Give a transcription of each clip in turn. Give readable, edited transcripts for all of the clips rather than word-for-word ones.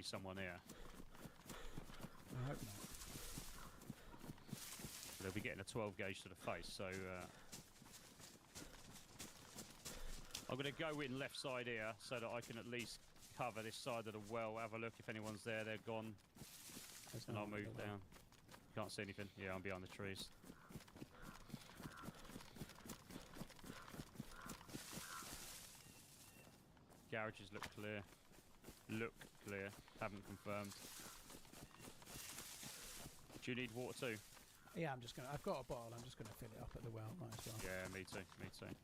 someone here. I hope not. They'll be getting a 12 gauge to the face, so I'm going to go in left side here so that I can at least cover this side of the well, have a look if anyone's there. They're gone. And I'll move down. Can't see anything. Yeah, I'm behind the trees. Garages look clear. Look clear. Haven't confirmed. Do you need water too? Yeah, I've got a bottle. I'm just gonna fill it up at the well. Might as well. Yeah, me too. Me too.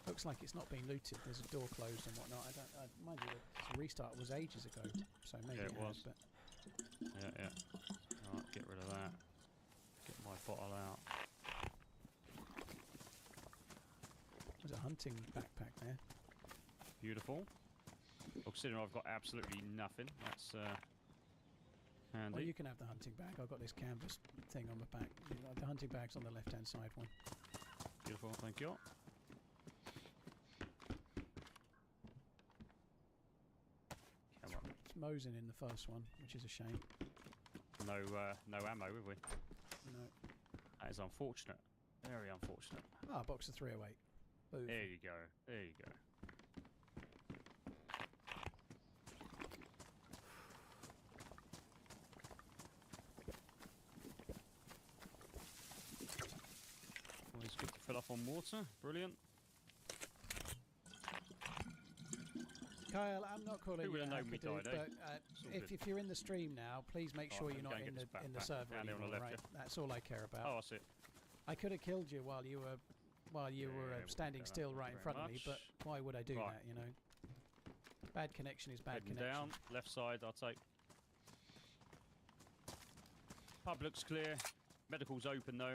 Looks like it's not been looted. There's a door closed and whatnot. Mind you, the restart was ages ago, so maybe yeah, it was. But Yeah. Alright, get rid of that. Get my bottle out. There's a hunting backpack there. Beautiful. Well, considering I've got absolutely nothing, that's handy. Well, you can have the hunting bag. I've got this canvas thing on the back. The hunting bag's on the left-hand side one. Beautiful, thank you. Come on. It's Mosin in the first one, which is a shame. No ammo, have we? No. That is unfortunate. Very unfortunate. Ah, box of 308. Boom. There you go. There you go. Always good to fill up on water. Brilliant. Kyle, I'm not calling you known me dude, died, but if you're in the stream now, please make sure you're not in the server anymore, right? That's all I care about. Oh, I see. I could have killed you while you were standing still right in front of me, but why would I do that? You know, bad connection is bad connection. Down left side, I'll take. Pub looks clear. Medical's open though.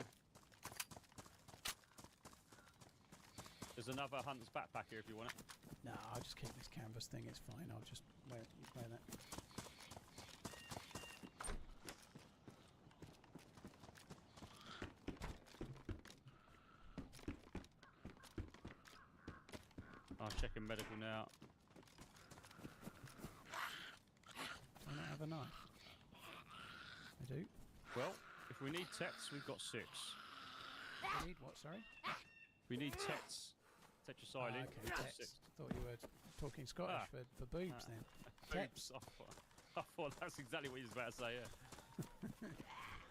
There's another hunter's backpack here if you want it. No, I'll just keep this canvas thing. It's fine. I'll just wear that. I'm checking medical now. Do I not have a knife? I do. Well, if we need tets, we've got 6. I need what? Sorry. We need tets. Tetracycline. Okay, tets. Thought you were talking Scottish for boobs then. Boobs. I thought that's exactly what you was about to say. Yeah.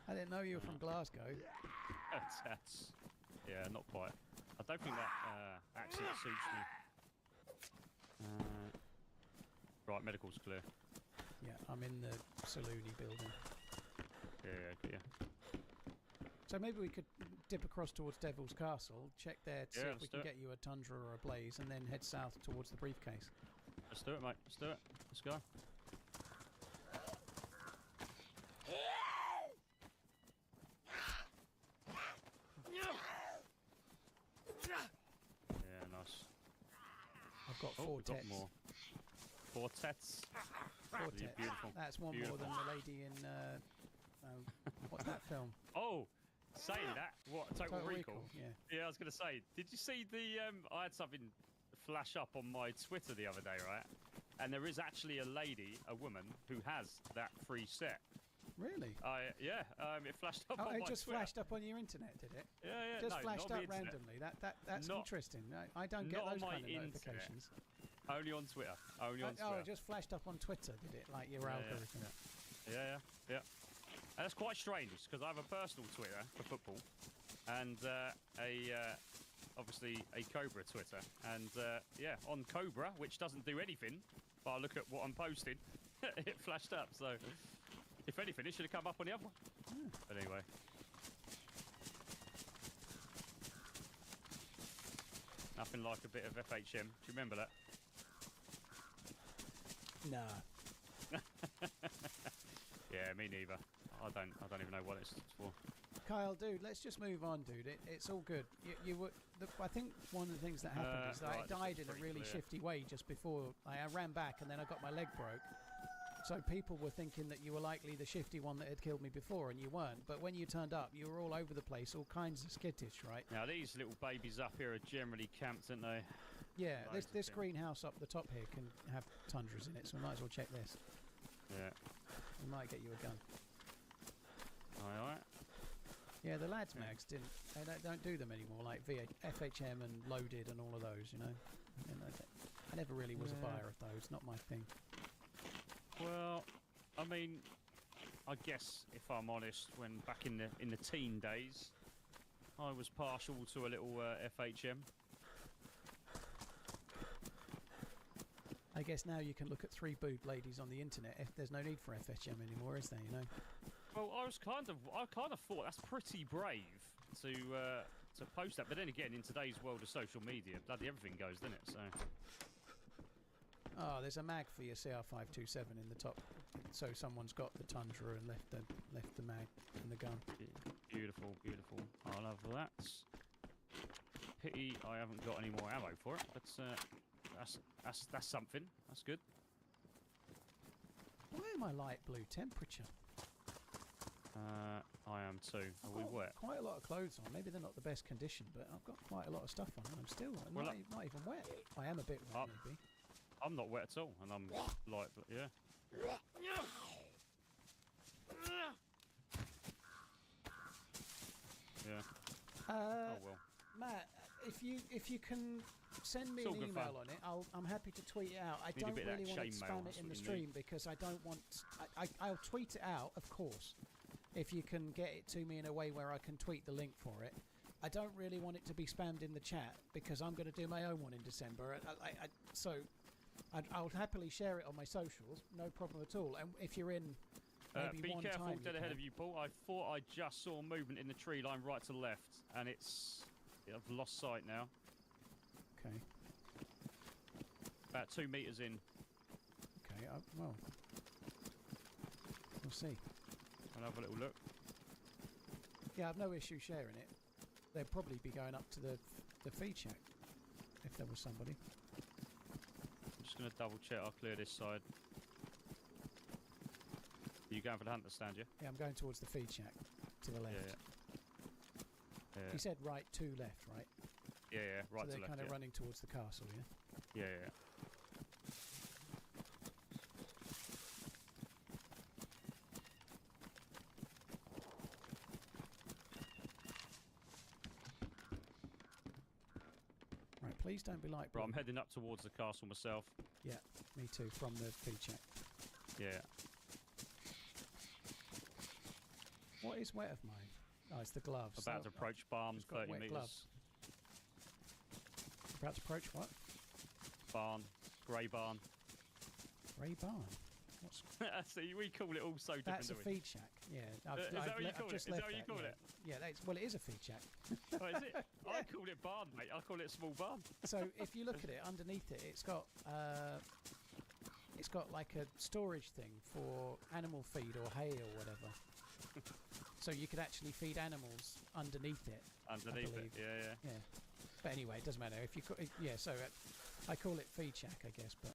I didn't know you were from Glasgow. Tets. Yeah, not quite. I don't think that accent suits me. Right, medical's clear. Yeah, I'm in the saloony building. Yeah. So maybe we could dip across towards Devil's Castle, check there to see if we can get you a Tundra or a Blaze, and then head south towards the briefcase. Let's do it, mate. Let's do it. Let's go. Yeah, nice. I've got 4 tets. Got more. 4 tets. 4 tets. Beautiful. That's one beautiful. more than the lady in what's that film? Oh, saying that, what? Total Recall. Yeah. Yeah, I was going to say. Did you see the? I had something flash up on my Twitter the other day, right? And there is actually a lady, a woman, who has that free set. Really? Yeah. It flashed up on my Twitter. It just flashed up on your internet, did it? Yeah. Just flashed up randomly. That's interesting. I don't get those kind of notifications. Only on Twitter. Only on Twitter. Oh, it just flashed up on Twitter, did it? Like your algorithm. Yeah. And that's quite strange because I have a personal Twitter for football and obviously a Cobra Twitter. And on Cobra, which doesn't do anything, but I look at what I'm posting, it flashed up. So if anything, it should have come up on the other one. Yeah. But anyway. Nothing like a bit of FHM. Do you remember that? Nah. Yeah, me neither. I don't even know what it's for. Kyle, dude, let's just move on, dude. It's all good. I think one of the things that happened is that I died in a really shifty way just before. I ran back and then I got my leg broke. So people were thinking that you were likely the shifty one that had killed me before, and you weren't. But when you turned up, you were all over the place, all kinds of skittish, right? Now, these little babies up here are generally camped, aren't they? Yeah, Loads this of greenhouse up the top here can have tundras in it, so we might as well check this. Yeah. We might get you a gun. Alright. Yeah, the lads Yeah. mags they don't do them anymore, like FHM and Loaded and all of those, you know. I never really was a buyer of those, not my thing. Well, I mean, I guess if I'm honest, when back in the teen days, I was partial to a little FHM. I guess now you can look at 3 boob ladies on the internet. If there's no need for FHM anymore, is there? You know. Well, I kind of thought that's pretty brave to post that, but then again, in today's world of social media, bloody everything goes, doesn't it? So. Oh, there's a mag for your CR527 in the top, so someone's got the Tundra and left the mag and the gun. Beautiful, beautiful. I'll have that. Pity I haven't got any more ammo for it, but that's something. That's good. Why am I light blue temperature? I am too. Are we wet? Quite a lot of clothes on. Maybe they're not the best condition, but I've got quite a lot of stuff on, and I'm still not even wet. I am a bit wet, maybe. I'm not wet at all, and I'm light. Yeah. Yeah. Oh well. Matt, if you can send me an email on it, I'm happy to tweet it out. I don't really want to spam it in the stream because I don't want. I'll tweet it out, of course, if you can get it to me in a way where I can tweet the link for it. I don't really want it to be spammed in the chat because I'm going to do my own one in December. So I'll happily share it on my socials, no problem at all. And if you're in. Be careful, dead ahead of you, Paul. I thought I just saw movement in the tree line right to left, and I've lost sight now. Okay. About 2 meters in. Okay, well, we'll see. I'll have a little look. Yeah, I've no issue sharing it. They'd probably be going up to the feed shack if there was somebody. I'm just going to double check. I'll clear this side. Are you going for the hunter stand, yeah? Yeah, I'm going towards the feed shack to the left. Yeah. You said right to left, right? Yeah, right so to left. they're kind of running towards the castle, yeah? Yeah. Right, please don't be like. Right, I'm heading up towards the castle myself. Yeah, me too, from the feed shack. Yeah. What is wet of mine? Oh, it's the gloves. About to approach barn, 30 metres. Gloves. About to approach what? Barn. Grey barn. Grey barn? What's... See, we call it all so different. That's a feed shack, yeah. Is that what you call it? Is that what you call it? Yeah, well, it is a feed shack. Oh, is it? Yeah. I call it barn, mate. I call it small barn. So if you look at it, underneath it, it's got like a storage thing for animal feed or hay or whatever. So you could actually feed animals underneath it. Underneath it, yeah. But anyway, it doesn't matter. If you so I call it feed shack, I guess, but.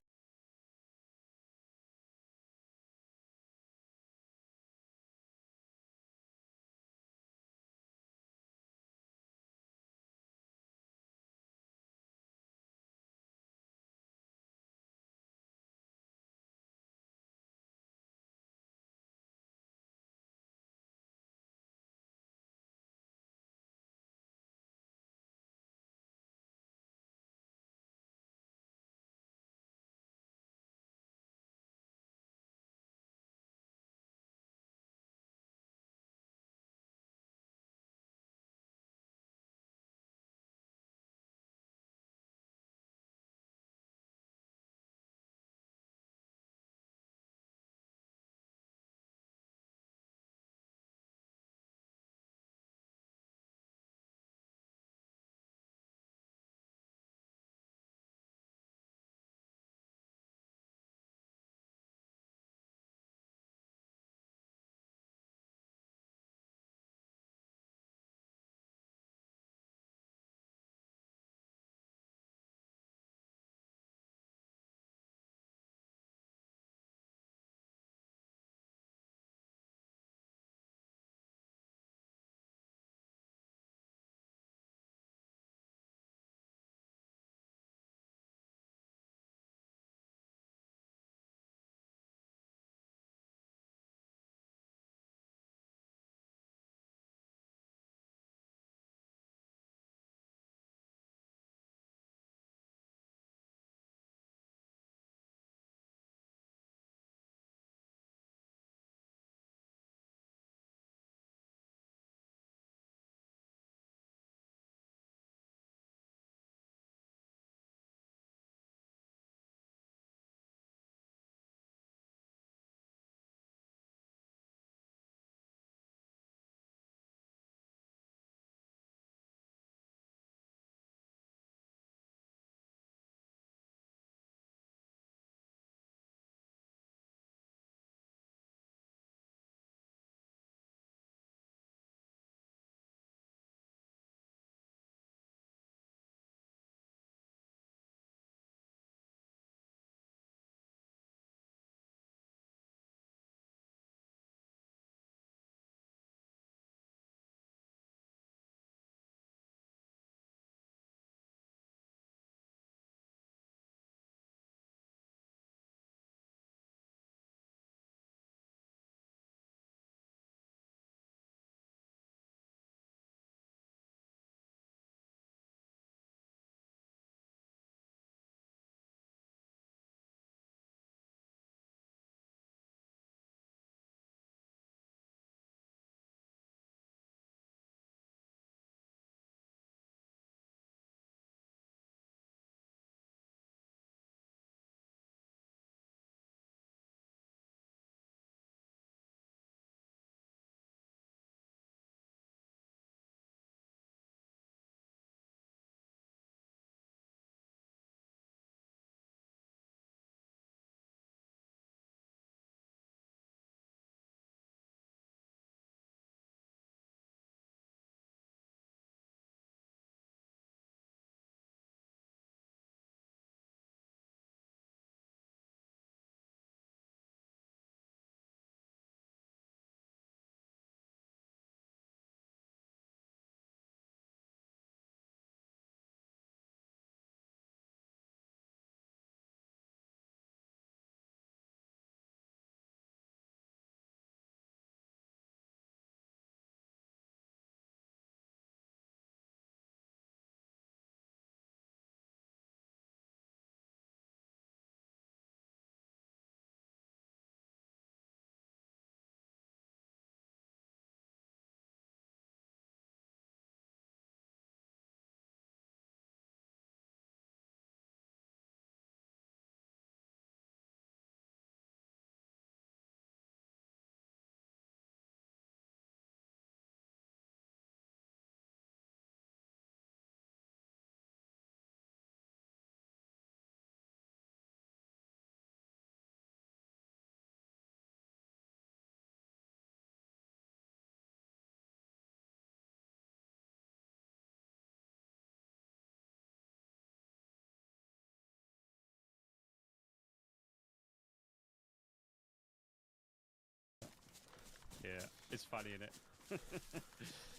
It's funny, isn't it?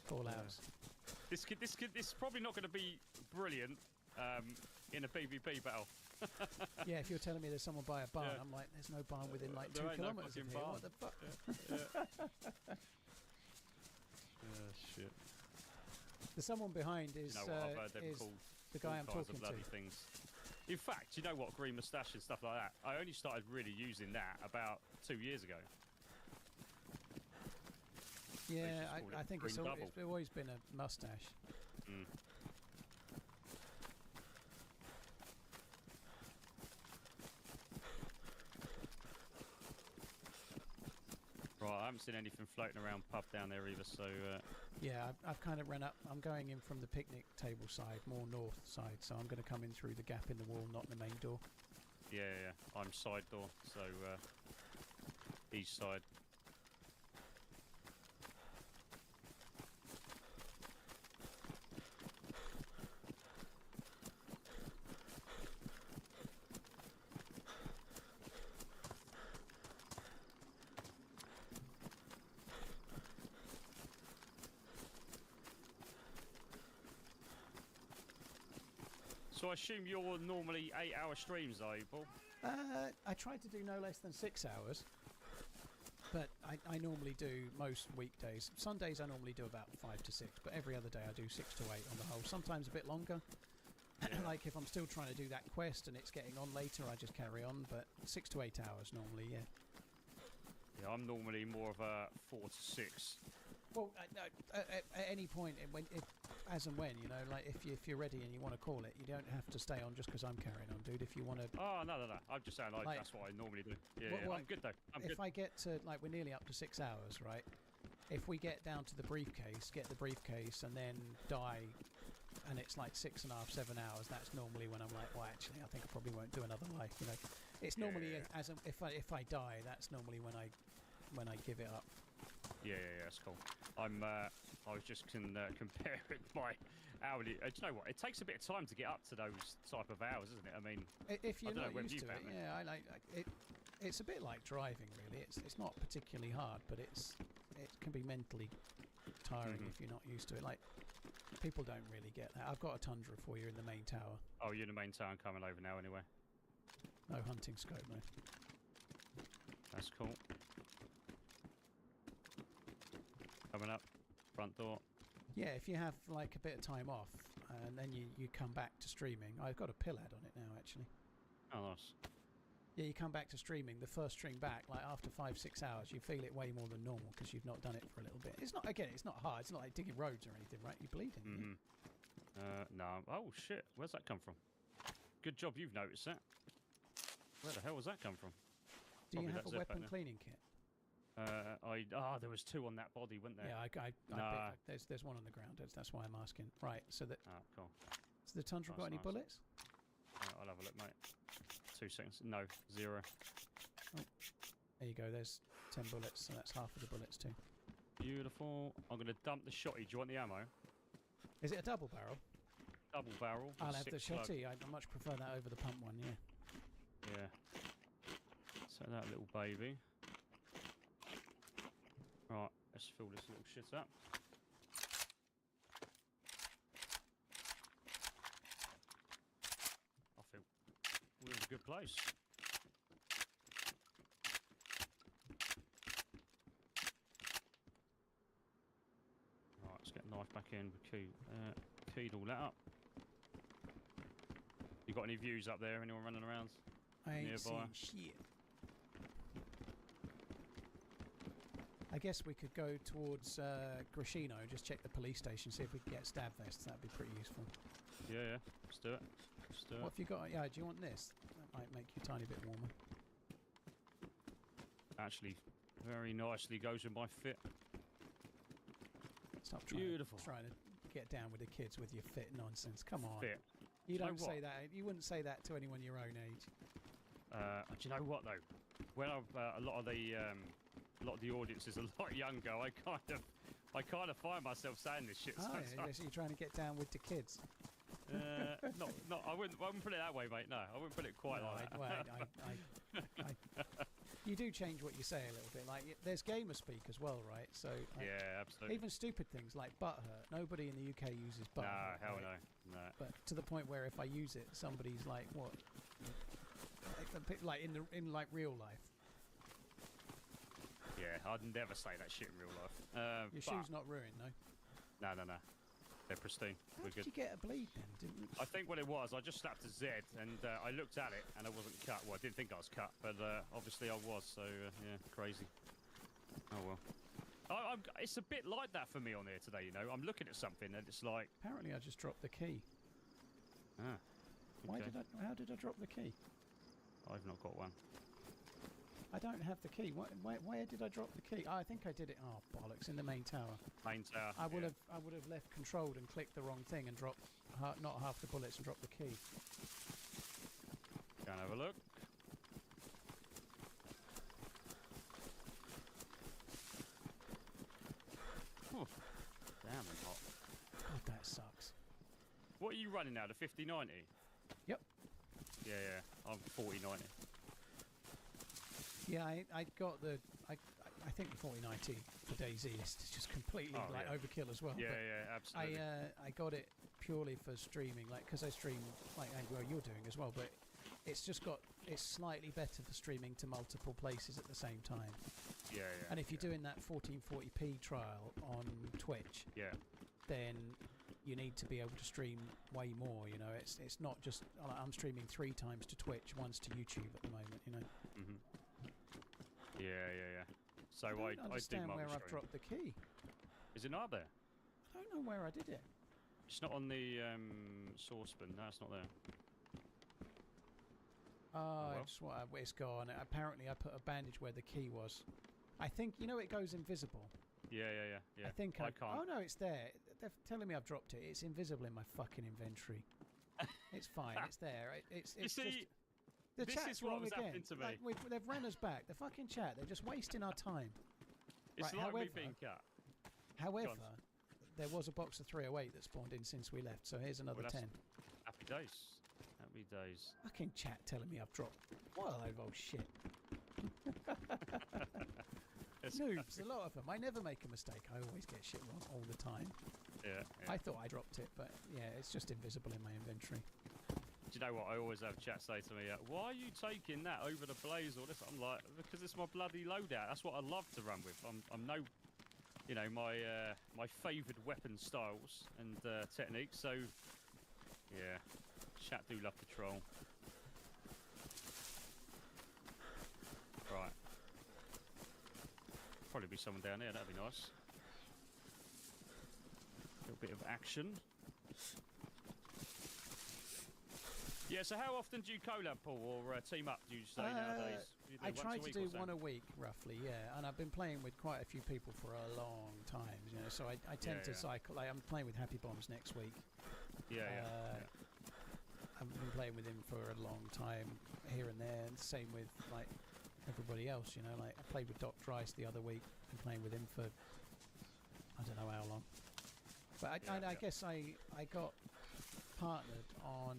Call outs. This is probably not going to be brilliant in a PvP battle. Yeah, if you're telling me there's someone by a barn, I'm like, there's no barn within like 2 kilometres of here. What the fuck? Oh, shit. There's someone behind is, I've heard them is called the guy I'm talking to. Things. In fact, you know what? Green moustache and stuff like that. I only started really using that about 2 years ago. Yeah, I think it's always been a mustache. Mm. Right, I haven't seen anything floating around pub down there either, so... Yeah, I've kind of run up. I'm going in from the picnic table side, more north side, so I'm going to come in through the gap in the wall, not the main door. Yeah. I'm side door, so east side. So I assume you're normally 8-hour streams, are you, Paul? I try to do no less than 6 hours, but I normally do most weekdays. Sundays I normally do about 5 to 6, but every other day I do 6 to 8 on the whole. Sometimes a bit longer. Yeah. Like if I'm still trying to do that quest and it's getting on later, I just carry on. But 6 to 8 hours normally, yeah. Yeah, I'm normally more of a 4 to 6. Well, at any point, as and when, you know, like if you're ready and you want to call it, you don't have to stay on just because I'm carrying on, dude. If you want to... Oh, no. I'm just saying, like that's what I normally do. Yeah, well, I'm good, though. If I get to, like, we're nearly up to 6 hours, right? If we get down to the briefcase, get the briefcase, and then die, and it's like 6.5, 7 hours, that's normally when I'm like, well, actually, I think I probably won't do another life, you know. It's normally, if I die, that's normally when I give it up. Yeah, that's cool. I was just comparing my hourly. Do you know what? It takes a bit of time to get up to those type of hours, isn't it? I mean, if you're not used to it, yeah, I like it. It's a bit like driving, really. It's not particularly hard, but it can be mentally tiring if you're not used to it. Like, people don't really get that. I've got a Tundra for you in the main tower. Oh, you're in the main tower. I'm coming over now, anyway. No hunting scope, no. That's cool. Coming up, front door. Yeah, if you have like a bit of time off and then you come back to streaming. I've got a pillad on it now, actually. Oh, nice. Yeah, you come back to streaming, the first stream back, like after 5-6 hours, you feel it way more than normal because you've not done it for a little bit. It's not hard. It's not like digging roads or anything, right? You're bleeding. No. Oh, shit. Where's that come from? Good job you've noticed that. Where the hell was that come from? Do you have a weapon cleaning kit? There was 2 on that body, weren't there? Yeah, there's one on the ground. That's why I'm asking. Right, so that. Oh, cool. So the Tundra got any bullets? I'll have a look, mate. 2 seconds. No, 0. Oh, there you go. There's 10 bullets, so that's half of the bullets too. Beautiful. I'm going to dump the shotty. Do you want the ammo? Is it a double barrel? Double barrel. I'll have the shotty. I much prefer that over the pump one. Yeah. Yeah. So that little baby. Right, let's fill this little shit up. I feel we're in a good place. Right, let's get the knife back in. Keyed all that up. You got any views up there? Anyone running around? I ain't seen shit. I guess we could go towards Grishino and just check the police station, see if we can get stab vests. That'd be pretty useful. Yeah. Let's do it. What have you got? Yeah, do you want this? That might make you a tiny bit warmer. Actually, very nicely goes with my fit. Stop trying to get down with the kids with your fit nonsense. Come on. Fit. You don't say that. You wouldn't say that to anyone your own age. Do you know what though? When a lot of the audience is a lot younger, I kind of find myself saying this shit. Oh, yeah, so you're trying to get down with the kids. I wouldn't put it that way, mate. No, I wouldn't put it quite like that. You do change what you say a little bit. Like there's gamer speak as well, right? So like, yeah, absolutely. even stupid things like butthurt. Nobody in the UK uses butthurt. Nah, hell right? no. But to the point where if I use it, somebody's like, "What?" Like in like real life. Yeah, I'd never say that shit in real life. Your shoe's not ruined, no. No. They're pristine. How We're did good. you get a bleed then? Didn't I think what it was, I just slapped a Z and I looked at it and I wasn't cut. Well, I didn't think I was cut, but obviously I was. So yeah, crazy. Oh well. It's a bit like that for me on here today. You know, I'm looking at something and it's like. Apparently, I just dropped the key. Ah. Okay. How did I drop the key? I've not got one. I don't have the key. Where did I drop the key? Oh, I think I did it. Oh bollocks! In the main tower. Main tower. I would have left controlled and clicked the wrong thing and dropped not half the bullets and dropped the key. Go and have a look. Oh, damn hot. God, that sucks. What are you running now? The 5090? Yep. Yeah. I'm 4090. Yeah, I got the I think the 4090 for DayZ is just completely overkill as well. Yeah, absolutely. I got it purely for streaming, like because I stream like well you're doing as well, but it's slightly better for streaming to multiple places at the same time. Yeah. And if you're doing that 1440p trial on Twitch, then you need to be able to stream way more. You know, it's not just I'm streaming 3 times to Twitch, once to YouTube at the moment. You know. Mhm. Yeah. So I don't understand where I've dropped the key. Is it not there? I don't know where I did it. It's not on the saucepan. No, it's not there. It's gone. Apparently, I put a bandage where the key was. I think it goes invisible. Yeah. I think I can't. Oh no, it's there. They're telling me I've dropped it. It's invisible in my fucking inventory. It's fine. It's there. It's you see, just. The this chat's is what wrong was again. happening to me. Like, they've ran us back. The fucking chat. They're just wasting our time. It's right, like me being cut. However, there was a box of 308 that spawned in since we left, so here's another 10. Happy days. Happy days. Fucking chat telling me I've dropped. What a load of old shit. Noobs, a lot of them. I never make a mistake. I always get shit wrong all the time. Yeah. I thought I dropped it, but yeah, it's just invisible in my inventory. Do you know what? I always have chat say to me, why are you taking that over the blaze or this? I'm like, because it's my bloody loadout. That's what I love to run with. I'm no, my favoured weapon styles and techniques. So, yeah, chat do love to troll. Right. Probably be someone down there. That'd be nice. A little bit of action. Yeah, so how often do you collab, Paul, or team up, do you say nowadays? I try to do one a week, roughly, yeah. And I've been playing with quite a few people for a long time, so I tend to cycle. Like, I'm playing with Happy Bombs next week. Yeah. I've been playing with him for a long time, here and there, and same with, like, everybody else, Like, I played with Doc Dryce the other week, and playing with him for, I don't know how long. But I guess I got partnered on...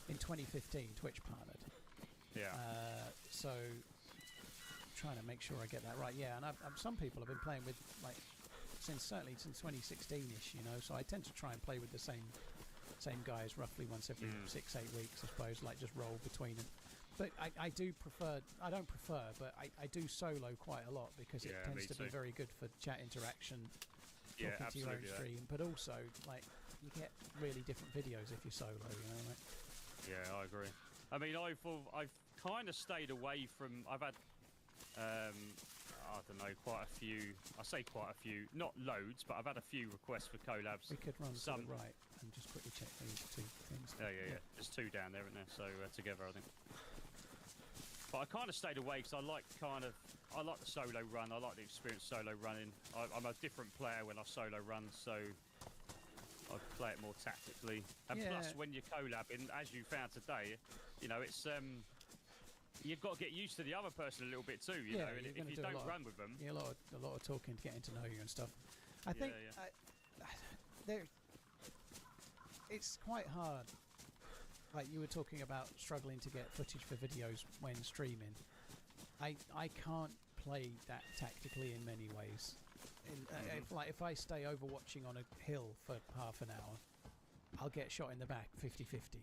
In 2015, Twitch partnered. Yeah. So, trying to make sure I get that right. Yeah, and some people have been playing with certainly since 2016ish. So I tend to try and play with the same guys roughly once every 6-8 weeks, I suppose. Like just roll between them. But I do prefer. I don't prefer, but I do solo quite a lot because it tends to be very good for chat interaction. Yeah, talking to your own absolutely. stream, but also like you get really different videos if you're solo. Like. Yeah, I agree. I mean, I've kind of stayed away from. I've had, I don't know, quite a few. I say quite a few, not loads, but I've had a few requests for collabs. We could run to the right and just quickly check these 2 things. Yeah. There's 2 down there, isn't there? So together, I think. But I kind of stayed away because I like the solo run. I like the experience solo running. I'm a different player when I solo run, so. I play it more tactically, and plus when you're collabing, as you found today, it's you've got to get used to the other person a little bit too, you know. And if you don't run with them, a lot of talking, getting to know you and stuff. I think it's quite hard. Like you were talking about struggling to get footage for videos when streaming. I can't play that tactically in many ways. If I stay overwatching on a hill for half an hour, I'll get shot in the back 50-50.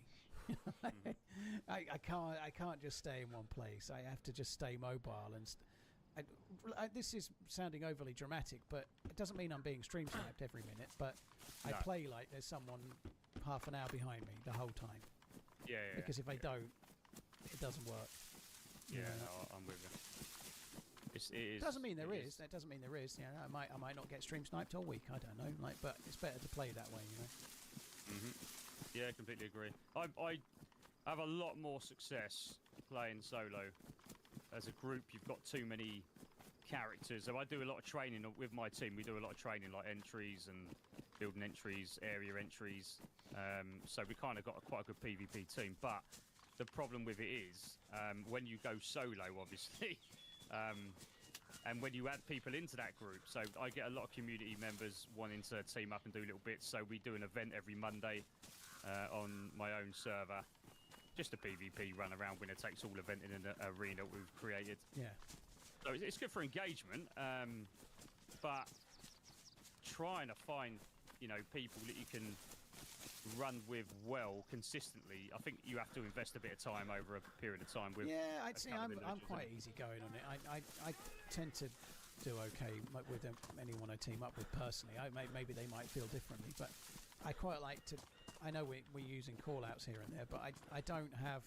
I can't just stay in one place. I have to just stay mobile and. This is sounding overly dramatic, but it doesn't mean I'm being stream sniped every minute. But I play like there's someone half an hour behind me the whole time. Yeah. Because if I don't, it doesn't work. Yeah, no, I'm with you. It doesn't mean there is. That doesn't mean there is. You know, I might not get stream sniped all week. I don't know. But it's better to play that way. You know. Yeah, completely agree. I have a lot more success playing solo. As a group, you've got too many characters. So I do a lot of training with my team. We do a lot of training, like entries and building entries, area entries. So we kind of got quite a good PvP team. But the problem with it is when you go solo, obviously, and when you add people into that group. So I get a lot of community members wanting to team up and do little bits. So we do an event every Monday on my own server. Just a PvP run around winner takes all event in an arena we've created. Yeah. So it's good for engagement, but trying to find, people that you can run with well consistently. I think you have to invest a bit of time over a period of time with. Yeah, I'd say I'm quite easy going on it. I tend to do okay with anyone I team up with personally. Maybe they might feel differently, but I quite like to. I know we're using call-outs here and there, but I don't have,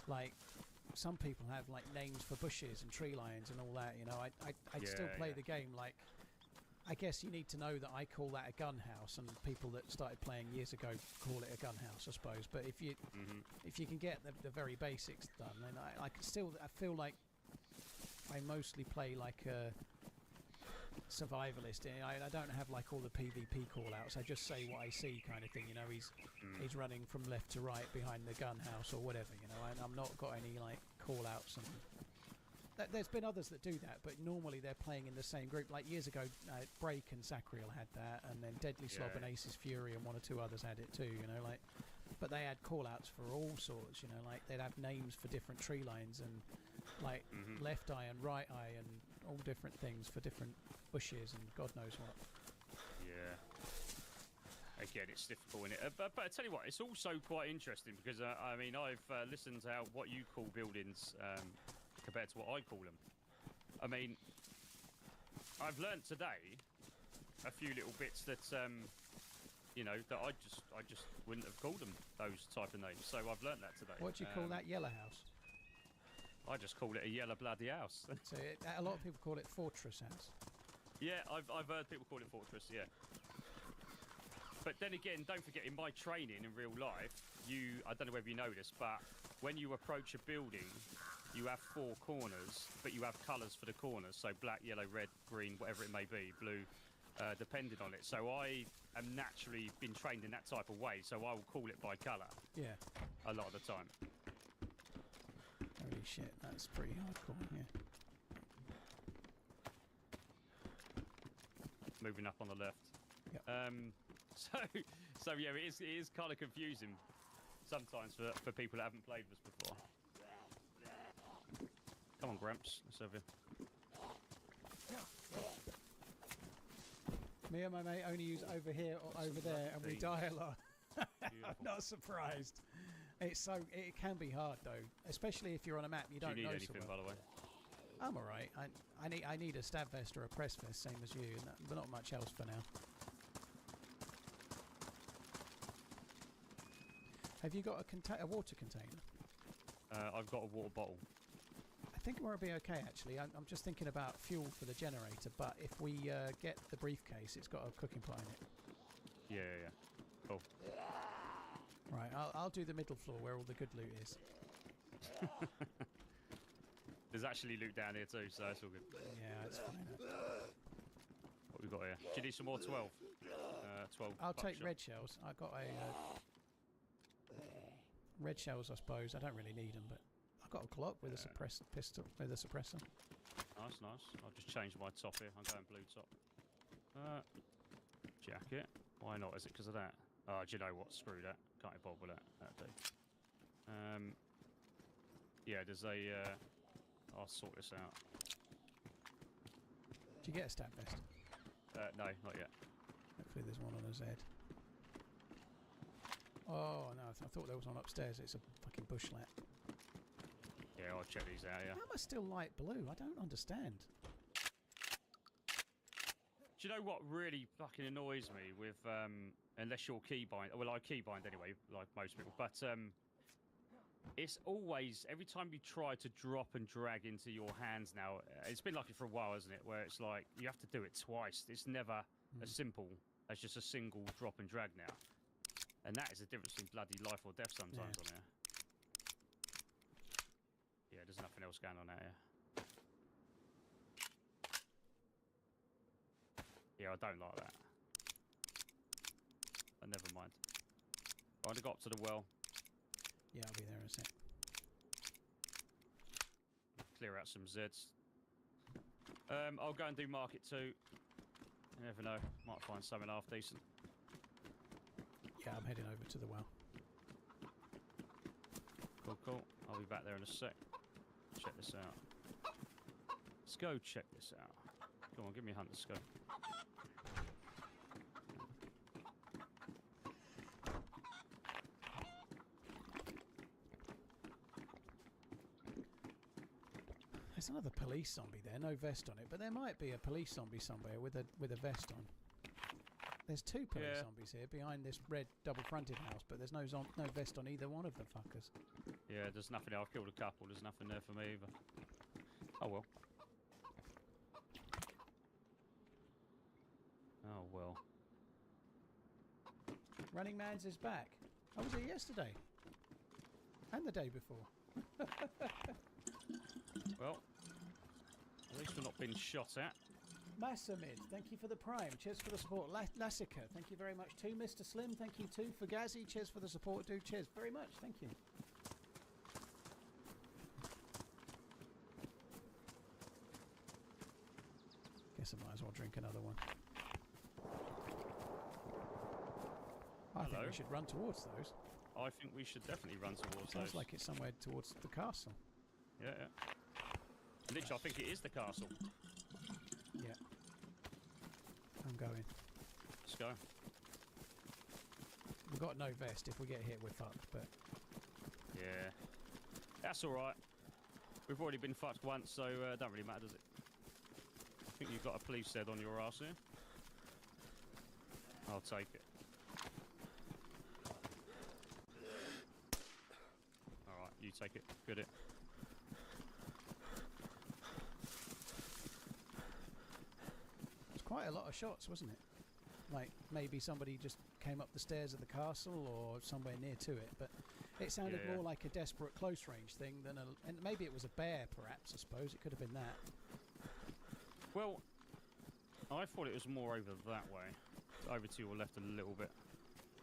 like, some people have, like, names for bushes and tree lines and all that, I'd still play the game, like, I guess you need to know that I call that a gun house, and people that started playing years ago call it a gun house, I suppose, but if you can get the very basics done, then I feel like I mostly play like a survivalist. I don't have like all the PvP call-outs. I just say what I see, kind of thing. He's running from left to right behind the gun house or whatever. I'm not got any like call-outs. And there's been others that do that, but normally they're playing in the same group. Like years ago, Break and Sacriel had that, and then Deadly Slob and Ace's Fury and one or two others had it too. But they had call-outs for all sorts. Like they'd have names for different tree lines and like left eye and right eye and all different things for different bushes and God knows what. Yeah. Again, it's difficult, innit? But I tell you what, it's also quite interesting because, I've listened to what you call buildings compared to what I call them. I mean, I've learnt today a few little bits that, that I just wouldn't have called them those type of names. So I've learnt that today. What do you call that yellow house? I just call it a yellow bloody house. So a lot of people call it Fortress House. Yeah, I've heard people call it Fortress, yeah. But then again, don't forget, in my training in real life, I don't know whether you know this, but when you approach a building, you have 4 corners, but you have colours for the corners, so black, yellow, red, green, whatever it may be, blue, depending on it. So I am naturally been trained in that type of way, so I will call it by colour. Yeah. A lot of the time. Holy shit, that's pretty hardcore, yeah. Moving up on the left. Yep. So yeah, it is kind of confusing sometimes for people that haven't played this before. Come on, Gramps, let's have you. Me and my mate only use over here or over there, and we die a lot. I'm not surprised. It can be hard though, especially if you're on a map you don't know. Do you need anything, by the way? I'm alright. I need a stab vest or a press vest, same as you, but not much else for now. Have you got a water container? I've got a water bottle. I think we'll be okay actually. I'm just thinking about fuel for the generator, but if we get the briefcase, it's got a cooking pot in it. Yeah. Cool. Right, I'll do the middle floor where all the good loot is. There's actually loot down here too, so it's all good. Yeah, it's fine. What we got here? Do you need some more 12? 12. I'll take red shells. I got a red shells, I suppose. I don't really need them, but I've got a Glock with a suppressed pistol with a suppressor. Nice. I'll just change my top here. I'm going blue top. Jacket. Why not? Is it because of that? Oh, do you know what? Screw that. Can't be bothered with that. That'd do. Yeah, there's a I'll sort this out. Did you get a stab vest? No, not yet. Hopefully there's one on his head. Oh no, I thought there was one upstairs. It's a fucking bushlat. Yeah, I'll check these out, yeah. How am I still light blue? I don't understand. Do you know what really fucking annoys me with, unless you're keybind, well, I keybind anyway, like most people, but it's always, every time you try to drop and drag into your hands now, it's been like it for a while, isn't it, where it's like, you have to do it twice. It's never as simple as just a single drop and drag now. And that is the difference between bloody life or death sometimes on here. Yeah, there's nothing else going on out here. Yeah, I don't like that. But never mind. I'm gonna go up to the well. Yeah, I'll be there in a sec. Clear out some Zeds. I'll go and do market too. You never know. Might find something half decent. Yeah, I'm heading over to the well. Cool, cool. I'll be back there in a sec. Check this out. Let's go check this out. Come on, give me a hunter's scope. There's another police zombie there, no vest on it, but there might be a police zombie somewhere with a vest on. There's two police zombies here behind this red double-fronted house, but there's no vest on either one of the fuckers. Yeah, there's nothing there. I've killed a couple. There's nothing there for me either. Oh well. Oh well. Running Man's is back. I was here yesterday. And the day before. Well, at least we're not being shot at. Massamid, thank you for the prime. Cheers for the support. Lassica, thank you very much too. Mr. Slim, thank you too. Fugazi, cheers for the support, dude. Cheers very much. Thank you. Guess I might as well drink another one. I think we should run towards those. I think we should definitely run towards those. Sounds like it's somewhere towards the castle. Yeah, yeah. Literally, I think it is the castle. Yeah. I'm going. Let's go. We've got no vest. If we get hit, we're fucked, but... Yeah. That's alright. We've already been fucked once, so it don't really matter, does it? I think you've got a police head on your arse here. I'll take it. Alright, you take it. Good it. Quite a lot of shots, wasn't it? Like, maybe somebody just came up the stairs of the castle or somewhere near to it, but it sounded more like a desperate close-range thing than a... And maybe it was a bear, perhaps, I suppose. It could have been that. Well, I thought it was more over that way. Over to your left a little bit.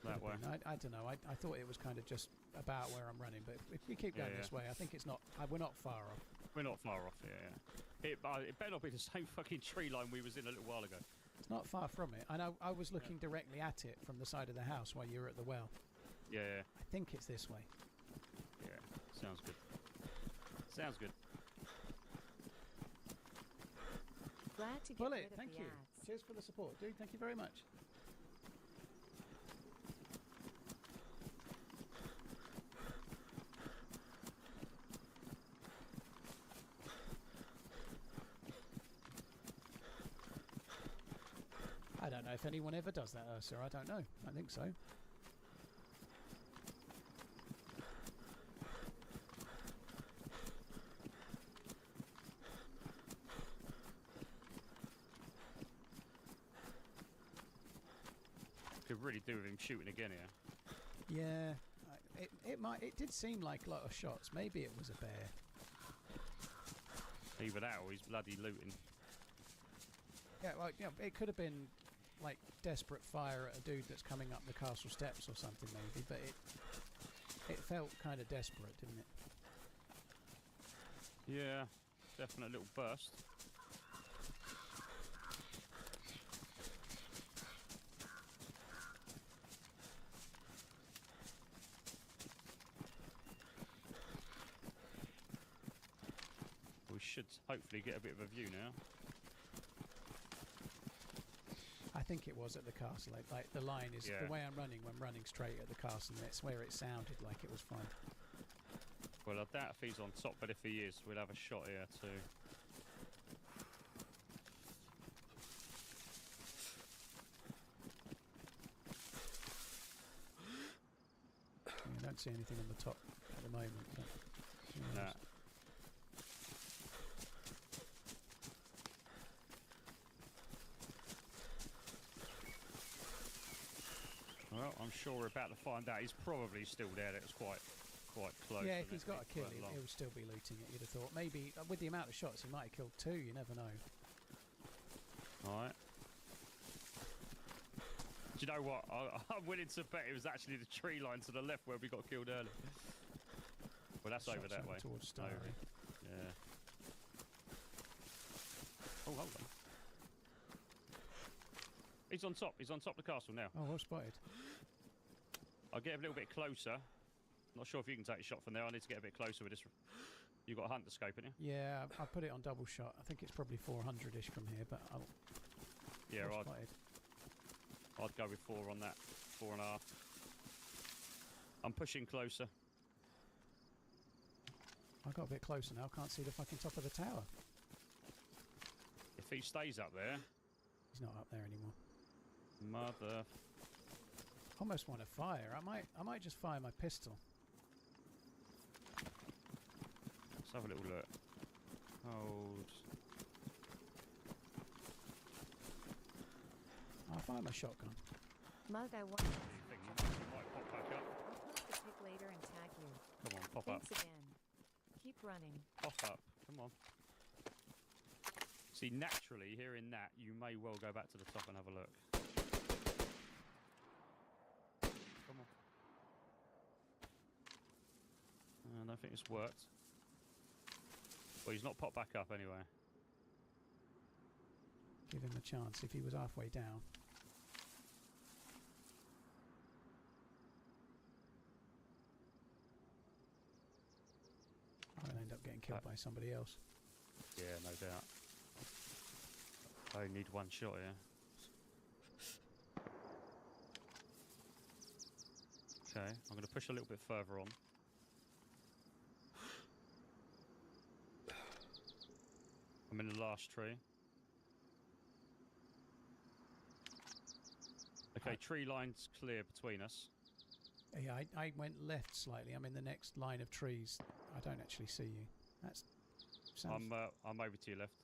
That way. I don't know. I thought it was kind of just about where I'm running, but if we keep going this way, I think it's not... we're not far off. We're not far off, yeah. It better not be the same fucking tree line we was in a little while ago. It's not far from it. I know. I was looking directly at it from the side of the house while you were at the well. Yeah. I think it's this way. Yeah, sounds good. Sounds good. Glad to get Bullet, rid of thank the you. ads. Cheers for the support, dude. Thank you very much. I don't know if anyone ever does that, sir. I don't know. I think so. Could really do with him shooting again here. Yeah, it did seem like a lot of shots. Maybe it was a bear. Either that or he's bloody looting. Yeah, well, it could have been like desperate fire at a dude that's coming up the castle steps or something, maybe. But it felt kind of desperate, didn't it? Yeah, definite little burst. We should hopefully get a bit of a view now. I think it was at the castle. Like the line is the way I'm running when running straight at the castle. That's where it sounded like it was fine. Well, I doubt if he's on top, but if he is, we'll have a shot here too. I don't see anything on the top at the moment. But nah. Well, I'm sure we're about to find out. He's probably still there. It was quite close. Yeah, if he's got a kill, he'll still be looting it, you'd have thought. Maybe, with the amount of shots, he might have killed 2, you never know. Alright. Do you know what? I'm willing to bet it was actually the tree line to the left where we got killed earlier. Well, that's over that way. Towards Starry. Yeah. Oh, hold on. He's on top. He's on top of the castle now. Oh, well spotted. I'll get a little bit closer. Not sure if you can take a shot from there. I need to get a bit closer with this. You've got a hunter scope, haven't you? Yeah, I put it on double shot. I think it's probably 400-ish from here, but I'll... Yeah, I'd go with 4 on that. 4.5. I'm pushing closer. I got a bit closer now. Can't see the fucking top of the tower. If he stays up there... He's not up there anymore. Mother... Almost want to fire. I might just fire my pistol. Let's have a little look. Hold. I'll fire my shotgun. Mug, I want. You might pop back up. I'll post the pic later and tag you. Come on, pop Thanks up. again. Keep running. Pop up. Come on. See, naturally, hearing that, you may well go back to the top and have a look. Come on. I don't think it's worked. Well, he's not popped back up anyway. Give him a chance if he was halfway down. I'll end up getting killed by somebody else. Yeah, no doubt. I only need one shot here. Okay, I'm going to push a little bit further on. I'm in the last tree. Okay, tree line's clear between us. Yeah, I went left slightly. I'm in the next line of trees. I don't actually see you. That's. I'm over to your left.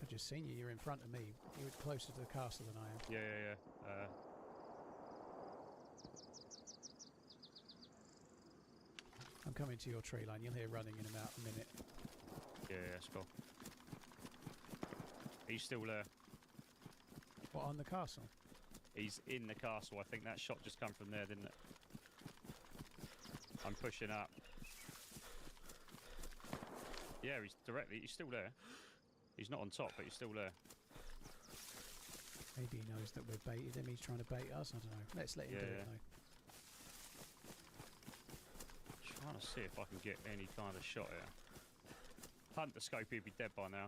I've just seen you. You're in front of me. You're closer to the castle than I am. Yeah. I'm coming to your tree line. You'll hear running in about a minute. Yeah, that's cool. He's still there. What, on the castle? He's in the castle. I think that shot just come from there, didn't it? I'm pushing up. Yeah, he's still there. He's not on top, but he's still there. Maybe he knows that we've baited him. He's trying to bait us. I don't know. Let's let him do it, though. Trying to see if I can get any kind of shot here. Hunter scope, he'd be dead by now.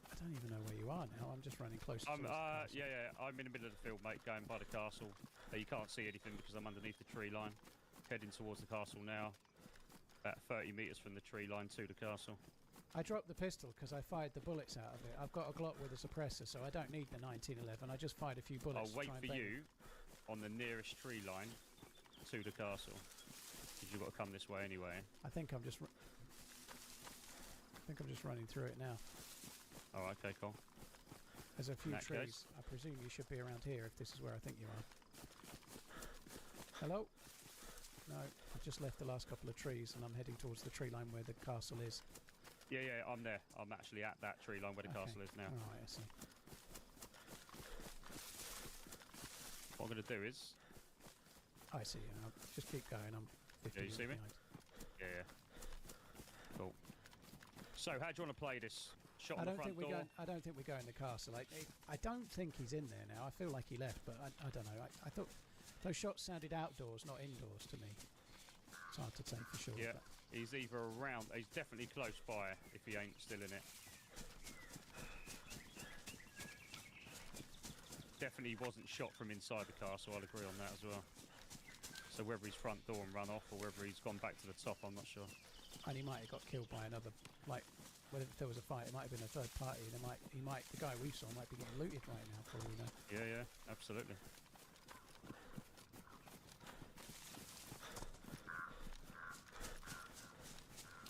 I don't even know where you are now. I'm just running close to the castle. Yeah. I'm in the middle of the field, mate, going by the castle. You can't see anything because I'm underneath the tree line. Heading towards the castle now. About 30 metres from the tree line to the castle. I dropped the pistol because I fired the bullets out of it. I've got a Glock with a suppressor, so I don't need the 1911. I just fired a few bullets. I'll wait for you on the nearest tree line to the castle. Because you've got to come this way anyway. I think I'm just running through it now. Oh, okay, cool. There's a few trees. I presume you should be around here if this is where I think you are. Hello? No, I've just left the last couple of trees and I'm heading towards the tree line where the castle is. Yeah, I'm there. I'm actually at that tree line where the castle is now. Alright, I see. What I'm going to do is... I see you now. Just keep going. I'm 50 you see me? behind. Yeah. Cool. So, how do you want to play this? Shot on the front door? I don't think we go in the castle. I don't think he's in there now. I feel like he left, but I don't know. I thought those shots sounded outdoors, not indoors to me. It's hard to say for sure. Yeah, but he's either around. He's definitely close by if he ain't still in it. Definitely wasn't shot from inside the car, so I'll agree on that as well. So whether he's front door and run off, or whether he's gone back to the top, I'm not sure. And he might have got killed by another, like, whether if there was a fight, it might have been a third party. The guy we saw might be getting looted right now, for all we know. Yeah, absolutely.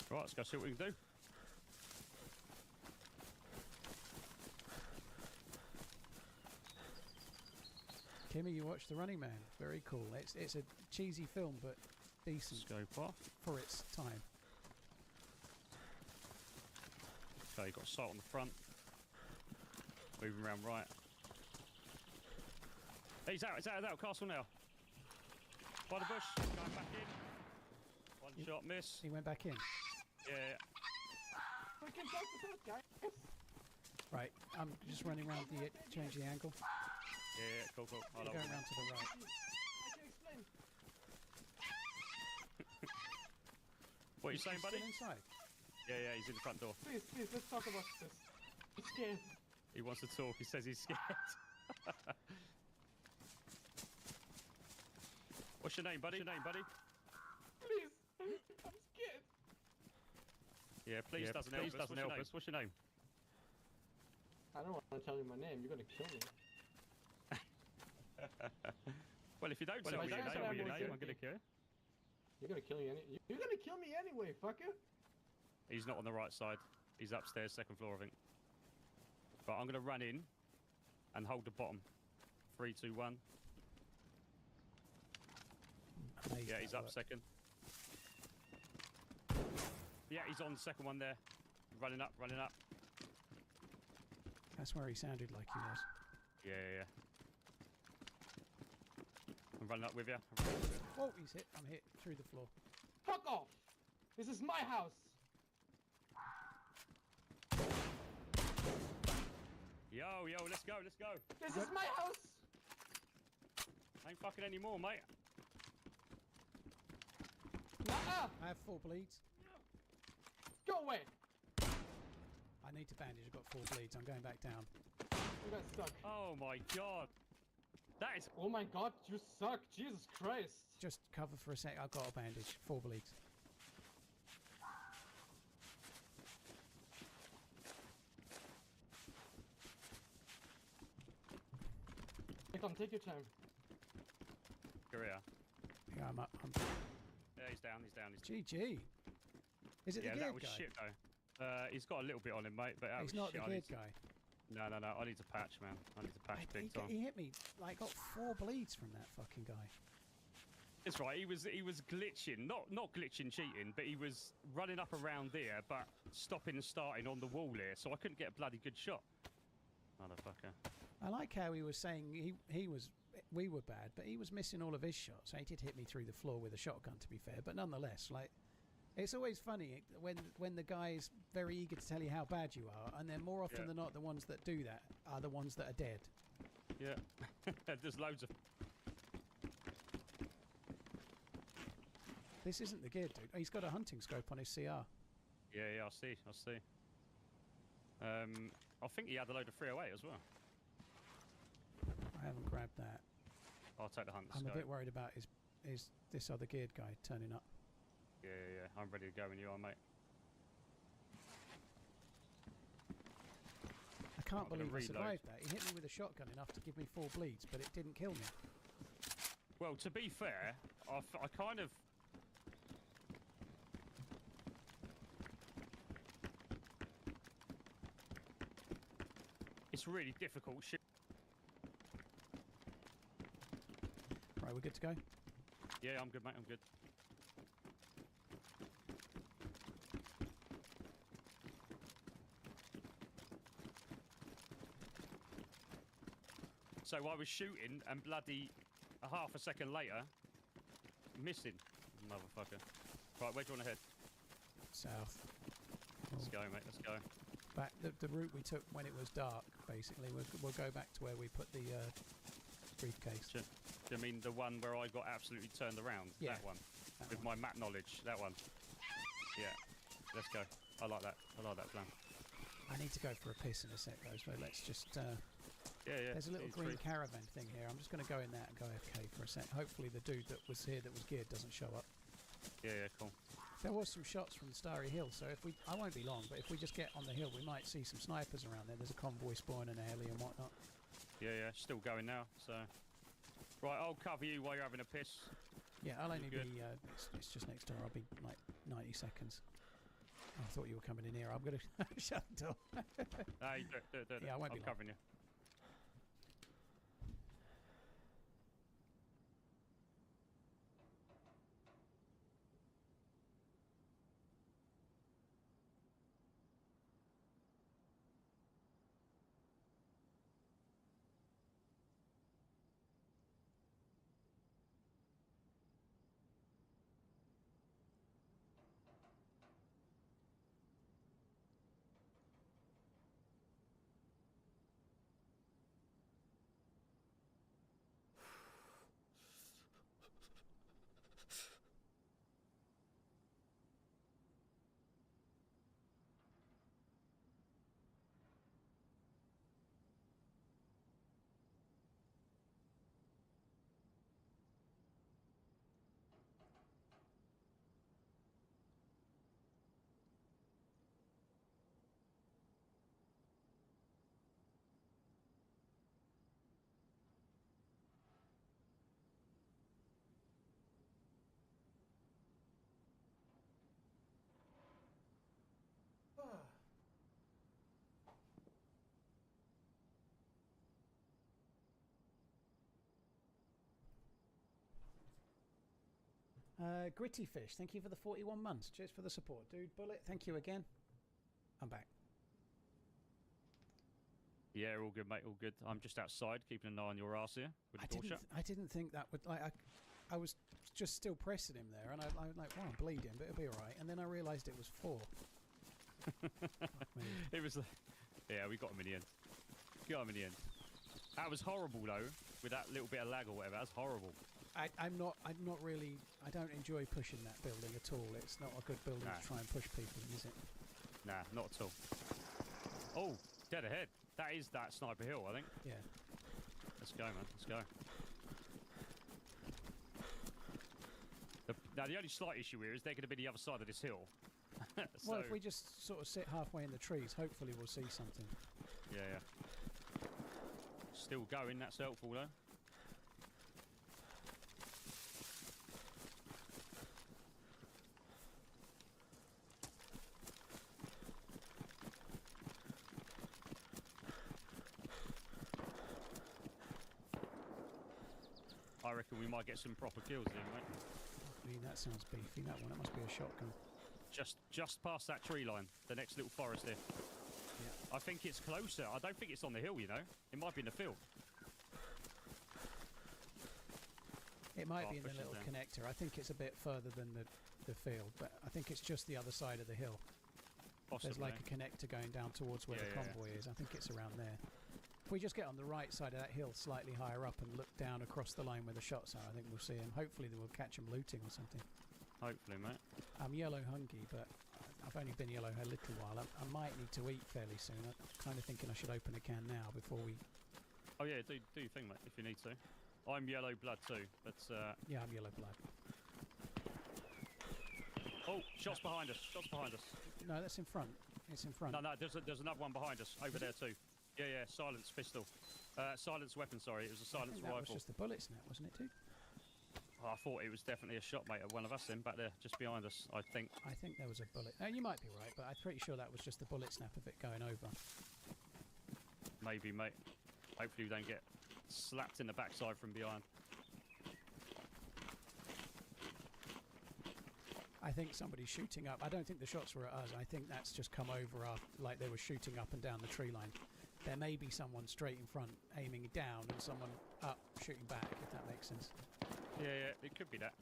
Right, let's go see what we can do. Kimmy, you watched The Running Man. Very cool. It's a cheesy film, but decent. Scope off. For its time. Okay, got sight on the front. Moving around right. He's out of that castle now. By the bush. Going back in. One shot miss. He went back in. Yeah. We can talk to those guys. Right, I'm just running around the change the angle. Yeah, cool. I'll Going around to the right. I can explain. What are you saying, buddy? Still inside. Yeah, he's in the front door. Please, let's talk about this. I'm scared. He wants to talk. He says he's scared. What's your name, buddy? Please, I'm scared. Yeah, please doesn't help us. What's your name? I don't want to tell you my name. You're gonna kill me. Well, if you don't tell me your name, I'm gonna kill you. You're gonna kill me You're gonna kill me anyway, fucker. He's not on the right side. He's upstairs, second floor, I think. But I'm gonna run in and hold the bottom. 3, 2, 1. Yeah, he's up second. Yeah, he's on the second one there. Running up. That's where he sounded like he was. Yeah. I'm running up with you. Oh, he's hit. I'm hit through the floor. Fuck off. This is my house. Yo, let's go. This is my house. Ain't fucking anymore, mate. Nuh-uh. I have 4 bleeds. Go away. I need to bandage. I've got 4 bleeds. I'm going back down. You guys suck. Oh my god. That is... Oh my god, you suck. Jesus Christ. Just cover for a sec. I've got a bandage. 4 bleeds. Come, take your time. Korea. Yeah, I'm up. Yeah, he's down. GG. Is it the that geared was guy? shit though. He's got a little bit on him, mate, but that He's was not shit. the geared guy. No. I need to patch, man. I need to patch big time. He hit me. Like, got 4 bleeds from that fucking guy. It's right. He was glitching, not glitching, cheating, but he was running up around there, but stopping and starting on the wall here, so I couldn't get a bloody good shot. Motherfucker. I like how he was saying we were bad, but he was missing all of his shots. He did hit me through the floor with a shotgun, to be fair, but nonetheless, like, it's always funny when the guy's very eager to tell you how bad you are, and then more often than not, the ones that do that are the ones that are dead. Yeah. There's loads of... This isn't the geared dude. Oh, he's got a hunting scope on his CR. Yeah, I see. I think he had a load of 308 as well. I haven't grabbed that. I'll take the hunter I'm scope. a bit worried about this other geared guy turning up. Yeah. I'm ready to go when you are, mate. I can't I'm gonna believe I reload. survived that. He hit me with a shotgun enough to give me 4 bleeds, but it didn't kill me. Well, to be fair, I kind of... It's really difficult shit. Right, we're good to go? Yeah, I'm good, mate. I'm good. So I was shooting and bloody a half a second later, missing. Motherfucker. Right, where do you want to head? South. Let's go, mate. Let's go. Back the route we took when it was dark, basically. We'll go back to where we put the briefcase. Do you mean the one where I got absolutely turned around? Yeah. That one? With my map knowledge, that one. Yeah, let's go. I like that. I like that plan. I need to go for a piss in a sec, though, so let's just... yeah. There's a little green caravan thing here. I'm just going to go in there and go AFK for a sec. Hopefully the dude that was here that was geared doesn't show up. Yeah, cool. There was some shots from Starry Hill, so if we... I won't be long, but if we just get on the hill, we might see some snipers around there. There's a convoy spawn and a heli and whatnot. Yeah, still going now, so... Right, I'll cover you while you're having a piss. Yeah, I'll only be... it's just next door. I'll be, like, 90 seconds. Oh, I thought you were coming in here. I'm going to shut the door. No, you do it. Yeah, I won't be I'm long. covering you. Gritty Fish, thank you for the 41 months. Cheers for the support, dude. Bullet, thank you again. I'm back. Yeah, all good, mate. All good. I'm just outside, keeping an eye on your arse here with the door shut. I didn't think that would... I was just still pressing him there, and I was like, well, I'm bleeding, but it'll be all right. And then I realised it was 4. It was... Yeah, we got him in the end. Got him in the end. That was horrible, though, with that little bit of lag or whatever. That's horrible. I'm not really... I don't enjoy pushing that building at all. It's not a good building to try and push people in, is it? Nah, not at all. Oh, dead ahead. That is that Sniper Hill, I think. Yeah. Let's go, man. Let's go. Now, the only slight issue here is they're going to be the other side of this hill. Well, if we just sort of sit halfway in the trees, hopefully we'll see something. Yeah. Still going. That's helpful, though. I reckon we might get some proper kills here, mate. I mean, that sounds beefy, that one. That must be a shotgun. Just past that tree line, the next little forest there. Yeah. I think it's closer. I don't think it's on the hill, you know. It might be in the field. It might be in the little connector. I think it's a bit further than the field, but I think it's just the other side of the hill. Possibly. There's like a connector going down towards where the convoy is. I think it's around there. If we just get on the right side of that hill, slightly higher up, and look down across the line where the shots are, I think we'll see him. Hopefully we'll catch him looting or something. Hopefully, mate. I'm yellow hungry, but I've only been yellow a little while. I might need to eat fairly soon. I'm kind of thinking I should open a can now before we... Oh yeah, do your thing, mate, if you need to. I'm yellow blood too, but... Yeah, I'm yellow blood. Oh, shots behind us. Shots behind us. No, that's in front. It's in front. No, there's another one behind us, over there too. Yeah, silence pistol. Silence weapon, sorry. It was a silence that rifle. was just the bullet snap, wasn't it, too? Oh, I thought it was definitely a shot, mate, at one of us then, back there, just behind us, I think. I think there was a bullet. You might be right, but I'm pretty sure that was just the bullet snap of it going over. Maybe, mate. Hopefully we don't get slapped in the backside from behind. I think somebody's shooting up. I don't think the shots were at us. I think that's just come over like they were shooting up and down the tree line. There may be someone straight in front aiming down and someone up shooting back, if that makes sense. Yeah, it could be that.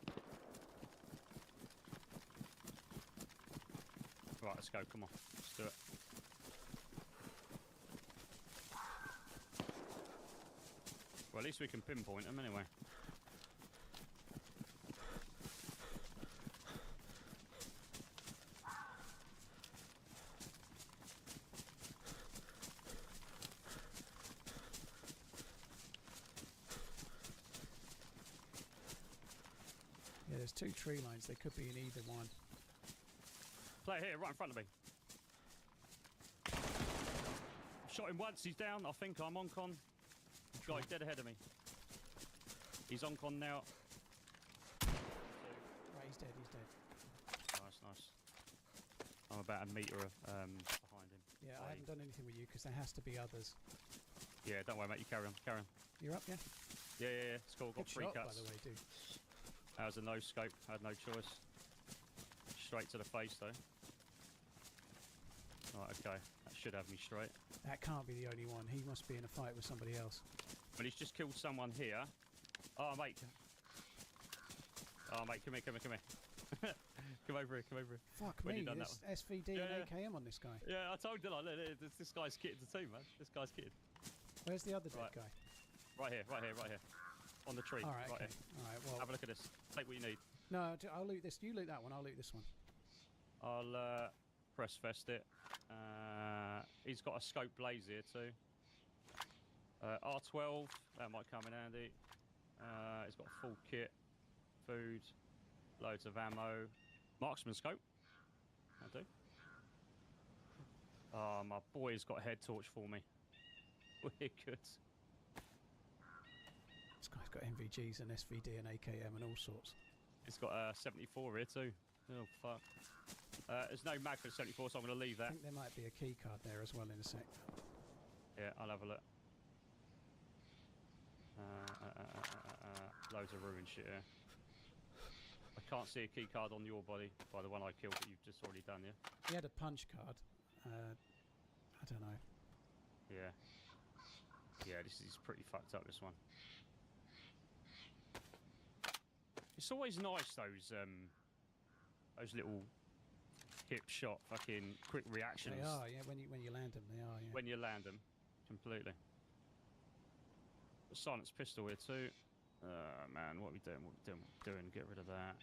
Right, let's go, come on. Let's do it. Well, at least we can pinpoint them anyway. there's 2 tree lines. They could be in either one. Player here, right in front of me. Shot him once, he's down. I think I'm on con. Guy dead ahead of me. He's on con now. Right, he's dead, he's dead. Nice. I'm about a metre behind him. Yeah, I haven't done anything with you because there has to be others. Yeah, don't worry, mate. You carry on. You're up, yeah? Yeah. It's cool. Got Good 3 shot, cuts. by the way, dude. That was a no scope. I had no choice. Straight to the face, though. Right, okay. That should have me straight. That can't be the only one. He must be in a fight with somebody else. Well, he's just killed someone here. Oh, mate. Oh, mate, come here. Come over here. Fuck When me, you done there's that SVD Yeah, and yeah. AKM on this guy. Yeah, I told you, like, look, this guy's kitted the team, man. This guy's kitted. Where's the other dead Right. guy? Right here. On the tree. All right, right okay. here. All right, well... Have a look at this. Take what you need. No, I'll loot this. You loot that one, I'll loot this one. I'll press vest it. He's got a scope blaze here too. R12, that might come in handy. He's got a full kit, food, loads of ammo, marksman scope. I do. Oh, my boy's got a head torch for me. We're good. This guy's got NVGs and SVD and AKM and all sorts. He's got a 74 here too. Oh fuck. There's no mag for the 74, so I'm going to leave I that. think there might be a key card there as well in a sec. Yeah, I'll have a look. Loads of ruined shit here. I can't see a key card on your body by the one I killed that you've just already done, yeah? He had a punch card. I don't know. Yeah. Yeah, this is pretty fucked up, this one. It's always nice, those little hip shot fucking quick reactions. They are, yeah, when you land them, they are, yeah. When you land them, completely. A silenced pistol here too. Man, what are we doing? Get rid of that.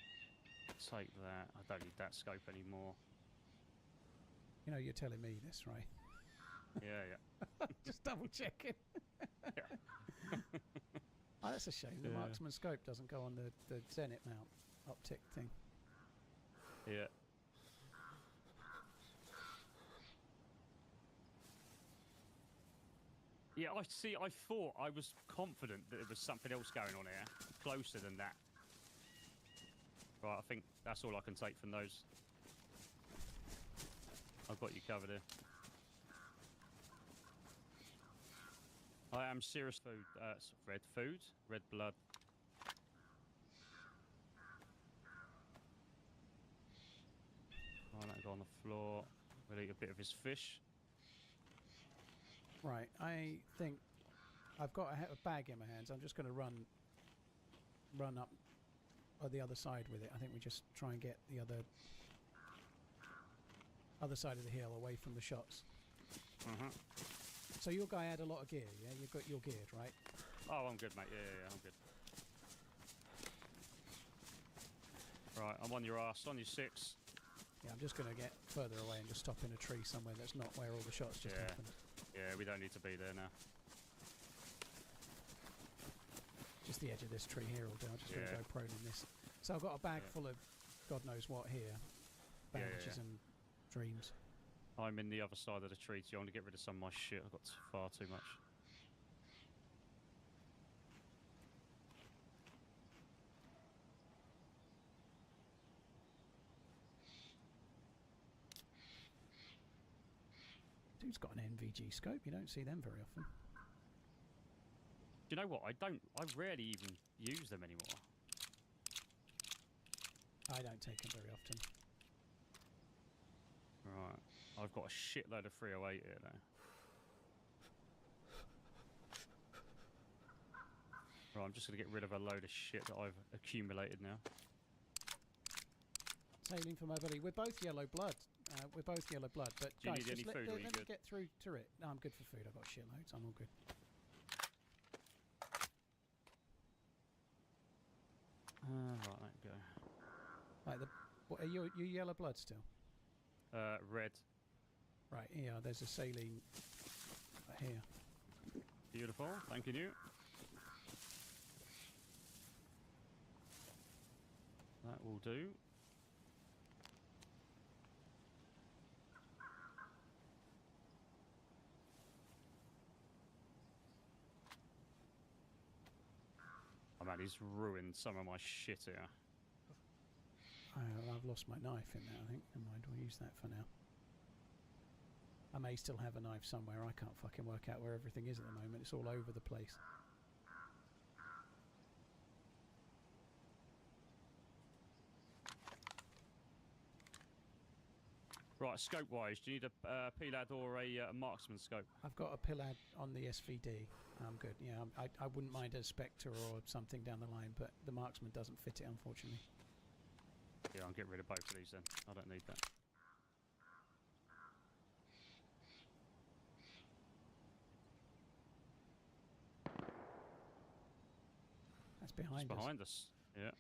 Take that. I don't need that scope anymore. You know, you're telling me this, right? Yeah. Just double checking. Oh, that's a shame. The Yeah. marksman scope doesn't go on the Zenit mount optic thing. Yeah. Yeah, I see. I thought I was confident that there was something else going on here, closer than that. Right, I think that's all I can take from those. I've got you covered here. I am serious food. Red blood. Oh, that guy on the floor. We'll eat a bit of his fish. Right, I think I've got a bag in my hands. I'm just going to run up on the other side with it. I think we just try and get the other side of the hill away from the shots. So your guy had a lot of gear, yeah? You're geared, right? Oh, I'm good, mate. Yeah, I'm good. Right, I'm on your ass, on your 6. Yeah, I'm just going to get further away and just stop in a tree somewhere that's not where all the shots just happened. Yeah, we don't need to be there now. Just the edge of this tree here will do. I'm just going to go prone in this. So I've got a bag full of God knows what here. Bandages and dreams. I'm in the other side of the tree, so I want to get rid of some of my shit. I've got far too much. Dude's got an NVG scope. You don't see them very often. Do you know what? I rarely even use them anymore. I don't take them very often. Right. I've got a shitload of 308 here now. Right, I'm just going to get rid of a load of shit that I've accumulated now. Sailing for my buddy. We're both yellow blood. We're both yellow blood. But Do you guys, need any just food, or are you let me good? get through to it. No, I'm good for food. I've got shitloads. I'm all good. Right, let go. Right, what, are you yellow blood still? Red. Right, yeah, there's a saline here. Beautiful. Thank you. That will do. Oh man, he's ruined some of my shit here. I've lost my knife in there, I think. Never mind, we'll use that for now. I may still have a knife somewhere. I can't fucking work out where everything is at the moment. It's all over the place. Right, scope-wise, do you need a PLAD or a marksman scope? I've got a PLAD on the SVD. I'm good. Yeah, I wouldn't mind a Spectre or something down the line, but the marksman doesn't fit it, unfortunately. Yeah, I'll get rid of both of these then. I don't need that. That's behind us. Behind us. Yeah.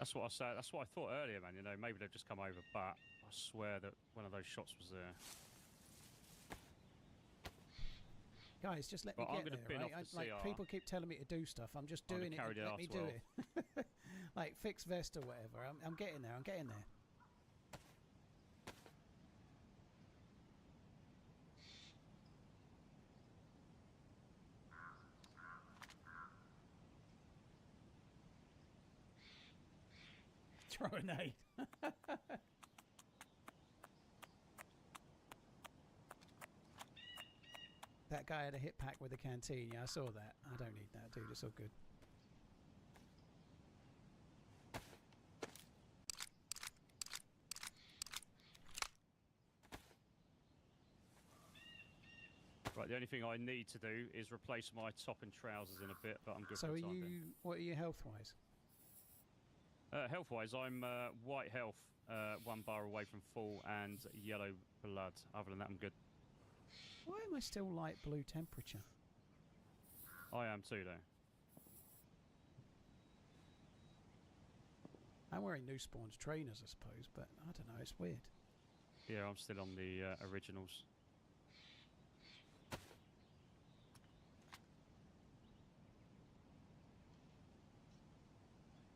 That's what I said. That's what I thought earlier, man. You know, maybe they've just come over, but I swear that one of those shots was there. Guys, just let me get there, right? Like, people keep telling me to do stuff. I'm just doing it. Let me do it. Like, fix vest or whatever. I'm getting there. I'm getting there. Throw a nade. That guy had a hit pack with a canteen. Yeah, I saw that. I don't need that, dude. It's all good. Right, the only thing I need to do is replace my top and trousers in a bit, but I'm good so for the time being. What are you health-wise? Health-wise, I'm white health, 1 bar away from full, and yellow blood. Other than that, I'm good. Why am I still light blue temperature? I am too, though. I'm wearing New Spawn's trainers, I suppose, but I don't know, it's weird. Yeah, I'm still on the originals.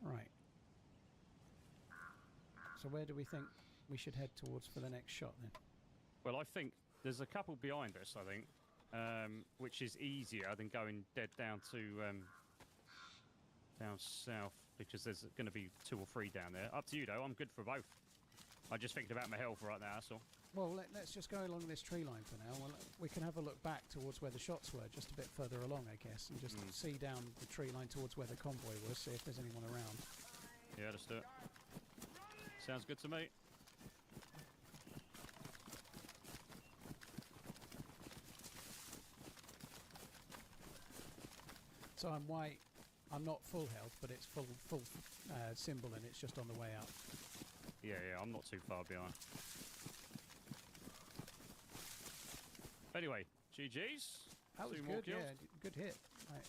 Right. So where do we think we should head towards for the next shot, then? Well, I think there's a couple behind us, I think, which is easier than going dead down to down south, because there's going to be 2 or 3 down there. Up to you, though. I'm good for both. I'm just thinking about my health right now, that's all. Well, let's just go along this tree line for now. Well, we can have a look back towards where the shots were, just a bit further along, I guess, and just see down the tree line towards where the convoy was, see if there's anyone around. Yeah, let's do it. Sounds good to me. So I'm white. I'm not full health, but it's full symbol, and it's just on the way up. Yeah, I'm not too far behind. Anyway, GG's. That was good, yeah, good hit. Right.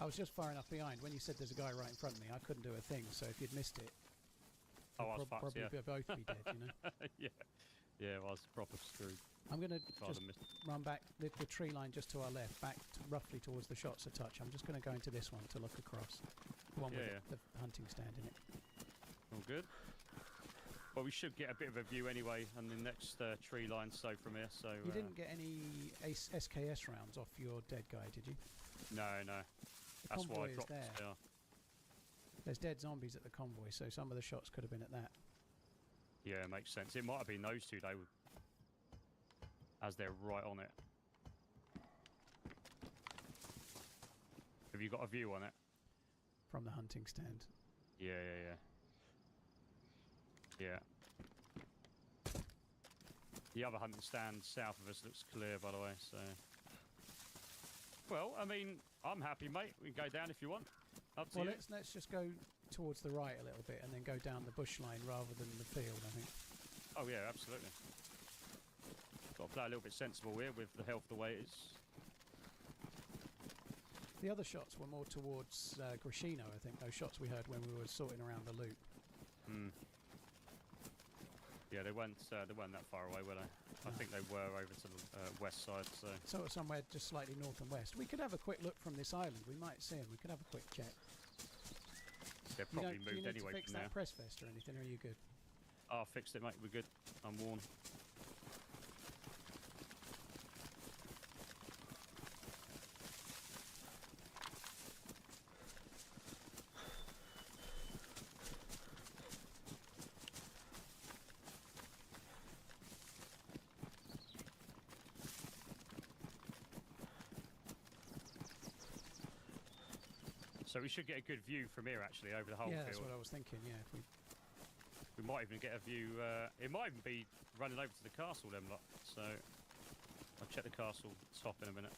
I was just far enough behind. When you said there's a guy right in front of me, I couldn't do a thing, so if you'd missed it, I was fucked, probably both be dead, you know? Yeah, I was proper screwed. I'm going to just run back the tree line just to our left, back roughly towards the shots a touch. I'm just going to go into this one to look across. The one with the hunting stand in it. All good. Well, we should get a bit of a view anyway on the next tree line, so from here. So you didn't get any SKS rounds off your dead guy, did you? No. The That's why I dropped there. Yeah. There's dead zombies at the convoy, so some of the shots could have been at that. Yeah, it makes sense. It might have been those two, though, as they're right on it. Have you got a view on it? From the hunting stand. Yeah. The other hunting stand south of us looks clear, by the way, so... Well, I mean, I'm happy, mate. We can go down if you want. Up to you. Let's just go towards the right a little bit and then go down the bush line rather than the field, I think. Oh, yeah, absolutely. Got to play a little bit sensible here with the health the way it is. The other shots were more towards Grishino, I think, those shots we heard when we were sorting around the loot. Yeah, they weren't that far away, were they? No. I think they were over to the west side, so... Sort of somewhere just slightly north and west. We could have a quick look from this island. We might see them. We could have a quick check. They're You probably don't, do you moved need to anyway fix from that there. press vest or anything, or are you good? Oh, I fixed it, mate. We're good. I'm worn. So we should get a good view from here, actually, over the whole Yeah, that's field. what I was thinking. Yeah, if we We might even get a view. It might even be running over to the castle, them lot. So I'll check the castle top in a minute.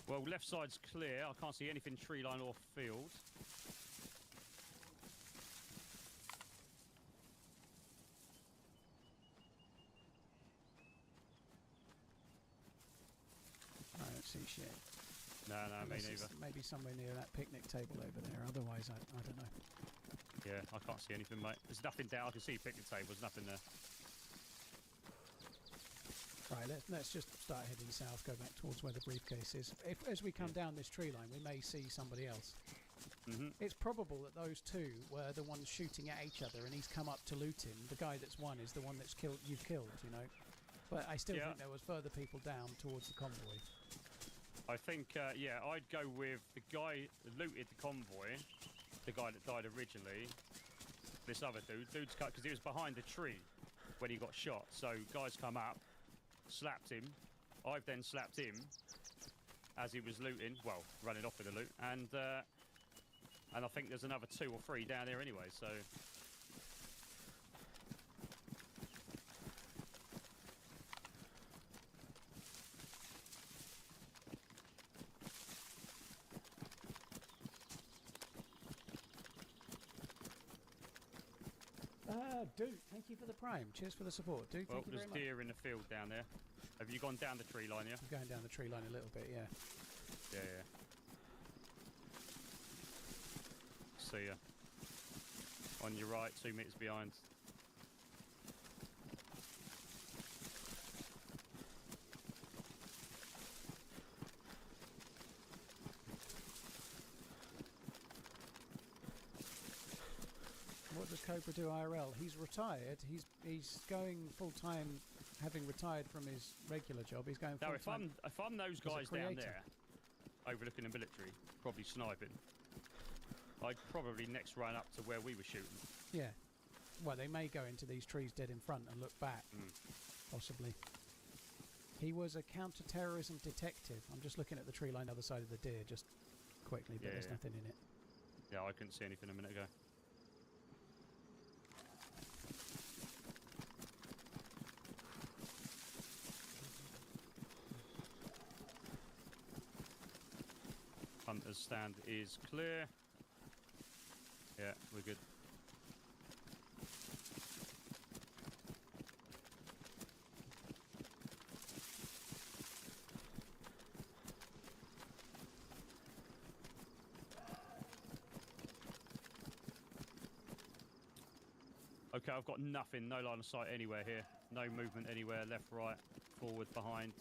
Well, left side's clear. I can't see anything tree line or field. I don't see shit. No, me Unless it's neither. maybe somewhere near that picnic table over there. Otherwise, I don't know. Yeah, I can't see anything, mate. There's nothing down. I can see picnic tables, nothing there. Right, let's just start heading south, go back towards where the briefcase is. If as we come down this tree line, we may see somebody else. It's probable that those two were the ones shooting at each other, and he's come up to loot him. The guy that's won is the one that's you've killed, you know. But I still think there was further people down towards the convoy. I think, yeah, I'd go with the guy that looted the convoy, the guy that died originally. This other dude's cut because he was behind the tree when he got shot. So guys come up, slapped him. I've then slapped him as he was looting, well, running off with the loot, and I think there's another 2 or 3 down there anyway. So. Duke, thank you for the prime. Cheers for the support, Duke. Well, Thank you there's very much. deer in the field down there. Have you gone down the tree line, yeah? I'm going down the tree line a little bit, yeah. Yeah. See ya. On your right, 2 meters behind. What does Cobra do IRL? He's retired. He's going full time, having retired from his regular job. He's going full Now, time. if I'm those as a guys down creator. there, overlooking the military, probably sniping, I'd probably next run up to where we were shooting. Yeah. Well, they may go into these trees dead in front and look back, possibly. He was a counter-terrorism detective. I'm just looking at the tree line other side of the deer, just quickly, but there's nothing in it. Yeah, I couldn't see anything a minute ago. Hunter's stand is clear. Yeah, we're good. Okay, I've got nothing, no line of sight anywhere here. No movement anywhere, left, right, forward, behind.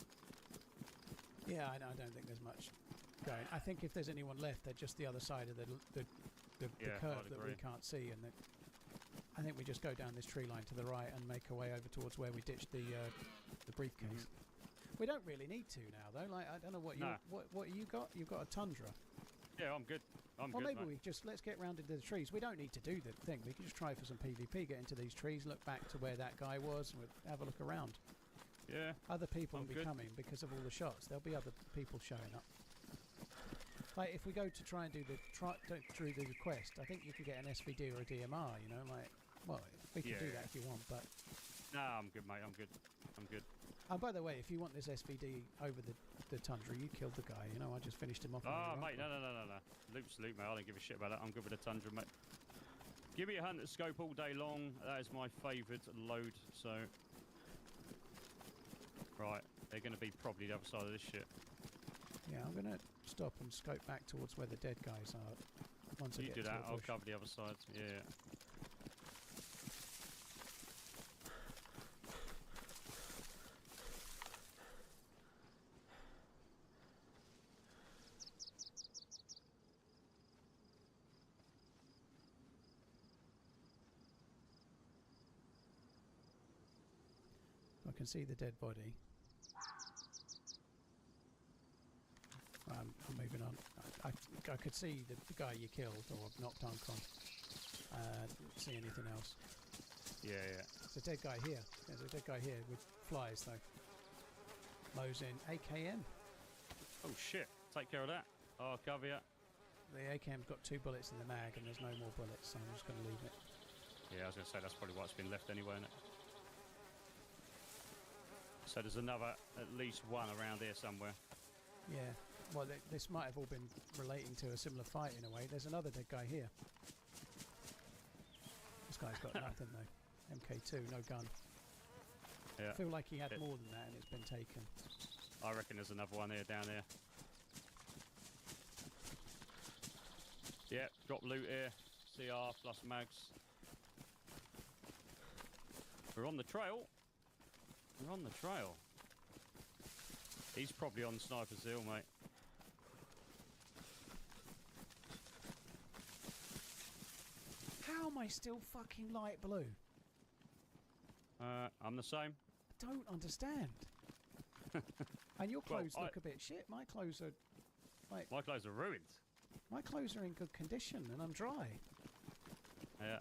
Yeah, I don't think there's much going. I think if there's anyone left, they're just the other side of the curve I'd that we agree. can't see. And I think we just go down this tree line to the right and make our way over towards where we ditched the briefcase. We don't really need to now, though. Like, I don't know what you got. You've got a Tundra. Yeah, I'm good. Well, good, maybe mate. let's get round into the trees. We don't need to do the thing. We can just try for some PvP, get into these trees, look back to where that guy was, and we'll have a look around. Yeah. Other people I'm will be good. coming because of all the shots. There'll be other people showing up. Like, if we go to try and do the quest, I think you can get an SVD or a DMR, you know, like, well, we can do that if you want, but... Nah, I'm good, mate, I'm good. And by the way, if you want this SVD over the Tundra, you killed the guy, you know, I just finished him off. Oh, mate, no. Loop's loop, mate, I don't give a shit about that. I'm good with the Tundra, mate. Give me a hunter's scope all day long. That is my favourite load, so... Right, they're going to be probably the other side of this shit. Yeah, I'm going to stop and scope back towards where the dead guys are. Once I You get do to that, a I'll bush. cover the other side. Yeah. I can see the dead body. I'm moving on. I could see the guy you killed or knocked unconscious. Didn't see anything else. Yeah, yeah. There's a dead guy here. There's a dead guy here with flies though. Lows in AKM. Oh shit! Take care of that. Oh, cover ya. The AKM's got 2 bullets in the mag and there's no more bullets, so I'm just going to leave it. Yeah, I was going to say that's probably what's been left anyway, isn't it? So there's another, at least one around here somewhere. Yeah. Well, this might have all been relating to a similar fight in a way. There's another dead guy here. This guy's got nothing though. MK2, no gun. Yeah. I feel like he had more than that and it's been taken. I reckon there's another one here down there. Yeah, drop loot here. CR plus mags. We're on the trail. We're on the trail. He's probably on Sniper's Hill, mate. How am I still fucking light blue? I'm the same. I don't understand. And your clothes look a bit shit. My clothes are like... My clothes are ruined. My clothes are in good condition and I'm dry. Yeah.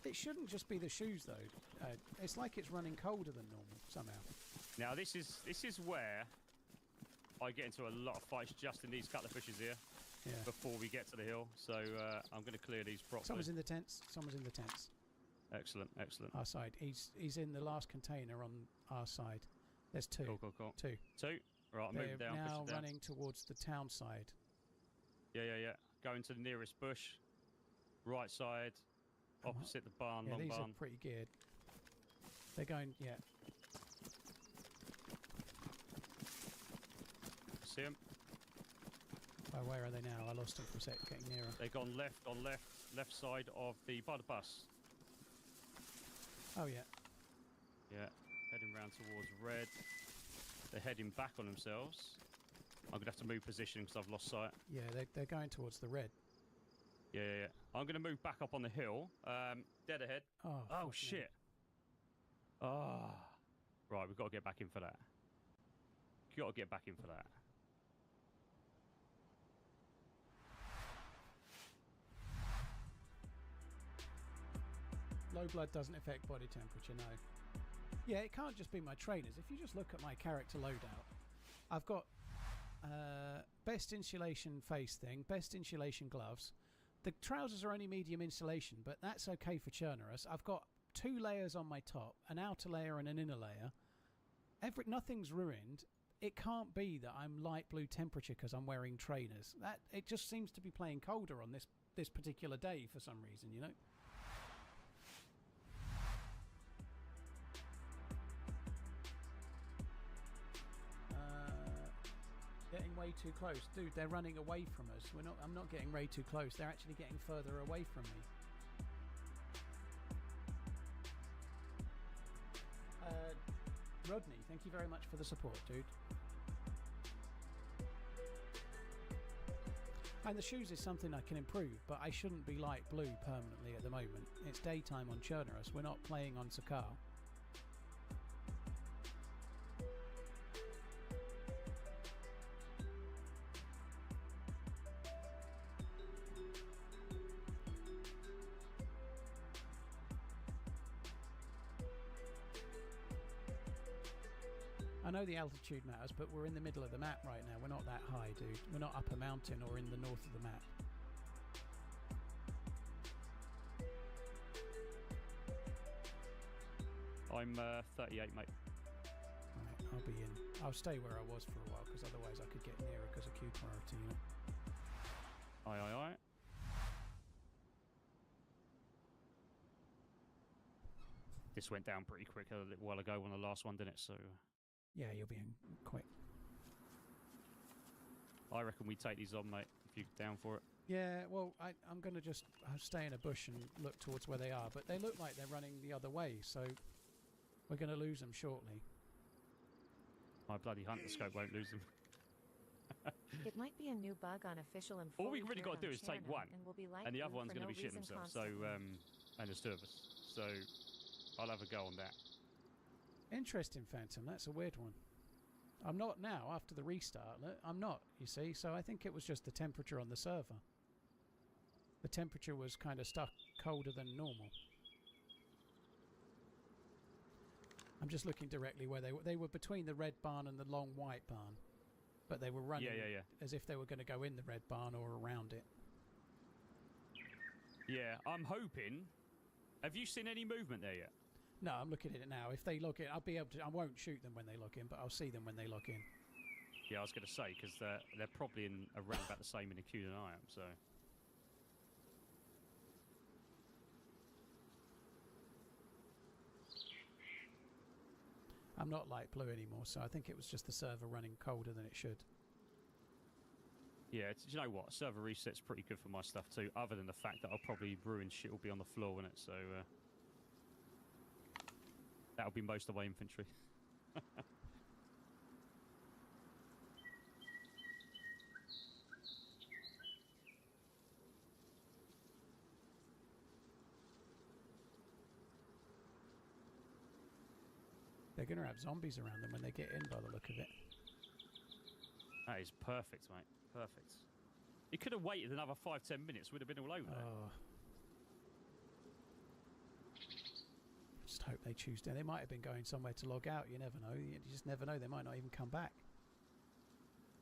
It shouldn't just be the shoes though. It's like it's running colder than normal somehow. Now this is where I get into a lot of fights just in these couple of bushes here. Yeah. Before we get to the hill, so I'm going to clear these properly. Someone's in the tents. Someone's in the tents. Excellent, excellent. Our side. He's in the last container on our side. There's 2. Cool. Two. Right, I'm moving down. They're now down. running towards the town side. Yeah. Going to the nearest bush. Right side. Opposite the barn, yeah, long these barn. are pretty geared. They're going, yeah. See them? Oh, where are they now? I lost them for a sec, getting nearer. They've gone left on left side of by the bus. Oh, yeah. Yeah, heading round towards red. They're heading back on themselves. I'm going to have to move position because I've lost sight. Yeah, they're going towards the red. Yeah. I'm going to move back up on the hill. Dead ahead. Oh shit. Oh. Right, we've got to get back in for that. Got to get back in for that. Low blood doesn't affect body temperature, no. Yeah, it can't just be my trainers. If you just look at my character loadout, I've got best insulation face thing, best insulation gloves. The trousers are only medium insulation, but that's okay for Churnerus. I've got 2 layers on my top, an outer layer and an inner layer. Nothing's ruined. It can't be that I'm light blue temperature because I'm wearing trainers. It just seems to be playing colder on this particular day for some reason, you know? Getting way too close. Dude, they're running away from us. I'm not getting way too close. They're actually getting further away from me. Rodney, thank you very much for the support, dude. And the shoes is something I can improve, but I shouldn't be light blue permanently at the moment. It's daytime on Churnerus. We're not playing on Sakar. I know the altitude matters, but we're in the middle of the map right now. We're not that high, dude. We're not up a mountain or in the north of the map. I'm 38, mate. Right, I'll be in. I'll stay where I was for a while, because otherwise I could get nearer because of queue priority, you know? Aye. This went down pretty quick a little while ago on the last one, didn't it? So. Yeah, you'll be in quick. I reckon we take these on, mate, if you're down for it. Yeah, well, I'm going to just stay in a bush and look towards where they are, but they look like they're running the other way, so we're going to lose them shortly. My bloody hunter scope won't lose them. It might be a new bug on official and all we really got to do is take one, and the other one's going to be shitting himself. So, and there's 2 of us. So, I'll have a go on that. Interesting, Phantom. That's a weird one. I'm not now after the restart. I'm not, you see. So I think it was just the temperature on the server. The temperature was kind of stuck colder than normal. I'm just looking directly where they were between the red barn and the long white barn, but they were running as if they were going to go in the red barn or around it. Yeah, I'm hoping. Have you seen any movement there yet? No, I'm looking at it now. If they log in, I'll be able to. I won't shoot them when they log in, but I'll see them when they log in. Yeah, I was going to say because they're probably in around about the same in the queue than I am. So. I'm not light blue anymore, so I think it was just the server running colder than it should. Yeah, do you know what? Server reset's pretty good for my stuff too, other than the fact that I'll probably ruin shit will be on the floor in it, so that'll be most of my infantry. They're going to have zombies around them when they get in by the look of it. That is perfect, mate. Perfect. You could have waited another 5-10 minutes. We'd have been all over there. Just hope they choose to. They might have been going somewhere to log out. You never know. You just never know. They might not even come back.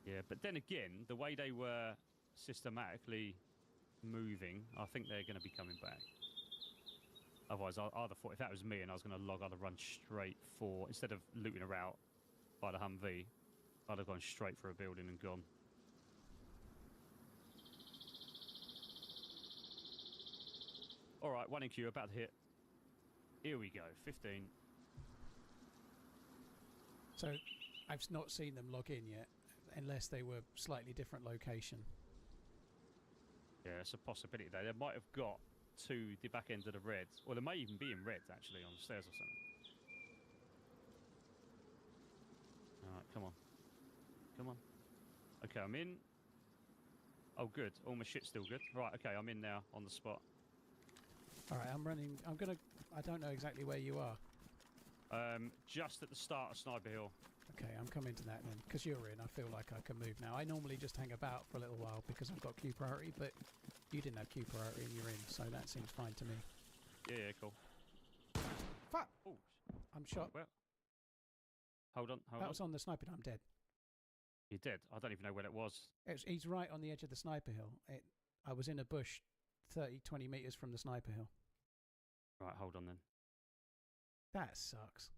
Yeah, but then again, the way they were systematically moving, I think they're going to be coming back. Otherwise, I'd have thought if that was me and I was going to log, I'd have run straight for, instead of looting her out by the Humvee, I'd have gone straight for a building and gone. All right, one in queue, about to hit. Here we go, 15. So, I've not seen them log in yet, unless they were slightly different location. Yeah, it's a possibility though. They might have got to the back end of the red, or they may even be in red actually on the stairs or something. All right, come on. Come on. Okay, I'm in. Oh, good. All my shit's still good. Right, okay, I'm in now on the spot. All right, I'm running. I don't know exactly where you are. Just at the start of Sniper Hill. Okay, I'm coming to that then. Because you're in, I feel like I can move now. I normally just hang about for a little while because I've got queue priority, but you didn't have queue priority and you're in, so that seems fine to me. Yeah, cool. Fuck! Oh, I'm shot. Well, hold on. That was on the sniper hill. I'm dead. You're dead? I don't even know where it was. He's right on the edge of the sniper hill. I was in a bush 20 metres from the sniper hill. Right, hold on then. That sucks.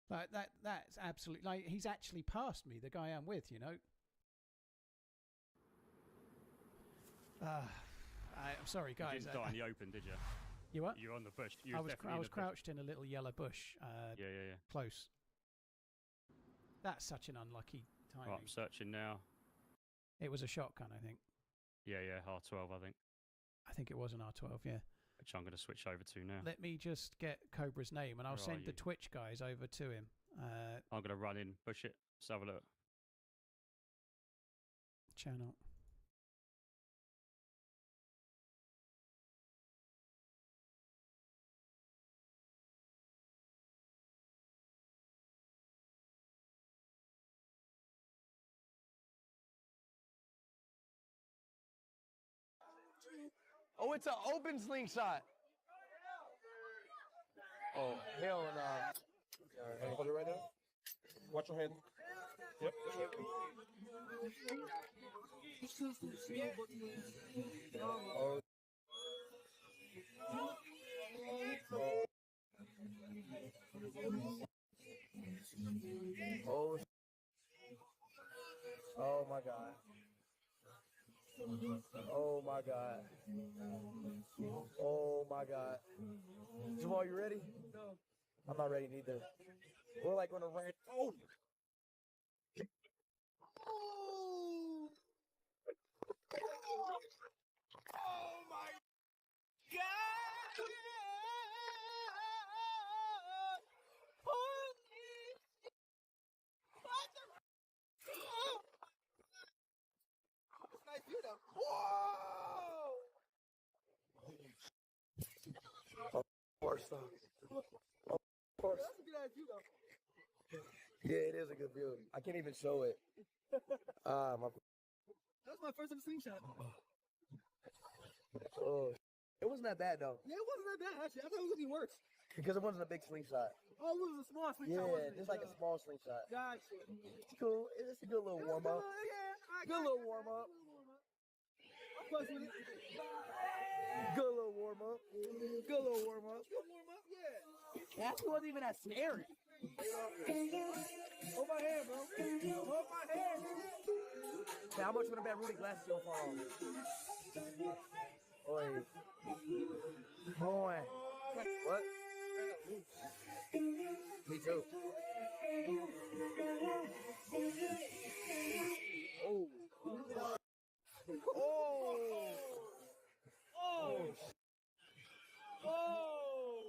Like that's absolutely, like, he's actually passed me, the guy I'm with, you know. I'm sorry, guys. You didn't die in the open, did you? You what? You were on the bush. I was crouched in a little yellow bush. Yeah. Close. That's such an unlucky timing. Right, I'm searching now. It was a shotgun, I think. Yeah, R12, I think. I think it was an R12, yeah. Which I'm going to switch over to now. Let me just get Cobra's name, and I'll send the Twitch guys over to him. I'm going to run in, push it. Let's have a look. Channel. Oh, it's an open slingshot. Oh, hell no. Hold it right now. Watch your head. Yep. Oh. Oh. Oh my God. Oh my God. Oh my God. Jamal, you ready? No. I'm not ready neither. We're like on a rant. Oh! Oh! Oh my God! Holy shit! What the? Oh! Nice view though. Whoa! Worse though. Of course. Yeah, it is a good build. I can't even show it. My... That's my first ever slingshot. Oh, it wasn't that bad though. Yeah, it wasn't that bad actually. I thought it was gonna be worse. Because it wasn't a big slingshot. Oh, it was a small slingshot. Yeah, just like a small slingshot. Gotcha. It's cool. It's a good little warm up. Good little warm up. I'm close with it. Good little warm up. Good little warm up. Good warm up, yeah. That wasn't even that scary. Hold my hand, bro. Hold my hand. Hey, how much would a bad Rudy glasses so far? Oi. Boy. What? Me too. Oh. Oh. Oh. Oh.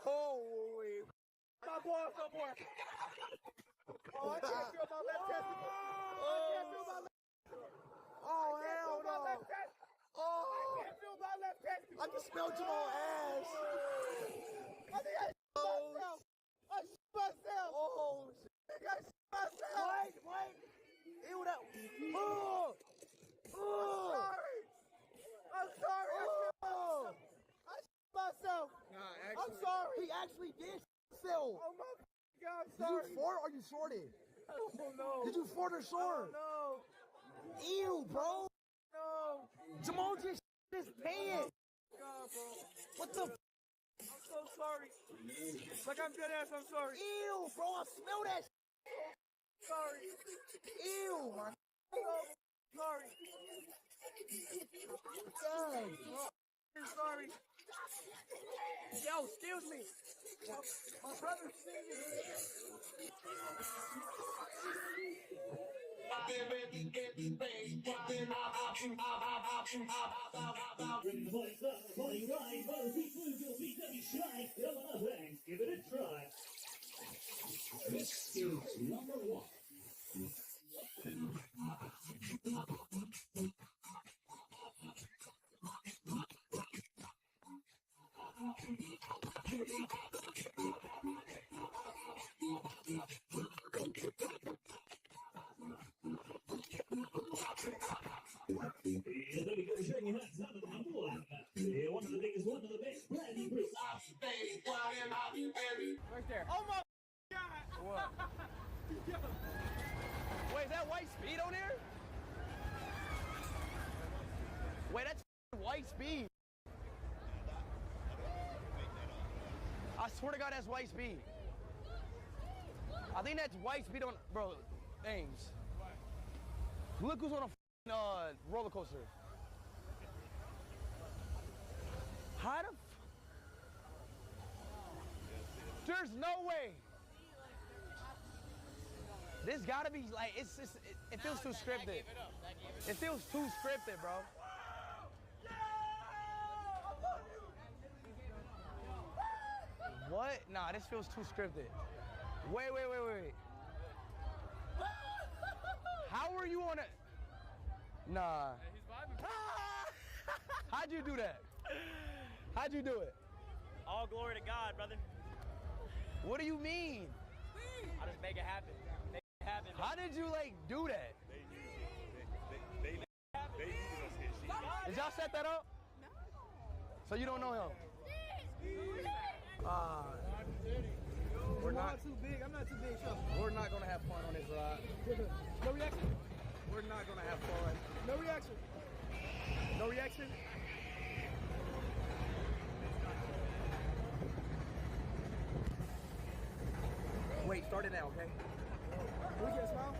Holy. No more. Oh, I can't feel my left testicle. Oh, I can't feel my left. Oh, hell no. Oh, I can't feel my left testicle. I can smell Jamal ass. I think I shit myself. I shit myself. Oh, shit. I shit myself. Wait. Ew, that. Oh. I'm sorry. I shit myself. Nah, actually. I'm sorry. He actually did himself. Oh, my God, I'm sorry. Did you fart or you shorted? I don't know. Did you fart or short? No. Ew, bro. No. Jamal just shit his pants. God, bro. What the? I'm so sorry. Like I'm dead ass, I'm sorry. Ew, bro, I smell that shit. Sorry. Ew, my. Sorry. God. I'm sorry. Yo, excuse me. My brother's singing. Bring the voice up, the party right. Well, keep moving your feet, don't be shy. Come on, thanks. Give it a try. This is number one. One of the biggest, one of the best, brand new Bruce. Right there. Oh my God! What? Wait, is that white speed on there? Wait, that's white speed. I swear to God, that's white speed. I think that's white speed on, bro, Ames. Look who's on a roller coaster. How the There's no way. This gotta be like, it feels too scripted. It feels too scripted, bro. What? Nah, this feels too scripted. Wait. How are you on it? Nah. How'd you do that? How'd you do it? All glory to God, brother. What do you mean? I just make it happen. Make it happen. How did you like do that? They Did y'all set that up? No. So you don't know him? We're not too big. I'm not too big, so. We're not gonna have fun on this ride. No reaction? We're not gonna have fun. No reaction. No reaction? Wait, start it now, okay? We can smile.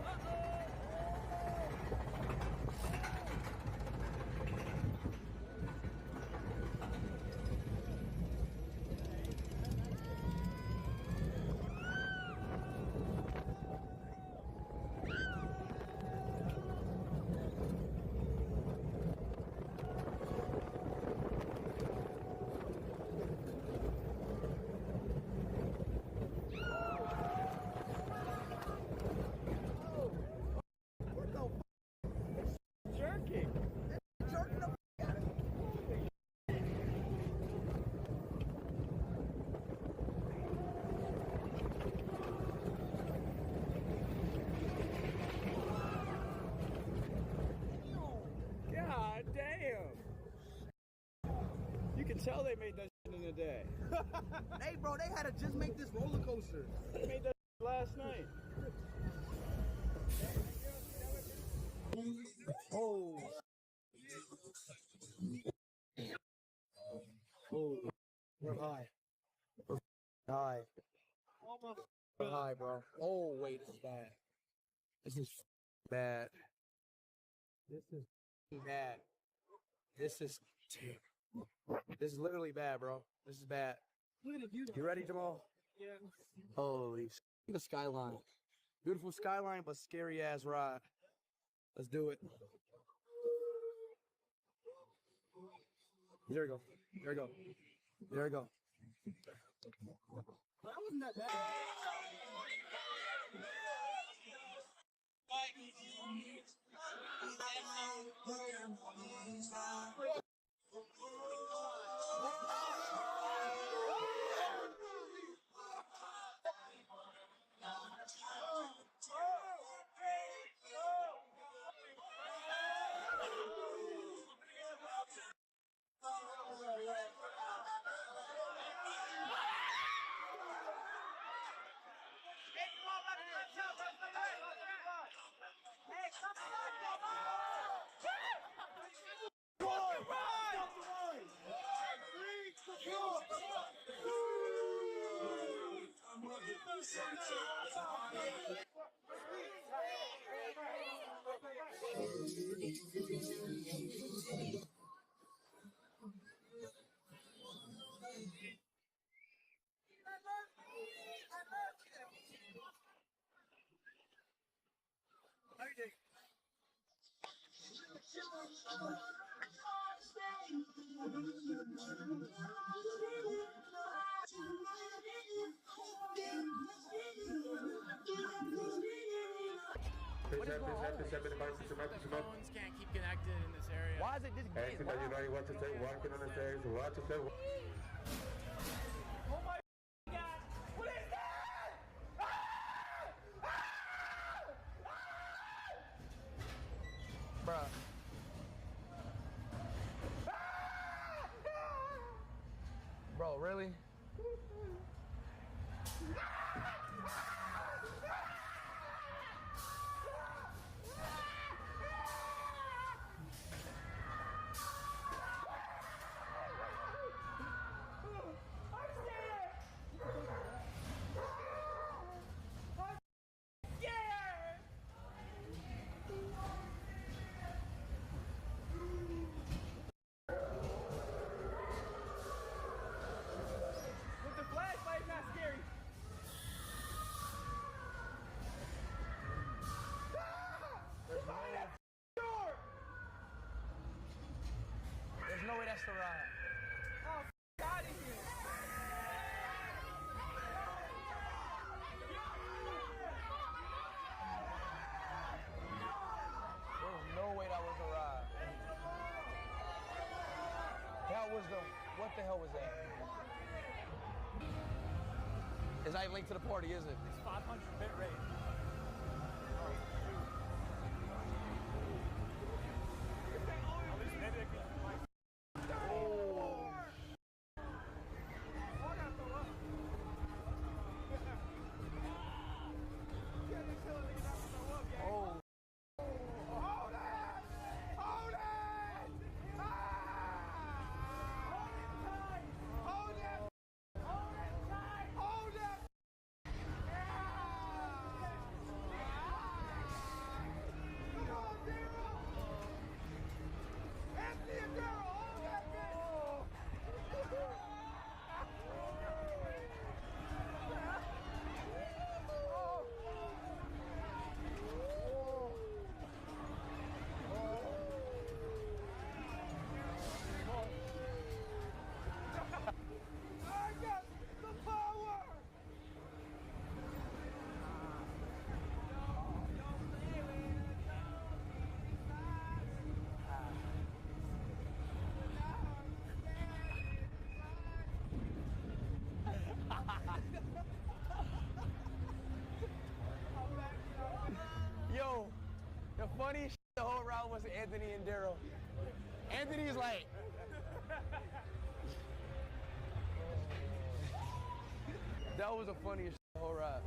can tell they made that shit in a day. Hey, bro, they had to just make this roller coaster. They made that shit last night. Oh. Oh. We're high. We're high. We're high, bro. Oh, wait, this is bad. This is bad. This is bad. This is literally bad, bro. This is bad. You ready, Jamal? Yeah. Holy shit. The skyline. Beautiful skyline, but scary ass ride. Let's do it. There we go. There we go. There we go. That wasn't that bad. Phones can't keep connected in this area. Why is it this big? You know what to say, walking on the stairs, what to say. Oh my God! What is that? Bruh. Bro, really? With the flashlight, not scary. There's no way that's the ride. Oh, out of here. There's no way that was the ride. That was the, what the hell was that? It's not even linked to the party, is it? It's 500 bit rate. Yo, the funniest shit the whole route was Anthony and Daryl. Anthony's like, That was the funniest whole ride.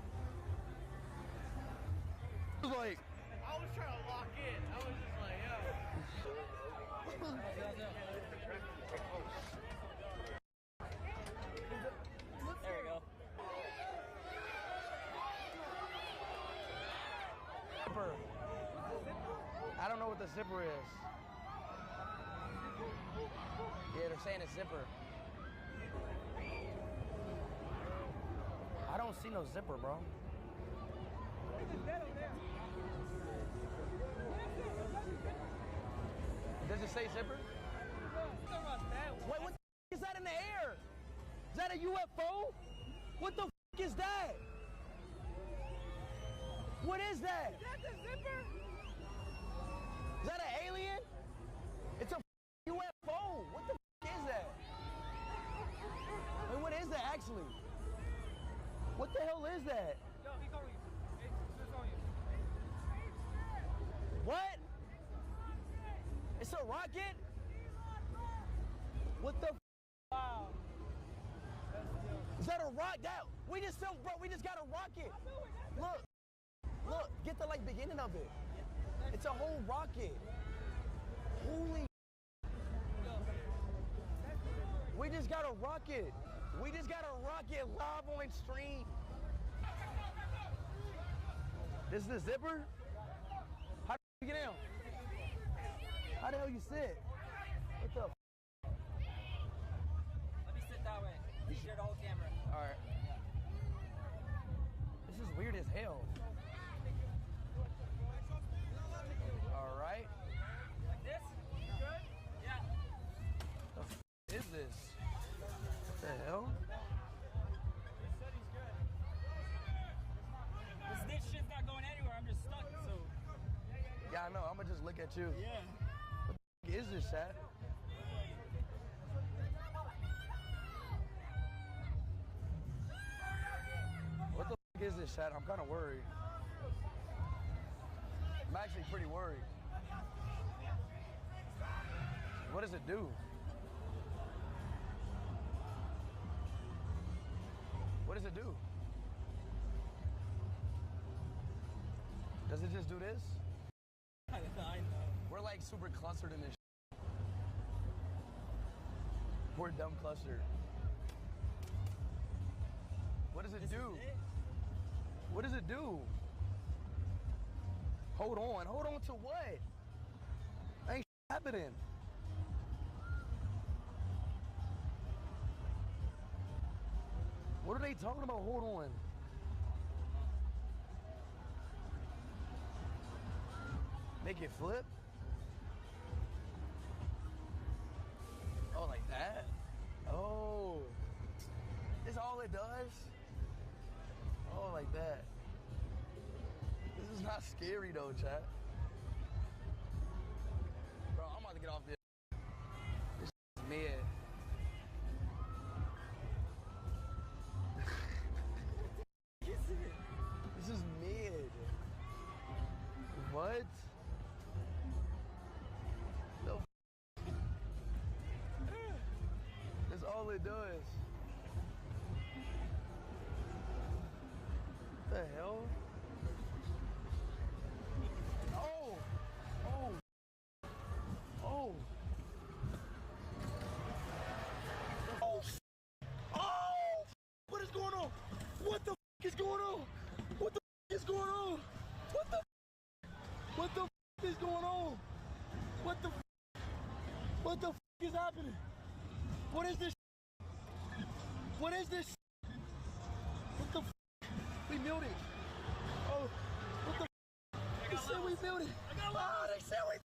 It was like, I was trying to lock in. I was just like, yo. There we go. zipper. I don't know what the zipper is. Yeah, they're saying it's zipper. I don't see no zipper, bro. Does it say zipper? Wait, what the is that in the air? Is that a UFO? What the is that? What is that? Is that the zipper? Is that an alien? It's a UFO. What the is that? Wait, what is that actually? What the hell is that? Yo, he's on you. He's on you. What? It's a rocket? What the Wow. Is that a rock? We just got a rocket. Look, get the like beginning of it. It's a whole rocket. Holy. We just got a rocket. We just got a rocket live on stream. This is the zipper? How do you get in? How the hell you sit? What the? Let me sit that way. You share the whole camera. All right. This is weird as hell. All right. Like this? You good? Yeah. The f is this? What the hell? This shit's not going anywhere. I'm just stuck, so. Yeah, I know. I'm gonna just look at you. Yeah. What the f is this, chat? What the f is this, chat? I'm kind of worried. I'm actually pretty worried. What does it do? What does it do? Does it just do this? I know. We're like super clustered in this shit. We're dumb clustered. What does it do? What does it do? Hold on to what? Ain't shit happening. What are they talking about? Hold on. Make it flip? Oh, like that? Oh. Is all it does? Oh, like that. This is not scary though, chat. Bro, I'm about to get off this. This is mid. This is mid. What? No. That's all it does. What the hell? Oh! Oh! Oh! Oh! Oh! What is going on? What the is going on? What the is going on? What the is going on? What the is happening? What is this? What is this? What the we muted. Oh, what the they said we muted. Oh, they said we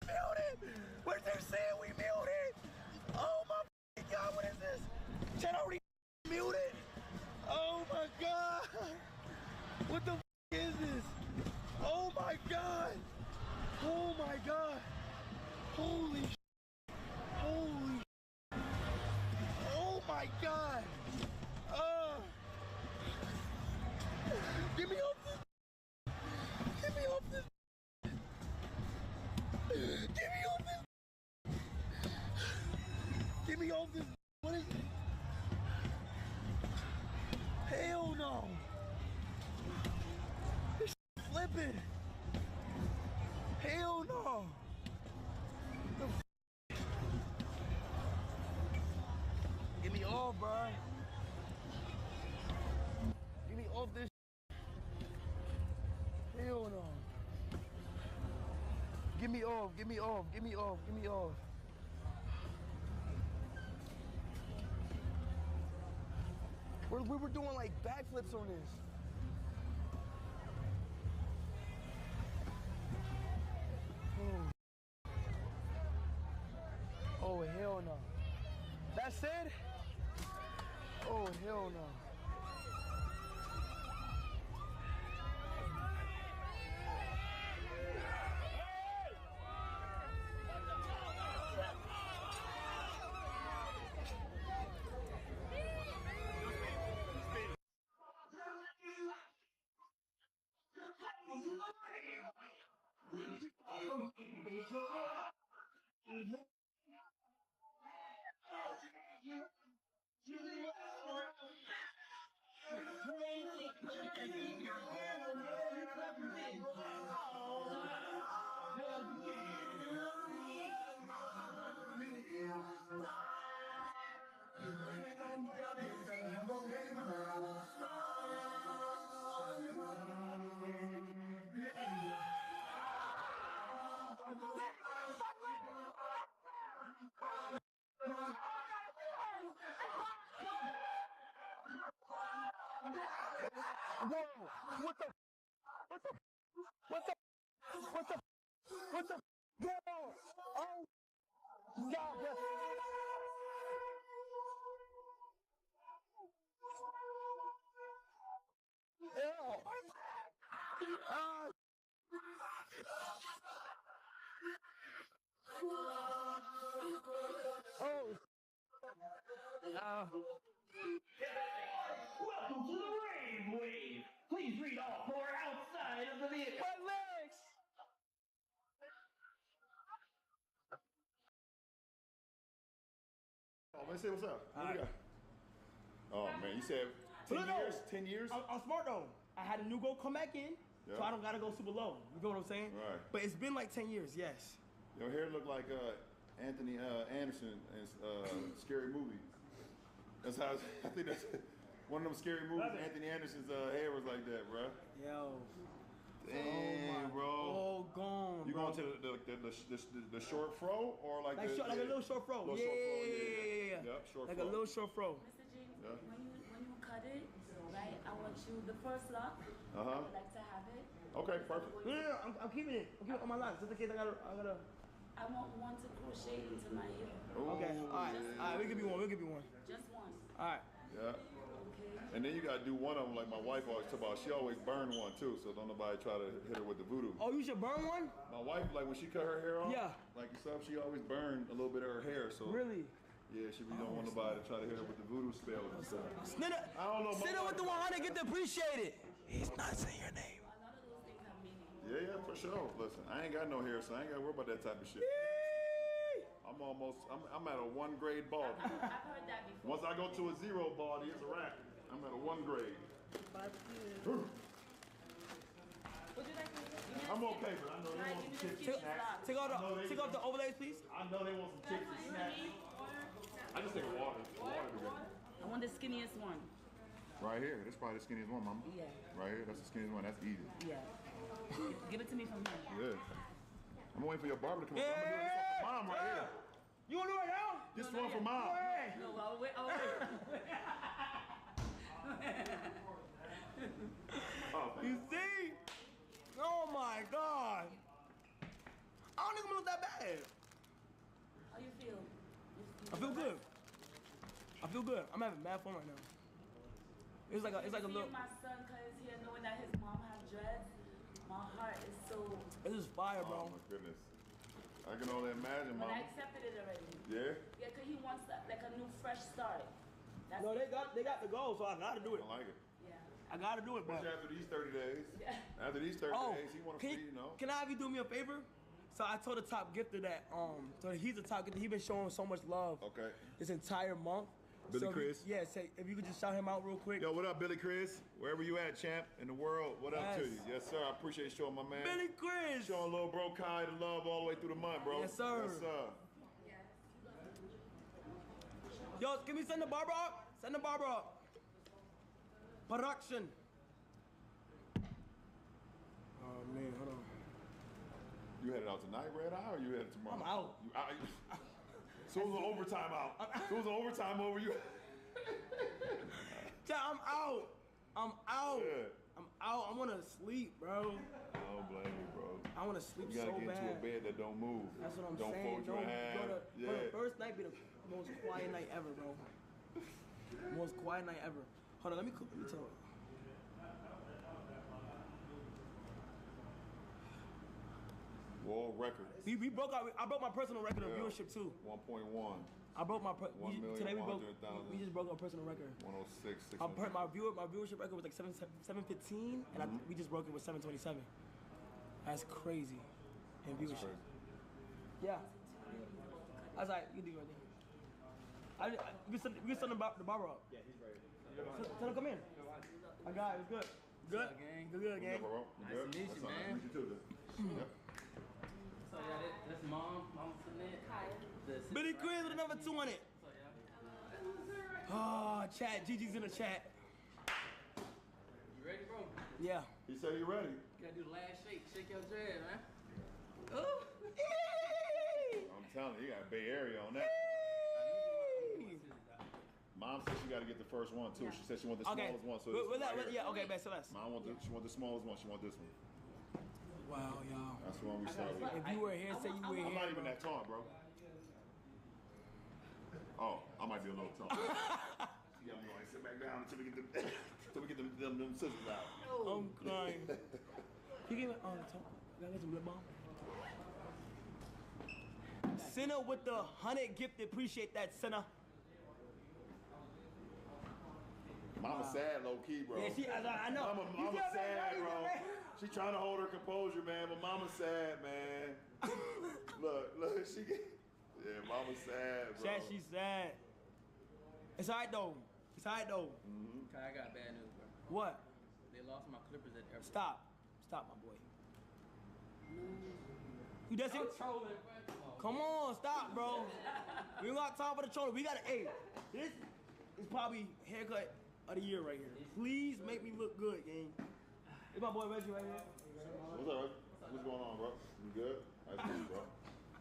muted. What did they say we muted? Oh my God, what is this? Chat already muted. Oh my God. What the is this? Oh my God. Oh my God. Holy holy. Oh my God. Get me off this. Get me off this. Get me off this. Get me off this. What is it? Hell off, bro. Get me off this. Hell no. Get me off, get me off, get me off, get me off. We were doing like backflips on this. Oh, hell no. That's it? Oh, hell no. Whoa! What the? Yo! Oh! God! Welcome to the rave wave. Please read all four outside of the vehicle. My legs! Oh, man, say what's up. What you got? Oh, man, you said 10 years? 10 years? I'm smart though. I had a new goal come back in, so I don't gotta go super low. You know what I'm saying? Right. But it's been like 10 years, yes. Your hair look like Anthony Anderson in Scary Movie. That's how I think that's one of them scary movies. Anthony Anderson's hair was like that, bro. Yo. Damn, bro. Oh, gone. You going to the short fro or like like a little short fro? Little Yeah. short fro, yeah. Yep, short like fro. a little short fro. Mr. James, when you cut it, right? I want you the first lock. I would like to have it. Okay, perfect. Yeah, I'm keeping it. I'm keeping it on my locks. Just in case I gotta. I want one to crochet into my hair. Okay. All right. We'll give you one. Just one. All right. Yeah. Okay. And then you gotta do one of them like my wife always talk about. She always burn one too, so don't nobody try to hit her with the voodoo. Oh, you should burn one? My wife, like when she cut her hair off, Yeah. like yourself, she always burned a little bit of her hair. So Really? yeah, she don't want nobody to try to hit her with the voodoo spell and stuff. I don't know. Snither with the 100 get to appreciate it. He's not saying your name. A lot of those things have meaning. Yeah, for sure. Listen, I ain't got no hair, so I ain't gotta worry about that type of shit. I'm at a 1 grade baldy. I've heard that before. Once I go to a 0 baldy, it's a wrap. I'm at a 1 grade. Would you like to? I'm okay, but I know they want some chips and snacks. Take off the overlays, please. I know they want some chips and snacks. I just take water. I want the skinniest one. Right here. That's probably the skinniest one, mama. Yeah. Right here. That's the skinniest one. That's easy. Yeah. Give it to me from here. Yeah. I'm waiting for your barber to come up. I'm gonna do this one for mom right here. You want to do it right now? This one for mom. No, I'll wait. You see? Oh my God. I don't even look that bad. How you feel? I feel good. I'm having mad fun right now. It's like a little. My son cut his hair knowing that his mom has dreads. My heart is so. This is fire, bro. Oh my goodness. I can only imagine, But mama. I accepted it already. Yeah? Yeah, cause he wants like a new fresh start. That's No, they got the goal, so I gotta do it. I like it. Yeah. I gotta do it, but. Especially after these 30 days. Yeah. After these 30 days, he want to see, you know. Can I have you do me a favor? So I told the top gifter that so he's the top gifter. He's been showing so much love. Okay. This entire month. Billy So Chris? Yeah, say if you could just shout him out real quick. Yo, what up, Billy Chris? Wherever you at, champ, in the world, what up to Yes. you? Yes, sir. I appreciate you showing my man. Billy Chris. Showing little bro Kai the love all the way through the month, bro. Yes, sir. Yes, sir. Yo, can we send the barber up? Send the barber up. Production. Oh man, hold on. You headed out tonight, Red Eye, or you headed tomorrow? I'm out. You out? Soon as the overtime out. Soon as the overtime over, you. I'm out. I'm out. Yeah. I'm out. I want to sleep, bro. I don't blame you, bro. I want to sleep so bad. You gotta get into a bed that don't move. That's what I'm don't saying. Fold your hand. Bro, the first night be the most quiet night ever, bro. Most quiet night ever. Hold on, let me tell you. World record. We broke out. I broke my personal record of viewership too. 1.1. I broke my today we just broke our personal record. 106. My viewership record was like 715, and we just broke it with 727. That's crazy. In viewership. Crazy. Yeah. I was like, you do it right there. We can send the barber up. Yeah, he's ready. Tell him come in. My guy, it was good. Good? Good, gang. Nice to meet you, man. Nice to meet you too, then. Yep. So yeah, that's Mom Finette. Hi. Billy Chris with another 200. Oh, chat. Gigi's in the chat. You ready, bro? Yeah. He said he ready. You gotta do the last shake. Shake your dread, man. Oh. I'm telling you, you got Bay Area on that. Mom said she got to get the first one too. She said she want the smallest one. So yeah, okay, best Celeste. Mom she want the smallest one. She want this one. Wow, y'all. That's the one we started. If you were here, say you were here. I'm not even that tall, bro. Oh, I might be a little tall. You got me going. Sit back down until we get them scissors out. I'm crying. You give me the top. Gotta get some lip balm. Senna with the 100 gift. Appreciate that, Senna. Mama sad, low key, bro. Yeah, I know. Mama sad, bro. She trying to hold her composure, man, but Mama sad, man. look, yeah, Mama sad, bro. Chat, she's sad. It's alright though. Mm-hmm. I got bad news, bro. What? They lost my clippers at the airport. Stop, my boy. You just trolling, bro. Come on, stop, bro. We don't got time for the trolling. We gotta. Hey, this is probably haircut of the year right here. Please make me look good, gang. It's my boy Reggie right here. What's up, Reggie? What's going on, bro? You good? Nice to meet you, bro.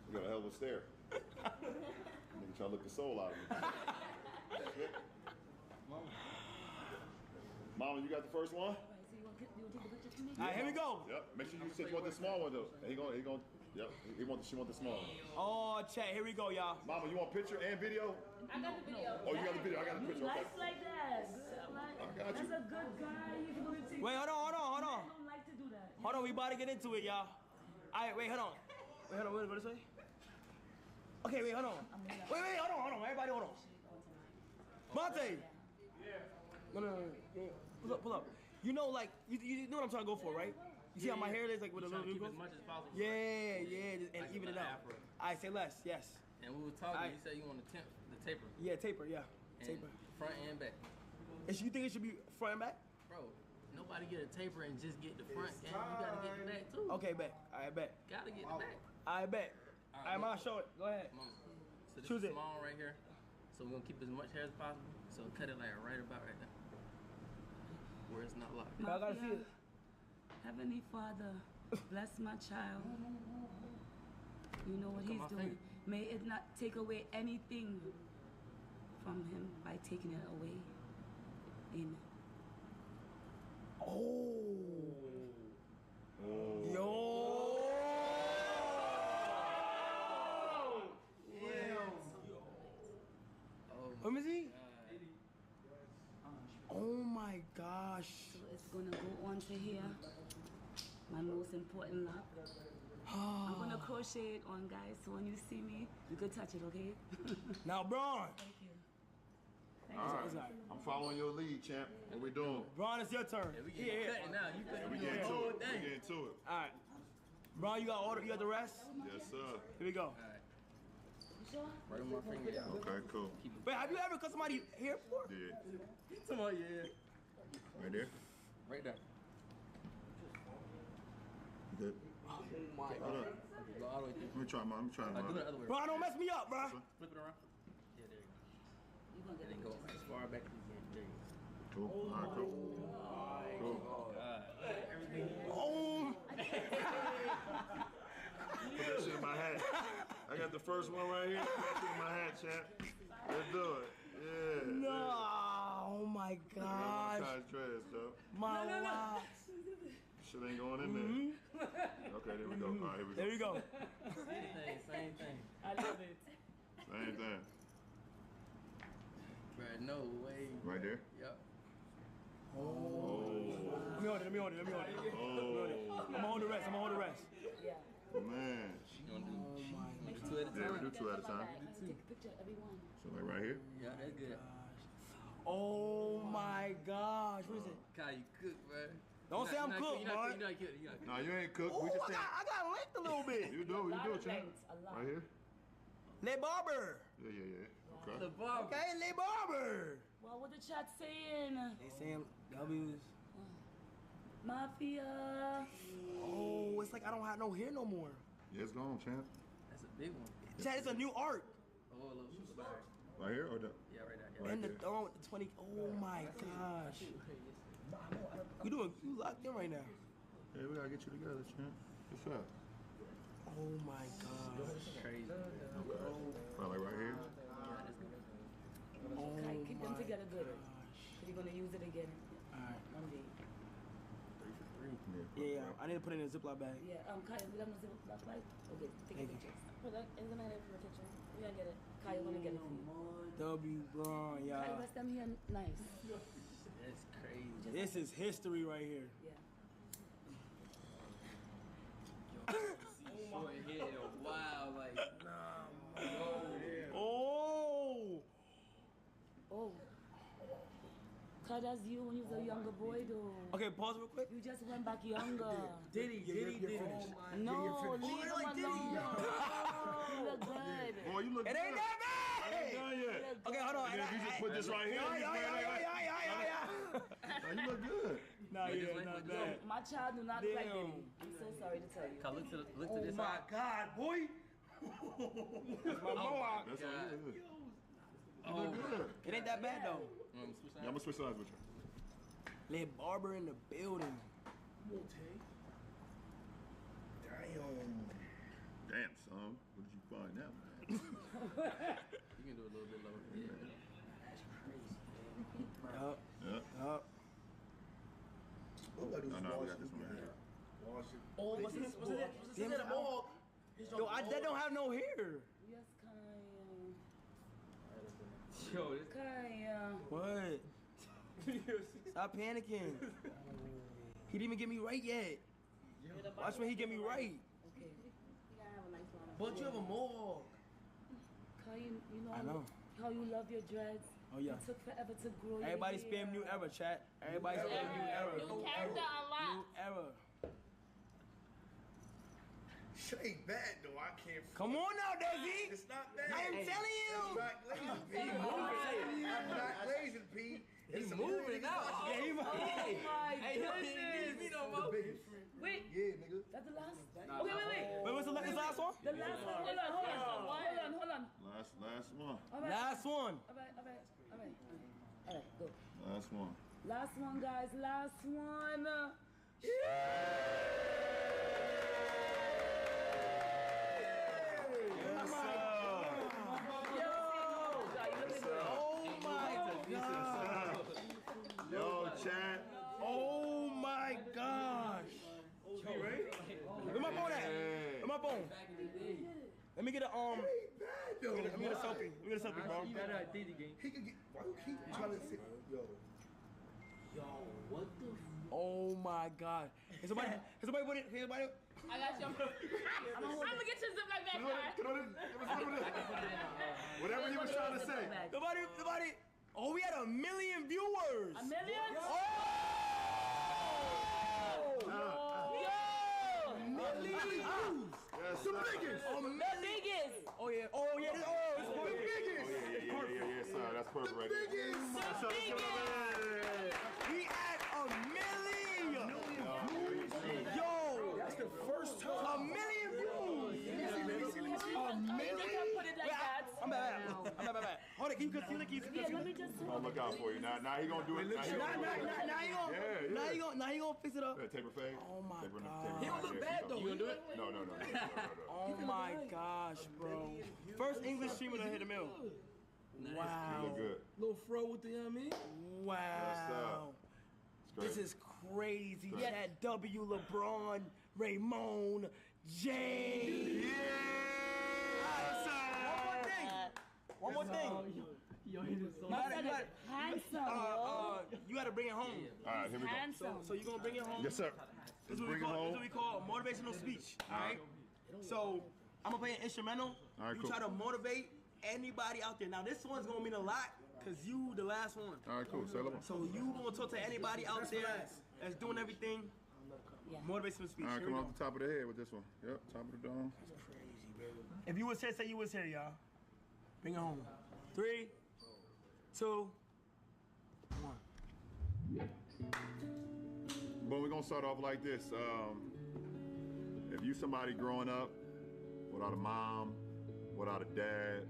You got a hell of a stare. Nigga try to look the soul out of you. Mama, you got the first one? All right, here we go. Yep. Make sure you said you want the small one though. He gonna. Yep. She want the small one. Oh, chat. Here we go, y'all. Mama, you want picture and video? I got the video. Oh, you got the video. I got the picture. Nice like that. I got you. That's a good guy. He's gonna take. Wait, hold on. I don't like to do that. Hold on, we about to get into it, y'all. All right, wait, hold on. What did I say? Okay, wait, hold on. Wait, hold on. Everybody, hold on. Monte. Yeah. No. Pull up. You know, like, you know what I'm trying to go for, right? You see how my hair is, like, with a little keep as much as possible. Yeah, and like even it out. I say less, yes. And we were talking, you said you want the taper. Yeah, taper, yeah. And taper. Front and back. And you think it should be front and back? Bro, nobody get a taper and just get the front, and you gotta get the back too. Okay, bet. I bet. Gotta get the back. I bet. All right, Mom, show it. Go ahead. So this is small right here. So we're gonna keep as much hair as possible. So cut it like right about right there. Where it's not locked. I gotta see it. Heavenly Father, bless my child. You know what he's doing. May it not take away anything from him by taking it away. Amen. Yo! Let me see. Oh my gosh. So it's gonna go on to here. My most important lock. I'm gonna crochet it on, guys, so when you see me, you can touch it, okay? Now, Braun. Thank you. All right. I'm following your lead, champ. What we doing? Braun, it's your turn. Yeah, we getting now. You couldn't we getting to it. We getting to it. All right. Braun, you got the rest? Yes, sir. Here we go. All right. Right on my finger. Okay, cool. Wait, have you ever cut somebody hair before? Yeah. Come on, yeah. Right there? Right there. Good. Oh my God. Let me try, Mom. I'm trying, Mom. Do it the other way. Bro, don't mess me up, bro. Flip it around. Yeah, there you go. bar back again. There you go. Cool. All right, cool. Cool. Everything. Oh. Put that shit in my hat. I got the first one right here. Put that shit in my hat, champ. Let's do it. Yeah. No. Yeah. Oh my gosh. Trash, Joe. My locks. Shit ain't going in there. Okay, there we go. All right, here we go. There we go. Same thing. I love it. Same thing. Bro, no way. Right there? Yep. Oh. Let me hold it. Oh. I'm gonna hold the rest. Yeah. Man. She gonna do two at a time. Yeah, we do 2 at a time. Take a picture of everyone. So like right here? Yeah, that's good. Oh my gosh. What is it? Kyle, you cook, bro. Don't say I'm cooked, You're boy. not cooked. No, you ain't cooked. Oh, We just I got licked a little bit. You do, champ. Right here? Le Barber. Yeah. Okay. The barber. Okay, Le Barber. Well, what the chat saying? They saying W's. Mafia. Oh, it's like I don't have no hair no more. Yeah, it's gone, champ. That's a big one. Chad, it's a new art. Oh, a little super bar. Right here or the? Yeah, right there. Right And the there. thumb with the 20. Oh my gosh. You locked in right now. Hey, we gotta get you together, champ. What's up? Oh my gosh. Crazy. Probably right here. Oh Okay, keep them my together good. gosh. Because you're going to use it again. Alright. Monday. Yeah, I need to put it in a Ziploc bag. Yeah, Kyle, we have no Ziploc bag? Okay, take Thank a you. picture. Put that in the man for a picture. We're going to get it. Kyle, going to get it for you. W. Braun, Kyle, y'all. rest them here nice. That's crazy. This is history right here. Yeah. Short hair, wow, like. Oh! Oh. Kyle, that's you when you was a younger boy, though. Okay, pause real quick. You just went back younger. Diddy. No, leave him alone. You look good. Oh, you look It good. ain't that bad! Ain't done yet. Okay, hold on. And if you just put this right here, you look good. Nah, yeah, not bad. My child do not like Damn. Diddy. I'm so sorry to tell you. Kyle, look to this Oh my side. God, boy! That's my mohawk. That's all you look good. You Oh, look good. It ain't that bad though. Yeah, I'm gonna switch sides with you. Le Barber in the building. Damn, son. What did you find out, man? You can do a little bit lower. Yeah. Yup. Yeah. Yup. No, we got this one right here. Oh, what's this? Yo, that don't have no hair. Yes, Kyle. Yo, this Kyle. What? Stop panicking. He didn't even get me right yet. Watch when he get me right. Okay. But you have a mohawk. Kyle, you know, I know. how you love your dreads. Oh yeah. It took forever to grow. Everybody your spam new hair. era, chat. Everybody spam new era. New character unlocked. New era. Shit ain't bad though. I can't. Come on now, Desi. It's not bad. I am telling you. I'm not glazing, P. He's moving now. Yeah, he Oh my Hey, yo, goodness. he don't know. Wait, Yeah, nigga. that's the last? Nah, wait. Wait, what's the last one? The last one. Hold on. Last one. All right. Last one. All right, go. Last one. Last one, guys. Last one. Oh my God. Yo, chat. Oh my gosh. Where my phone at? Where my phone? Let me get a Let me get a selfie. Let me get a selfie, bro. He could get. Why you keep trying to sit? Yo. Oh my God. Is somebody put it? Anybody? I got you. I'm gonna get your Ziploc bag. Whatever you was trying to say. Nobody. Oh, we had 1 million viewers. 1 million? Oh! Yes, The biggest. The biggest. Oh yeah. It's the biggest. Yeah, sir. That's perfect right there. The biggest. We at 1 million. Yo, that's the first time. 1 million views. You can put it like that. I'm back. Hold Hold it, can you Yeah, let me just. I'll look out for you. Now he gonna do it. Now he gonna fix it up. Taper fade. Oh my Taper, god. taper, He don't look bad though. You gonna do it? No. Oh my gosh, bro. First English streamer to hit a mill. Wow. You look good. Little fro with the, you know what I mean? Wow. This is crazy. That W, LeBron, Raymond, James. Yeah. One more thing. Yo, handsome, you gotta bring it home. All right, here we go. So you gonna bring it home? Yes, sir. This is what we call motivational speech. All right. So I'm gonna play an instrumental. All right, you cool. try to motivate anybody out there. Now this one's gonna mean a lot because you the last one. All right, cool. Say hello. So you gonna talk to anybody out there that's doing everything. Motivational speech. All right, Here we come go. off the top of the head with this one. Yep, top of the dome. That's crazy, bro. If you was here, say you was here, y'all. Bring it home. 3, 2, 1. But we're gonna start off like this. If you somebody growing up without a mom, without a dad,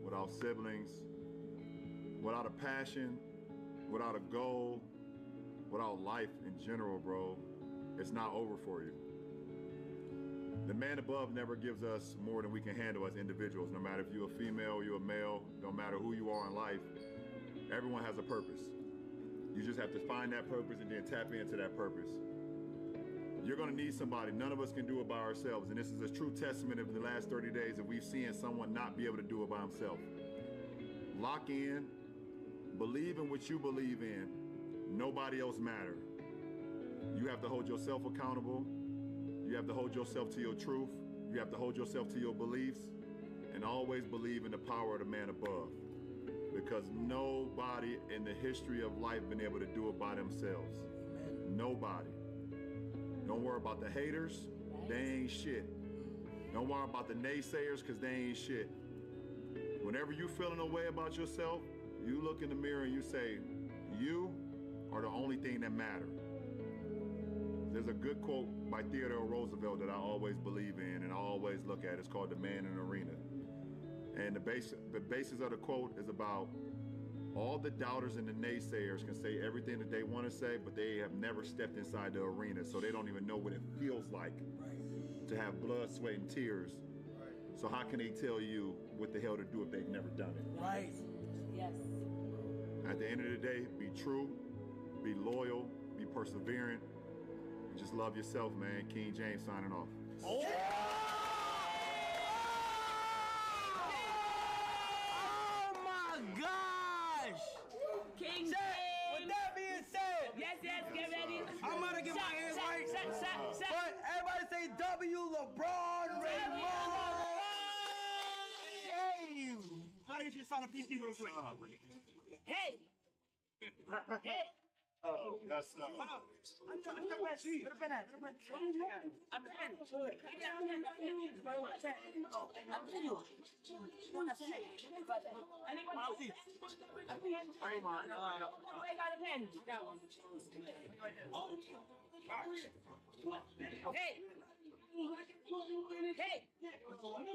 without siblings, without a passion, without a goal, without life in general, bro, it's not over for you. The man above never gives us more than we can handle as individuals. No matter if you're a female, you're a male, no matter who you are in life, everyone has a purpose. You just have to find that purpose and then tap into that purpose. You're gonna need somebody. None of us can do it by ourselves. And this is a true testament of the last 30 days that we've seen someone not be able to do it by himself. Lock in, believe in what you believe in. Nobody else matters. You have to hold yourself accountable. You have to hold yourself to your truth. You have to hold yourself to your beliefs, and always believe in the power of the man above. Because nobody in the history of life been able to do it by themselves. Nobody. Don't worry about the haters, they ain't shit. Don't worry about the naysayers, because they ain't shit. Whenever you feeling a way about yourself, you look in the mirror and you say, you are the only thing that matters. There's a good quote by Theodore Roosevelt that I always believe in and I always look at. It's called The Man in the Arena. And the basis of the quote is about all the doubters and the naysayers can say everything that they want to say, but they have never stepped inside the arena, so they don't even know what it feels like to have blood, sweat, and tears. So how can they tell you what the hell to do if they've never done it? Right. Yes. At the end of the day, be true, be loyal, be perseverant, and just love yourself, man. King James signing off. Oh my gosh! King James. With that being said, Yes, get ready. I'm gonna get my hands right. Shut. But everybody say W, LeBron, Raymond. James. How do you just find a PC real quick? Hey. Hey. Oh, yes, sir. Hey,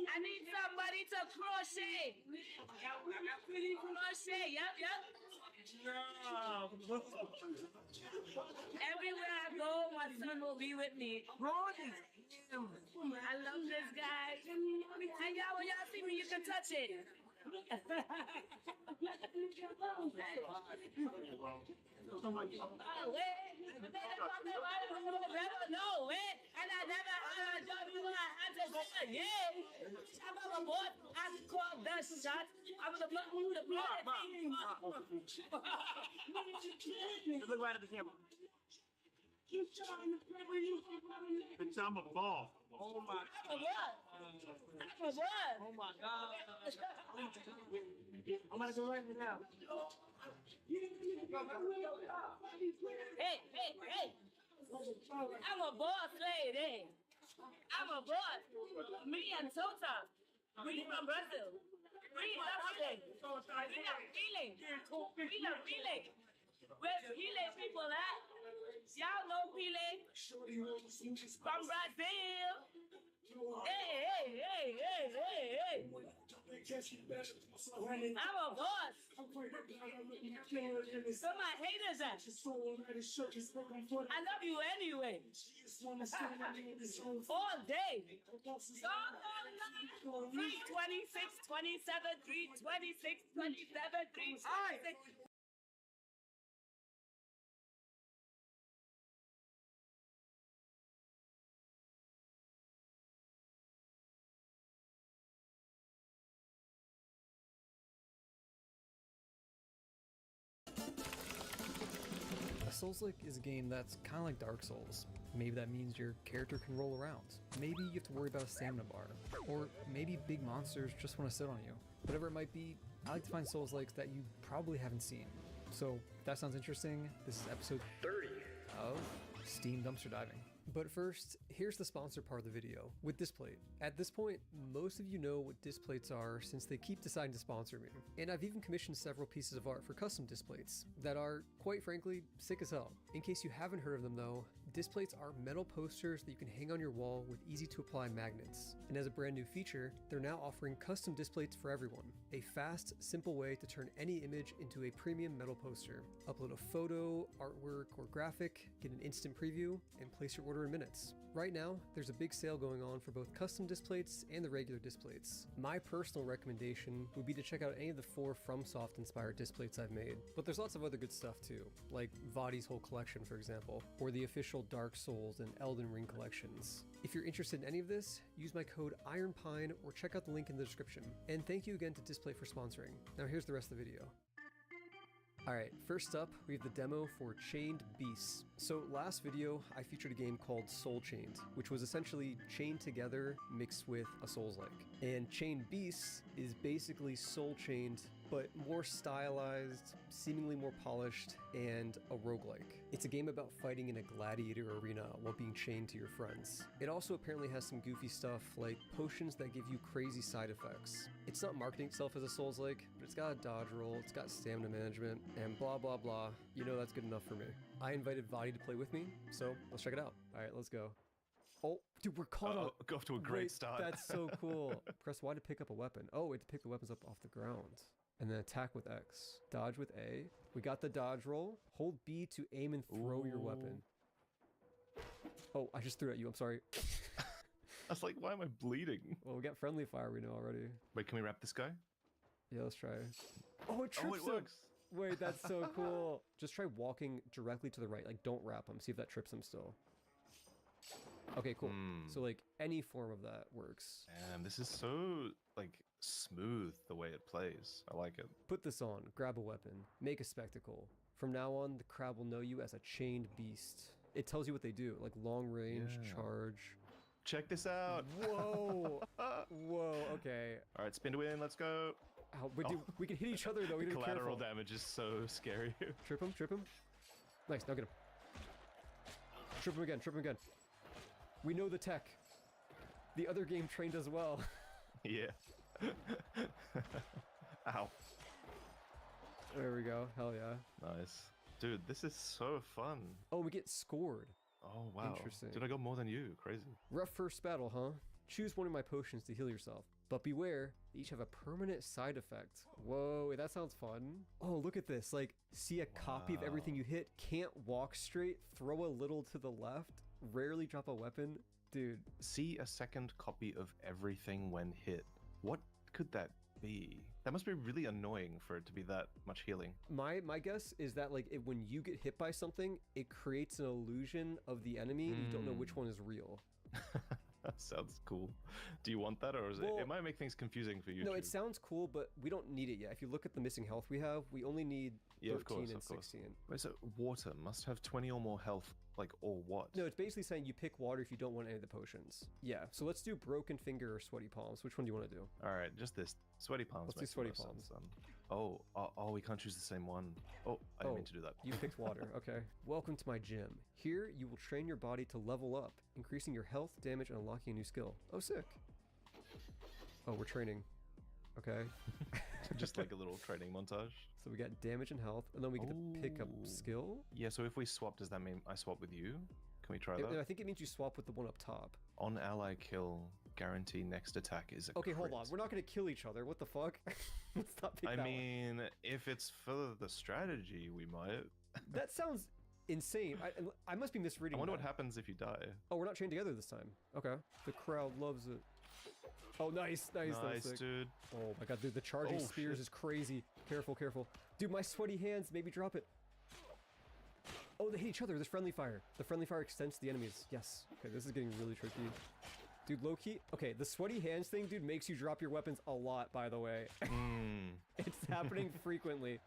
I need somebody to crochet. Crochet, yep. Everywhere I go, my son will be with me. I love this guy. And y'all, when y'all see me, you can touch it. And I never I'm a boy. I called that shot. I'm gonna put the blood. Look right at the camera. Bitch, I'm a ball. Oh my God. I'm a boy. Oh my God. I'm gonna go right now. Hey. I'm a boss lady. I'm a boss. Me and Tota. We from Brazil. We love feeling. Where's Pile people at? Y'all know Pile. From Brazil. Hey. I'm a boss. So my haters at. I love you anyway. All day. All night. 326, 27, 326, 27, 326. Souls-like is a game that's kind of like Dark Souls. Maybe that means your character can roll around. Maybe you have to worry about a stamina bar. Or maybe big monsters just want to sit on you. Whatever it might be, I like to find Souls-likes that you probably haven't seen. So if that sounds interesting, this is episode 30 of Steam Dumpster Diving. But first, here's the sponsor part of the video, with Displate. At this point, most of you know what Displates are since they keep deciding to sponsor me. And I've even commissioned several pieces of art for custom Displates that are, quite frankly, sick as hell. In case you haven't heard of them though, Displates are metal posters that you can hang on your wall with easy to apply magnets. And as a brand new feature, they're now offering custom Displates for everyone. A fast, simple way to turn any image into a premium metal poster. Upload a photo, artwork, or graphic, get an instant preview, and place your order in minutes. Right now, there's a big sale going on for both custom Displates and the regular Displates. My personal recommendation would be to check out any of the 4 FromSoft inspired Displates I've made, but there's lots of other good stuff too, like Vadi's whole collection for example, or the official Dark Souls and Elden Ring collections. If you're interested in any of this, use my code IRONPINE or check out the link in the description. And thank you again to Displate for sponsoring. Now here's the rest of the video. Alright, first up, we have the demo for Chained Beasts. So last video, I featured a game called Soul Chained, which was essentially chained together mixed with a Souls-like. And Chained Beasts is basically Soul Chained, but more stylized, seemingly more polished, and a roguelike. It's a game about fighting in a gladiator arena while being chained to your friends. It also apparently has some goofy stuff like potions that give you crazy side effects. It's not marketing itself as a Souls-like, but it's got a dodge roll, it's got stamina management, and blah blah blah. You know that's good enough for me. I invited Vadi to play with me, so let's check it out. Alright, let's go. Oh, dude, we're caught up. Go off to a great start. That's so cool. Press Y to pick up a weapon. Oh, we have to pick the weapons up off the ground. And then attack with X. Dodge with A. We got the dodge roll. Hold B to aim and throw your weapon. Oh, I just threw at you. I'm sorry. I was like, why am I bleeding? Well, we got friendly fire, we know already. Wait, can we wrap this guy? Yeah, let's try. Oh, it trips him. Works. Wait, that's so cool. Just try walking directly to the right. Like, don't wrap him. See if that trips him still. Okay, cool. So, like, any form of that works. Damn, this is so, like, smooth the way it plays. I like it. Put this on. Grab a weapon. Make a spectacle. From now on, the crowd will know you as a chained beast. It tells you what they do, like long range, charge. Check this out. Whoa. Whoa, okay. All right, spin to win. Let's go. Ow, we can hit each other, though. We gotta be collateral careful. damage is so scary. Trip him, trip him. Nice, now get him. Trip him again, trip him again. We know the tech. The other game trained as well. Yeah. Ow. There we go. Hell yeah. Nice. Dude, this is so fun. Oh, we get scored. Oh, wow. Interesting. Dude, I got more than you. Crazy. Rough first battle, huh? Choose one of my potions to heal yourself. But beware, they each have a permanent side effect. Whoa, that sounds fun. Oh, look at this. Like, see a copy of everything you hit, can't walk straight, throw a little to the left, rarely drop a weapon. Dude. See a second copy of everything when hit. What could that be? That must be really annoying for it to be that much healing. My guess is that like when you get hit by something, it creates an illusion of the enemy and you don't know which one is real. That sounds cool. Do you want that, or is it might make things confusing for you? No, it sounds cool, but we don't need it yet. If you look at the missing health we have, we only need 13 and 16. Wait, so water must have 20 or more health, like, or what? No, it's basically saying you pick water if you don't want any of the potions. Yeah, so let's do broken finger or sweaty palms. Which one do you want to do? All right, just this. Sweaty palms. Let's do sweaty palms. Oh, we can't choose the same one. Oh, I didn't mean to do that. You picked water, okay. Welcome to my gym. Here, you will train your body to level up, increasing your health, damage, and unlocking a new skill. Oh, sick. Oh, we're training. Okay. Just like a little training montage. So we got damage and health, and then we get to pick up skill. Yeah, so if we swap, does that mean I swap with you? Can we try that? I think it means you swap with the one up top. On ally kill, guarantee next attack is a Okay, crit. hold on. We're not gonna kill each other. What the fuck? Let's not pick that one. mean, if it's for the strategy, we might. That sounds insane. I must be misreading. I wonder that. what happens if you die. Oh, we're not chained together this time. Okay. The crowd loves it. Oh, nice. Nice, sick. dude. Oh my god, dude, the charging spears shit. is crazy. Careful. Dude, my sweaty hands made me drop it. Oh, they hit each other. There's friendly fire. The friendly fire extends to the enemies. Yes. Okay, this is getting really tricky. Dude, low-key. Okay, the sweaty hands thing, dude, makes you drop your weapons a lot, by the way. It's happening frequently.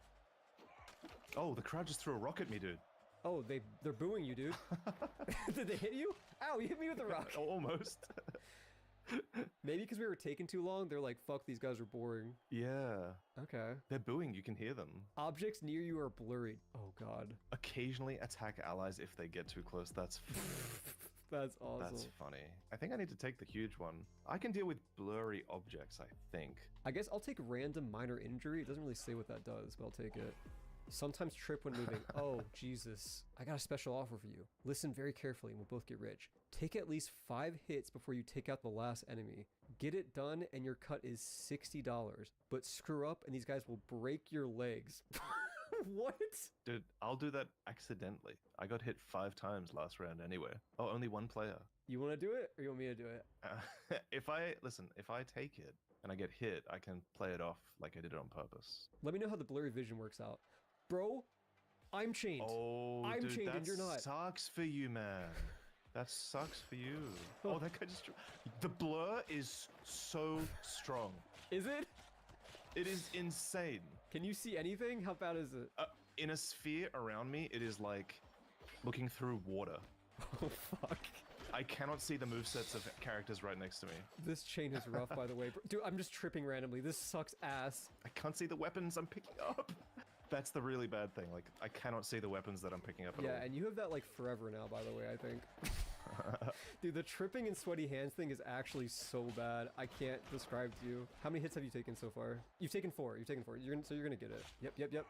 Oh, the crowd just threw a rock at me, dude. Oh, they're booing you, dude. Did they hit you? Ow, you hit me with a rock. Almost. Maybe because we were taking too long, they're like, fuck, these guys are boring. Yeah. Okay. They're booing, you can hear them. Objects near you are blurry. Oh god. Occasionally attack allies if they get too close. That's That's awesome. That's funny. I think I need to take the huge one. I can deal with blurry objects, I think. I guess I'll take random minor injury. It doesn't really say what that does, but I'll take it. Sometimes trip when moving. Oh, Jesus. I got a special offer for you. Listen very carefully and we'll both get rich. Take at least 5 hits before you take out the last enemy. Get it done and your cut is $60. But screw up and these guys will break your legs. What? Dude, I'll do that accidentally. I got hit 5 times last round anyway. Oh, only 1 player. You want to do it or you want me to do it? If I take it and I get hit, I can play it off like I did it on purpose. Let me know how the blurry vision works out. Bro, I'm chained. Oh, I'm dude, chained that and you're not. Sucks for you, man. That sucks for you. Oh, that guy just... The blur is so strong. Is it? It is insane. Can you see anything? How bad is it? In a sphere around me, it is like looking through water. Oh, fuck. I cannot see the movesets of characters right next to me. This chain is rough, by the way. Dude, I'm just tripping randomly. This sucks ass. I can't see the weapons I'm picking up. That's the really bad thing. Like, I cannot see the weapons that I'm picking up at all. Yeah, and you have that, like, forever now, by the way, I think. Dude, the tripping and sweaty hands thing is actually so bad. I can't describe to you. How many hits have you taken so far? You've taken 4. You've taken 4. So you're gonna get it. Yep.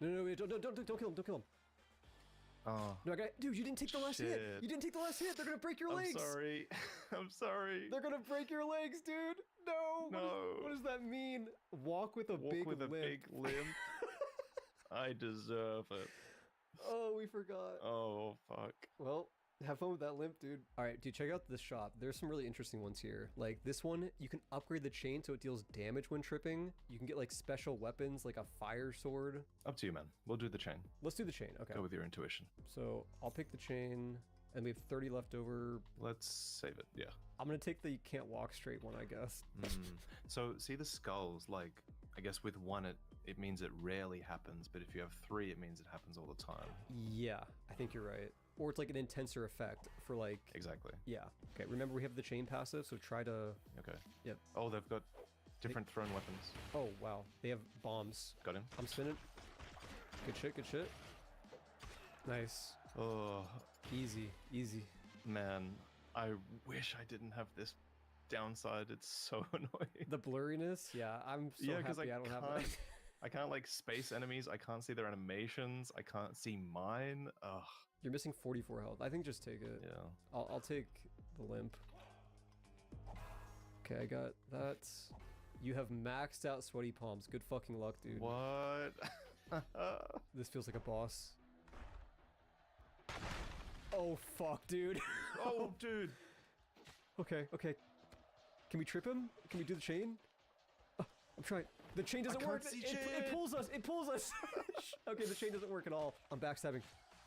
No, wait, don't kill him. Don't kill him. Oh. No, dude, you didn't take the last hit. You didn't take the last hit. They're gonna break your legs. I'm sorry. I'm sorry. They're gonna break your legs, dude. No. What does that mean? Walk with a big limp. I deserve it. Oh, we forgot. Oh, fuck. Well, have fun with that limp, dude. All right, dude, check out this shop. There's some really interesting ones here. Like this one, you can upgrade the chain so it deals damage when tripping. You can get like special weapons, like a fire sword. Up to you, man. We'll do the chain. Let's do the chain. Okay. Go with your intuition. So I'll pick the chain, and we have 30 left over. Let's save it. Yeah. I'm gonna take the can't walk straight one, I guess. So see the skulls, like I guess with 1 it means it rarely happens, but if you have 3 it means it happens all the time. Yeah, I think you're right. Or it's like an intenser effect for like... Exactly. Yeah. Okay, remember we have the chain passive, so try to... Okay. Yep. Oh, they've got different thrown weapons. Oh, wow. They have bombs. Got him. I'm spinning. Good shit. Nice. Oh. Easy. Man, I wish I didn't have this downside. It's so annoying. The blurriness? Yeah, I'm so happy I don't have that. I can't like space enemies. I can't see their animations. I can't see mine. Ugh. You're missing 44 health. I think just take it. Yeah. I'll take the limp. Okay, I got that. You have maxed out sweaty palms. Good fucking luck, dude. What? This feels like a boss. Oh, fuck, dude. Oh, dude. Okay. Can we trip him? Can we do the chain? I'm trying. The chain doesn't work. It pulls us. Okay, the chain doesn't work at all. I'm backstabbing.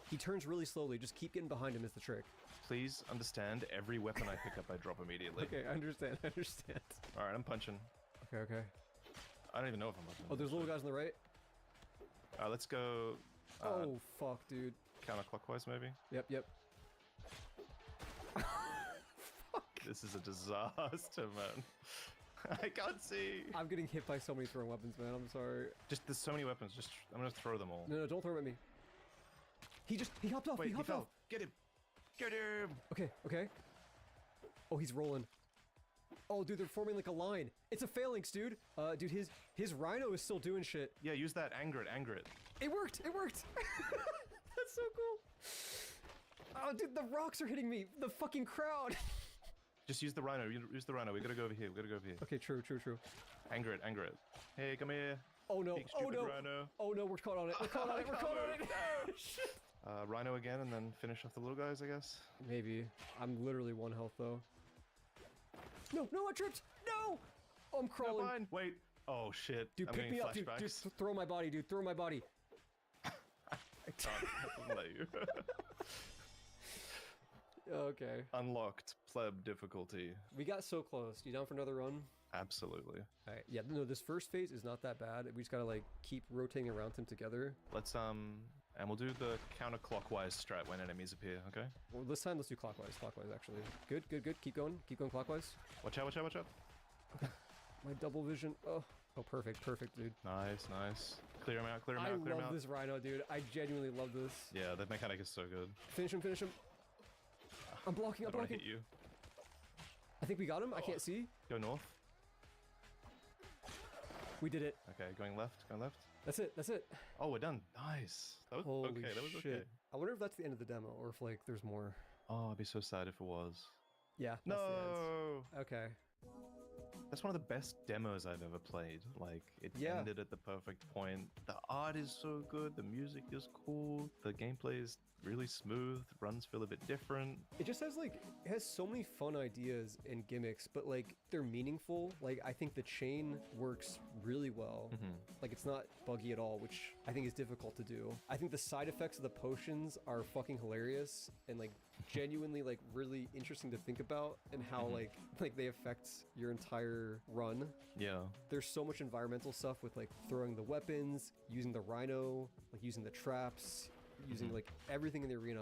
He turns really slowly. Just keep getting behind him is the trick. Please understand, every weapon I pick up, I drop immediately. Okay, I understand. All right, I'm punching. Okay. I don't even know if I'm punching. Oh, there's little guys on the right? Let's go... oh, fuck, dude. Counterclockwise, maybe? Yep. Fuck. This is a disaster, man. I can't see. I'm getting hit by so many thrown weapons, man. I'm sorry. There's so many weapons. I'm gonna throw them all. No, don't throw them at me. He hopped off. Wait, he hopped off. Get him. Okay. Oh, he's rolling. Oh, dude, they're forming like a line. It's a phalanx, dude. Dude, his rhino is still doing shit. Yeah, use that. Anger it. It worked. That's so cool. Oh, dude, the rocks are hitting me. The fucking crowd. Just use the rhino. Use the rhino. We gotta go over here. We gotta go over here. Okay, true. Anger it. Hey, come here. Oh no. Big, stupid rhino. Oh no, we're caught on it. We're caught on it. Shit. Rhino again, and then finish off the little guys, I guess. Maybe. I'm literally 1 health though. No, I tripped. No. Oh, I'm crawling. No, fine. Wait. Oh shit. Dude, pick me up, dude. Throw my body, dude. Throw my body. I can't let you. Okay. Unlocked pleb difficulty. We got so close. You down for another run? Absolutely. All right. Yeah. No, this first phase is not that bad. We just gotta like keep rotating around them together. Let's and we'll do the counterclockwise strat when enemies appear. Okay. Well, this time let's do clockwise. Clockwise, actually. Good. Keep going. Keep going clockwise. Watch out. Okay. My double vision. Oh, perfect, dude. Nice. Clear him out. I love this rhino, dude. I genuinely love this. Yeah, the mechanic is so good. Finish him. I'm blocking. I don't want to hit you. I think we got him. I can't see. Go north. We did it. Okay, going left. That's it. Oh, we're done. Nice. That was Holy okay. That was shit. okay. I wonder if that's the end of the demo or if like there's more. Oh, I'd be so sad if it was. Yeah. No. That's the end. Okay. That's one of the best demos I've ever played. Like, it ended at the perfect point. The art is so good, the music is cool, the gameplay is really smooth, runs feel a bit different. It just has like, it has so many fun ideas and gimmicks, but like, they're meaningful. Like, I think the chain works really well. Like, it's not buggy at all, which I think is difficult to do. I think the side effects of the potions are fucking hilarious and like genuinely like really interesting to think about and how like they affect your entire run. Yeah. There's so much environmental stuff with like throwing the weapons, using the rhino, like using the traps, using like everything in the arena.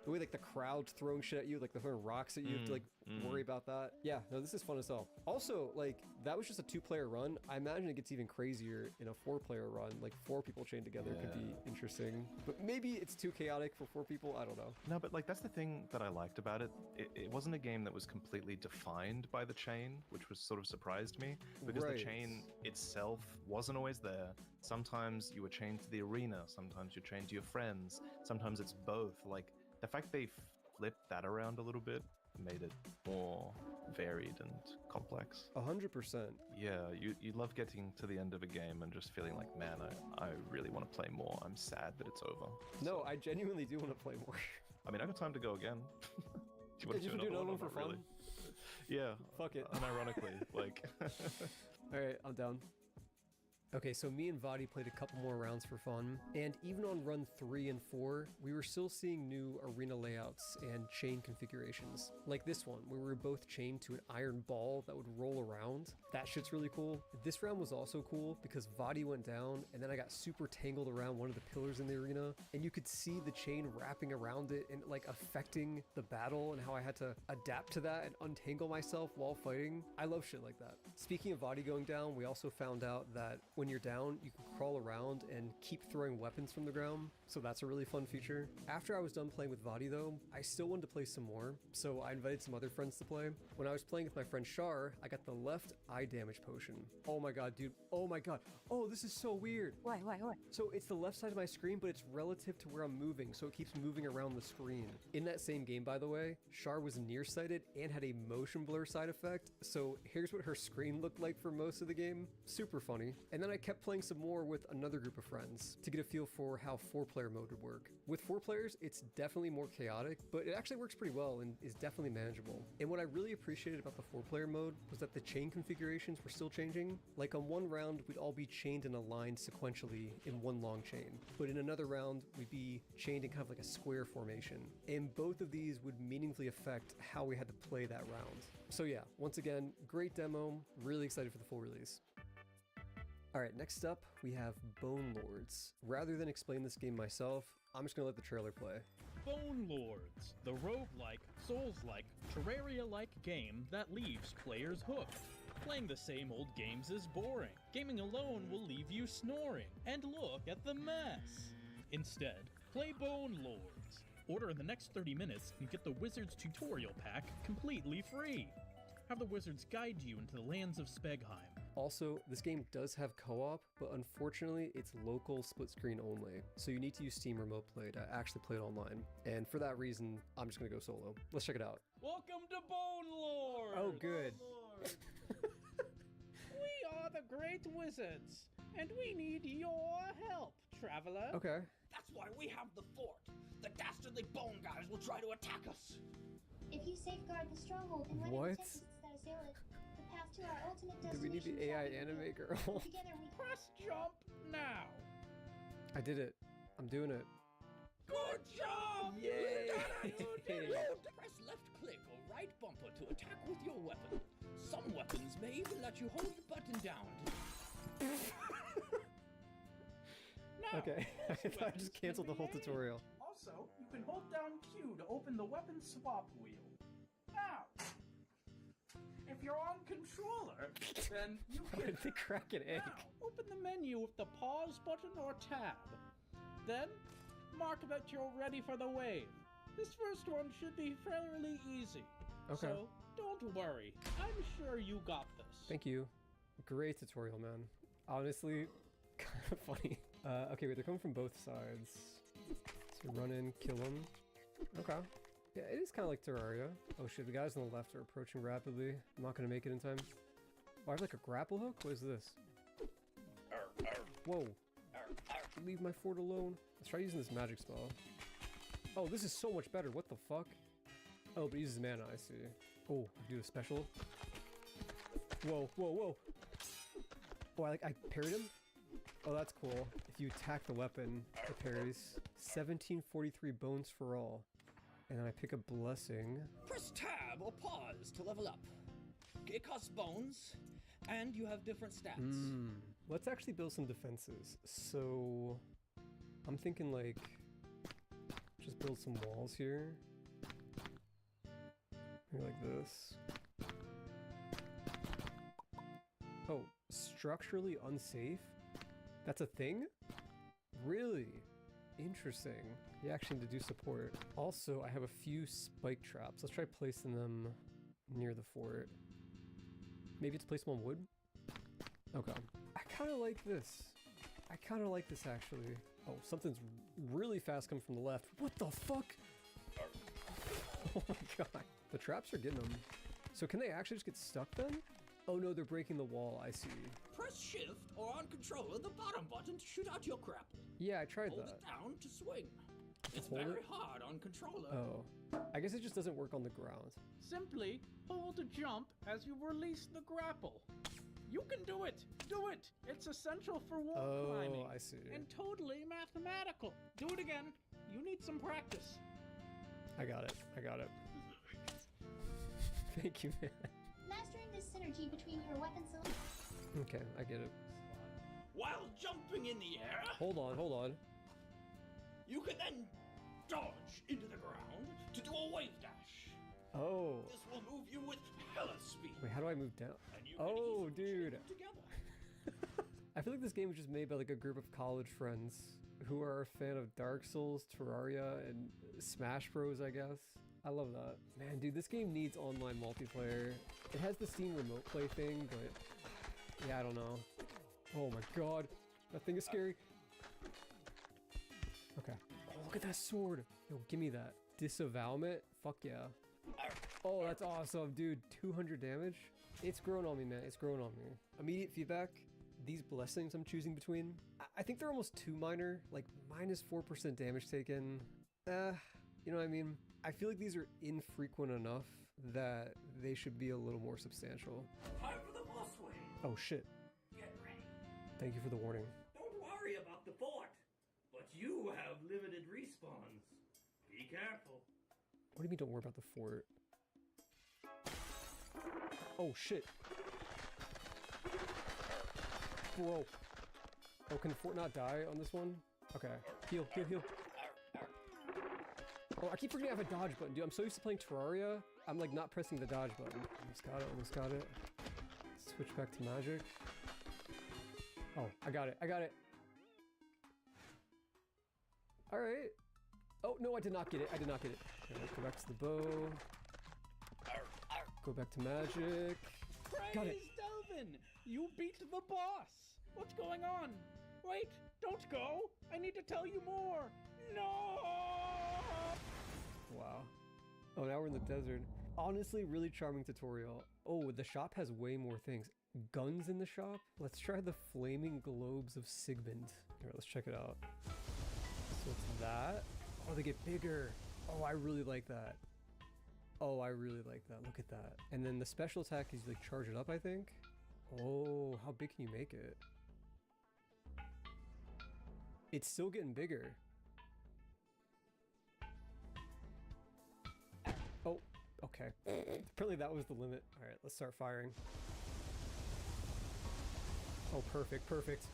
The way like the crowd's throwing shit at you, like they're throwing rocks at you, you have to like worry about that. Yeah, no, this is fun as hell. Also, like that was just a 2-player run. I imagine it gets even crazier in a 4-player run. Like 4 people chained together could be interesting. But maybe it's too chaotic for 4 people. I don't know. No, but like that's the thing that I liked about it. It wasn't a game that was completely defined by the chain, which was sort of surprised me because the chain itself wasn't always there. Sometimes you were chained to the arena, sometimes you're chained to your friends, sometimes it's both. Like the fact they flipped that around a little bit made it more varied and complex. 100%. Yeah, you love getting to the end of a game and just feeling like, man, I really want to play more. I'm sad that it's over. No, I genuinely do want to play more. I mean, I got time to go again. Do you want to do another one for fun? Really. Yeah. Fuck it. Unironically, like. All right, I'm down. Okay, so me and Vadi played a couple more rounds for fun, and even on run 3 and 4, we were still seeing new arena layouts and chain configurations. Like this one, where we were both chained to an iron ball that would roll around. That shit's really cool. This round was also cool because Vadi went down, and then I got super tangled around one of the pillars in the arena, and you could see the chain wrapping around it and like affecting the battle and how I had to adapt to that and untangle myself while fighting. I love shit like that. Speaking of Vadi going down, we also found out that when you're down, you can crawl around and keep throwing weapons from the ground, so that's a really fun feature. After I was done playing with Vadi though, I still wanted to play some more, so I invited some other friends to play. When I was playing with my friend Shar, I got the left eye damage potion. Oh my god, dude. Oh my god. Oh, this is so weird. Why? So it's the left side of my screen, but it's relative to where I'm moving, so it keeps moving around the screen. In that same game, by the way, Shar was nearsighted and had a motion blur side effect, so here's what her screen looked like for most of the game. Super funny. And then I kept playing some more with another group of friends to get a feel for how 4-player mode would work. With 4 players, it's definitely more chaotic, but it actually works pretty well and is definitely manageable. And what I really appreciated about the 4-player mode was that the chain configurations were still changing. Like on one round, we'd all be chained in a line sequentially in one long chain, but in another round, we'd be chained in kind of like a square formation. And both of these would meaningfully affect how we had to play that round. So yeah, once again, great demo, really excited for the full release. Alright, next up, we have Bone Lords. Rather than explain this game myself, I'm just gonna let the trailer play. Bone Lords, the roguelike, Souls-like, Terraria-like game that leaves players hooked. Playing the same old games is boring. Gaming alone will leave you snoring. And look at the mess! Instead, play Bone Lords. Order in the next 30 minutes and get the Wizard's Tutorial Pack completely free. Have the Wizards guide you into the lands of Spegheim. Also, this game does have co-op, but unfortunately it's local split screen only, so you need to use Steam Remote Play to actually play it online. And for that reason, I'm just gonna go solo. Let's check it out. Welcome to Bone Lords! Oh, good. We are the great wizards, and we need your help, traveler. Okay. That's why we have the fort. The dastardly bone guys will try to attack us. If you safeguard the stronghold and What? the tempests that assail it, the path to our ultimate Do we need destination the AI shall be anime revealed. girl? Together we Press jump now. I did it. I'm doing it. Good job! Yay! Press left click or right bumper to attack with your weapon. Some weapons may even let you hold the button down. Now, Okay, I most thought I weapons just can canceled the be whole aimed. tutorial. Also, you can hold down Q to open the weapon swap wheel. Now, if you're on controller, then you Why can did they crack an egg? now open the menu with the pause button or tab. Then, mark that you're ready for the wave. This first one should be fairly easy. Okay. So, don't worry. I'm sure you got this. Thank you. Great tutorial, man. Honestly, kind of funny. Okay, wait, they're coming from both sides. So run in, kill them. Okay. Yeah, it is kind of like Terraria. Oh shit, the guys on the left are approaching rapidly. I'm not gonna make it in time. Oh, I have like a grapple hook? What is this? Whoa. Leave my fort alone. Let's try using this magic spell. Oh, this is so much better. What the fuck? Oh, but it uses mana, I see. Oh, do a special. Whoa, whoa, whoa. Oh, I parried him? Oh, that's cool. If you attack the weapon, it parries. 1743 bones for all. And then I pick a blessing. Press tab or pause to level up. It costs bones, and you have different stats. Let's actually build some defenses. So, I'm thinking like, just build some walls here. Maybe like this. Oh, structurally unsafe? That's a thing? Really? Interesting. You actually need to do support. Also, I have a few spike traps. Let's try placing them near the fort. Maybe it's place them on wood? Okay. I kind of like this. I kind of like this actually. Oh, something's really fast coming from the left. What the fuck? Oh my god. The traps are getting them. So can they actually just get stuck then? Oh no, they're breaking the wall, I see. Press shift or on controller the bottom button to shoot out your grapple. Yeah, I tried Hold that. it down to swing. It's Hold very it? hard on controller. Oh. I guess it just doesn't work on the ground. Simply hold jump as you release the grapple. You can do it! Do it! It's essential for wall climbing. Oh, I see. And totally mathematical. Do it again. You need some practice. I got it. I got it. Thank you, man. mastering this synergy between your weapon selection. Okay, I get it. While jumping in the air, Hold on, hold on. you can then dodge into the ground to do a wave dash. Oh. This will move you with hella speed. Wait, how do I move down? And you can Oh, easily dude. chain them together. I feel like this game was just made by like a group of college friends who are a fan of Dark Souls, Terraria, and Smash Bros, I guess. I love that. Man, dude, this game needs online multiplayer. It has the Steam remote play thing, but yeah, I don't know. Oh my god, that thing is scary. Okay. Oh, look at that sword. Yo, give me that. Disavowment? Fuck yeah. Oh, that's awesome, dude. 200 damage? It's grown on me, man. It's grown on me. Immediate feedback. These blessings I'm choosing between, I think they're almost too minor. Like, minus 4% damage taken. You know what I mean? I feel like these are infrequent enough that they should be a little more substantial. Time for the boss wave. Oh, shit. Get ready. Thank you for the warning. Don't worry about the fort, but you have limited respawns. Be careful. What do you mean don't worry about the fort? Oh, shit. Bro. Oh, can the fort not die on this one? Okay. Heal, heal, heal. Oh, I keep forgetting I have a dodge button, dude. I'm so used to playing Terraria, I'm like not pressing the dodge button. Almost got it, almost got it. Switch back to magic. Oh, I got it, I got it. Alright. Oh, no, I did not get it, I did not get it. Okay, let's go back to the bow. Go back to magic. Got it. Praise Delvin! You beat the boss! What's going on? Wait, don't go! I need to tell you more! No! Wow. Oh, now we're in the desert. Honestly, really charming tutorial. Oh, the shop has way more things. Guns in the shop? Let's try the flaming globes of Sigmund. Here, let's check it out. So it's that. Oh, they get bigger. Oh, I really like that. Oh, I really like that. Look at that. And then the special attack is like charge it up, I think. Oh, how big can you make it? It's still getting bigger. Oh, okay. Apparently that was the limit. All right, let's start firing. Oh, perfect, perfect.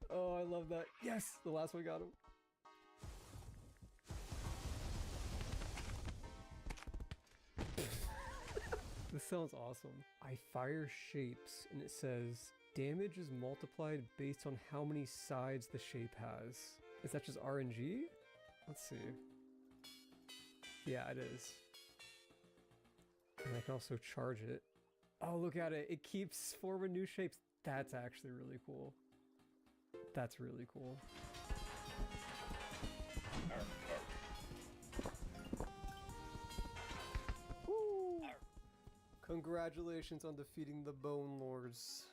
Oh, I love that. Yes, the last one got him. This sounds awesome. I fire shapes and it says damage is multiplied based on how many sides the shape has. Is that just RNG? Let's see. Yeah, it is. And I can also charge it. Oh, look at it. It keeps forming new shapes. That's actually really cool. That's really cool. Woo! Congratulations on defeating the Bone Lords.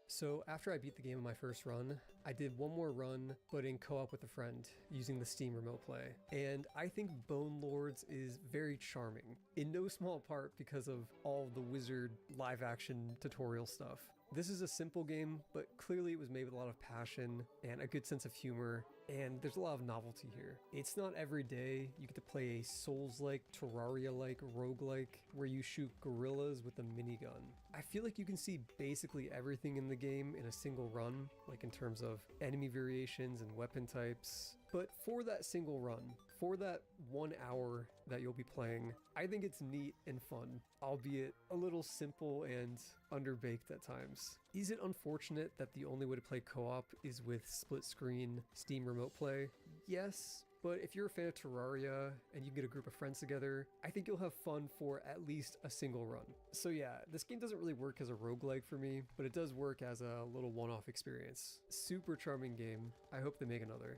So after I beat the game in my first run, I did one more run, but in co-op with a friend, using the Steam Remote Play. And I think Bone Lords is very charming, in no small part because of all the wizard live action tutorial stuff. This is a simple game, but clearly it was made with a lot of passion and a good sense of humor, and there's a lot of novelty here. It's not every day you get to play a Souls-like, Terraria-like, roguelike, where you shoot gorillas with a minigun. I feel like you can see basically everything in the game in a single run, like in terms of enemy variations and weapon types. But for that single run, for that 1 hour that you'll be playing, I think it's neat and fun, albeit a little simple and underbaked at times. Is it unfortunate that the only way to play co-op is with split screen Steam Remote Play? Yes, but if you're a fan of Terraria and you can get a group of friends together, I think you'll have fun for at least a single run. So yeah, this game doesn't really work as a roguelike for me, but it does work as a little one-off experience. Super charming game. I hope they make another.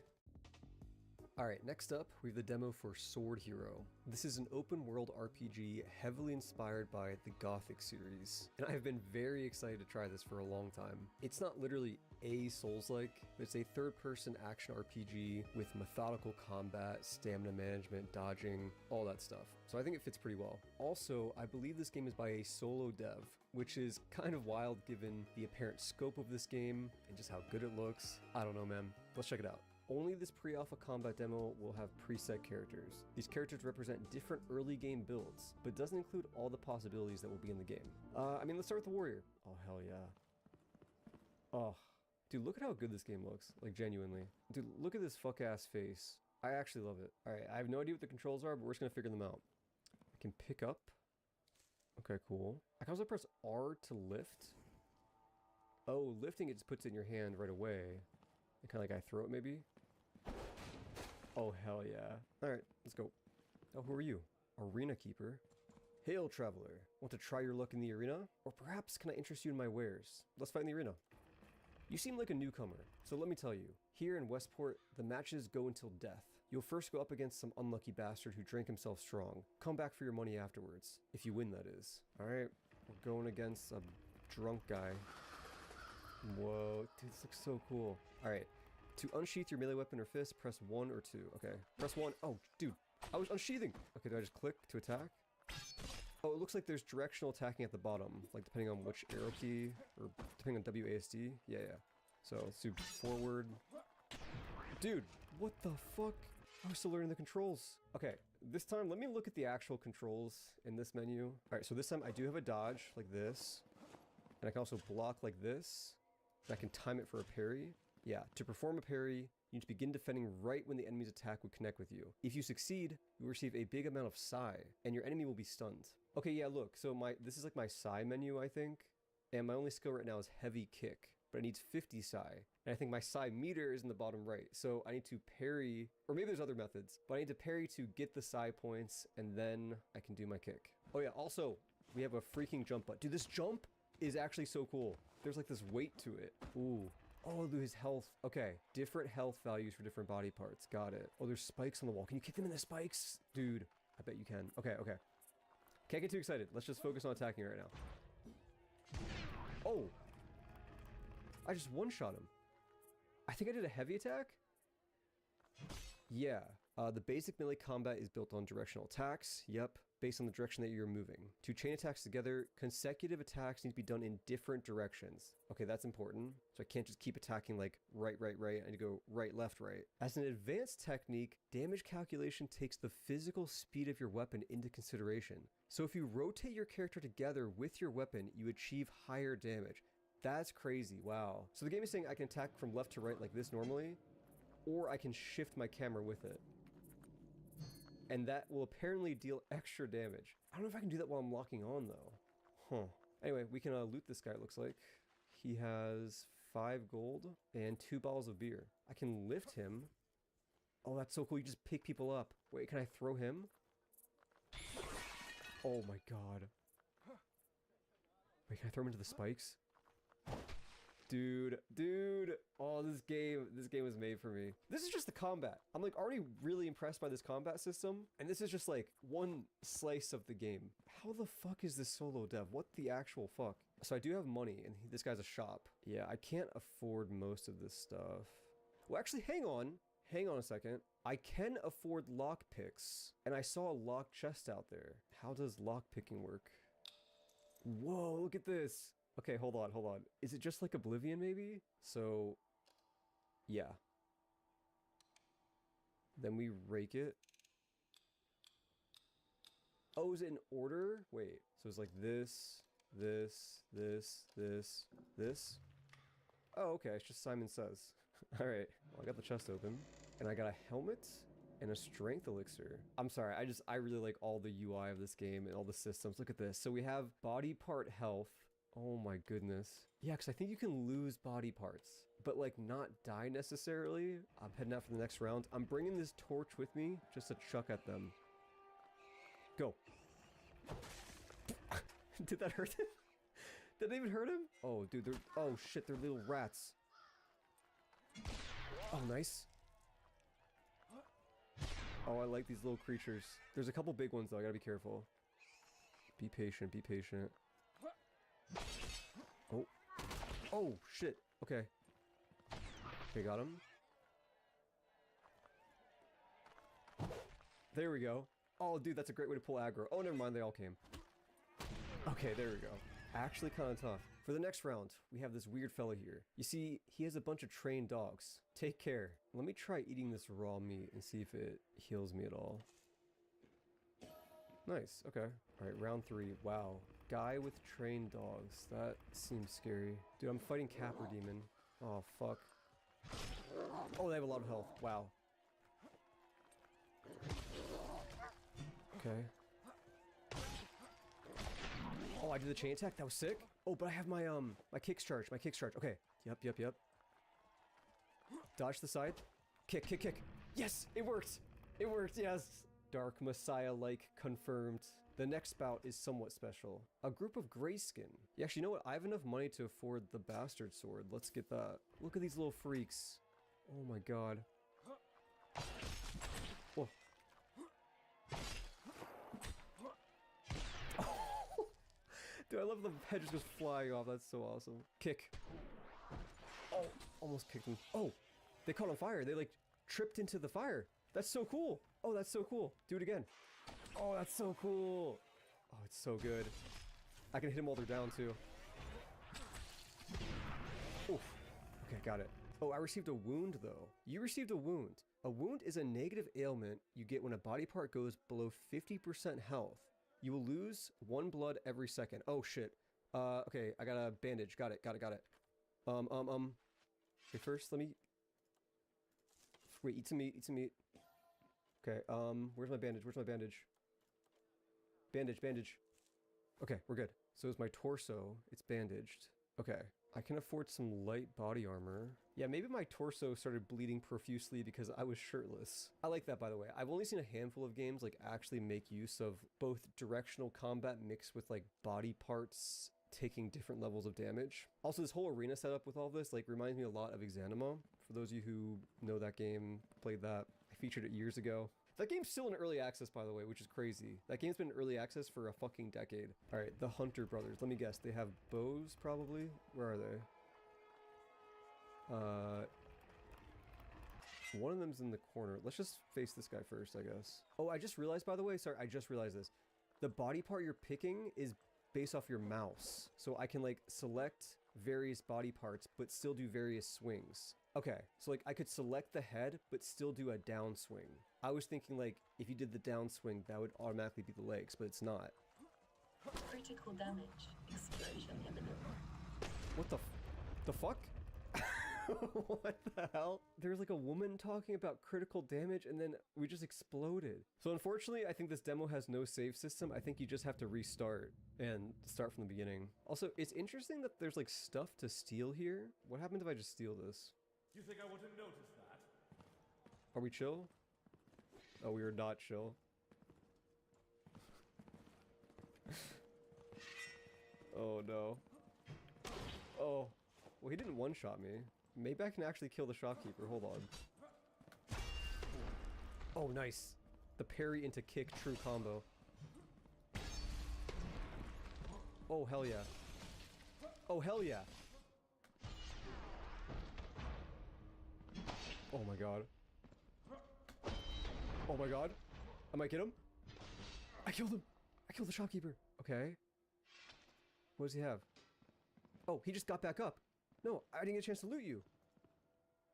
Alright, next up, we have the demo for Sword Hero. This is an open world RPG heavily inspired by the Gothic series, and I have been very excited to try this for a long time. It's not literally a Souls-like, but it's a third-person action RPG with methodical combat, stamina management, dodging, all that stuff. So I think it fits pretty well. Also, I believe this game is by a solo dev, which is kind of wild given the apparent scope of this game and just how good it looks. I don't know, man. Let's check it out. Only this pre-alpha combat demo will have preset characters. These characters represent different early game builds, but doesn't include all the possibilities that will be in the game. Let's start with the warrior. Oh, hell yeah. Oh, dude, look at how good this game looks. Like, genuinely. Dude, look at this fuck-ass face. I actually love it. Alright, I have no idea what the controls are, but we're just gonna figure them out. I can pick up. Okay, cool. I can also press R to lift. Oh, lifting it just puts it in your hand right away. Kind of like I throw it, maybe? Oh, hell yeah. Alright, let's go. Oh, who are you? Arena Keeper? Hail, traveler. Want to try your luck in the arena? Or perhaps can I interest you in my wares? Let's fight in the arena. You seem like a newcomer, so let me tell you. Here in Westport, the matches go until death. You'll first go up against some unlucky bastard who drank himself strong. Come back for your money afterwards. If you win, that is. Alright, we're going against a drunk guy. Whoa, dude, this looks so cool. Alright, to unsheath your melee weapon or fist, press 1 or 2. Okay, press 1. Oh, dude, I was unsheathing. Okay, do I just click to attack? Oh, it looks like there's directional attacking at the bottom, like depending on which arrow key, or depending on WASD. Yeah. So let's do forward. Dude, what the fuck? I was still learning the controls. Okay, this time let me look at the actual controls in this menu. Alright, so this time I do have a dodge, like this. And I can also block like this. And I can time it for a parry. Yeah, to perform a parry, you need to begin defending right when the enemy's attack would connect with you. If you succeed, you receive a big amount of psi, and your enemy will be stunned. Okay, yeah, look, so this is like my psi menu, I think. And my only skill right now is heavy kick, but it needs 50 psi. And I think my psi meter is in the bottom right. So I need to parry, or maybe there's other methods, but I need to parry to get the psi points, and then I can do my kick. Oh yeah, also, we have a freaking jump button. Dude, this jump is actually so cool. There's like this weight to it. Ooh. Oh, Oh, his health. Okay, different health values for different body parts. Got it. Oh, there's spikes on the wall. Can you kick them in the spikes? Dude, I bet you can. Okay, okay. Can't get too excited. Let's just focus on attacking right now. Oh! I just one-shot him. I think I did a heavy attack? Yeah. The basic melee combat is built on directional attacks. Yep. Based on the direction that you're moving. To chain attacks together, consecutive attacks need to be done in different directions. Okay, that's important. So I can't just keep attacking like right, right, right. I need to go right, left, right. As an advanced technique, damage calculation takes the physical speed of your weapon into consideration. So if you rotate your character together with your weapon, you achieve higher damage. That's crazy, wow. So the game is saying I can attack from left to right like this normally, or I can shift my camera with it. And that will apparently deal extra damage. I don't know if I can do that while I'm locking on though. Huh. Anyway, we can loot this guy, it looks like. He has 5 gold and 2 bottles of beer. I can lift him. Oh, that's so cool. You just pick people up. Wait, can I throw him? Oh my god. Wait, can I throw him into the spikes? Dude. Oh, this game was made for me. This is just the combat. I'm like already really impressed by this combat system. And this is just like one slice of the game. How the fuck is this solo dev? What the actual fuck? So I do have money and this guy's a shop. Yeah, I can't afford most of this stuff. Well, actually, hang on a second. I can afford lockpicks. And I saw a lock chest out there. How does lockpicking work? Whoa, look at this. Okay, hold on. Is it just like Oblivion, maybe? So, yeah. Then we rake it. Oh, is it in order? Wait, so it's like this. Oh, okay, it's just Simon Says. Alright, well, I got the chest open. And I got a helmet and a strength elixir. I'm sorry, I really like all the UI of this game and all the systems. Look at this. So we have body part health. Oh my goodness. Yeah, because I think you can lose body parts, but like not die necessarily. I'm heading out for the next round. I'm bringing this torch with me just to chuck at them. Go. Did that hurt him? Did that even hurt him? Oh, dude, oh shit, they're little rats. Oh, nice. Oh, I like these little creatures. There's a couple big ones though, I gotta be careful. Be patient, be patient. Oh. Oh, shit. Okay. Okay, got him. There we go. Oh, dude, that's a great way to pull aggro. Oh, never mind, they all came. Okay, there we go. Actually kind of tough. For the next round, we have this weird fella here. You see, he has a bunch of trained dogs. Take care. Let me try eating this raw meat and see if it heals me at all. Nice, okay. Alright, round 3. Wow. Guy with trained dogs. That seems scary. Dude, I'm fighting Capper Demon. Oh, fuck. Oh, they have a lot of health. Wow. Okay. Oh, I did the chain attack? That was sick. Oh, but I have my, my kick charge. Okay. Yep. Dodge to the side. Kick. Yes! It worked! Yes! Dark Messiah-like confirmed. The next bout is somewhat special. A group of Grayskin. Yeah, actually, you know what? I have enough money to afford the bastard sword. Let's get that. Look at these little freaks. Oh my god. Whoa. Dude, I love the head just goes flying off. That's so awesome. Kick. Oh, almost kicked him. Oh, they caught on fire. They like tripped into the fire. That's so cool. Oh, that's so cool. Do it again. Oh, that's so cool. Oh, it's so good. I can hit them while they're down too. Oof. Okay, got it. Oh, I received a wound though. You received a wound. A wound is a negative ailment you get when a body part goes below 50% health. You will lose 1 blood every second. Oh shit. Okay, I got a bandage. Got it. Okay, first let me... Wait, eat some meat. Okay, where's my bandage? Bandage. Okay, we're good. So it's my torso. It's bandaged. Okay. I can afford some light body armor. Yeah, maybe my torso started bleeding profusely because I was shirtless. I like that, by the way. I've only seen a handful of games like actually make use of both directional combat mixed with like body parts taking different levels of damage. Also, this whole arena setup with all this like reminds me a lot of Exanima. For those of you who know that game, played that, I featured it years ago. That game's still in early access, by the way, which is crazy. That game's been in early access for a fucking decade. All right, the Hunter brothers. Let me guess. They have bows, probably? Where are they? One of them's in the corner. Let's just face this guy first, I guess. Oh, I just realized, by the way, sorry, I just realized this. The body part you're picking is based off your mouse. So I can like select various body parts, but still do various swings. Okay, so like I could select the head, but still do a downswing. I was thinking like if you did the downswing, that would automatically be the legs, but it's not. Critical damage. Explosion imminent. What the fuck? What the hell? There's like a woman talking about critical damage and then we just exploded. So unfortunately, I think this demo has no save system. I think you just have to restart and start from the beginning. Also, it's interesting that there's like stuff to steal here. What happens if I just steal this? You think I wouldn't notice that? Are we chill? Oh, we are not chill. Oh no. Oh, well he didn't one-shot me. Maybe I can actually kill the shopkeeper. Hold on. Oh, nice. The parry into kick true combo. Oh, hell yeah. Oh, hell yeah. Oh my god. Oh my god. I might get him. I killed him. I killed the shopkeeper. Okay. What does he have? Oh, he just got back up. No, I didn't get a chance to loot you.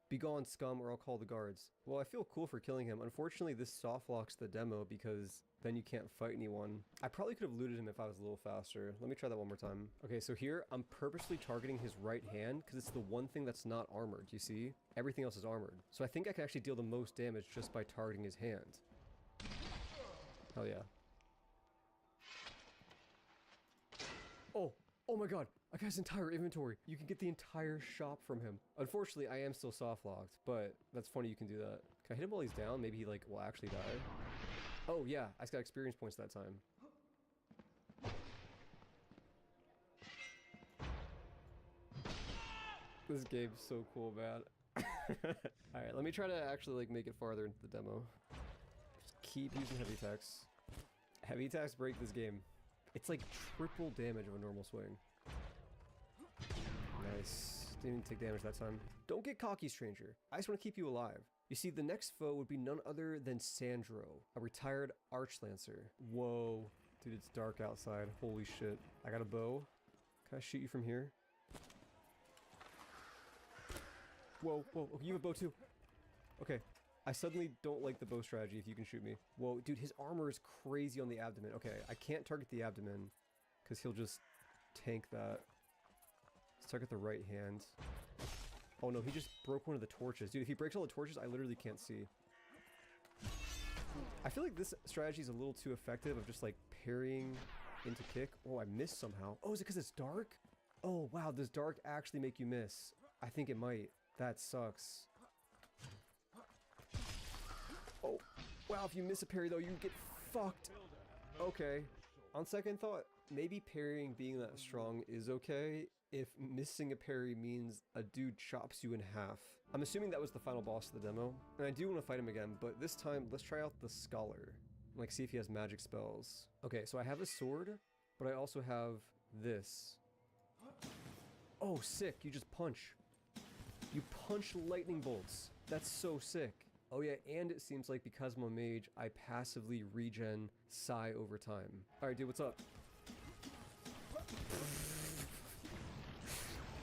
Be gone, scum, or I'll call the guards. Well, I feel cool for killing him. Unfortunately, this soft locks the demo because then you can't fight anyone. I probably could have looted him if I was a little faster. Let me try that one more time. Okay, so here, I'm purposely targeting his right hand because it's the one thing that's not armored, you see? Everything else is armored. So I think I can actually deal the most damage just by targeting his hand. Hell yeah. Oh! Oh my god, I got his entire inventory. You can get the entire shop from him. Unfortunately, I am still soft locked, but that's funny you can do that. Can I hit him while he's down? Maybe he like will actually die. Oh yeah, I just got experience points that time. This game's so cool, man. Alright, let me try to actually like make it farther into the demo. Just keep using heavy attacks. Heavy attacks break this game. It's like triple damage of a normal swing. Nice. Didn't even take damage that time. Don't get cocky, stranger. I just want to keep you alive. You see, the next foe would be none other than Sandro, a retired archlancer. Whoa. Dude, it's dark outside. Holy shit. I got a bow. Can I shoot you from here? Whoa, whoa. Oh, you have a bow too. Okay. I suddenly don't like the bow strategy if you can shoot me. Whoa, dude, his armor is crazy on the abdomen. Okay, I can't target the abdomen because he'll just tank that. Let's target the right hand. Oh no, he just broke one of the torches. Dude, if he breaks all the torches, I literally can't see. I feel like this strategy is a little too effective of just like parrying into kick. Oh, I missed somehow. Oh, is it because it's dark? Oh, wow, does dark actually make you miss? I think it might. That sucks. Oh, wow, if you miss a parry though, you get fucked. Okay. On second thought, maybe parrying being that strong is okay if missing a parry means a dude chops you in half. I'm assuming that was the final boss of the demo, and I do want to fight him again, but this time, let's try out the Scholar. Like, see if he has magic spells. Okay, so I have a sword, but I also have this. Oh, sick, you just punch. You punch lightning bolts. That's so sick. Oh yeah, and it seems like because I'm a mage, I passively regen Psi over time. Alright, dude, what's up?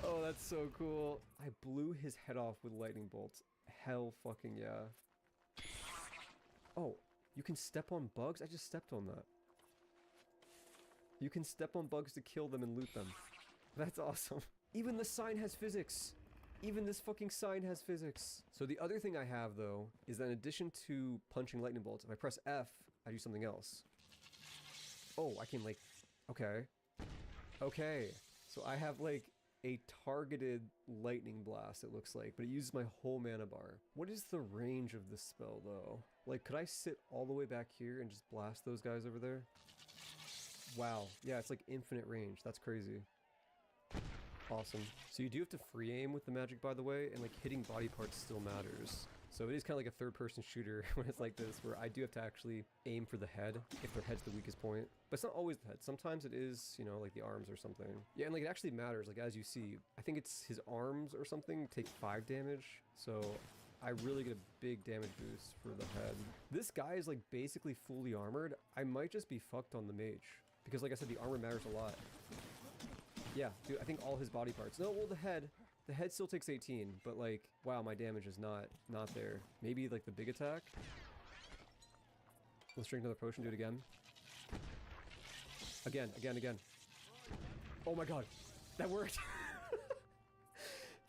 Oh, that's so cool. I blew his head off with lightning bolts. Hell fucking yeah. Oh, you can step on bugs? I just stepped on that. You can step on bugs to kill them and loot them. That's awesome. Even the sign has physics. Even this fucking sign has physics. So the other thing I have, though, is that in addition to punching lightning bolts, if I press F, I do something else. Oh, I can, like... Okay. Okay. So I have, like, a targeted lightning blast, it looks like, but it uses my whole mana bar. What is the range of this spell, though? Like, could I sit all the way back here and just blast those guys over there? Wow. Yeah, it's like infinite range. That's crazy. Awesome. So you do have to free aim with the magic, by the way, and like hitting body parts still matters. So it is kind of like a third-person shooter when it's like this, where I do have to actually aim for the head if their head's the weakest point. But it's not always the head. Sometimes it is, you know, like the arms or something. Yeah, and like it actually matters. Like as you see, I think it's his arms or something take 5 damage. So I really get a big damage boost for the head. This guy is like basically fully armored. I might just be fucked on the mage because, like I said, the armor matters a lot. Yeah, dude, I think all his body parts. No, well, the head. The head still takes 18, but like, wow, my damage is not there. Maybe like the big attack. Let's drink another potion, do it again. Again. Oh my god, that worked.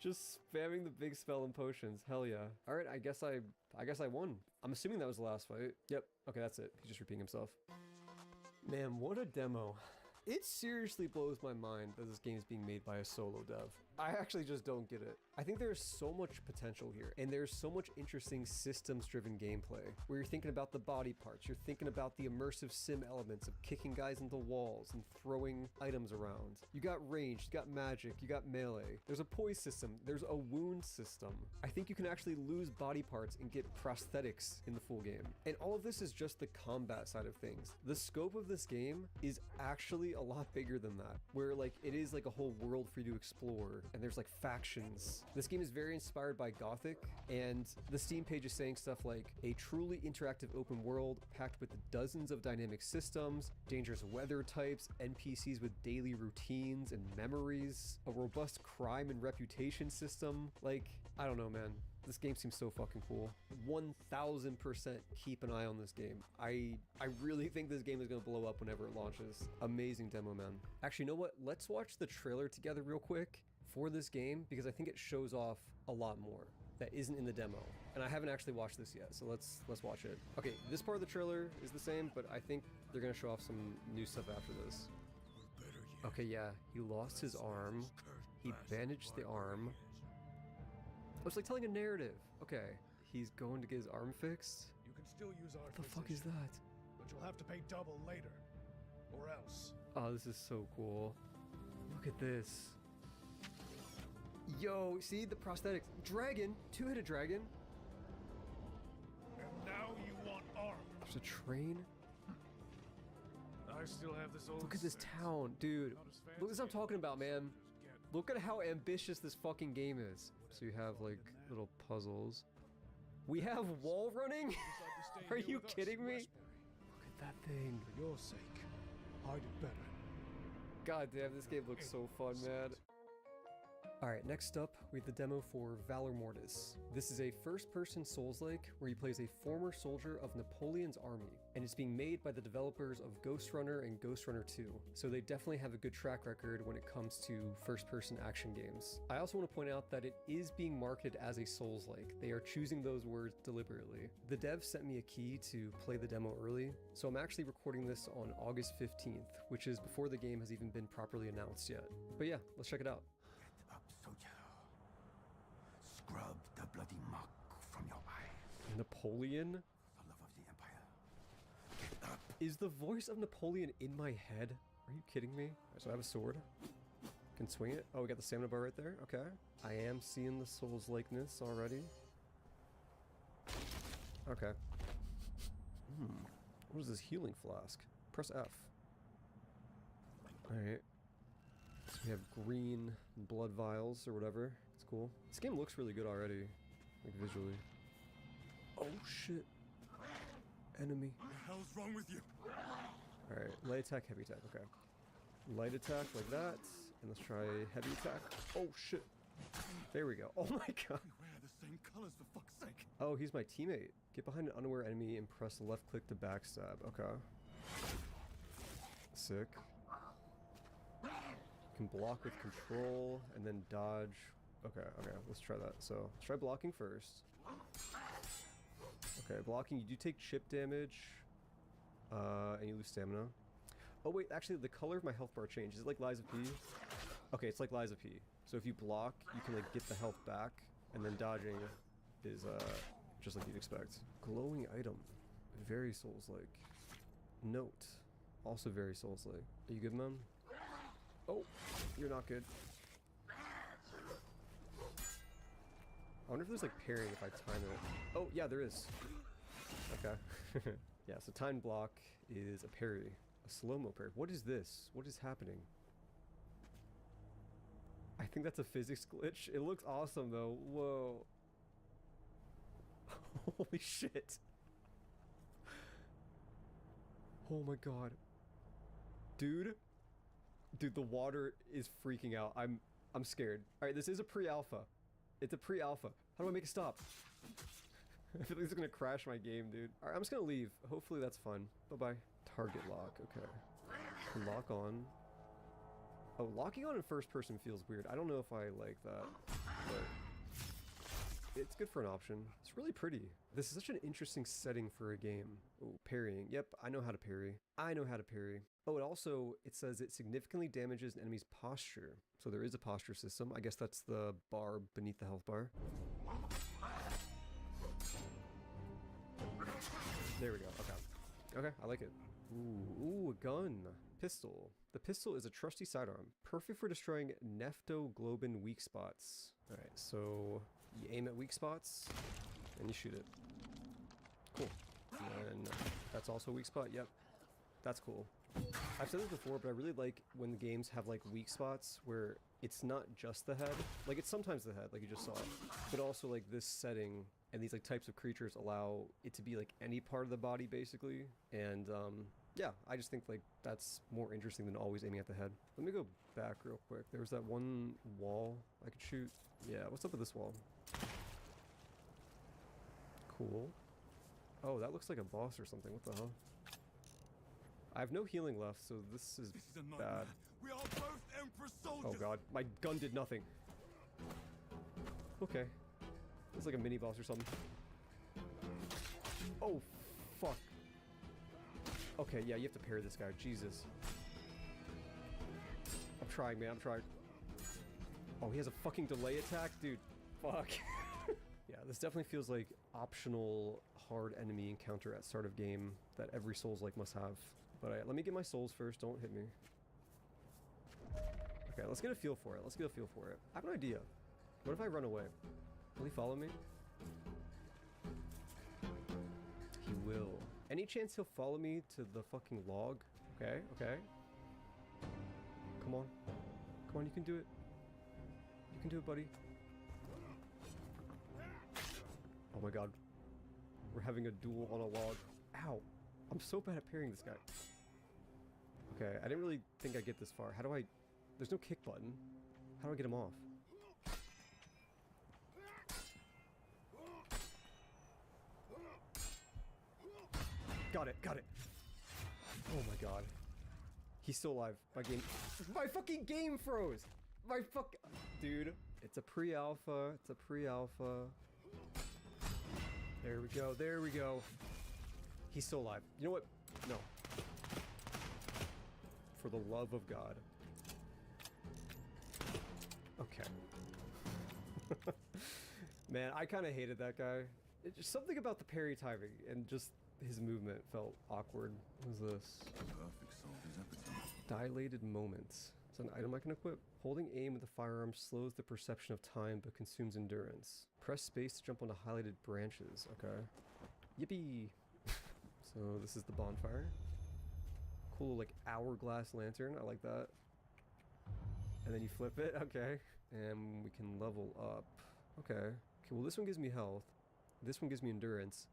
Just spamming the big spell and potions. Hell yeah. All right, I guess I won. I'm assuming that was the last fight. Yep. Okay, that's it. He's just repeating himself. Man, what a demo. It seriously blows my mind that this game is being made by a solo dev. I actually just don't get it. I think there's so much potential here, and there's so much interesting systems-driven gameplay, where you're thinking about the body parts, you're thinking about the immersive sim elements of kicking guys into walls and throwing items around. You got range, you got magic, you got melee. There's a poise system, there's a wound system. I think you can actually lose body parts and get prosthetics in the full game. And all of this is just the combat side of things. The scope of this game is actually a lot bigger than that, where like it is like a whole world for you to explore, and there's like factions. This game is very inspired by Gothic, and the Steam page is saying stuff like a truly interactive open world packed with dozens of dynamic systems, dangerous weather types, NPCs with daily routines and memories, a robust crime and reputation system. Like, I don't know, man. This game seems so fucking cool. 1000% keep an eye on this game. I really think this game is gonna blow up whenever it launches. Amazing demo, man. Actually, you know what? Let's watch the trailer together real quick for this game, because I think it shows off a lot more that isn't in the demo. And I haven't actually watched this yet, so let's watch it. Okay, this part of the trailer is the same, but I think they're gonna show off some new stuff after this. Okay, yeah, he lost his arm. He bandaged the arm. It's like telling a narrative. Okay, he's going to get his arm fixed. You can still use our What the fuck is that? But you'll have to pay double later. Or else. Oh, this is so cool. Look at this. Yo, see the prosthetics. Dragon, 2-headed dragon. And now you want arm. There's a train. I still have this old. Look at this town, dude. Look at what I'm talking about, man. Look at how ambitious this fucking game is. So you have like little puzzles. We have wall running? Are you kidding me? Look at that thing. For your sake, hide it better. God damn, this game looks so fun, man. Alright, next up, we have the demo for Valor Mortis. This is a first-person Souls-like where you play as a former soldier of Napoleon's army, and it's being made by the developers of Ghost Runner and Ghost Runner 2, so they definitely have a good track record when it comes to first-person action games. I also want to point out that it is being marketed as a Souls-like. They are choosing those words deliberately. The dev sent me a key to play the demo early, so I'm actually recording this on August 15th, which is before the game has even been properly announced yet. But yeah, let's check it out. Scrub the bloody muck from your eyes. Napoleon? For the love of the Empire. Get up. Is the voice of Napoleon in my head? Are you kidding me? So I have a sword. Can swing it. Oh, we got the stamina bar right there. Okay. I am seeing the Souls likeness already. Okay. What is this healing flask? Press F. Alright. So we have green blood vials or whatever. It's cool. This game looks really good already, like visually. Oh shit. Enemy. What the hell's wrong with you? Alright, light attack, heavy attack, okay. Light attack like that, and let's try heavy attack. Oh shit. There we go. Oh my god. We wear the same colors for fuck's sake. Oh, he's my teammate. Get behind an unaware enemy and press left click to backstab. Okay. Sick. You can block with control and then dodge. Okay, let's try that. So let's try blocking first. Okay, blocking, you do take chip damage, and you lose stamina. Oh wait, actually the color of my health bar changed. Is it like Lies of P? Okay, it's like Lies of P. So if you block, you can like get the health back, and then dodging is just like you'd expect. Glowing item, very Souls-like. Note, also very Souls-like. Are you good, man? Oh, you're not good. I wonder if there's like parrying if I time it. Oh, yeah, there is. Okay. Yeah, so time block is a parry. A slow-mo parry. What is this? What is happening? I think that's a physics glitch. It looks awesome though. Whoa. Holy shit. Oh my god. Dude. Dude, the water is freaking out. I'm scared. Alright, this is a pre-alpha. It's a pre-alpha. How do I make it stop? I feel like it's gonna crash my game, dude. Alright, I'm just gonna leave. Hopefully that's fun. Bye-bye. Target lock, okay. Lock on. Oh, locking on in first person feels weird. I don't know if I like that, but it's good for an option. It's really pretty. This is such an interesting setting for a game. Oh, parrying. Yep, I know how to parry. I know how to parry. Oh, it says it significantly damages an enemy's posture. So there is a posture system. I guess that's the bar beneath the health bar. There we go. Okay. Okay, I like it. Ooh, a gun. Pistol. The pistol is a trusty sidearm, perfect for destroying Neptoglobin weak spots. Alright, so you aim at weak spots, and you shoot it. Cool. And that's also a weak spot, yep. That's cool. I've said this before, but I really like when the games have like weak spots where it's not just the head. Like it's sometimes the head, like you just saw, but also like this setting and these like types of creatures allow it to be like any part of the body basically. And yeah, I just think like that's more interesting than always aiming at the head. Let me go back real quick. There was that one wall I could shoot. Yeah, what's up with this wall? Cool. Oh, that looks like a boss or something. What the hell? I have no healing left, so this is bad. We are both Emperor soldiers. Oh god, my gun did nothing. Okay. It's like a mini boss or something. Oh, fuck. Okay, yeah, you have to parry this guy. Jesus. I'm trying, man. I'm trying. Oh, he has a fucking delay attack? Dude, fuck. Yeah, this definitely feels like optional hard enemy encounter at start of game that every Souls-like must have. But let me get my souls first. Don't hit me. Okay, let's get a feel for it. Let's get a feel for it. I have an idea. What if I run away? Will he follow me? He will. Any chance he'll follow me to the fucking log? Okay, okay. Come on. Come on, you can do it. You can do it, buddy. Oh my god. We're having a duel on a log. Ow. I'm so bad at parrying this guy. Okay, I didn't really think I'd get this far. How do I... There's no kick button. How do I get him off? Got it, got it. Oh my god. He's still alive. My fucking game froze! My fuck... Dude, it's a pre-alpha. It's a pre-alpha. There we go, there we go. He's still alive. You know what? No. For the love of God. Okay. Man, I kind of hated that guy. It's just something about the parry timing and just his movement felt awkward. What is this? Perfect soldier's epitaph. Dilated moments. It's an item I can equip. Holding aim with the firearm slows the perception of time but consumes endurance. Press space to jump onto highlighted branches. Okay. Yippee! So this is the bonfire. Cool, like hourglass lantern. I like that. And then you flip it. Okay. And we can level up. Okay. Okay, well this one gives me health. This one gives me endurance.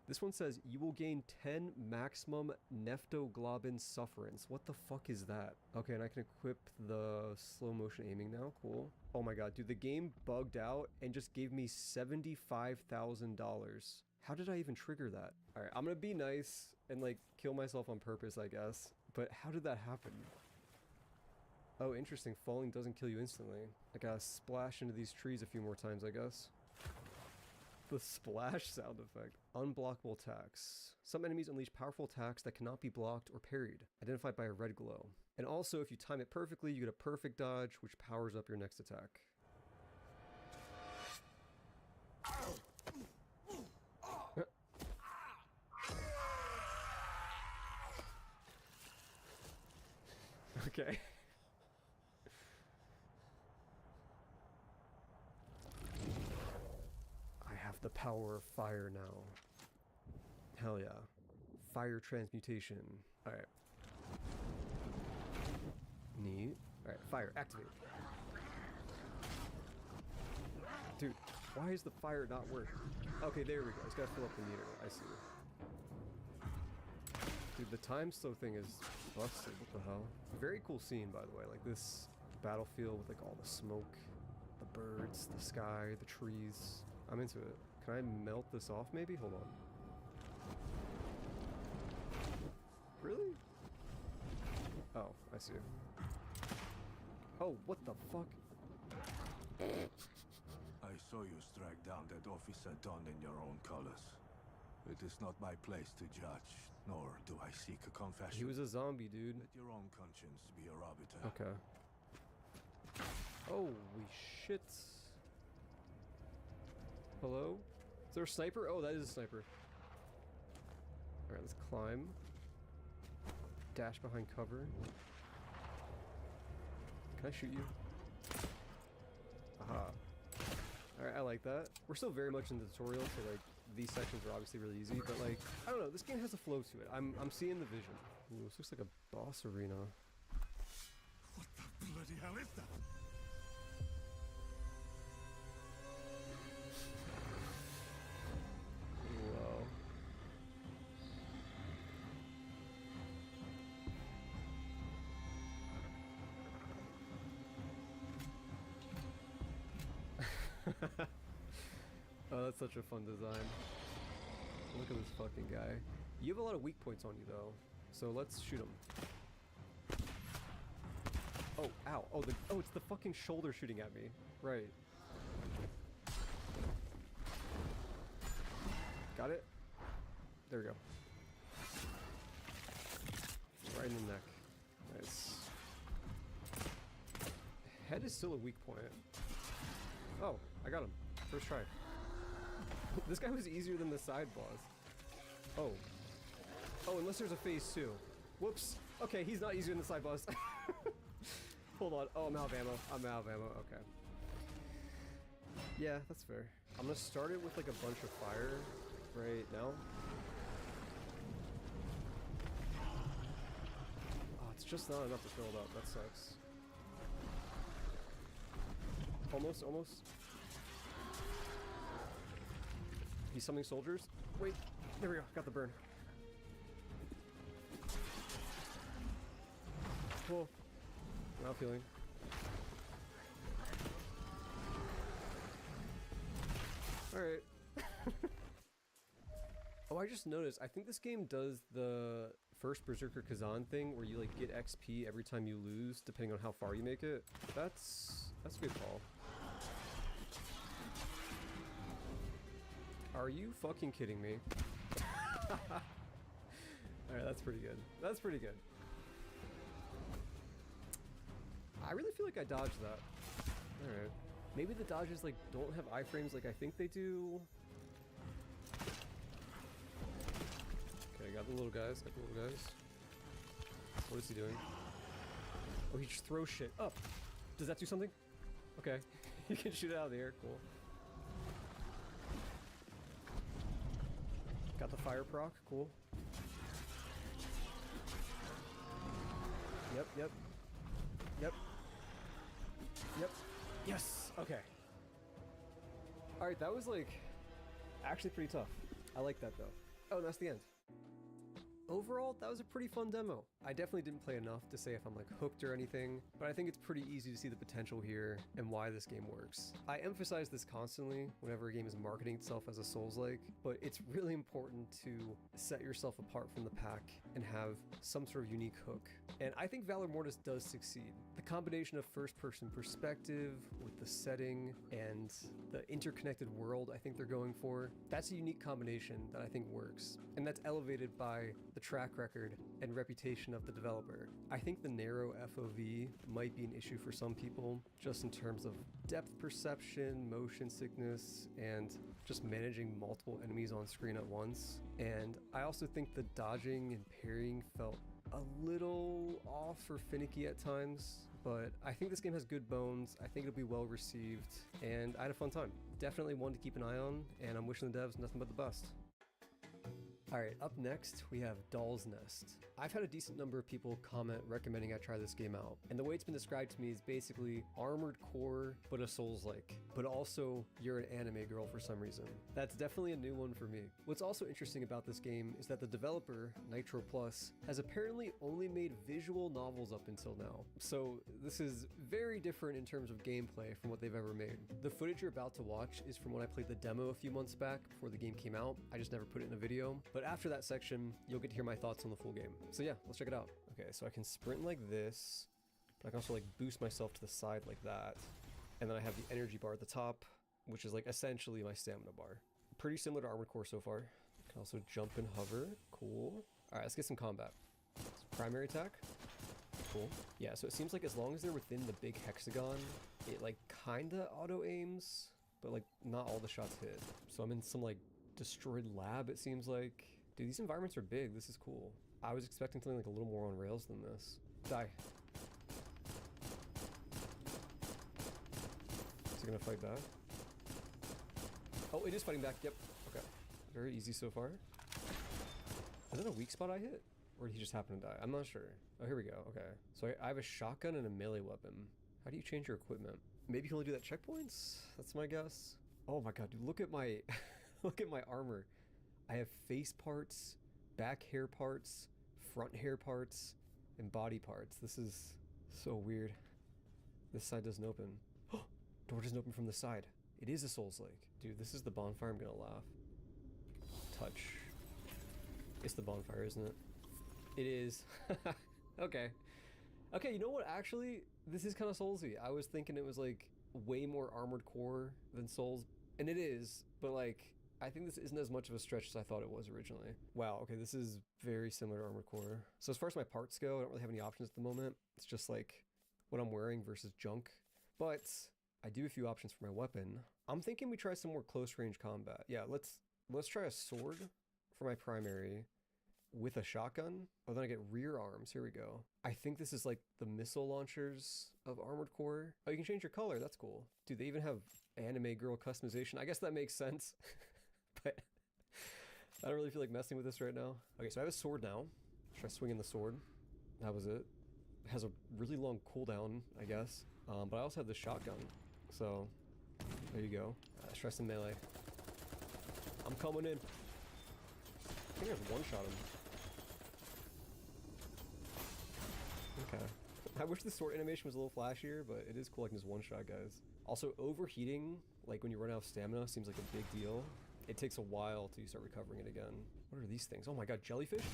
This one says you will gain 10 maximum Neptoglobin sufferance. What the fuck is that? Okay, and I can equip the slow motion aiming now. Cool. Oh my god, dude, the game bugged out and just gave me $75,000. How did I even trigger that? All right, I'm gonna be nice and like kill myself on purpose, I guess. But how did that happen? Oh, interesting. Falling doesn't kill you instantly. I gotta splash into these trees a few more times, I guess. The splash sound effect. Unblockable attacks. Some enemies unleash powerful attacks that cannot be blocked or parried, identified by a red glow. And also, if you time it perfectly, you get a perfect dodge, which powers up your next attack. Okay. the power of fire now. Hell yeah. Fire transmutation. Alright. Neat. Alright, fire, activate. Dude, why is the fire not working? Okay, there we go. It's gotta fill up the meter. I see. Dude, the time slow thing is busted. What the hell? Very cool scene, by the way. Like this battlefield with like all the smoke, the birds, the sky, the trees. I'm into it. Can I melt this off maybe? Hold on. Really? Oh, I see. Oh, what the fuck? I saw you strike down that officer donned in your own colors. It is not my place to judge, nor do I seek a confession. He was a zombie, dude. Let your own conscience be your arbiter. Okay. Holy shit. Hello? Is there a sniper? Oh, that is a sniper. Alright, let's climb. Dash behind cover. Can I shoot you? Aha. Alright, I like that. We're still very much in the tutorial, so like these sections are obviously really easy, but like I don't know, this game has a flow to it. I'm seeing the vision. Ooh, this looks like a boss arena. What the bloody hell is that? Whoa. Oh, that's such a fun design. Look at this fucking guy. You have a lot of weak points on you though, so let's shoot him. Oh, ow. Oh, it's the fucking shoulder shooting at me. Right. Got it? There we go. Right in the neck. Nice. Head is still a weak point. Oh, I got him. First try. This guy was easier than the side boss. Oh. Oh, unless there's a phase 2. Whoops. Okay, he's not easier than the side boss. Hold on. Oh, I'm out of ammo. I'm out of ammo. Okay. Yeah, that's fair. I'm gonna start it with like a bunch of fire right now. Oh, it's just not enough to fill it up. That sucks. Almost, almost. He's summoning soldiers. Wait, there we go. Got the burn. Cool. Not feeling. Alright. Oh, I just noticed. I think this game does the first Berserker Kazan thing where you like get XP every time you lose, depending on how far you make it. That's a good call. Are you fucking kidding me? Alright, that's pretty good. That's pretty good. I really feel like I dodged that. Alright. Maybe the dodges like don't have iframes like I think they do. Okay, got the little guys, What is he doing? Oh, he just throws shit up. Does that do something? Okay. You can shoot it out of the air, cool. Got the fire proc, cool. Yep. Yes! Okay. Alright, that was like actually pretty tough. I like that though. Oh, that's the end. Overall, that was a pretty fun demo. I definitely didn't play enough to say if I'm like hooked or anything, but I think it's pretty easy to see the potential here and why this game works. I emphasize this constantly whenever a game is marketing itself as a Souls-like, but it's really important to set yourself apart from the pack and have some sort of unique hook. And I think Valor Mortis does succeed. The combination of first-person perspective with the setting and the interconnected world I think they're going for, that's a unique combination that I think works. And that's elevated by the track record and reputation of the developer. I think the narrow FOV might be an issue for some people, just in terms of depth perception, motion sickness, and just managing multiple enemies on screen at once. And I also think the dodging and parrying felt a little off or finicky at times, but I think this game has good bones. I think it'll be well received, and I had a fun time. Definitely one to keep an eye on, and I'm wishing the devs nothing but the best. Alright, up next, we have Doll's Nest. I've had a decent number of people comment recommending I try this game out, and the way it's been described to me is basically Armored Core, but a Souls-like, but also you're an anime girl for some reason. That's definitely a new one for me. What's also interesting about this game is that the developer, Nitro Plus, has apparently only made visual novels up until now. So this is very different in terms of gameplay from what they've ever made. The footage you're about to watch is from when I played the demo a few months back before the game came out. I just never put it in a video. But after that section, you'll get to hear my thoughts on the full game. So yeah, let's check it out. Okay, so I can sprint like this, but I can also like boost myself to the side like that. And then I have the energy bar at the top, which is like essentially my stamina bar. Pretty similar to Armored Core so far. I can also jump and hover. Cool. All right, let's get some combat. Primary attack. Cool. Yeah, so it seems like as long as they're within the big hexagon, it like kinda auto aims, but like not all the shots hit. So I'm in some like destroyed lab, it seems like. Dude, these environments are big. This is cool. I was expecting something like a little more on rails than this. Die. Is it gonna fight back? Oh, it is fighting back. Yep. Okay. Very easy so far. Is that a weak spot I hit? Or did he just happen to die? I'm not sure. Oh, here we go. Okay. So I have a shotgun and a melee weapon. How do you change your equipment? Maybe you can only do that at checkpoints? That's my guess. Oh my god, dude, look at my look at my armor. I have face parts, back hair parts, front hair parts, and body parts. This is so weird. This side doesn't open. Door doesn't open from the side. It is a Souls-like. Dude, this is the bonfire. I'm gonna laugh. Touch. It's the bonfire, isn't it? It is. Okay. Okay, you know what? Actually, this is kind of Soulsy. I was thinking it was like way more Armored Core than Souls, and it is, but like, I think this isn't as much of a stretch as I thought it was originally. Wow, okay, this is very similar to Armored Core. So as far as my parts go, I don't really have any options at the moment. It's just like what I'm wearing versus junk. But I do have a few options for my weapon. I'm thinking we try some more close range combat. Yeah, let's try a sword for my primary with a shotgun. Oh, then I get rear arms. Here we go. I think this is like the missile launchers of Armored Core. Oh, you can change your color. That's cool. Dude, they even have anime girl customization. I guess that makes sense. But I don't really feel like messing with this right now. Okay, so I have a sword now. Try swinging the sword. That was it. It has a really long cooldown, I guess. But I also have the shotgun. So there you go. Let's try some melee. I'm coming in. I think there's one shot him. Okay. I wish the sword animation was a little flashier, but it is cool I can just one-shot guys. Also, overheating, like when you run out of stamina, seems like a big deal. It takes a while till you start recovering it again. What are these things? Oh my god, jellyfish?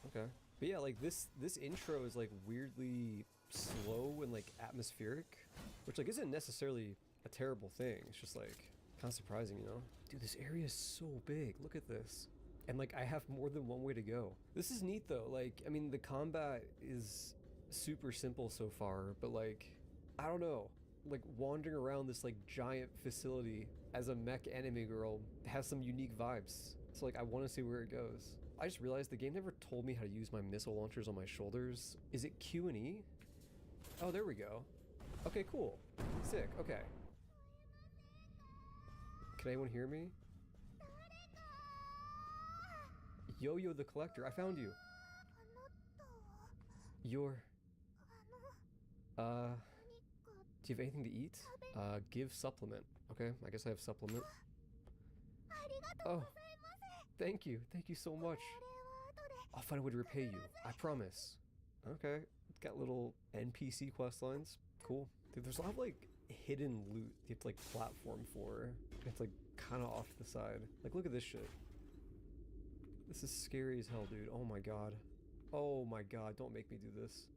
Okay. But yeah, like this intro is like weirdly slow and like atmospheric, which like isn't necessarily a terrible thing. It's just like kind of surprising, you know? Dude, this area is so big. Look at this. And like I have more than one way to go. This is neat though. Like, I mean, the combat is super simple so far, but like, I don't know. Like wandering around this like giant facility as a mech anime girl has some unique vibes. So like I want to see where it goes. I just realized the game never told me how to use my missile launchers on my shoulders. Is it Q and E? Oh, there we go. Okay, cool. Sick, okay. Can anyone hear me? Yo-Yo the Collector, I found you. You're... do you have anything to eat? Give supplement. Okay, I guess I have supplement. Oh, thank you so much. I'll find a way to repay you, I promise. Okay, got little NPC quest lines. Cool. Dude, there's a lot of like hidden loot you have to like platform for. It's like kind of off to the side. Like, look at this shit. This is scary as hell, dude. Oh my god. Oh my god, don't make me do this.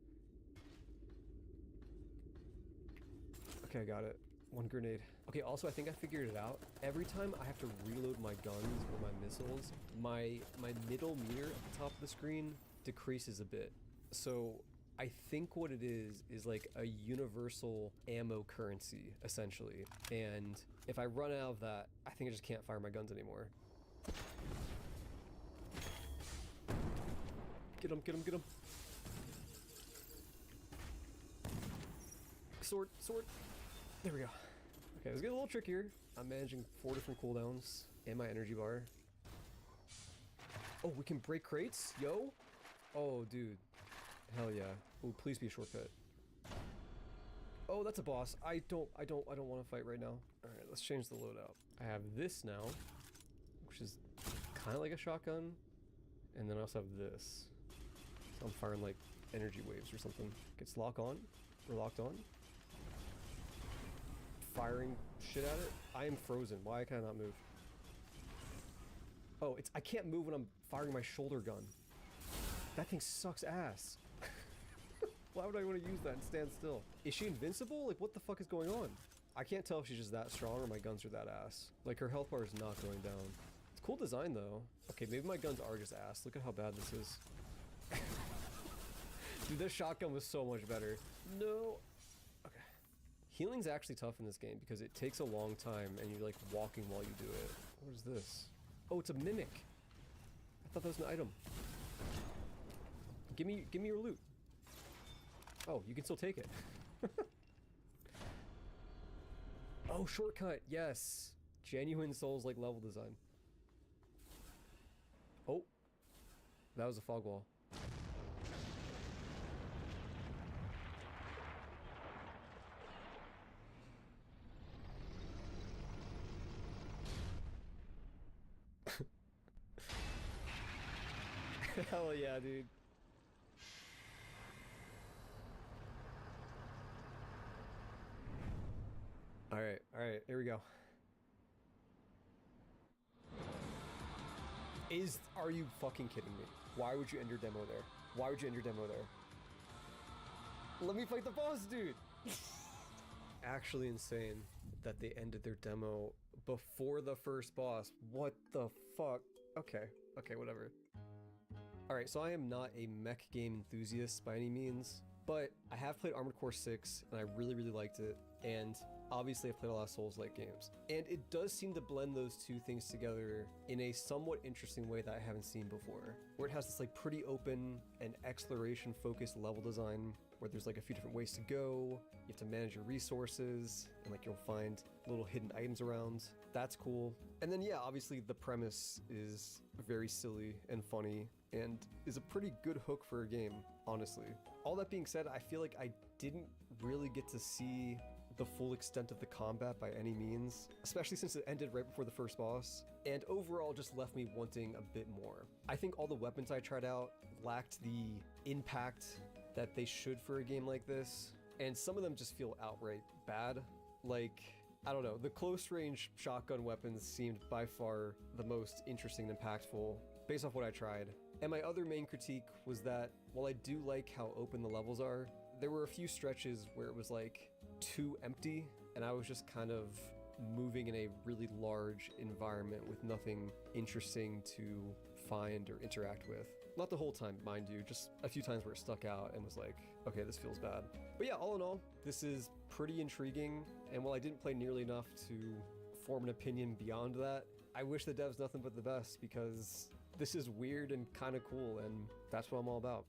Okay, I got it. One grenade. Okay, also I think I figured it out. Every time I have to reload my guns or my missiles, my middle meter at the top of the screen decreases a bit. So I think what it is like a universal ammo currency, essentially. And if I run out of that, I think I just can't fire my guns anymore. Get him, get him, get him. Sword, sword. There we go. Okay, let's get a little trickier. I'm managing 4 different cooldowns and my energy bar. Oh, we can break crates? Yo! Oh, dude. Hell yeah. Oh, please be a shortcut. Oh, that's a boss. I don't want to fight right now. Alright, let's change the loadout. I have this now, which is kind of like a shotgun. And then I also have this. So I'm firing like energy waves or something. Gets lock on. We're locked on. Firing shit at it. I am frozen. Why can I not move? Oh, I can't move when I'm firing my shoulder gun. That thing sucks ass. Why would I want to use that and stand still? Is she invincible? Like, what the fuck is going on? I can't tell if she's just that strong or my guns are that ass. Like, her health bar is not going down. It's cool design, though. Okay, maybe my guns are just ass. Look at how bad this is. Dude, this shotgun was so much better. No. Okay. Healing's actually tough in this game because it takes a long time and you're, like, walking while you do it. What is this? Oh, it's a mimic. I thought that was an item. Give me your loot. Oh, you can still take it. Oh, shortcut. Yes. Genuine Souls-like level design. Oh. That was a fog wall. Hell yeah, dude. Alright, here we go. Are you fucking kidding me? Why would you end your demo there? Why would you end your demo there? Let me fight the boss, dude! Actually insane that they ended their demo before the first boss. What the fuck? Okay, whatever. Alright, so I am not a mech game enthusiast by any means, but I have played Armored Core 6 and I really liked it, and obviously I've played a lot of Souls-like games. And it does seem to blend those two things together in a somewhat interesting way that I haven't seen before, where it has this like pretty open and exploration-focused level design, where there's like a few different ways to go, you have to manage your resources, and like you'll find little hidden items around. That's cool. And then yeah, obviously the premise is very silly and funny, and is a pretty good hook for a game, honestly. All that being said, I feel like I didn't really get to see the full extent of the combat by any means, especially since it ended right before the first boss, and overall just left me wanting a bit more. I think all the weapons I tried out lacked the impact that they should for a game like this, and some of them just feel outright bad. Like, I don't know, the close range shotgun weapons seemed by far the most interesting and impactful based off what I tried. And my other main critique was that while I do like how open the levels are, there were a few stretches where it was like too empty, and I was just kind of moving in a really large environment with nothing interesting to find or interact with. Not the whole time, mind you, just a few times where it stuck out and was like, okay, this feels bad. But yeah, all in all, this is pretty intriguing, and while I didn't play nearly enough to form an opinion beyond that, I wish the devs nothing but the best, because this is weird and kind of cool, and that's what I'm all about.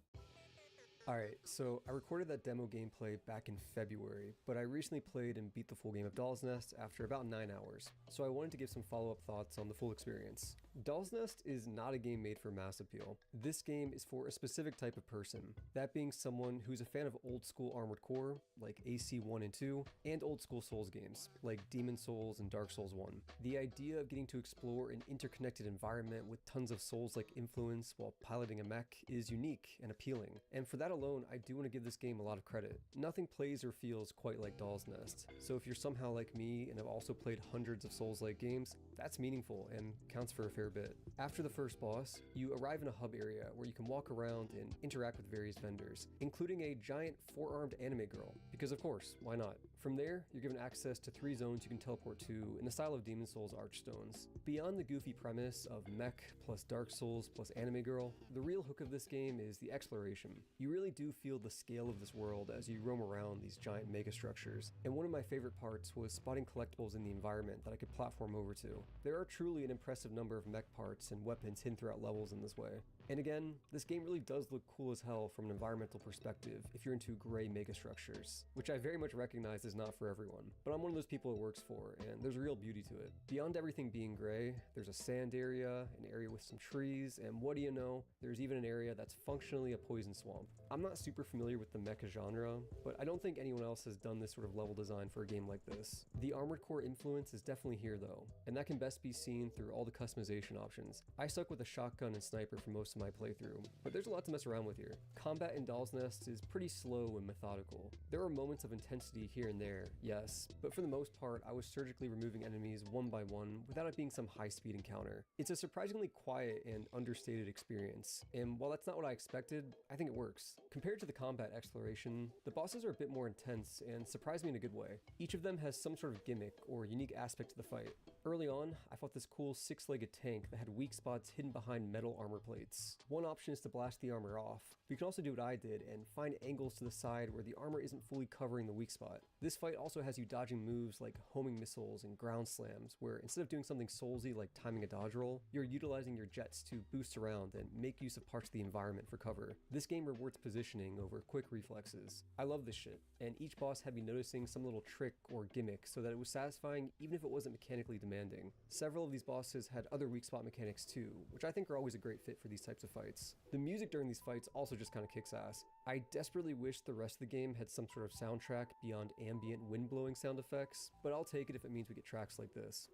Alright, so I recorded that demo gameplay back in February, but I recently played and beat the full game of Doll's Nest after about 9 hours, so I wanted to give some follow-up thoughts on the full experience. Doll's Nest is not a game made for mass appeal. This game is for a specific type of person, that being someone who's a fan of old school Armored Core, like AC 1 and 2, and old school Souls games, like Demon Souls and Dark Souls 1. The idea of getting to explore an interconnected environment with tons of Souls-like influence while piloting a mech is unique and appealing, and for that alone, I do want to give this game a lot of credit. Nothing plays or feels quite like Doll's Nest, so if you're somehow like me and have also played hundreds of Souls-like games, that's meaningful and counts for a fair bit. After the first boss, you arrive in a hub area where you can walk around and interact with various vendors, including a giant four-armed anime girl, because of course, why not? From there, you're given access to 3 zones you can teleport to in the style of Demon Souls Archstones. Beyond the goofy premise of mech plus Dark Souls plus anime girl, the real hook of this game is the exploration. You really do feel the scale of this world as you roam around these giant mega structures, and one of my favorite parts was spotting collectibles in the environment that I could platform over to. There are truly an impressive number of mech parts and weapons hidden throughout levels in this way. And again, this game really does look cool as hell from an environmental perspective if you're into gray megastructures, which I very much recognize is not for everyone, but I'm one of those people it works for, and there's real beauty to it. Beyond everything being gray, there's a sand area, an area with some trees, and what do you know, there's even an area that's functionally a poison swamp. I'm not super familiar with the mecha genre, but I don't think anyone else has done this sort of level design for a game like this. The Armored Core influence is definitely here though, and that can best be seen through all the customization options. I stuck with a shotgun and sniper for most of my playthrough, but there's a lot to mess around with here. Combat in Doll's Nest is pretty slow and methodical. There are moments of intensity here and there, yes, but for the most part I was surgically removing enemies one by one without it being some high-speed encounter. It's a surprisingly quiet and understated experience, and while that's not what I expected, I think it works. Compared to the combat exploration, the bosses are a bit more intense and surprise me in a good way. Each of them has some sort of gimmick or unique aspect to the fight. Early on, I fought this cool six-legged tank that had weak spots hidden behind metal armor plates. One option is to blast the armor off, but you can also do what I did and find angles to the side where the armor isn't fully covering the weak spot. This fight also has you dodging moves like homing missiles and ground slams, where instead of doing something soulsy like timing a dodge roll, you're utilizing your jets to boost around and make use of parts of the environment for cover. This game rewards positioning over quick reflexes. I love this shit, and each boss had me noticing some little trick or gimmick so that it was satisfying even if it wasn't mechanically demanding. Several of these bosses had other weak spot mechanics too, which I think are always a great fit for these types of fights. The music during these fights also just kind of kicks ass. I desperately wish the rest of the game had some sort of soundtrack beyond ambient wind-blowing sound effects, but I'll take it if it means we get tracks like this.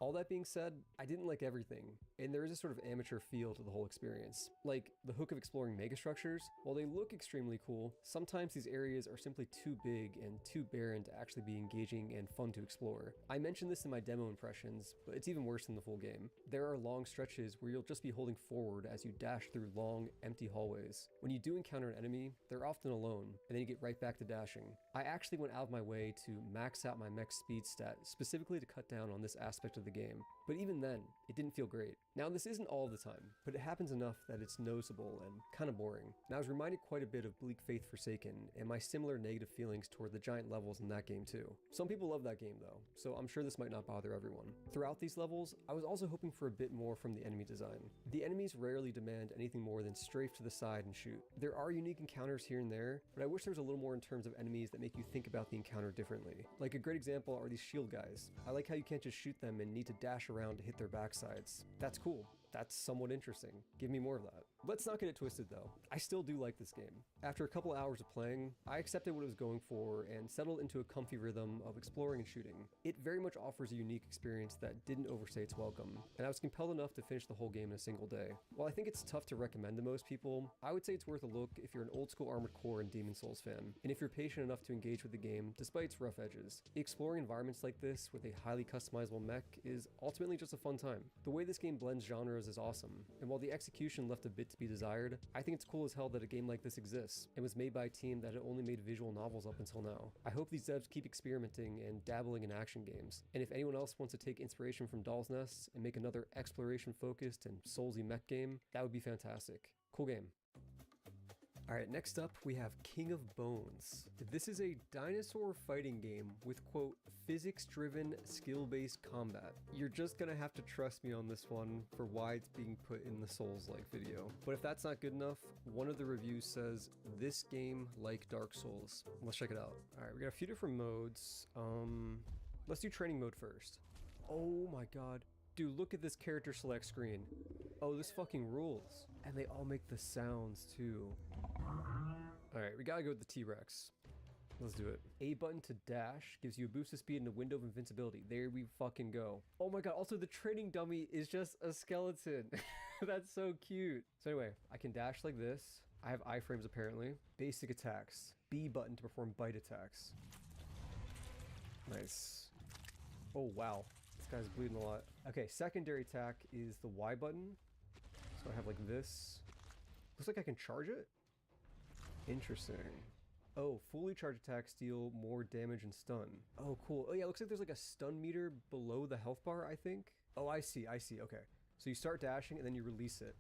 All that being said, I didn't like everything, and there is a sort of amateur feel to the whole experience. Like, the hook of exploring megastructures, while they look extremely cool, sometimes these areas are simply too big and too barren to actually be engaging and fun to explore. I mentioned this in my demo impressions, but it's even worse in the full game. There are long stretches where you'll just be holding forward as you dash through long, empty hallways. When you do encounter an enemy, they're often alone, and then you get right back to dashing. I actually went out of my way to max out my mech speed stat specifically to cut down on this aspect of the game, but even then, it didn't feel great. Now this isn't all the time, but it happens enough that it's noticeable and kind of boring. Now I was reminded quite a bit of Bleak Faith Forsaken and my similar negative feelings toward the giant levels in that game too. Some people love that game though, so I'm sure this might not bother everyone. Throughout these levels, I was also hoping for a bit more from the enemy design. The enemies rarely demand anything more than strafe to the side and shoot. There are unique encounters here and there, but I wish there was a little more in terms of enemies that make you think about the encounter differently. Like a great example are these shield guys. I like how you can't just shoot them and need to dash around to hit their backsides. That's cool. That's somewhat interesting. Give me more of that. Let's not get it twisted though. I still do like this game. After a couple hours of playing, I accepted what it was going for and settled into a comfy rhythm of exploring and shooting. It very much offers a unique experience that didn't overstay its welcome, and I was compelled enough to finish the whole game in a single day. While I think it's tough to recommend to most people, I would say it's worth a look if you're an old school Armored Core and Demon Souls fan, and if you're patient enough to engage with the game despite its rough edges. Exploring environments like this with a highly customizable mech is ultimately just a fun time. The way this game blends genres is awesome, and while the execution left a bit to be desired, I think it's cool as hell that a game like this exists and was made by a team that had only made visual novels up until now. I hope these devs keep experimenting and dabbling in action games, and if anyone else wants to take inspiration from Doll's Nest and make another exploration focused and soulsy mech game, that would be fantastic. Cool game. Alright, next up we have King of Bones. This is a dinosaur fighting game with, quote, physics-driven, skill-based combat. You're just gonna have to trust me on this one for why it's being put in the Souls-like video. But if that's not good enough, one of the reviews says, this game like Dark Souls. Let's check it out. Alright, we got a few different modes. Let's do training mode first. Oh my god. Dude, look at this character select screen. Oh, this fucking rules. And they all make the sounds too. Alright, we gotta go with the T-Rex. Let's do it. A button to dash gives you a boost of speed and a window of invincibility. There we fucking go. Oh my god, also the training dummy is just a skeleton. That's so cute. So anyway, I can dash like this. I have iframes apparently. Basic attacks. B button to perform bite attacks. Nice. Oh wow. This guy's bleeding a lot. Okay, secondary attack is the Y button. So I have like this. Looks like I can charge it? Interesting. Oh, fully charged attacks deal more damage and stun. Oh, cool. Oh yeah, it looks like there's like a stun meter below the health bar, I think. Oh, I see, okay. So you start dashing and then you release it.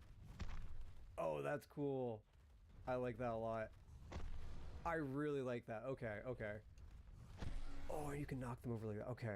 that's cool. I like that a lot. I really like that. Okay, okay. Oh, you can knock them over like that. Okay.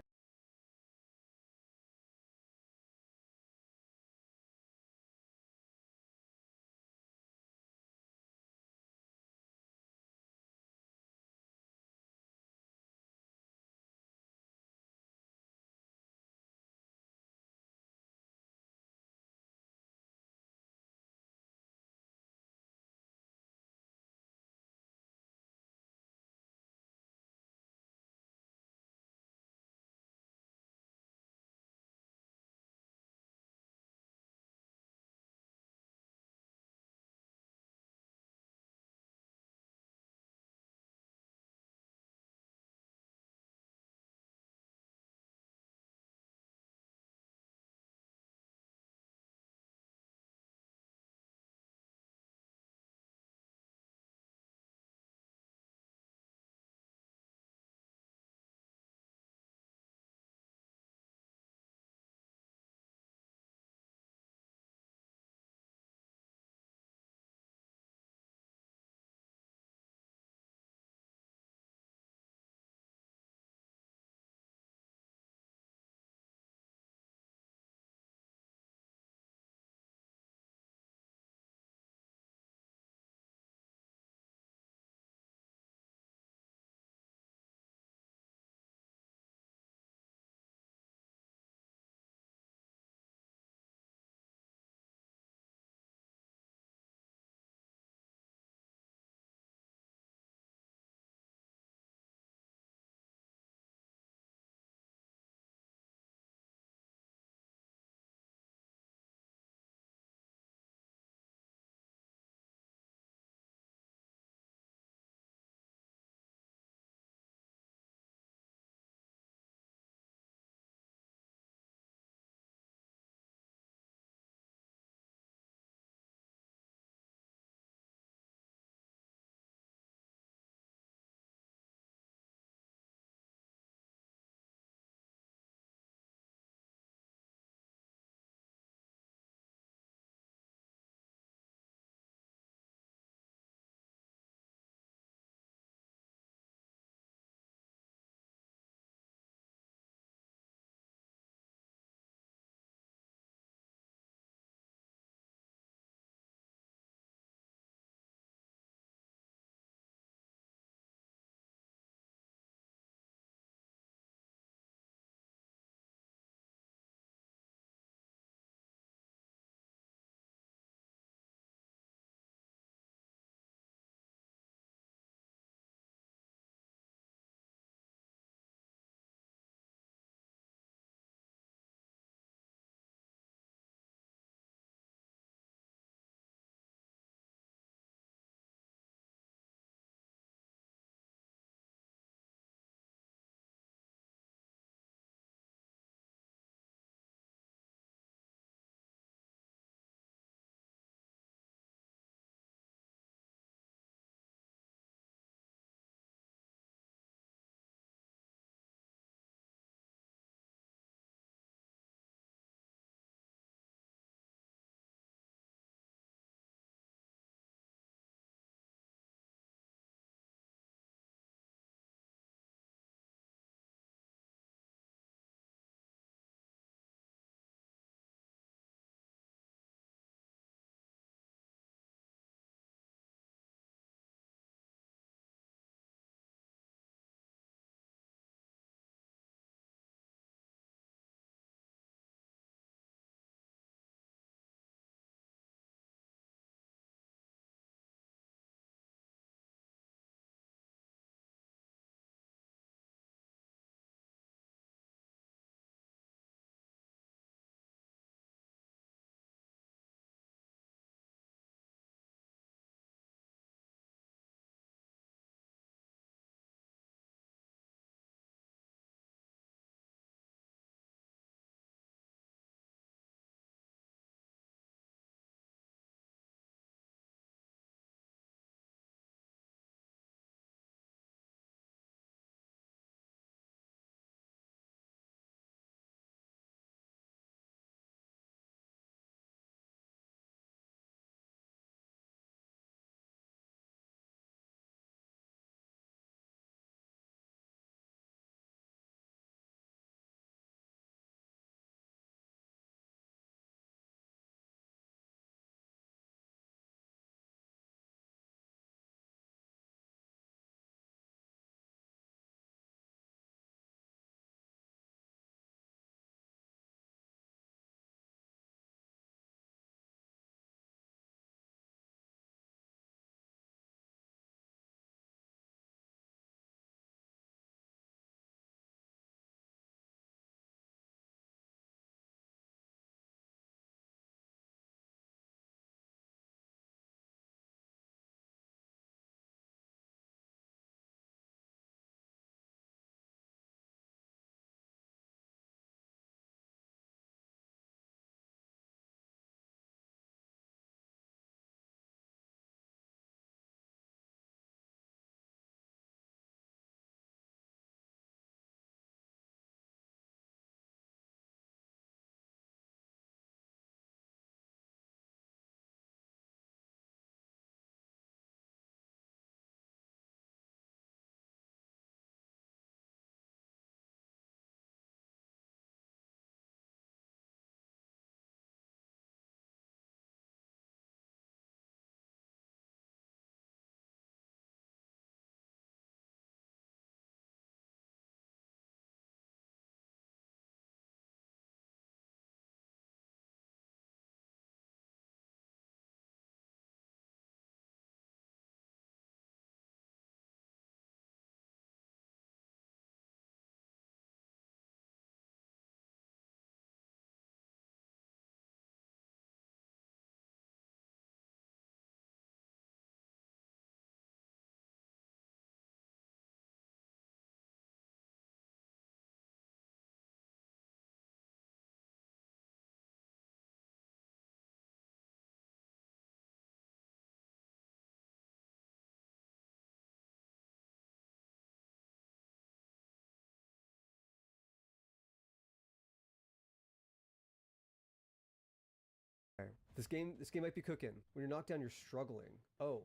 This game might be cooking. When you're knocked down, you're struggling. Oh.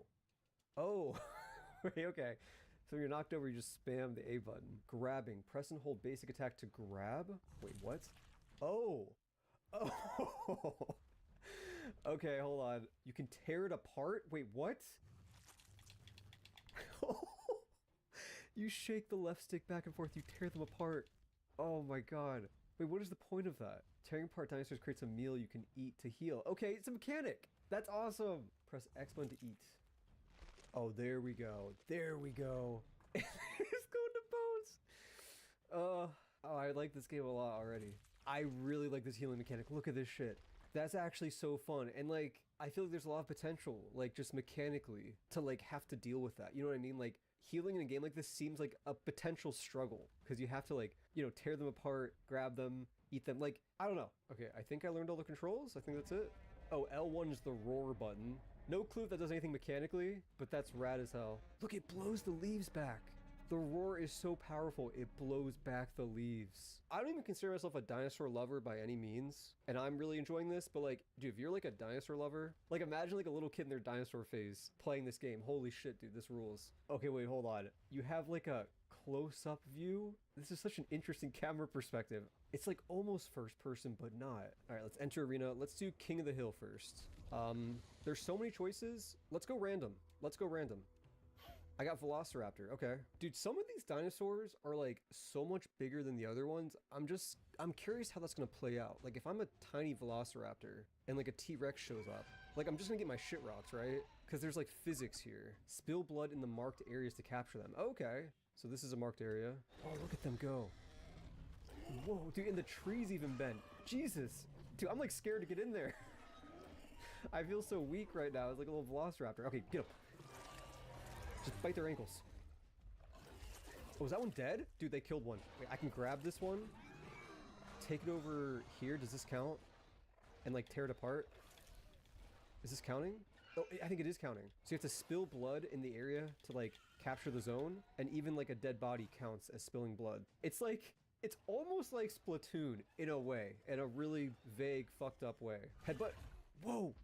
Wait, okay. So when you're knocked over, you just spam the A button. Grabbing. Press and hold basic attack to grab. Wait, what? Oh. Okay, hold on. You can tear it apart? Wait, what? You shake the left stick back and forth, you tear them apart. Oh my god. Wait, what is the point of that? Tearing apart dinosaurs creates a meal you can eat to heal. Okay, it's a mechanic. That's awesome. Press X button to eat. Oh, there we go. There we go. It's going to bones. Oh, I like this game a lot already. I really like this healing mechanic. Look at this shit. That's actually so fun. And like, I feel like there's a lot of potential, like just mechanically, to like have to deal with that. You know what I mean? Like, healing in a game like this seems like a potential struggle because you have to like, you know, tear them apart, grab them, eat them. Like, I don't know. Okay, I think I learned all the controls. I think that's it. Oh, L1 is the roar button. No clue if that does anything mechanically, but that's rad as hell. Look, it blows the leaves back. The roar is so powerful, it blows back the leaves. I don't even consider myself a dinosaur lover by any means, and I'm really enjoying this, but like, dude, if you're like a dinosaur lover, like imagine like a little kid in their dinosaur phase playing this game. Holy shit, dude, this rules. Okay, wait, hold on. You have like a close-up view? This is such an interesting camera perspective. It's like almost first person, but not. All right, let's enter arena. Let's do King of the Hill first. There's so many choices. Let's go random. Let's go random. I got Velociraptor, okay. Dude, some of these dinosaurs are like so much bigger than the other ones. I'm curious how that's gonna play out. Like if I'm a tiny Velociraptor and like a T-Rex shows up, like I'm just gonna get my shit rocked, right? Because there's like physics here. Spill blood in the marked areas to capture them. Okay, so this is a marked area. Oh, look at them go. Whoa, dude, and the trees even bent. Jesus. Dude, I'm like scared to get in there. I feel so weak right now. It's like a little Velociraptor. Okay, get up. Just bite their ankles. Oh, is that one dead? Dude, they killed one. Wait, I can grab this one. Take it over here. Does this count? And like tear it apart? Is this counting? Oh, I think it is counting. So you have to spill blood in the area to like capture the zone. And even like a dead body counts as spilling blood. It's like, it's almost like Splatoon in a way. In a really vague, fucked up way. Headbutt. Whoa.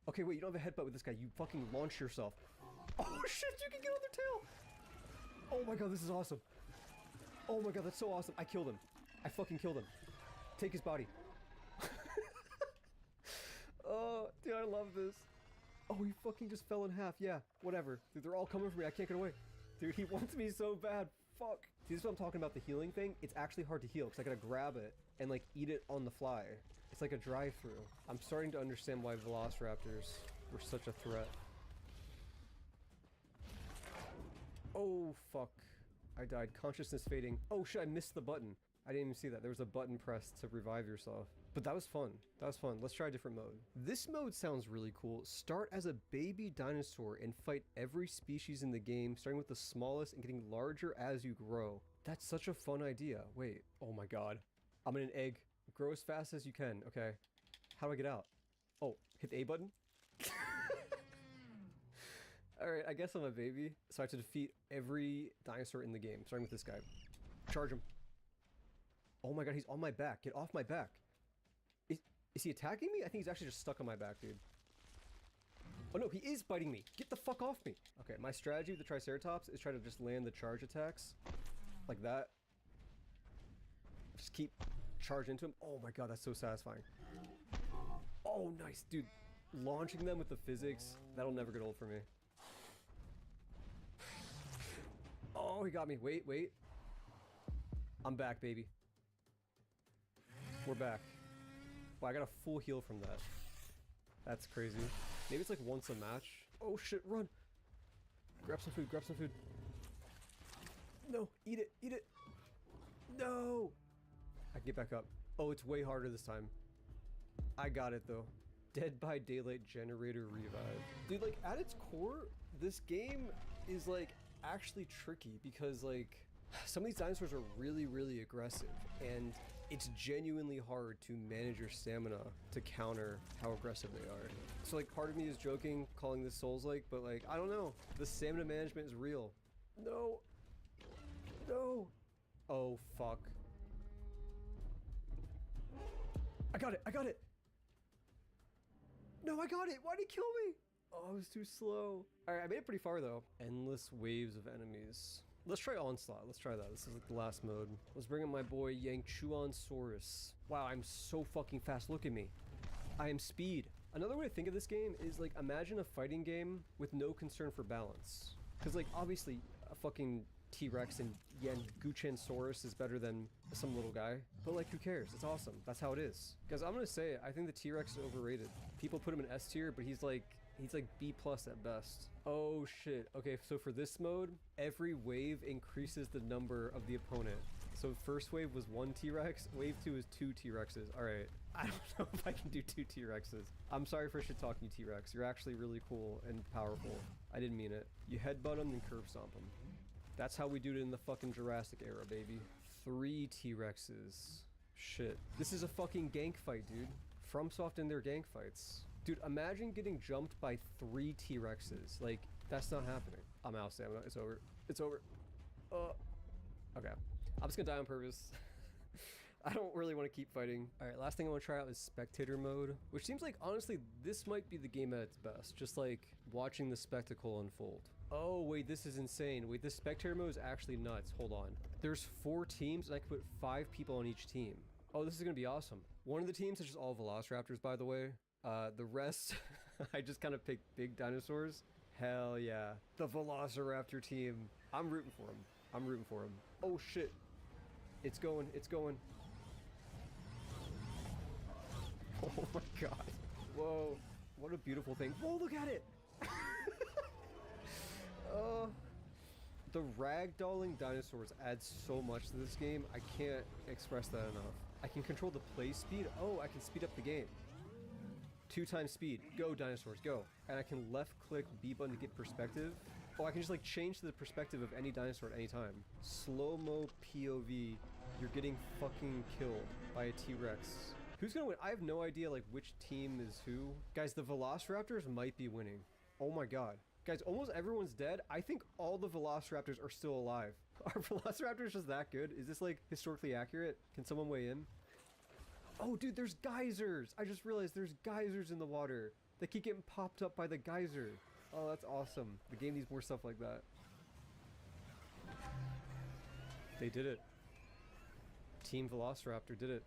Okay, wait, you don't have a headbutt with this guy. You fucking launch yourself. Oh shit, you can get on their tail! Oh my god, this is awesome. Oh my god, that's so awesome. I killed him. I fucking killed him. Take his body. Oh, dude, I love this. Oh, he fucking just fell in half. Yeah, whatever. Dude, they're all coming for me. I can't get away. Dude, he wants me so bad. Fuck. See, this is what I'm talking about, the healing thing. It's actually hard to heal because I gotta grab it and like eat it on the fly. It's like a drive-through. I'm starting to understand why Velociraptors were such a threat. Oh, fuck. I died. Consciousness fading. Oh, shit, I missed the button. I didn't even see that. There was a button pressed to revive yourself. But that was fun. That was fun. Let's try a different mode. This mode sounds really cool. Start as a baby dinosaur and fight every species in the game, starting with the smallest and getting larger as you grow. That's such a fun idea. Wait. Oh my god. I'm in an egg. Grow as fast as you can. Okay. How do I get out? Oh, hit the A button? Alright, I guess I'm a baby. So I have to defeat every dinosaur in the game, starting with this guy. Charge him. Oh my god, he's on my back. Get off my back. Is he attacking me? I think he's actually just stuck on my back, dude. Oh no, he is biting me. Get the fuck off me. Okay, my strategy with the Triceratops is try to just land the charge attacks. Like that. Just keep charging into him. Oh my god, that's so satisfying. Oh, nice, dude. Launching them with the physics, that'll never get old for me. Oh, he got me. Wait, wait. I'm back, baby. We're back. Wow, I got a full heal from that. That's crazy. Maybe it's like once a match. Oh shit, run! Grab some food, grab some food. No, eat it, eat it! No! I can get back up. Oh, it's way harder this time. I got it though. Dead by Daylight Generator Revive. Dude, like at its core, this game is like actually tricky because like some of these dinosaurs are really, really aggressive and it's genuinely hard to manage your stamina to counter how aggressive they are. So like part of me is joking, calling this Souls-like, but like, I don't know. The stamina management is real. No. No. Oh, fuck. I got it, I got it. No, I got it. Why'd he kill me? Oh, I was too slow. All right, I made it pretty far though. Endless waves of enemies. Let's try Onslaught. Let's try that. This is like the last mode. Let's bring up my boy Yangchuansaurus. Wow, I'm so fucking fast. Look at me. I am speed. Another way to think of this game is like, imagine a fighting game with no concern for balance. Because like, obviously, a fucking T-Rex and Yangchuansaurus is better than some little guy. But like, who cares? It's awesome. That's how it is. Guys, I'm gonna say it. I think the T-Rex is overrated. People put him in S tier, but he's like B+ at best. Oh shit. Okay, so for this mode, every wave increases the number of the opponent. So first wave was 1 T-Rex, wave 2 is 2 T-Rexes. All right, I don't know if I can do 2 T-Rexes. I'm sorry for shit talking you, T-Rex. You're actually really cool and powerful. I didn't mean it. You headbutt them, then curb stomp them. That's how we do it in the fucking Jurassic era, baby. 3 T-Rexes. Shit. This is a fucking gank fight, dude. FromSoft in their gank fights. Dude, imagine getting jumped by 3 T-Rexes. Like, that's not happening. I'm out of stamina. It's over. It's over. Okay. I'm just gonna die on purpose. I don't really want to keep fighting. All right, last thing I want to try out is spectator mode, which seems like, honestly, this might be the game at its best. Just like watching the spectacle unfold. Oh, wait, this is insane. Wait, this spectator mode is actually nuts. Hold on. There's 4 teams and I can put 5 people on each team. Oh, this is gonna be awesome. One of the teams is just all Velociraptors, by the way. The rest, I just kind of picked big dinosaurs. Hell yeah. The Velociraptor team. I'm rooting for him. I'm rooting for him. Oh shit. It's going. It's going. Oh my god. Whoa. What a beautiful thing. Whoa, look at it. The ragdolling dinosaurs adds so much to this game. I can't express that enough. I can control the play speed. Oh, I can speed up the game. 2 times speed. Go, dinosaurs, go. And I can left click B button to get perspective. Oh, I can just like change to the perspective of any dinosaur at any time. Slow-mo POV. You're getting fucking killed by a T-Rex. Who's gonna win? I have no idea like which team is who. Guys, the Velociraptors might be winning. Oh my god. Guys, almost everyone's dead. I think all the Velociraptors are still alive. Are Velociraptors just that good? Is this like historically accurate? Can someone weigh in? Oh, dude, there's geysers. I just realized there's geysers in the water. They keep getting popped up by the geyser. Oh, that's awesome. The game needs more stuff like that. They did it. Team Velociraptor did it.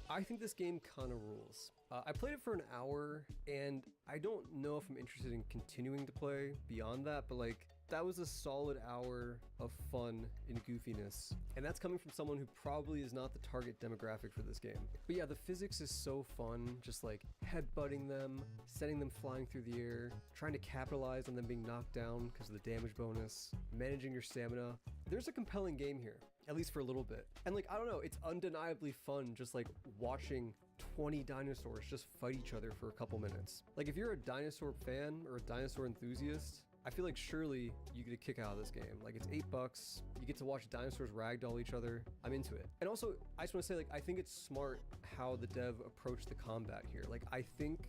I think this game kind of rules. I played it for an hour, and I don't know if I'm interested in continuing to play beyond that, but like, that was a solid hour of fun and goofiness. And that's coming from someone who probably is not the target demographic for this game. But yeah, the physics is so fun, just like headbutting them, sending them flying through the air, trying to capitalize on them being knocked down because of the damage bonus, managing your stamina. There's a compelling game here, at least for a little bit. And like, I don't know, it's undeniably fun just like watching 20 dinosaurs just fight each other for a couple minutes. Like if you're a dinosaur fan or a dinosaur enthusiast, I feel like surely you get a kick out of this game. Like it's $8, you get to watch dinosaurs ragdoll each other. I'm into it. And also, I just want to say, like, I think it's smart how the dev approached the combat here. Like I think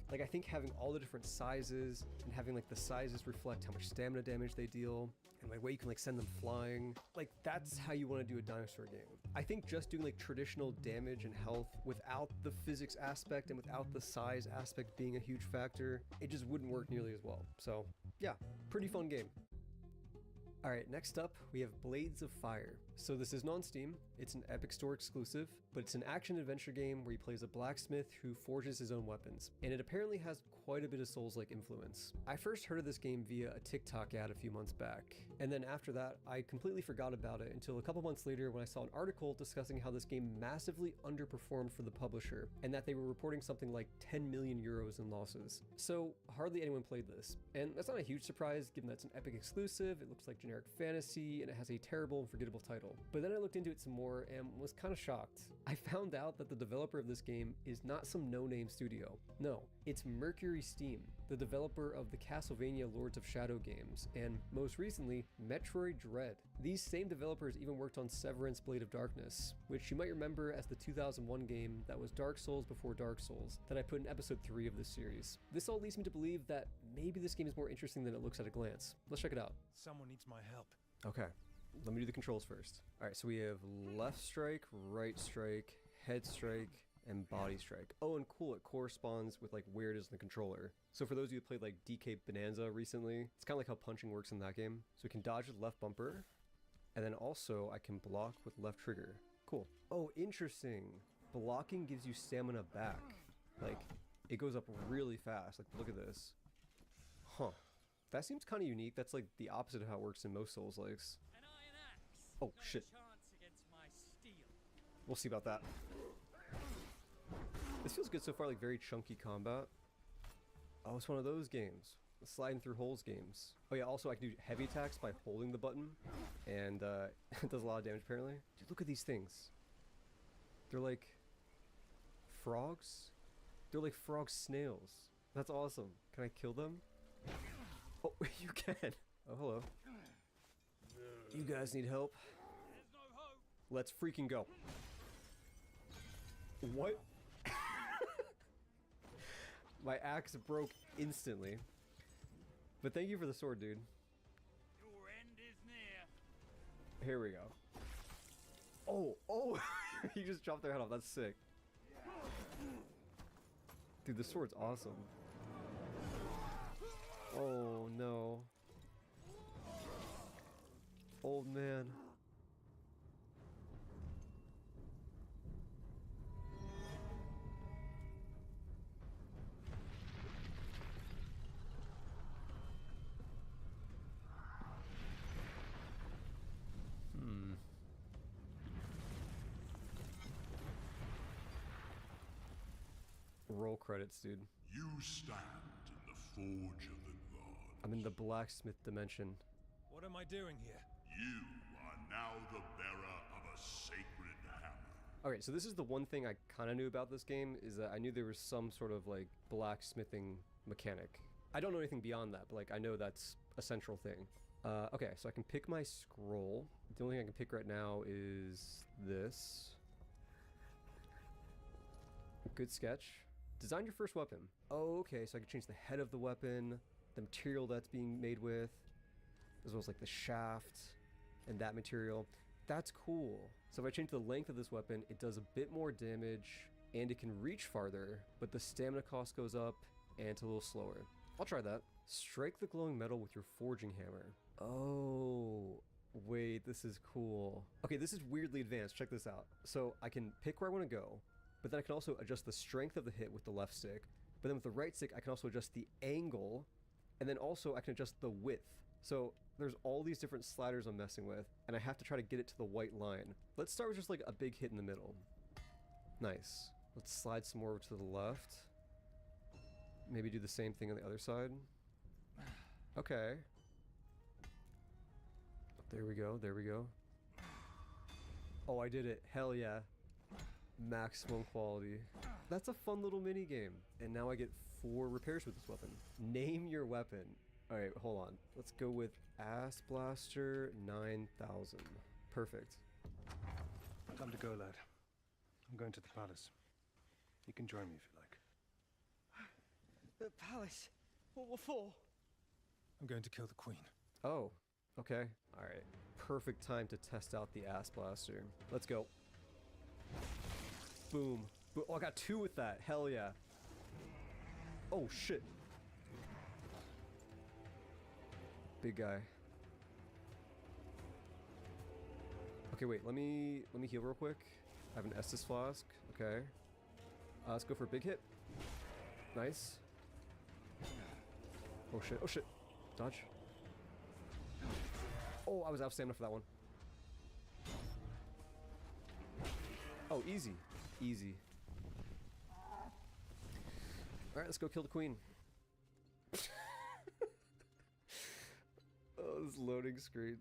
having all the different sizes and having like the sizes reflect how much stamina damage they deal and like way you can like send them flying. Like that's how you want to do a dinosaur game. I think just doing like traditional damage and health without the physics aspect and without the size aspect being a huge factor, it just wouldn't work nearly as well. So yeah, pretty fun game. Alright, next up, we have Blades of Fire. So this isn't on Steam, it's an Epic Store exclusive, but it's an action-adventure game where he plays a blacksmith who forges his own weapons, and it apparently has quite a bit of Souls-like influence. I first heard of this game via a TikTok ad a few months back, and then after that, I completely forgot about it until a couple months later when I saw an article discussing how this game massively underperformed for the publisher, and that they were reporting something like 10 million euros in losses. So hardly anyone played this, and that's not a huge surprise given that it's an Epic exclusive, it looks like generic fantasy, and it has a terrible and forgettable title. But then I looked into it some more and was kind of shocked. I found out that the developer of this game is not some no-name studio. No, it's Mercury Steam, the developer of the Castlevania Lords of Shadow games, and most recently, Metroid Dread. These same developers even worked on Severance Blade of Darkness, which you might remember as the 2001 game that was Dark Souls before Dark Souls, that I put in episode 3 of this series. This all leads me to believe that maybe this game is more interesting than it looks at a glance. Let's check it out. Someone needs my help. Okay, let me do the controls first. All right, so we have left strike, right strike, head strike, and body strike. Oh, and cool, it corresponds with like where it is in the controller. So for those of you who played like DK Bonanza recently, it's kind of like how punching works in that game. So we can dodge with left bumper, and then also I can block with left trigger. Cool. Oh, interesting. Blocking gives you stamina back. Like, it goes up really fast. Like, look at this. Huh. That seems kind of unique. That's like the opposite of how it works in most Souls-likes. Oh, shit. We'll see about that. This feels good so far, like very chunky combat. Oh, it's one of those games. The sliding through holes games. Oh yeah, also I can do heavy attacks by holding the button. And it does a lot of damage apparently. Dude, look at these things. They're like frogs? They're like frog snails. That's awesome. Can I kill them? Oh, you can. Oh, hello. You guys need help? Let's freaking go. What? My axe broke instantly. But thank you for the sword, dude. Your end is near. Here we go. Oh, oh! You just chopped their head off. That's sick. Dude, the sword's awesome. Oh, no. Old man. Roll credits, dude. You stand in the forge of the gods. I'm in the blacksmith dimension. What am I doing here? You are now the bearer of a sacred hammer. Okay, so this is the one thing I kind of knew about this game, is that I knew there was some sort of like blacksmithing mechanic. I don't know anything beyond that, but like I know that's a central thing. Okay, so I can pick my scroll. The only thing I can pick right now is this. Good sketch. Design your first weapon. Oh, okay, so I can change the head of the weapon, the material that's being made with, as well as like the shaft and that material. That's cool. So if I change the length of this weapon, it does a bit more damage and it can reach farther, but the stamina cost goes up and it's a little slower. I'll try that. Strike the glowing metal with your forging hammer. Oh, wait, this is cool. Okay, this is weirdly advanced. Check this out. So I can pick where I want to go, but then I can also adjust the strength of the hit with the left stick. But then with the right stick, I can also adjust the angle, and then also I can adjust the width. So there's all these different sliders I'm messing with, and I have to try to get it to the white line. Let's start with just like a big hit in the middle. Nice. Let's slide some more to the left. Maybe do the same thing on the other side. Okay. There we go, there we go. Oh, I did it. Hell yeah. Maximum quality. That's a fun little mini game. And now I get 4 repairs with this weapon. Name your weapon. Alright, hold on. Let's go with Ass Blaster 9000. Perfect. Time to go, lad. I'm going to the palace. You can join me if you like. The palace? What for? I'm going to kill the queen. Oh, okay. Alright. Perfect time to test out the Ass Blaster. Let's go. Boom. Oh, I got 2 with that. Hell yeah. Oh, shit. Big guy. Okay, wait. Let me heal real quick. I have an Estus flask. Okay. Let's go for a big hit. Nice. Oh, shit. Oh, shit. Dodge. Oh, I was out of stamina for that one. Oh, easy. Easy. Alright, let's go kill the queen. Oh, this loading screen.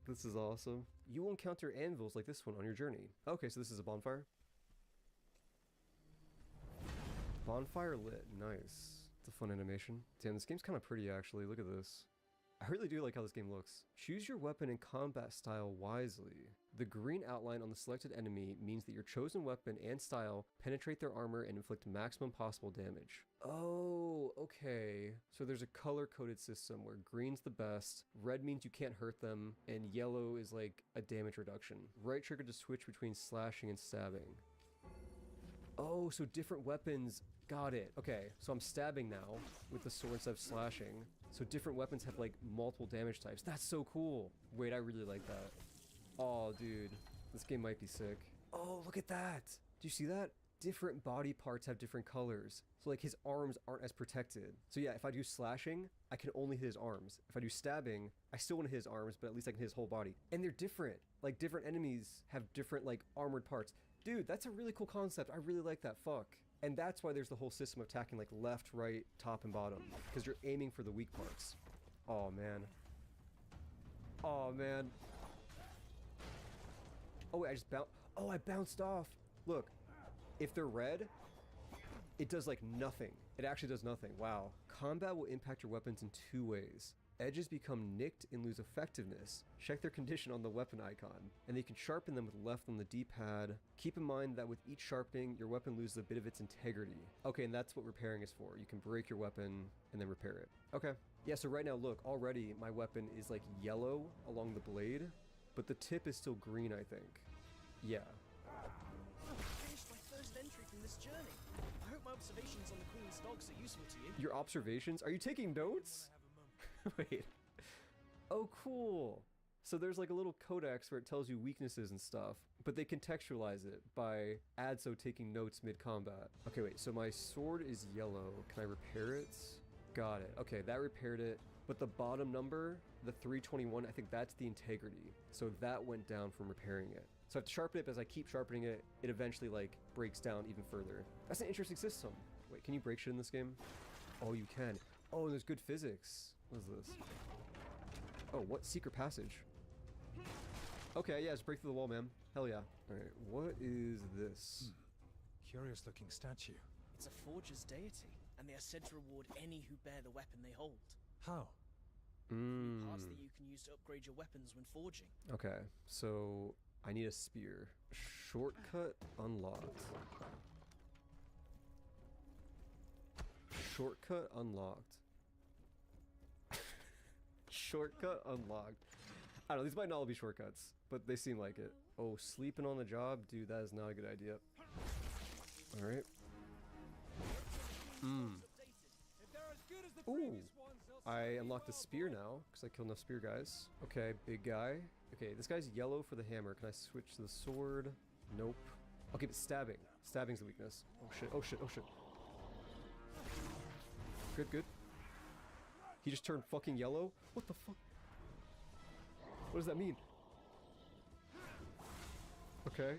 This is awesome. You will encounter anvils like this one on your journey. Okay, so this is a bonfire. Bonfire lit. Nice. It's a fun animation. Damn, this game's kind of pretty actually. Look at this. I really do like how this game looks. Choose your weapon and combat style wisely. The green outline on the selected enemy means that your chosen weapon and style penetrate their armor and inflict maximum possible damage. Oh, okay. So there's a color-coded system where green's the best, red means you can't hurt them, and yellow is like a damage reduction. Right trigger to switch between slashing and stabbing. Oh, so different weapons. Got it. Okay, so I'm stabbing now with the sword instead of slashing. So different weapons have like multiple damage types. That's so cool. Wait, I really like that. Oh, dude. This game might be sick. Oh, look at that. Do you see that? Different body parts have different colors. So like his arms aren't as protected. So yeah, if I do slashing, I can only hit his arms. If I do stabbing, I still want to hit his arms, but at least I can hit his whole body. And they're different. Like different enemies have different like armored parts. Dude, that's a really cool concept. I really like that. Fuck. And that's why there's the whole system of attacking like left, right, top, and bottom. Because you're aiming for the weak parts. Oh, man. Oh, man. Oh, wait, I bounced off. Look, if they're red, it does like nothing. It actually does nothing. Wow. Combat will impact your weapons in 2 ways. Edges become nicked and lose effectiveness. Check their condition on the weapon icon, and you can sharpen them with left on the D-pad. Keep in mind that with each sharpening, your weapon loses a bit of its integrity. Okay, and that's what repairing is for. You can break your weapon and then repair it. Okay. Yeah, so right now, look, already my weapon is like yellow along the blade, but the tip is still green, I think. Yeah. I finished my first entry from this journey. I hope my observations on the Queen's dogs are useful to you. Your observations? Are you taking notes? Wait. Oh, cool. So there's like a little codex where it tells you weaknesses and stuff, but they contextualize it by Adso taking notes mid-combat. Okay, wait, so my sword is yellow. Can I repair it? Got it. Okay, that repaired it. But the bottom number, the 321, I think that's the integrity. So that went down from repairing it. So I have to sharpen it, but as I keep sharpening it, it eventually like breaks down even further. That's an interesting system. Wait, can you break shit in this game? Oh, you can. Oh, there's good physics. What is this? Oh, what? Secret passage. Okay, yeah, just break through the wall, man. Hell yeah. Alright, what is this? Curious looking statue. It's a forger's deity, and they are said to reward any who bear the weapon they hold. How? Parts that you can use to upgrade your weapons when forging. Okay, so I need a spear. Shortcut unlocked. Shortcut unlocked. Shortcut unlocked. I don't know, these might not all be shortcuts, but they seem like it. Oh, sleeping on the job? Dude, that is not a good idea. Alright. Ooh. I unlocked a spear now, because I killed enough spear guys. Okay, big guy. Okay, this guy's yellow for the hammer. Can I switch to the sword? Nope. Okay, but stabbing. Stabbing's the weakness. Oh shit, oh shit, oh shit. Good, good. He just turned fucking yellow? What the fuck? What does that mean? Okay.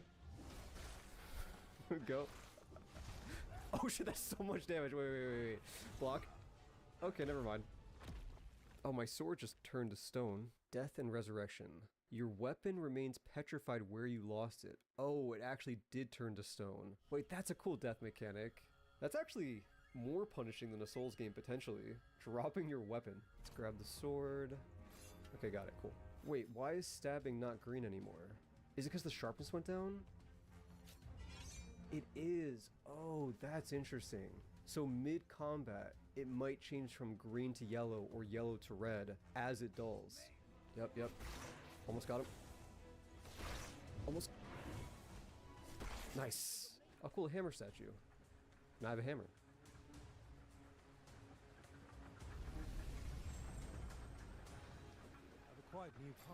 Go. Oh shit, that's so much damage. Wait. Block. Okay, never mind. Oh, my sword just turned to stone. Death and resurrection. Your weapon remains petrified where you lost it. Oh, it actually did turn to stone. Wait, that's a cool death mechanic. That's actually more punishing than a Souls game, potentially. Dropping your weapon. Let's grab the sword. Okay, got it, cool. Wait, why is stabbing not green anymore? Is it because the sharpness went down? It is. Oh, that's interesting. So mid-combat, it might change from green to yellow or yellow to red as it dulls. Yep. Almost got him. Almost. Nice. Oh, cool, a hammer statue. Now I have a hammer.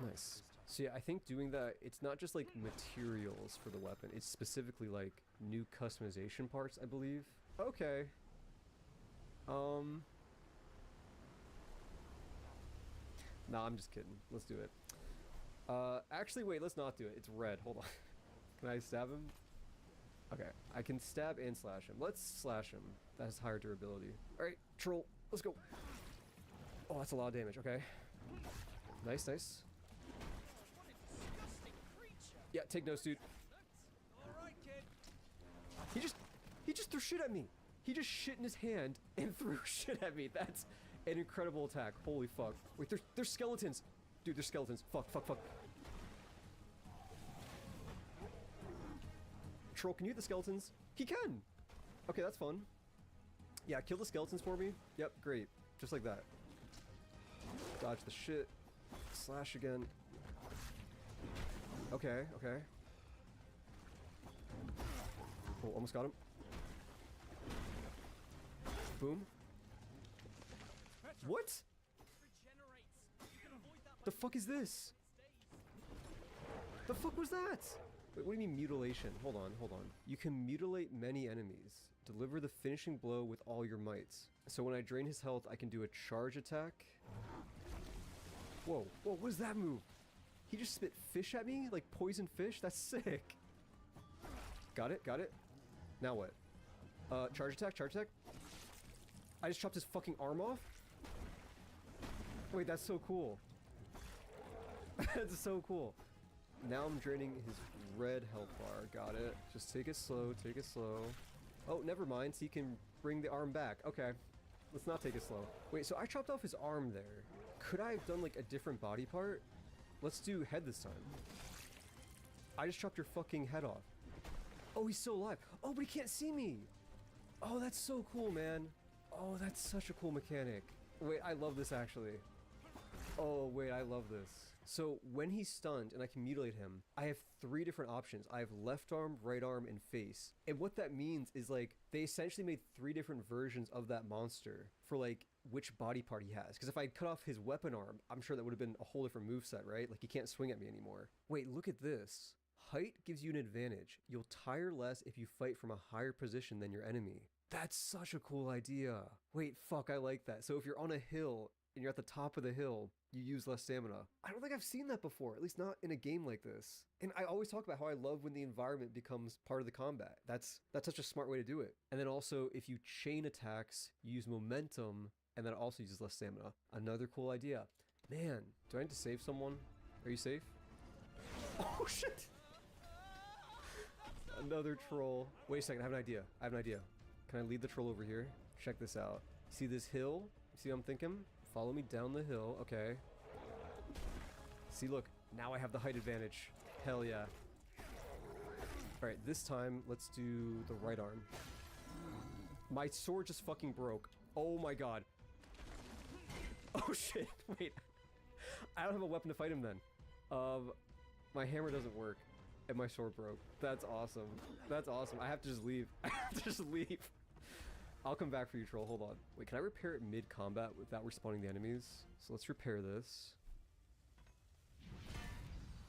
Nice. So yeah, I think doing that, it's not just like materials for the weapon, it's specifically like new customization parts, I believe. Okay. Nah, I'm just kidding. Let's do it. Actually, wait, let's not do it. It's red. Hold on. Can I stab him? Okay, I can stab and slash him. Let's slash him. That has higher durability. Alright, troll. Let's go. Oh, that's a lot of damage. Okay. Nice. Yeah, take notes, dude. He just threw shit at me. He just shit in his hand and threw shit at me. That's an incredible attack. Holy fuck. Wait, there's skeletons. Dude, there's skeletons. Fuck. Troll, can you hit the skeletons? He can! Okay, that's fun. Yeah, kill the skeletons for me. Yep, great. Just like that. Dodge the shit. Slash again. Okay. Oh, almost got him. Boom. What? The fuck is this? The fuck was that? Wait, what do you mean mutilation? Hold on, hold on. You can mutilate many enemies. Deliver the finishing blow with all your mights. So when I drain his health, I can do a charge attack. Whoa, whoa, what is that move? He just spit fish at me? Like poison fish? That's sick. Got it, got it. Now what? Charge attack, charge attack. I just chopped his fucking arm off? Wait, that's so cool. That's so cool. Now I'm draining his red health bar. Got it. Just take it slow, take it slow. Oh, never mind. So you can bring the arm back. Okay. Let's not take it slow. Wait, so I chopped off his arm there. Could I have done like a different body part? Let's do head this time. I just chopped your fucking head off. Oh, he's still alive. Oh, but he can't see me. Oh, that's so cool, man. Oh, that's such a cool mechanic. Wait, I love this actually. Oh, wait, I love this. So when he's stunned and I can mutilate him, I have 3 different options. I have left arm, right arm, and face. And what that means is like, they essentially made 3 different versions of that monster for like which body part he has. Because if I cut off his weapon arm, I'm sure that would have been a whole different moveset, right? Like he can't swing at me anymore. Wait, look at this. Height gives you an advantage. You'll tire less if you fight from a higher position than your enemy. That's such a cool idea. Wait, fuck, I like that. So if you're on a hill and you're at the top of the hill, you use less stamina. I don't think I've seen that before, at least not in a game like this. And I always talk about how I love when the environment becomes part of the combat. That's such a smart way to do it. And then also, if you chain attacks, you use momentum, and that also uses less stamina. Another cool idea. Man, do I need to save someone? Are you safe? Oh shit! Another troll. Wait a second, I have an idea. I have an idea. Can I lead the troll over here? Check this out. See this hill? See what I'm thinking? Follow me down the hill. Okay. See, look. Now I have the height advantage. Hell yeah. Alright, this time, let's do the right arm. My sword just fucking broke. Oh my god. Oh shit. Wait. I don't have a weapon to fight him then. My hammer doesn't work. And my sword broke. That's awesome. That's awesome. I have to just leave. I have to just leave. I'll come back for you, troll. Hold on. Wait, can I repair it mid-combat without respawning the enemies? So let's repair this.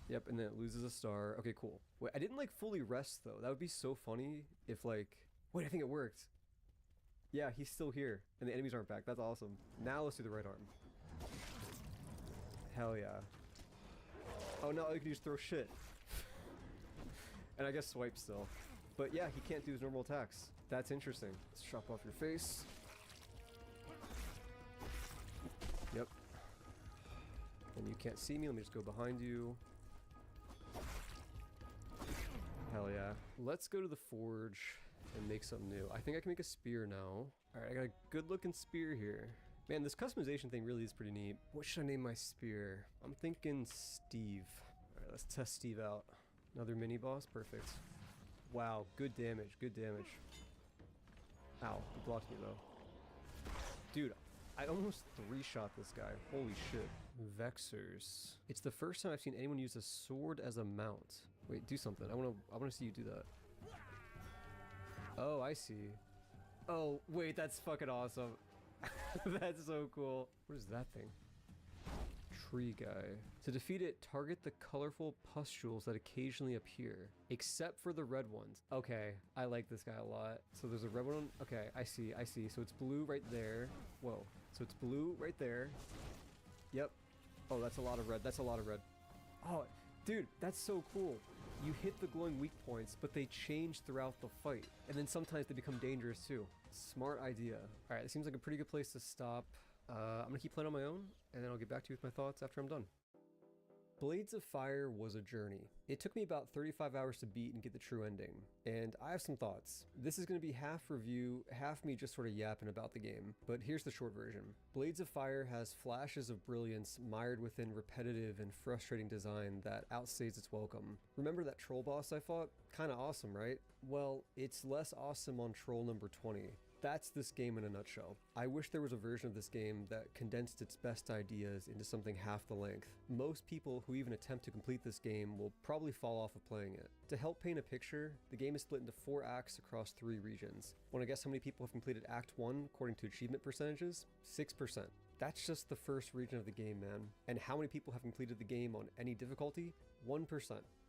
Yep, and then it loses a star. Okay, cool. Wait, I didn't like fully rest though. That would be so funny if like... Wait, I think it worked. Yeah, he's still here. And the enemies aren't back. That's awesome. Now let's do the right arm. Hell yeah. Oh no, you can just throw shit. And I guess swipe still. But yeah, he can't do his normal attacks. That's interesting. Let's chop off your face. Yep. And you can't see me. Let me just go behind you. Hell yeah. Let's go to the forge and make something new. I think I can make a spear now. Alright, I got a good looking spear here. Man, this customization thing really is pretty neat. What should I name my spear? I'm thinking Steve. Alright, let's test Steve out. Another mini boss? Perfect. Wow, good damage, good damage. Ow, he blocked me though. Dude, I almost 3-shot this guy. Holy shit. Vexers. It's the first time I've seen anyone use a sword as a mount. Wait, do something. I wanna see you do that. Oh, I see. Oh, wait, that's fucking awesome. That's so cool. What is that thing? Tree guy. To defeat it, target the colorful pustules that occasionally appear, except for the red ones. Okay, I like this guy a lot. So there's a red one. Okay, I see. So it's blue right there. Whoa. So it's blue right there. Yep. Oh, that's a lot of red. That's a lot of red. Oh, dude, that's so cool. You hit the glowing weak points, but they change throughout the fight. And then sometimes they become dangerous too. Smart idea. All right, it seems like a pretty good place to stop. I'm gonna keep playing on my own, and then I'll get back to you with my thoughts after I'm done. Blades of Fire was a journey. It took me about 35 hours to beat and get the true ending, and I have some thoughts. This is going to be half review, half me just sort of yapping about the game, but here's the short version. Blades of Fire has flashes of brilliance mired within repetitive and frustrating design that outstays its welcome. Remember that troll boss I fought? Kinda awesome, right? Well, it's less awesome on troll number 20. That's this game in a nutshell. I wish there was a version of this game that condensed its best ideas into something half the length. Most people who even attempt to complete this game will probably fall off of playing it. To help paint a picture, the game is split into 4 acts across 3 regions. Wanna guess how many people have completed Act 1 according to achievement percentages? 6%. That's just the first region of the game, man. And how many people have completed the game on any difficulty? 1%.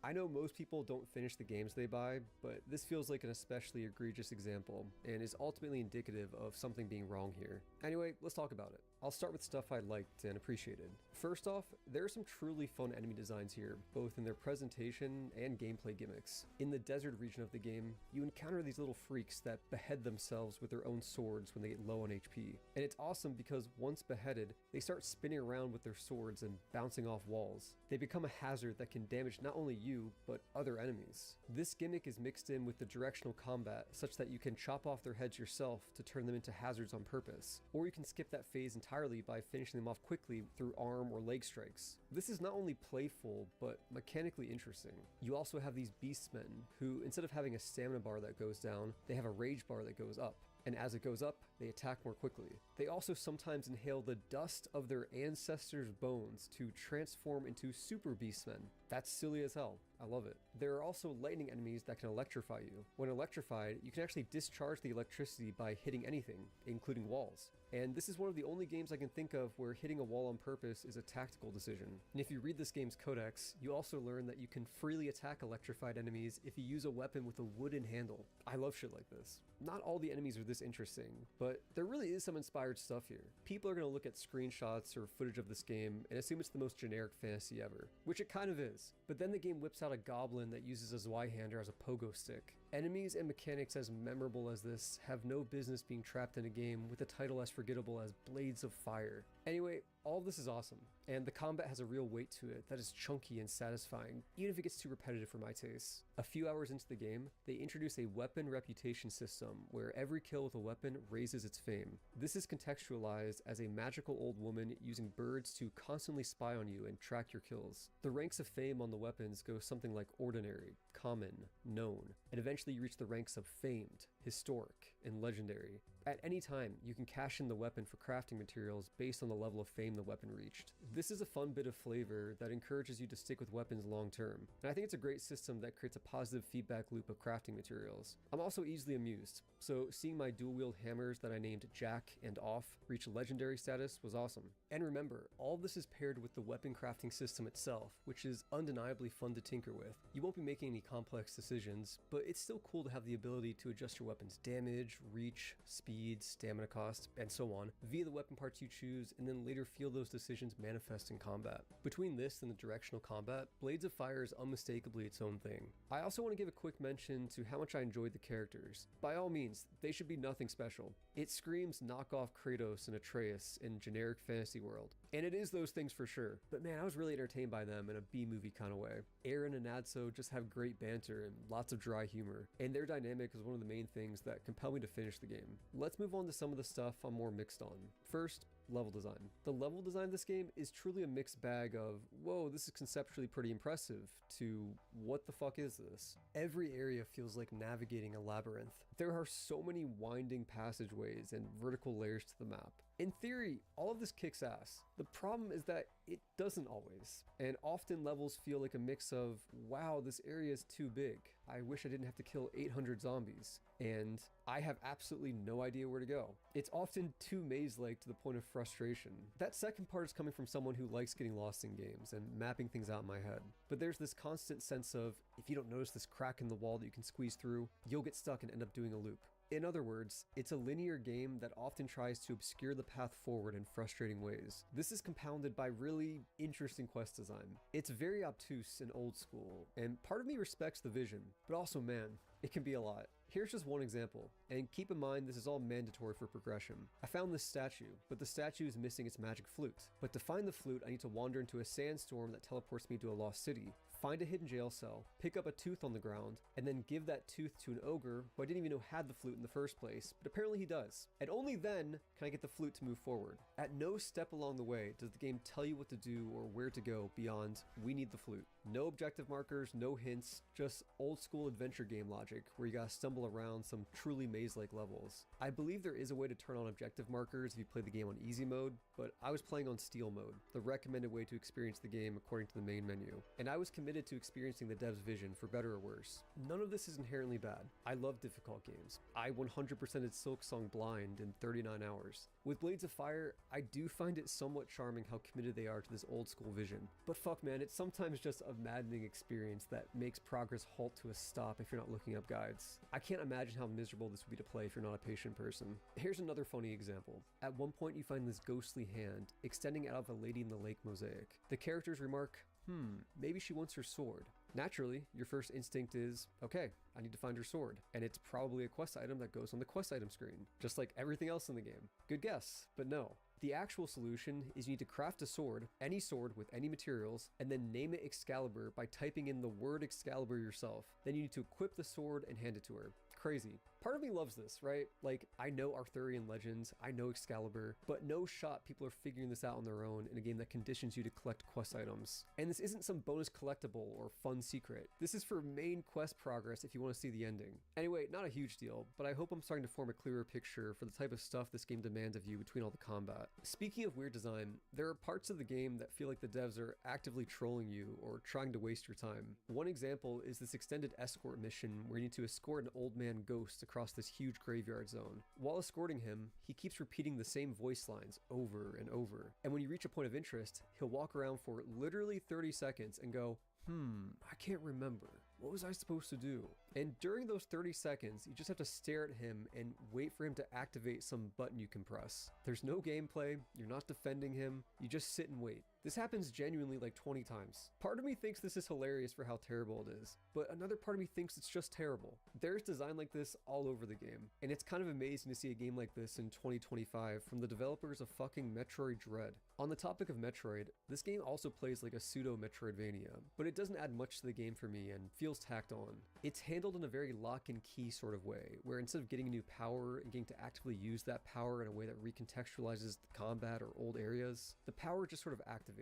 I know most people don't finish the games they buy, but this feels like an especially egregious example and is ultimately indicative of something being wrong here. Anyway, let's talk about it. I'll start with stuff I liked and appreciated. First off, there are some truly fun enemy designs here, both in their presentation and gameplay gimmicks. In the desert region of the game, you encounter these little freaks that behead themselves with their own swords when they get low on HP. And it's awesome because once beheaded, they start spinning around with their swords and bouncing off walls. They become a hazard that can damage not only you, but other enemies. This gimmick is mixed in with the directional combat such that you can chop off their heads yourself to turn them into hazards on purpose, or you can skip that phase entirely by finishing them off quickly through arm or leg strikes. This is not only playful, but mechanically interesting. You also have these beastmen who, instead of having a stamina bar that goes down, they have a rage bar that goes up. And as it goes up, they attack more quickly. They also sometimes inhale the dust of their ancestors' bones to transform into super beastmen. That's silly as hell. I love it. There are also lightning enemies that can electrify you. When electrified, you can actually discharge the electricity by hitting anything, including walls. And this is one of the only games I can think of where hitting a wall on purpose is a tactical decision. And if you read this game's codex, you also learn that you can freely attack electrified enemies if you use a weapon with a wooden handle. I love shit like this. Not all the enemies are this interesting, but there really is some inspired stuff here. People are going to look at screenshots or footage of this game and assume it's the most generic fantasy ever, which it kind of is. But then the game whips out a goblin that uses a Zweihander as a pogo stick. Enemies and mechanics as memorable as this have no business being trapped in a game with a title as forgettable as Blades of Fire. Anyway, all of this is awesome, and the combat has a real weight to it that is chunky and satisfying, even if it gets too repetitive for my taste. A few hours into the game, they introduce a weapon reputation system where every kill with a weapon raises its fame. This is contextualized as a magical old woman using birds to constantly spy on you and track your kills. The ranks of fame on the weapons go something like ordinary, common, known, and eventually you reach the ranks of famed, historic, and legendary. At any time, you can cash in the weapon for crafting materials based on the level of fame the weapon reached. This is a fun bit of flavor that encourages you to stick with weapons long term, and I think it's a great system that creates a positive feedback loop of crafting materials. I'm also easily amused, so seeing my dual-wield hammers that I named Jack and Off reach legendary status was awesome. And remember, all this is paired with the weapon crafting system itself, which is undeniably fun to tinker with. You won't be making any complex decisions, but it's still cool to have the ability to adjust your weapon's damage, reach, speed, stamina cost, and so on, via the weapon parts you choose, and then later feel those decisions manifest in combat. Between this and the directional combat, Blades of Fire is unmistakably its own thing. I also want to give a quick mention to how much I enjoyed the characters. By all means, they should be nothing special. It screams knockoff Kratos and Atreus in generic fantasy world. And it is those things for sure, but man, I was really entertained by them in a B-movie kind of way. Aaron and Adso just have great banter and lots of dry humor, and their dynamic is one of the main things that compel me to finish the game. Let's move on to some of the stuff I'm more mixed on. First, level design. The level design of this game is truly a mixed bag of, whoa, this is conceptually pretty impressive, to what the fuck is this? Every area feels like navigating a labyrinth. There are so many winding passageways and vertical layers to the map. In theory, all of this kicks ass. The problem is that it doesn't always, and often levels feel like a mix of, wow, this area is too big. I wish I didn't have to kill 800 zombies, and I have absolutely no idea where to go. It's often too maze-like to the point of frustration. That second part is coming from someone who likes getting lost in games and mapping things out in my head. But there's this constant sense of, if you don't notice this crack in the wall that you can squeeze through, you'll get stuck and end up doing a loop. In other words, it's a linear game that often tries to obscure the path forward in frustrating ways. This is compounded by really interesting quest design. It's very obtuse and old school, and part of me respects the vision, but also man, it can be a lot. Here's just one example, and keep in mind this is all mandatory for progression. I found this statue, but the statue is missing its magic flute. But to find the flute, I need to wander into a sandstorm that teleports me to a lost city, find a hidden jail cell, pick up a tooth on the ground, and then give that tooth to an ogre who I didn't even know had the flute in the first place, but apparently he does. And only then can I get the flute to move forward. At no step along the way does the game tell you what to do or where to go beyond, we need the flute. No objective markers, no hints, just old school adventure game logic where you gotta stumble around some truly maze-like levels. I believe there is a way to turn on objective markers if you play the game on easy mode, but I was playing on steel mode, the recommended way to experience the game according to the main menu. And I was committed to experiencing the dev's vision for better or worse. None of this is inherently bad. I love difficult games. I 100%ed Silksong Blind in 39 hours. With Blades of Fire, I do find it somewhat charming how committed they are to this old school vision. But fuck man, it's sometimes just a maddening experience that makes progress halt to a stop if you're not looking up guides. I can't imagine how miserable this would be to play if you're not a patient person. Here's another funny example. At one point you find this ghostly hand extending out of a Lady in the Lake mosaic. The characters remark, maybe she wants her sword. Naturally, your first instinct is, okay, I need to find her sword, and it's probably a quest item that goes on the quest item screen, just like everything else in the game. Good guess, but no. The actual solution is you need to craft a sword, any sword with any materials, and then name it Excalibur by typing in the word Excalibur yourself. Then you need to equip the sword and hand it to her. Crazy. Part of me loves this, right? Like, I know Arthurian legends, I know Excalibur, but no shot people are figuring this out on their own in a game that conditions you to collect quest items. And this isn't some bonus collectible or fun secret. This is for main quest progress if you want to see the ending. Anyway, not a huge deal, but I hope I'm starting to form a clearer picture for the type of stuff this game demands of you between all the combat. Speaking of weird design, there are parts of the game that feel like the devs are actively trolling you or trying to waste your time. One example is this extended escort mission where you need to escort an old man ghost across this huge graveyard zone. While escorting him, he keeps repeating the same voice lines over and over. And when you reach a point of interest, he'll walk around for literally 30 seconds and go, I can't remember. What was I supposed to do? And during those 30 seconds, you just have to stare at him and wait for him to activate some button you can press. There's no gameplay, you're not defending him, you just sit and wait. This happens genuinely like 20 times. Part of me thinks this is hilarious for how terrible it is, but another part of me thinks it's just terrible. There's design like this all over the game, and it's kind of amazing to see a game like this in 2025 from the developers of fucking Metroid Dread. On the topic of Metroid, this game also plays like a pseudo-Metroidvania, but it doesn't add much to the game for me and feels tacked on. It's handled in a very lock and key sort of way, where instead of getting a new power and getting to actively use that power in a way that recontextualizes the combat or old areas, the power just sort of activates.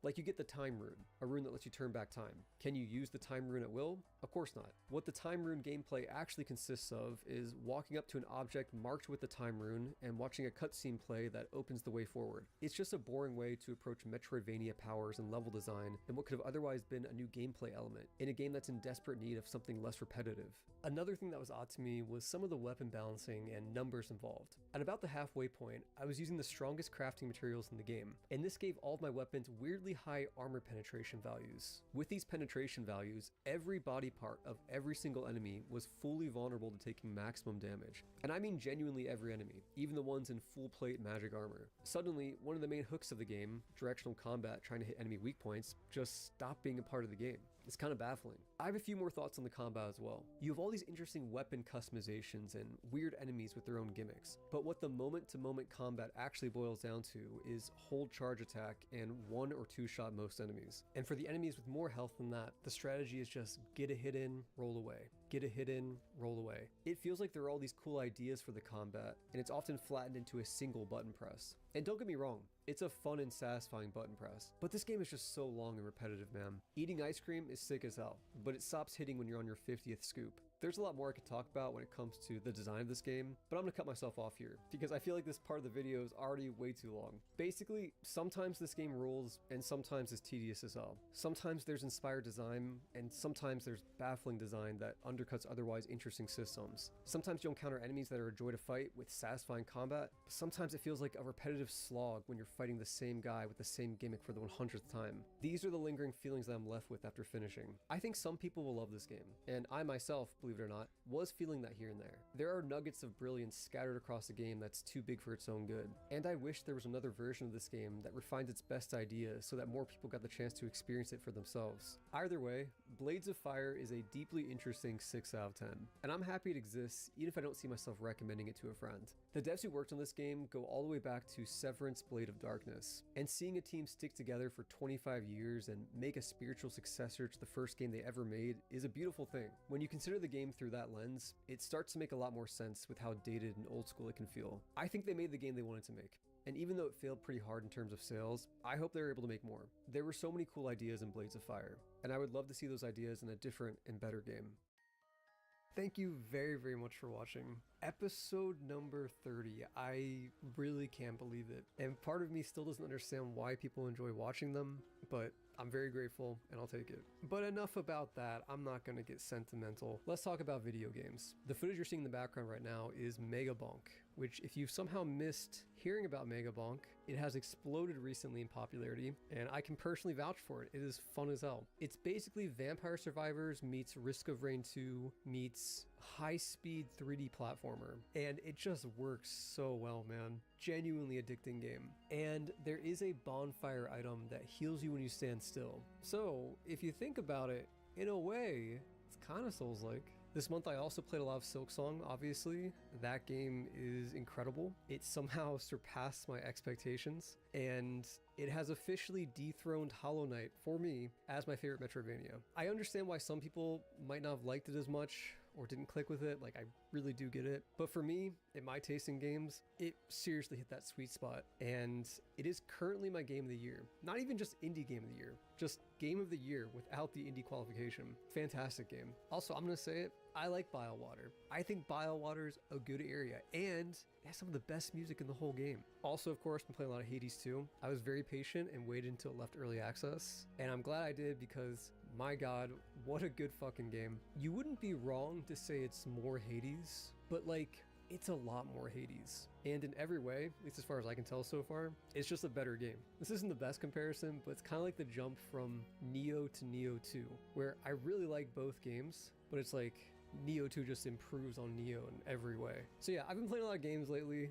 Like you get the Time Rune, a rune that lets you turn back time. Can you use the Time Rune at will? Of course not. What the Time Rune gameplay actually consists of is walking up to an object marked with the Time Rune and watching a cutscene play that opens the way forward. It's just a boring way to approach Metroidvania powers and level design in what could have otherwise been a new gameplay element in a game that's in desperate need of something less repetitive. Another thing that was odd to me was some of the weapon balancing and numbers involved. At about the halfway point, I was using the strongest crafting materials in the game, and this gave all of my weapons weirdly high armor penetration values. With these penetration values, every body part of every single enemy was fully vulnerable to taking maximum damage. And I mean genuinely every enemy, even the ones in full plate magic armor. Suddenly, one of the main hooks of the game, directional combat trying to hit enemy weak points, just stopped being a part of the game. It's kind of baffling. I have a few more thoughts on the combat as well. You have all these interesting weapon customizations and weird enemies with their own gimmicks, but what the moment-to-moment combat actually boils down to is hold charge attack and 1 or 2 shot most enemies. And for the enemies with more health than that, the strategy is just get a hit in, roll away. Get a hit in, roll away. It feels like there are all these cool ideas for the combat, and it's often flattened into a single button press. And don't get me wrong, it's a fun and satisfying button press, but this game is just so long and repetitive, man. Eating ice cream is sick as hell, but it stops hitting when you're on your 50th scoop. There's a lot more I could talk about when it comes to the design of this game, but I'm gonna cut myself off here because I feel like this part of the video is already way too long. Basically, sometimes this game rules and sometimes it's tedious as hell. Sometimes there's inspired design and sometimes there's baffling design that undercuts otherwise interesting systems. Sometimes you'll encounter enemies that are a joy to fight with satisfying combat, but sometimes it feels like a repetitive slog when you're fighting the same guy with the same gimmick for the 100th time. These are the lingering feelings that I'm left with after finishing. I think some people will love this game, and I myself, believe it or not, was feeling that here and there. There are nuggets of brilliance scattered across the game that's too big for its own good, and I wish there was another version of this game that refined its best ideas so that more people got the chance to experience it for themselves. Either way, Blades of Fire is a deeply interesting 6 out of 10, and I'm happy it exists even if I don't see myself recommending it to a friend. The devs who worked on this game go all the way back to Severance Blade of Darkness, and seeing a team stick together for 25 years and make a spiritual successor to the first game they ever made is a beautiful thing. When you consider the game through that lens, it starts to make a lot more sense with how dated and old school it can feel. I think they made the game they wanted to make. And even though it failed pretty hard in terms of sales, I hope they're able to make more. There were so many cool ideas in Blades of Fire, and I would love to see those ideas in a different and better game. Thank you very, very much for watching. Episode number 30. I really can't believe it. And part of me still doesn't understand why people enjoy watching them, but I'm very grateful and I'll take it. But enough about that, I'm not gonna get sentimental. Let's talk about video games. The footage you're seeing in the background right now is Mega Bonk, which if you've somehow missed hearing about Mega Bonk, it has exploded recently in popularity, and I can personally vouch for it. It is fun as hell. It's basically Vampire Survivors meets Risk of Rain 2 meets high-speed 3D platformer, and it just works so well, man. Genuinely addicting game. And there is a bonfire item that heals you when you stand still. So, if you think about it, in a way, it's kind of Souls-like. This month I also played a lot of Silksong, obviously. That game is incredible. It somehow surpassed my expectations, and it has officially dethroned Hollow Knight for me as my favorite Metroidvania. I understand why some people might not have liked it as much or didn't click with it, like I really do get it. But for me, in my taste in games, it seriously hit that sweet spot, and it is currently my game of the year. Not even just indie game of the year, just game of the year without the indie qualification. Fantastic game. Also, I'm gonna say it, I like Biowater. I think Biowater's a good area, and it has some of the best music in the whole game. Also, of course, been playing a lot of Hades too. I was very patient and waited until it left early access, and I'm glad I did because my god, what a good fucking game. You wouldn't be wrong to say it's more Hades, but like, it's a lot more Hades. And in every way, at least as far as I can tell so far, it's just a better game. This isn't the best comparison, but it's kind of like the jump from Neo to Neo 2, where I really like both games, but it's like Neo 2 just improves on Neo in every way. So yeah, I've been playing a lot of games lately.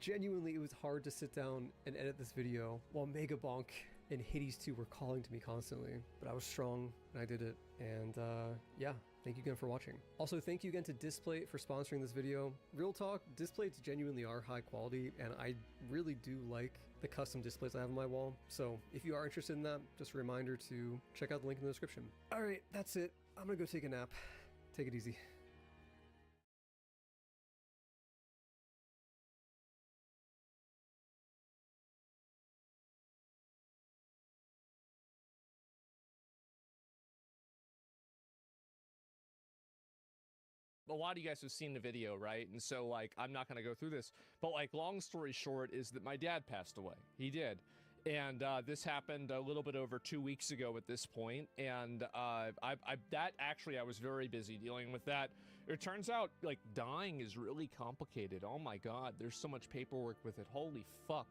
Genuinely, it was hard to sit down and edit this video while Mega Bonk and Hades 2 were calling to me constantly, but I was strong and I did it. And yeah, thank you again for watching. Also, thank you again to Displate for sponsoring this video. Real talk, Displates genuinely are high quality, and I really do like the custom displays I have on my wall. So if you are interested in that, just a reminder to check out the link in the description. All right, that's it. I'm gonna go take a nap. Take it easy. A lot of you guys have seen the video, right? And so, like, I'm not going to go through this, but, like, long story short is that my dad passed away. He did. And this happened a little bit over 2 weeks ago at this point, and I was very busy dealing with that. It turns out, like, dying is really complicated. Oh my god, there's so much paperwork with it. Holy fuck.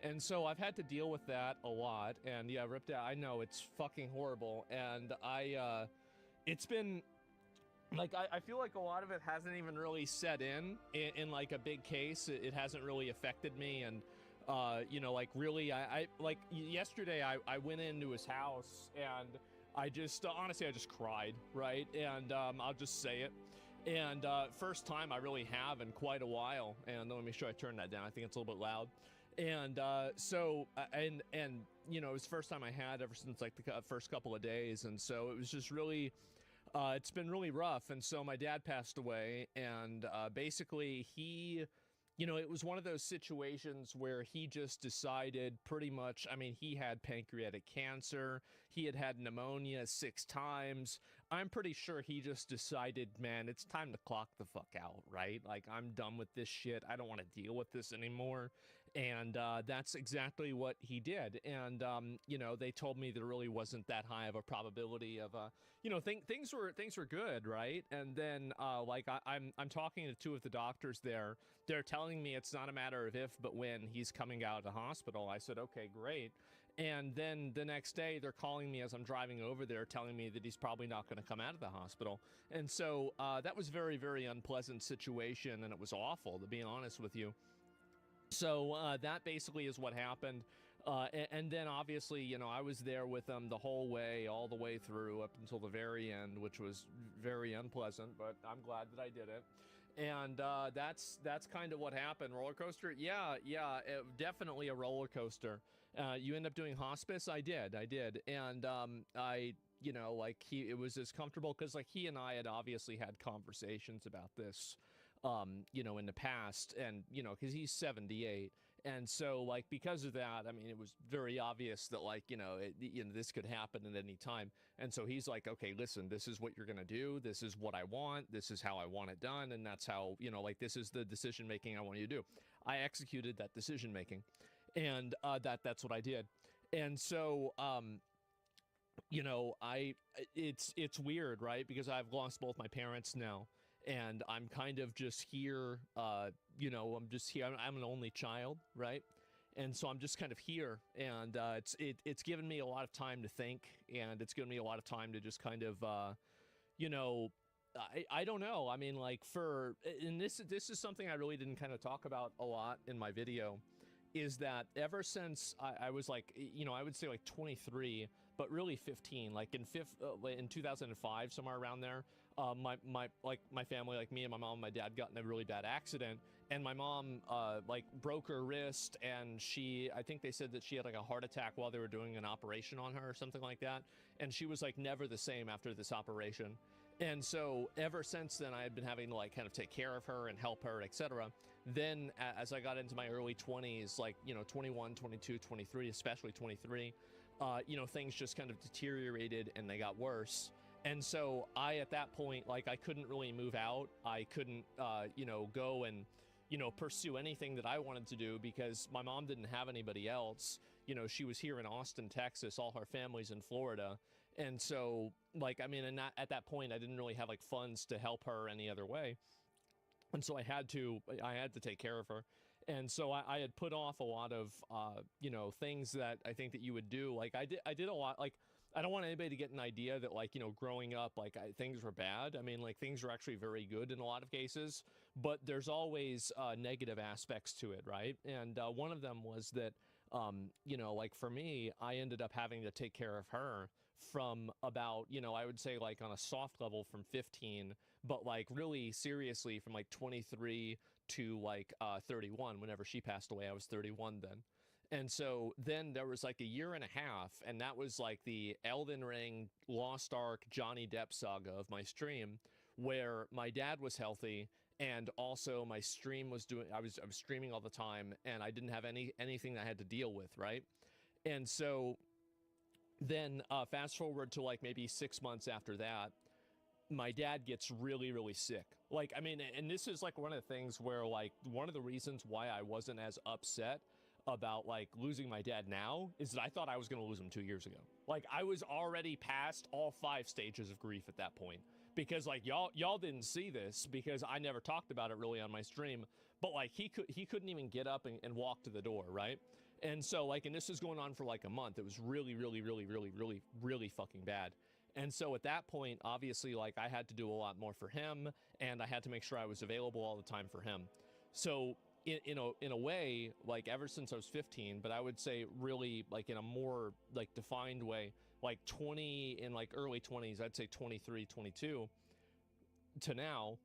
And so I've had to deal with that a lot, and yeah, ripped out. I know, it's fucking horrible, and it's been... Like, I feel like a lot of it hasn't even really set in like a big case. It hasn't really affected me, and you know, like, really, I like yesterday I went into his house and I just honestly I just cried, right? And I'll just say it. And first time I really have in quite a while. And let me make sure I turn that down. I think it's a little bit loud. And so and you know, it was the first time I had ever since like the first couple of days, and so it was just really. It's been really rough, and so my dad passed away, and basically he, you know, it was one of those situations where he just decided pretty much, I mean, he had pancreatic cancer, he had had pneumonia 6 times. I'm pretty sure he just decided, man, it's time to clock the fuck out, right? Like, I'm done with this shit. I don't want to deal with this anymore. And that's exactly what he did. And, you know, they told me there really wasn't that high of a probability of, you know, things were good, right? And then, like, I'm talking to 2 of the doctors there. They're telling me it's not a matter of if, but when he's coming out of the hospital. I said, okay, great. And then the next day, they're calling me as I'm driving over there, telling me that he's probably not going to come out of the hospital. And so that was a very, very unpleasant situation, and it was awful, to be honest with you. So that basically is what happened. And then obviously, you know, I was there with them the whole way, all the way through up until the very end, which was very unpleasant, but I'm glad that I did it. And that's kind of what happened. Roller coaster? Yeah, definitely a roller coaster. You end up doing hospice? I did. And I, you know, like it was as comfortable because like he and I had obviously had conversations about this, you know, in the past, and, you know, because he's 78. And so, like, because of that, I mean, it was very obvious that, like, you know, this could happen at any time. And so he's like, okay, listen, this is what you're going to do. This is what I want. This is how I want it done. And that's how, you know, like, this is the decision making I want you to do. I executed that decision making, and that's what I did. And so, you know, it's weird, right? Because I've lost both my parents now. And I'm kind of just here, you know, I'm just here. I'm an only child, right? And so I'm just kind of here, and it's given me a lot of time to think, and it's given me a lot of time to just kind of, you know, I don't know. I mean, like and this is something I really didn't kind of talk about a lot in my video, is that ever since I was like, you know, I would say like 23, but really 15, like in 2005, somewhere around there. My family, like me and my mom and my dad, got in a really bad accident, and my mom like broke her wrist, and I think they said that she had like a heart attack while they were doing an operation on her or something like that, and she was like never the same after this operation. And so ever since then, I had been having to like kind of take care of her and help her, etc. Then as I got into my early 20s, like, you know, 21, 22, 23, especially 23, you know, things just kind of deteriorated and they got worse. And so at that point, like, I couldn't really move out. I couldn't, you know, go and, you know, pursue anything that I wanted to do because my mom didn't have anybody else. You know, she was here in Austin, Texas. All her family's in Florida. And so, like, I mean, and at that point, I didn't really have, like, funds to help her any other way. And so I had to take care of her. And so I had put off a lot of, you know, things that I think that you would do. Like, I did a lot, like, I don't want anybody to get an idea that, like, you know, growing up, like, things were bad. I mean, like, things were actually very good in a lot of cases, but there's always negative aspects to it, right? And one of them was that, you know, like, for me, I ended up having to take care of her from about, you know, I would say, like, on a soft level from 15, but, like, really seriously from, like, 23 to, like, 31. Whenever she passed away, I was 31 then. And so then there was like a year and a half, and that was like the Elden Ring, Lost Ark, Johnny Depp saga of my stream, where my dad was healthy, and also my stream was I was streaming all the time, and I didn't have anything that I had to deal with, right? And so then fast forward to like maybe 6 months after that, my dad gets really, really sick. Like, I mean, and this is like one of the things where, like, one of the reasons why I wasn't as upset about like losing my dad now is that I thought I was going to lose him 2 years ago. Like, I was already past all 5 stages of grief at that point, because like y'all didn't see this because I never talked about it really on my stream, but like he couldn't even get up and walk to the door, right? And so like, and this was going on for like a month. It was really, really, really, really, really, really fucking bad. And so at that point, obviously, like, I had to do a lot more for him, and I had to make sure I was available all the time for him. So in a way, like, ever since I was 15, but I would say really like in a more like defined way, like 20 in like early 20s, I'd say 23, 22 to now,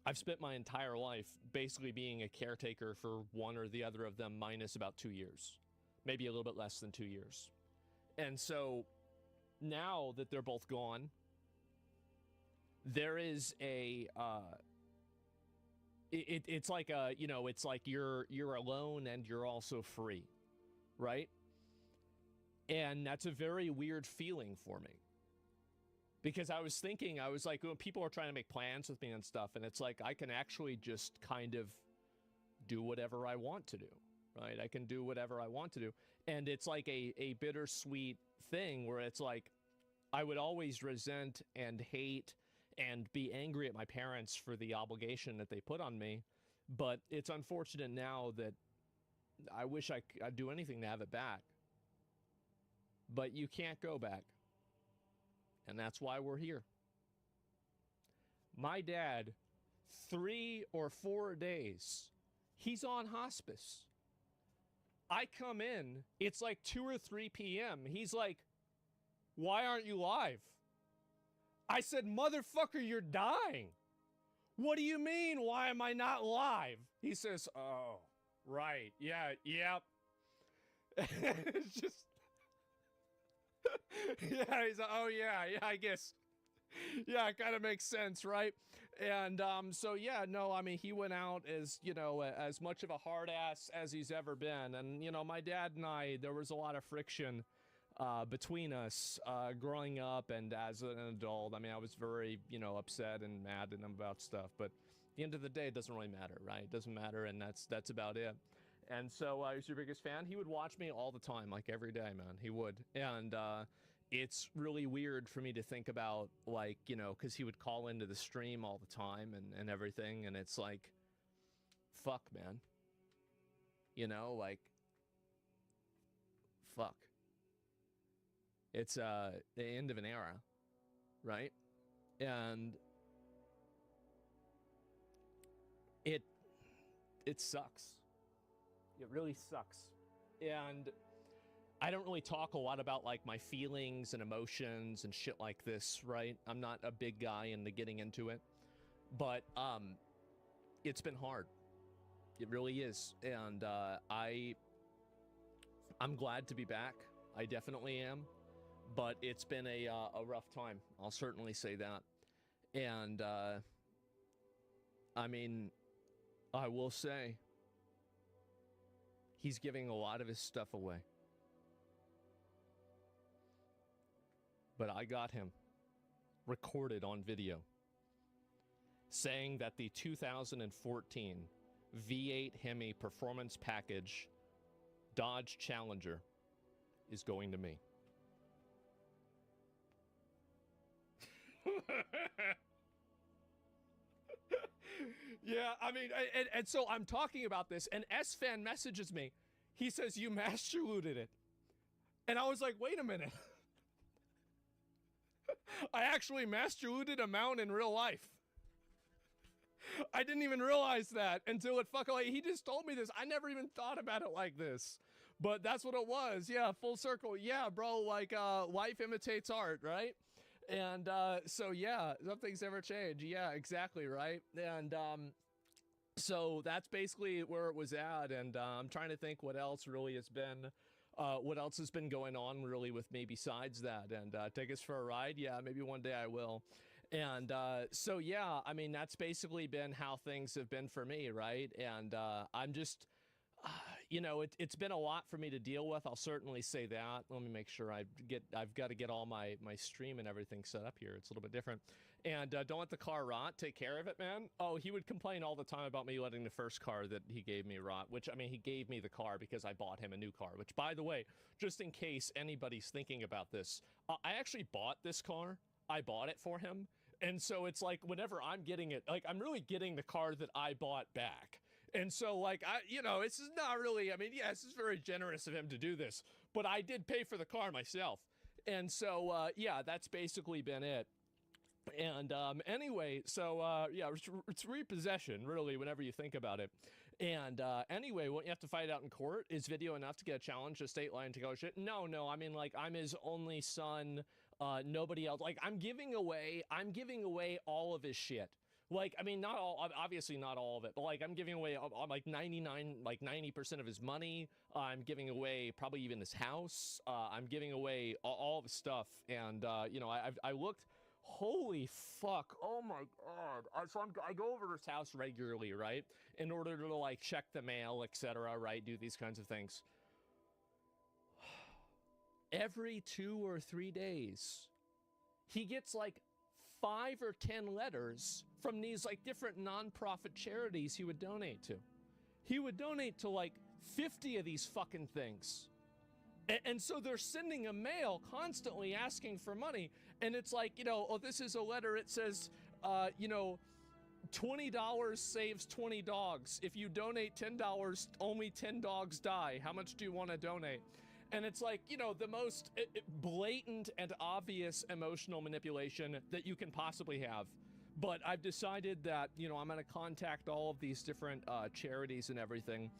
I've spent my entire life basically being a caretaker for one or the other of them, minus about 2 years, maybe a little bit less than 2 years. And so now that they're both gone, there is a it's like a, you know, it's like you're alone and you're also free, right? And that's a very weird feeling for me, because I was thinking, I was like, when people are trying to make plans with me and stuff, and it's like I can actually just kind of do whatever I want to do, right? I can do whatever I want to do. And it's like a bittersweet thing where it's like I would always resent and hate and be angry at my parents for the obligation that they put on me. But it's unfortunate now that I wish I'd do anything to have it back. But you can't go back. And that's why we're here. My dad, 3 or 4 days, he's on hospice. I come in, it's like 2 or 3 p.m. He's like, why aren't you live? I said, motherfucker, you're dying. What do you mean, why am I not live? He says, oh, right, yeah, yep. It's just, yeah, he's like, oh yeah, I guess. Yeah, it kind of makes sense, right? And so yeah, no, I mean, he went out as, you know, as much of a hard ass as he's ever been. And, you know, my dad and I, there was a lot of friction between us growing up and as an adult. I mean, I was very, you know, upset and mad at him about stuff, but at the end of the day, it doesn't really matter, right? It doesn't matter, and that's about it. And so he was your biggest fan. He would watch me all the time, like every day, man. He would. And it's really weird for me to think about, like, you know, because he would call into the stream all the time and everything, and it's like, fuck, man. You know, like, fuck. It's the end of an era, right? And it sucks. It really sucks. And I don't really talk a lot about, like, my feelings and emotions and shit like this, right? I'm not a big guy into getting into it. But it's been hard. It really is. And I'm glad to be back. I definitely am. But it's been a rough time. I'll certainly say that. And I mean, I will say, he's giving a lot of his stuff away. But I got him recorded on video saying that the 2014 V8 Hemi Performance Package Dodge Challenger is going to me. Yeah, I mean, and so I'm talking about this, and S-Fan messages me. He says, you master looted it. And I was like, wait a minute. I actually master looted a mount in real life. I didn't even realize that until it fucking, like, he just told me this. I never even thought about it like this. But that's what it was. Yeah, full circle. Yeah, bro, like, life imitates art, right? And so yeah, nothing's ever changed. Yeah, exactly, right? And so that's basically where it was at. And I'm trying to think what else really has been, what else has been going on really with me besides that. And take us for a ride. Yeah, maybe one day I will. And so yeah, I mean, that's basically been how things have been for me, right? And I'm just, you know, it's been a lot for me to deal with. I'll certainly say that. Let me make sure I've got to get all my stream and everything set up here. It's a little bit different. And don't let the car rot. Take care of it, man. Oh, he would complain all the time about me letting the first car that he gave me rot, which, I mean, he gave me the car because I bought him a new car, which, by the way, just in case anybody's thinking about this, I actually bought this car. I bought it for him. And so it's like, whenever I'm getting it, like, I'm really getting the car that I bought back. And so, like, you know, this is not really, I mean, yes, it's very generous of him to do this, but I did pay for the car myself. And so, yeah, that's basically been it. And anyway, so, yeah, it's repossession, really, whenever you think about it. And anyway, what you have to fight out in court, is video enough to get a challenge, a state line to go shit? No, I mean, like, I'm his only son, nobody else. Like, I'm giving away all of his shit. Like, I mean, not all, obviously not all of it, but, like, I'm giving away, like, 90% of his money. I'm giving away probably even his house. I'm giving away all of his stuff. And, you know, I looked, holy fuck, oh my God. So I go over to his house regularly, right? In order to, like, check the mail, etc., right? Do these kinds of things. Every 2 or 3 days, he gets, like, 5 or 10 letters from these, like, different non-profit charities he would donate to. He would donate to, like, 50 of these fucking things. And so they're sending a mail constantly asking for money. And it's like, you know, oh, this is a letter. It says, you know, $20 saves 20 dogs. If you donate $10, only 10 dogs die. How much do you want to donate? And it's like, you know, the most blatant and obvious emotional manipulation that you can possibly have. But I've decided that, you know, I'm going to contact all of these different charities and everything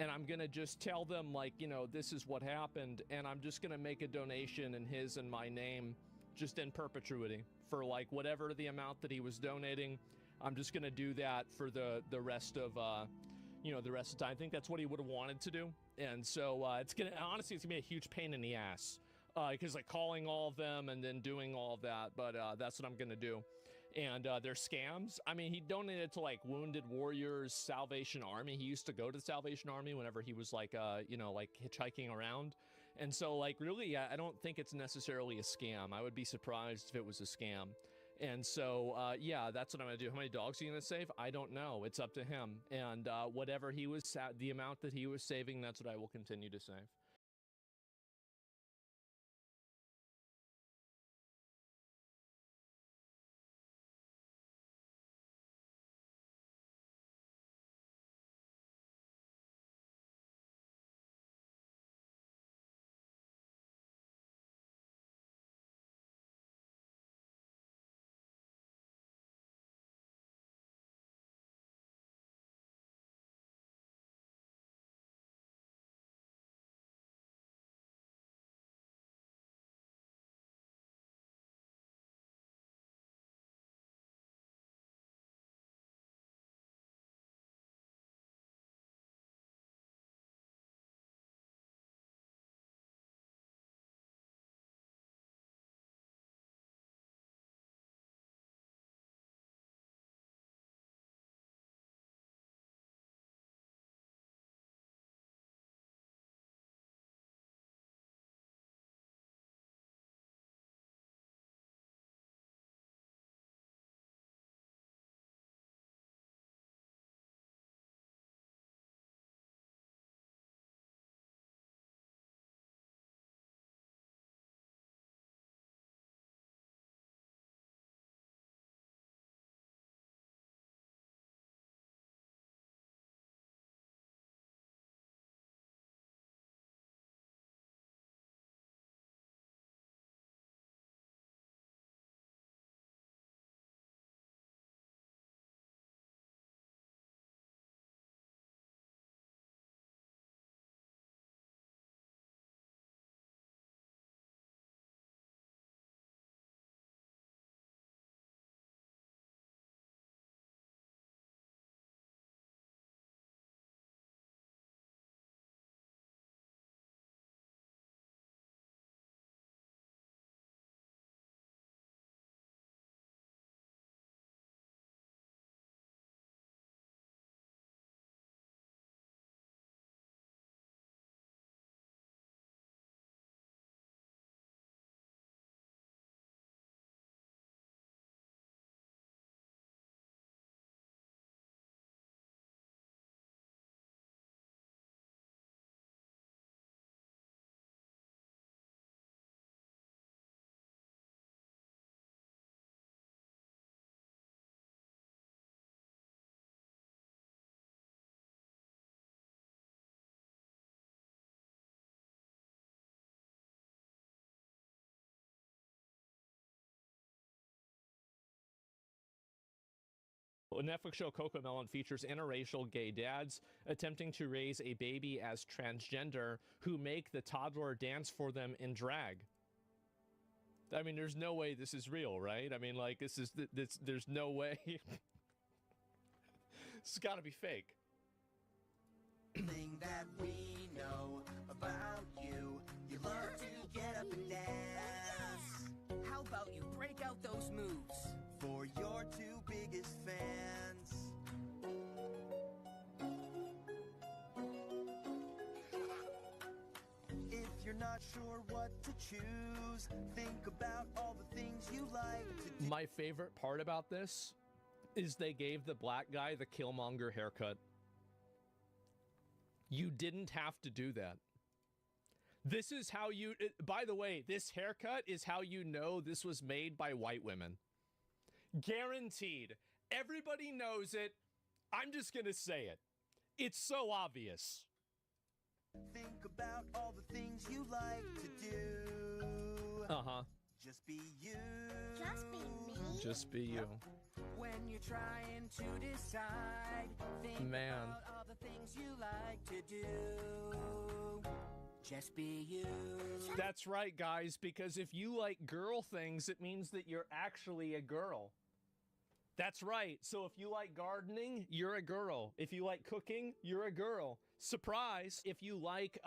and I'm gonna just tell them, like, you know, this is what happened, and I'm just gonna make a donation in his and my name, just in perpetuity, for like whatever the amount that he was donating. I'm just gonna do that for the rest of you know, the rest of the time. I think that's what he would have wanted to do, and so it's gonna, honestly, it's gonna be a huge pain in the ass, because like calling all of them and then doing all of that, but that's what I'm gonna do. And they're scams. I mean, he donated to like Wounded Warriors Salvation Army. He used to go to the Salvation Army whenever he was like you know, like hitchhiking around. And so like really, I don't think it's necessarily a scam. I would be surprised if it was a scam. And so yeah, that's what I'm gonna do. How many dogs are you gonna save? I don't know. It's up to him. And whatever he was, the amount that he was saving, that's what I will continue to save. A Netflix show Cocomelon features interracial gay dads attempting to raise a baby as transgender who make the toddler dance for them in drag. I mean, there's no way this is real, right? I mean, like, there's no way. It's gotta be fake. Thing that we know about you, you love to get up and dance. How about you break out those moves for your two biggest fans? If you're not sure what to choose, think about all the things you like to do. My favorite part about this is they gave the black guy the Killmonger haircut. You didn't have to do that. This is how you, by the way, this haircut is how you know this was made by white women. Guaranteed. Everybody knows it. I'm just gonna say it. It's so obvious. Think about all the things you like to do. Uh-huh. Just be you. Just be me. Just be you. When you're trying to decide, think Man. about all the things you like to do. Just be you. That's right, guys, because if you like girl things, it means that you're actually a girl. That's right. So if you like gardening, you're a girl. If you like cooking, you're a girl. Surprise. If you like,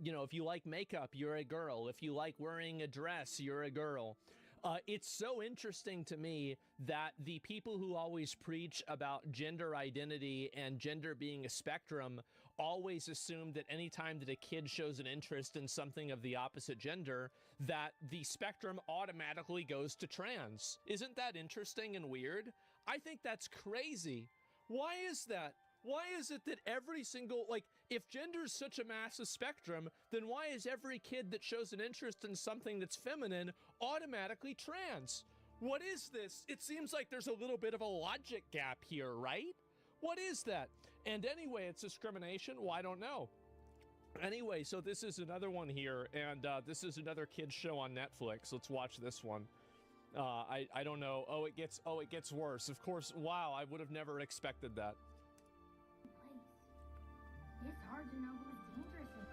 if you like makeup, you're a girl. If you like wearing a dress, you're a girl. It's so interesting to me that the people who always preach about gender identity and gender being a spectrum always assume that anytime that a kid shows an interest in something of the opposite gender, that the spectrum automatically goes to trans. Isn't that interesting and weird? I think that's crazy. Why is that? Why is it that every single, if gender is such a massive spectrum, then why is every kid that shows an interest in something that's feminine automatically trans? What is this? It seems like there's a little bit of a logic gap here, right? What is that? And anyway, it's discrimination? Well, I don't know. Anyway, so this is another one here, and this is another kids show on Netflix. Let's watch this one. I don't know. Oh, it gets worse. Of course. Wow, I would have never expected that. It's hard to know who's dangerous.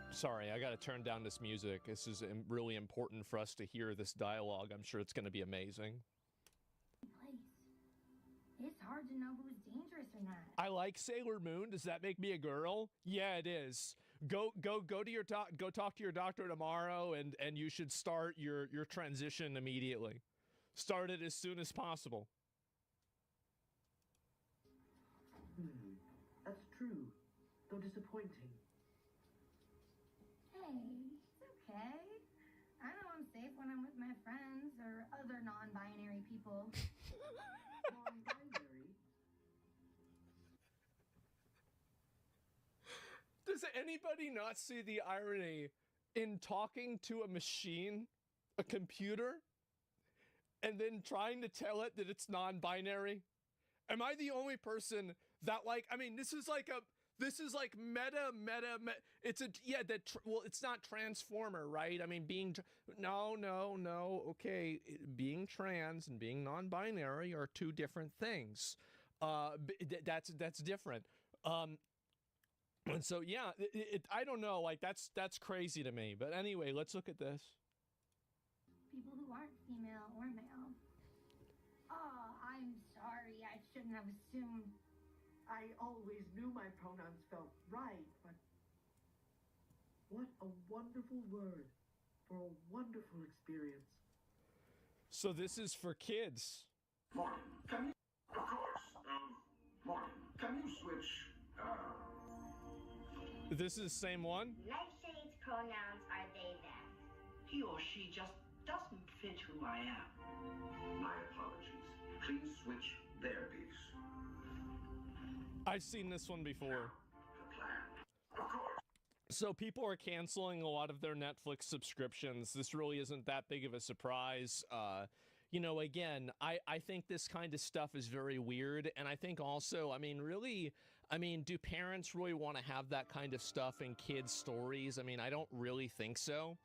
Sorry, I gotta turn down this music. This is really important for us to hear this dialogue. I'm sure it's gonna be amazing. It's hard to know who's dangerous or not. I like Sailor Moon. Does that make me a girl? Yeah, it is. Go to your go talk to your doctor tomorrow, and you should start your transition immediately. Start it as soon as possible. That's true, though disappointing. Hey, it's okay. I know I'm safe when I'm with my friends or other non-binary people. Non-binary? Does anybody not see the irony in talking to a machine, a computer, and then trying to tell it that it's non-binary? Am I the only person that, I mean, this is like meta. It's not Transformer, right? I mean, no. Okay, being trans and being non-binary are two different things. That's different. And so, yeah, I don't know, that's crazy to me. But anyway, let's look at this. People who aren't female or male. Oh, I'm sorry. I shouldn't have assumed. I always knew my pronouns felt right, but what a wonderful word for a wonderful experience. So this is for kids. Martin, can you... Of course. Martin, can you switch... This is the same one? Nightshade's pronouns are they, them. He or she just doesn't fit who I am. My apologies. Please switch their piece. I've seen this one before. So people are canceling a lot of their Netflix subscriptions. This really isn't that big of a surprise. Again, I think this kind of stuff is very weird. And I think also, do parents really want to have that kind of stuff in kids' stories? I mean, I don't really think so.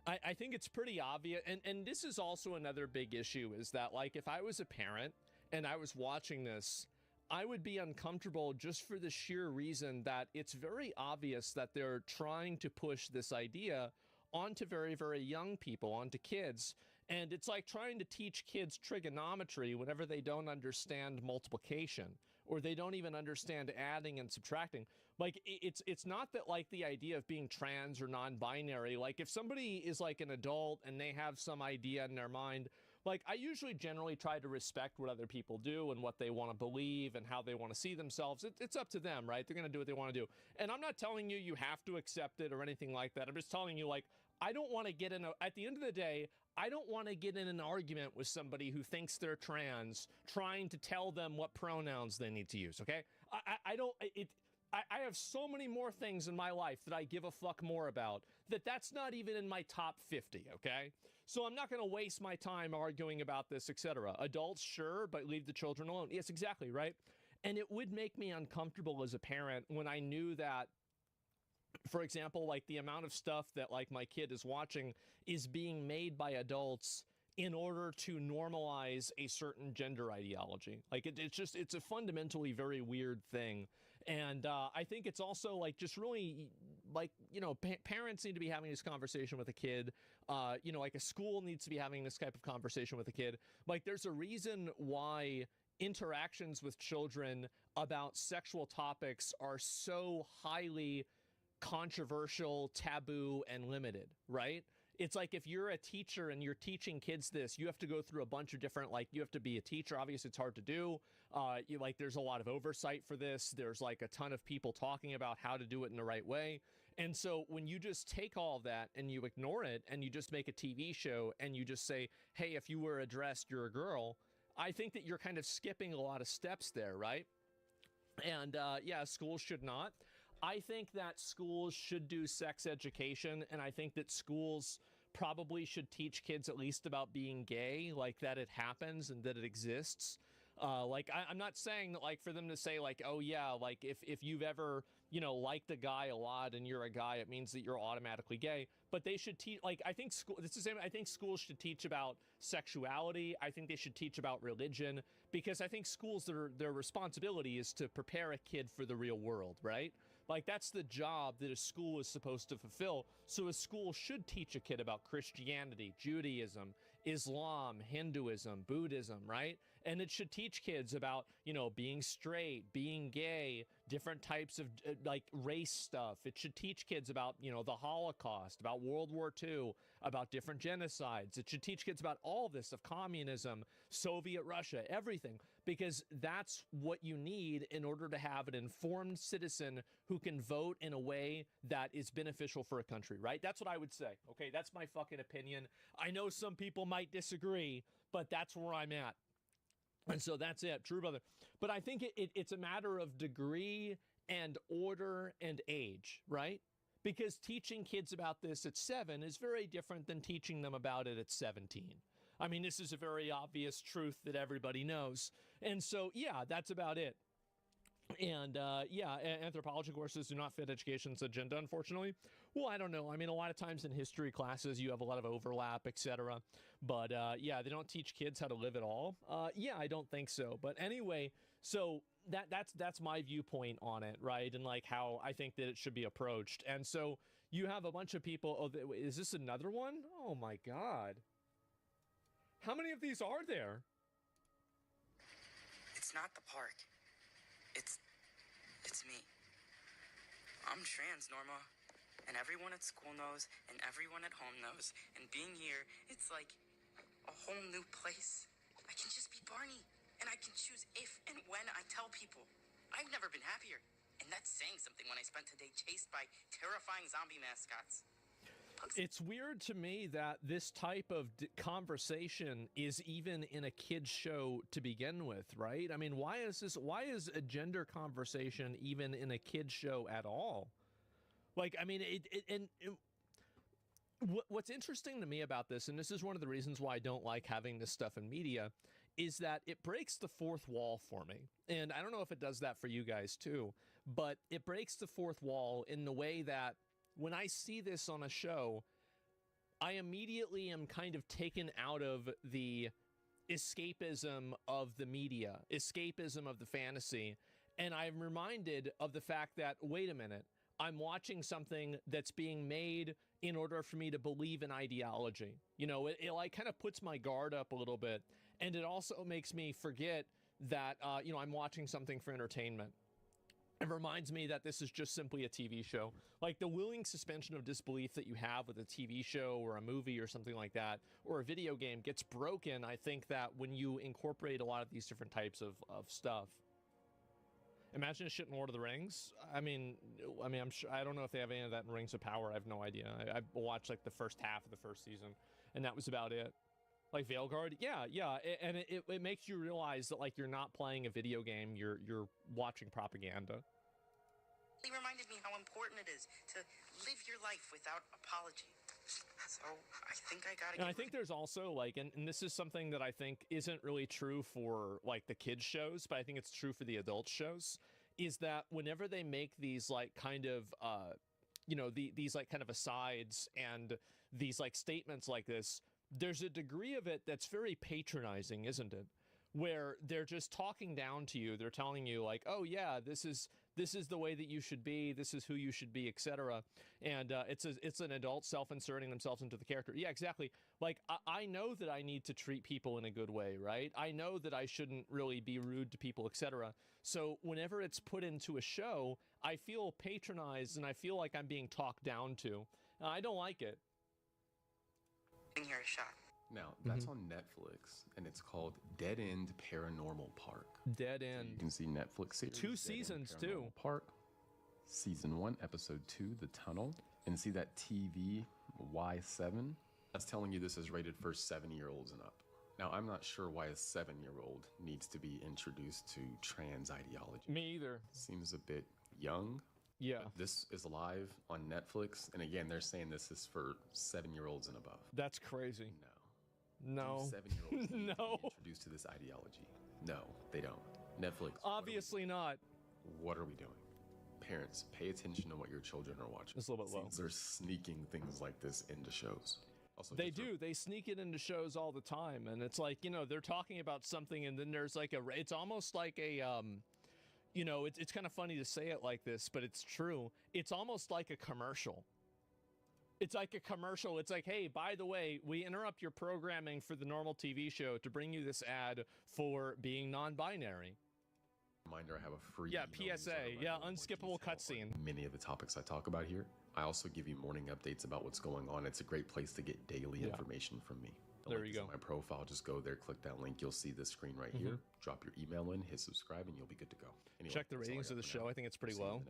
I think it's pretty obvious. And this is also another big issue, is that, if I was a parent and I was watching this, I would be uncomfortable just for the sheer reason that it's very obvious that they're trying to push this idea onto very, very young people, onto kids. And it's like trying to teach kids trigonometry whenever they don't understand multiplication, or they don't even understand adding and subtracting. It's not that, the idea of being trans or non-binary, if somebody is an adult and they have some idea in their mind, I usually generally try to respect what other people do and what they want to believe and how they want to see themselves. It's up to them, right? They're going to do what they want to do. And I'm not telling you you have to accept it or anything like that. I'm just telling you, I don't want to get in at the end of the day, I don't want to get in an argument with somebody who thinks they're trans, trying to tell them what pronouns they need to use, okay? I have so many more things in my life that I give a fuck more about that's not even in my top 50, okay? So I'm not going to waste my time arguing about this, etc. Adults, sure, but leave the children alone. Yes, exactly, right? And it would make me uncomfortable as a parent when I knew that, for example, the amount of stuff that my kid is watching is being made by adults in order to normalize a certain gender ideology. Like it's a fundamentally very weird thing. And I think it's also like just really like, you know, parents need to be having this conversation with a kid. You know, like a school needs to be having this type of conversation with a kid. Like there's a reason why interactions with children about sexual topics are so highly controversial, taboo, and limited, right? It's like if you're a teacher and you're teaching kids this, you have to go through a bunch of different, like you have to be a teacher. Obviously it's hard to do. There's a lot of oversight for this. There's like a ton of people talking about how to do it in the right way. And so when you just take all of that and you ignore it and you just make a TV show and you just say, hey, if you were addressed, you're a girl, I think that you're kind of skipping a lot of steps there, right? And yeah, schools should not. I think that schools should do sex education, and I think that schools probably should teach kids at least about being gay, like that it happens and that it exists. I'm not saying that like for them to say like, oh yeah, like if you've ever, you know, liked a guy a lot and you're a guy, it means that you're automatically gay. But they should teach, like, I think I think schools should teach about sexuality. I think they should teach about religion, because I think schools, their responsibility is to prepare a kid for the real world, right? Like that's the job that a school is supposed to fulfill. So a school should teach a kid about Christianity, Judaism, Islam, Hinduism, Buddhism, right? And it should teach kids about, you know, being straight, being gay, different types of like race stuff. It should teach kids about, you know, the Holocaust, about World War II, about different genocides. It should teach kids about all this of communism, Soviet Russia, everything, because that's what you need in order to have an informed citizen who can vote in a way that is beneficial for a country, right? That's what I would say. Okay, that's my fucking opinion. I know some people might disagree, but that's where I'm at. And so that's it, true brother. But I think it's a matter of degree and order and age, right? Because teaching kids about this at 7 is very different than teaching them about it at 17. I mean, this is a very obvious truth that everybody knows. And so, yeah, that's about it. And yeah, anthropology courses do not fit education's agenda, unfortunately. Well, I don't know. I mean, a lot of times in history classes, you have a lot of overlap, etc. But yeah, they don't teach kids how to live at all. Yeah, I don't think so. But anyway, so that's my viewpoint on it, right? And like how I think that it should be approached. And so you have a bunch of people. Oh, is this another one? Oh my God. How many of these are there? It's not the park. It's me. I'm trans, Norma. And everyone at school knows, and everyone at home knows. And being here, it's like a whole new place. I can just be Barney, and I can choose if and when I tell people. I've never been happier. And that's saying something when I spent today chased by terrifying zombie mascots. It's weird to me that this type of conversation is even in a kid's show to begin with, right? I mean, why is a gender conversation even in a kid's show at all? Like, I mean, what's interesting to me about this, and this is one of the reasons why I don't like having this stuff in media, is that it breaks the fourth wall for me. And I don't know if it does that for you guys too, but it breaks the fourth wall in the way that when I see this on a show, I immediately am kind of taken out of the escapism of the media, escapism of the fantasy, and I'm reminded of the fact that, wait a minute, I'm watching something that's being made in order for me to believe in ideology. You know, it like kind of puts my guard up a little bit, and it also makes me forget that, you know, I'm watching something for entertainment. It reminds me that this is just simply a TV show. Like the willing suspension of disbelief that you have with a TV show or a movie or something like that, or a video game gets broken, I think, that when you incorporate a lot of these different types of stuff. Imagine a shit in Lord of the Rings. I mean, I'm sure, I don't know if they have any of that in Rings of Power. I have no idea. I watched like the first half of the first season, and that was about it. Like Veilguard, yeah, and it makes you realize that like you're not playing a video game, you're watching propaganda. He reminded me how important it is to live your life without apology. So I think I gotta. And I think there's also like, and this is something that I think isn't really true for like the kids shows, but I think it's true for the adult shows, is that whenever they make these like kind of you know, these like kind of asides and these like statements like this, there's a degree of it that's very patronizing, isn't it? Where they're just talking down to you. They're telling you like, oh yeah, this is the way that you should be. This is who you should be, etc. And it's an adult self-inserting themselves into the character. Yeah, exactly. Like I know that I need to treat people in a good way, right? I know that I shouldn't really be rude to people, etc. So whenever it's put into a show, I feel patronized and I feel like I'm being talked down to. I don't like it. Here a shot. Now, that's on Netflix, and it's called Dead End Paranormal Park. Dead End. So you can see Netflix series. 2 seasons, too. Park. Season 1, Episode 2, The Tunnel. And see that TV Y7? That's telling you this is rated for 7-year-olds and up. Now, I'm not sure why a 7-year-old needs to be introduced to trans ideology. Me either. Seems a bit young. Yeah. But this is live on Netflix, and again, they're saying this is for 7-year-olds and above. That's crazy. No. 7-year-olds need to No. be introduced to this ideology. No, they don't. Netflix. Obviously not. What are we doing? Parents, pay attention to what your children are watching. It's a little bit low. They're sneaking things like this into shows. Also, They do. They sneak it into shows all the time, and it's like, you know, they're talking about something, and then there's like it's almost like a you know, it's kind of funny to say it like this, but it's true. It's almost like a commercial. It's like a commercial. It's like, hey, by the way, we interrupt your programming for the normal TV show to bring you this ad for being non-binary. Reminder, I have a free PSA. Yeah, unskippable cutscene. Many of the topics I talk about here. I also give you morning updates about what's going on. It's a great place to get daily information from me. There you go. My profile, just go there, click that link. You'll see the screen right here. Drop your email in, hit subscribe, and you'll be good to go. Anyway, check the ratings of the show. I think it's pretty low.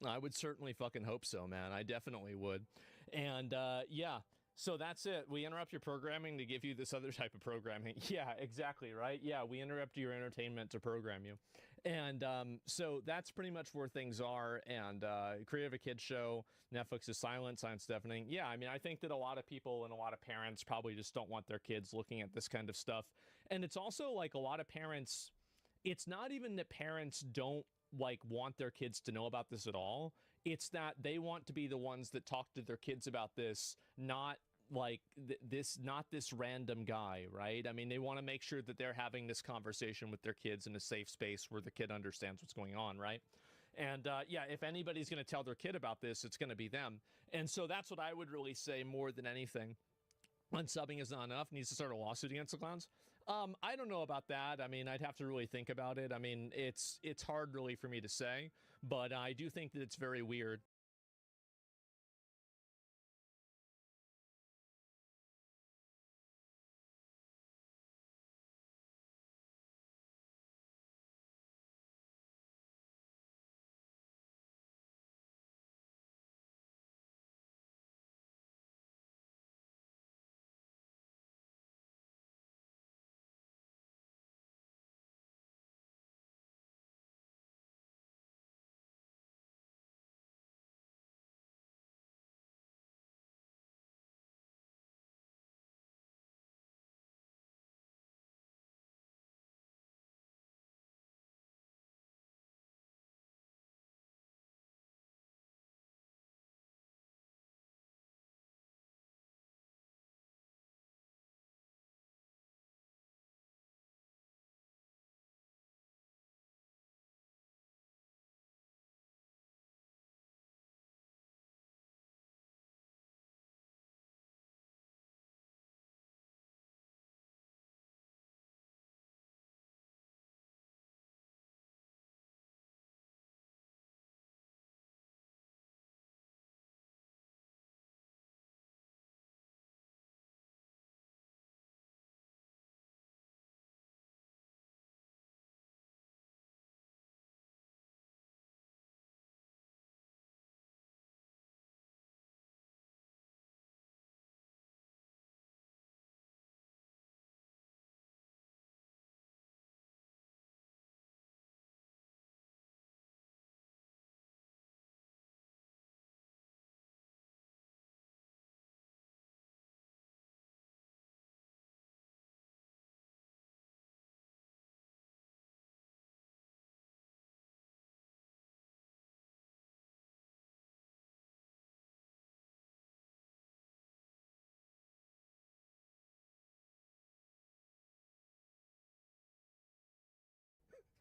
I would certainly fucking hope so, man. I definitely would. And yeah, so that's it. We interrupt your programming to give you this other type of programming. Yeah, exactly, right? Yeah, we interrupt your entertainment to program you. And so that's pretty much where things are. And Creative a Kid show, Netflix is silent, science deafening. Yeah, I mean, I think that a lot of people and a lot of parents probably just don't want their kids looking at this kind of stuff. And it's also like a lot of parents, it's not even that parents don't like want their kids to know about this at all. It's that they want to be the ones that talk to their kids about this, not like not this random guy, right? I mean, they want to make sure that they're having this conversation with their kids in a safe space where the kid understands what's going on, right? And yeah, if anybody's going to tell their kid about this, it's going to be them. And so that's what I would really say more than anything. Unsubbing is not enough, needs to start a lawsuit against the clowns. I don't know about that. I mean, I'd have to really think about it. I mean, it's hard really for me to say, but I do think that it's very weird.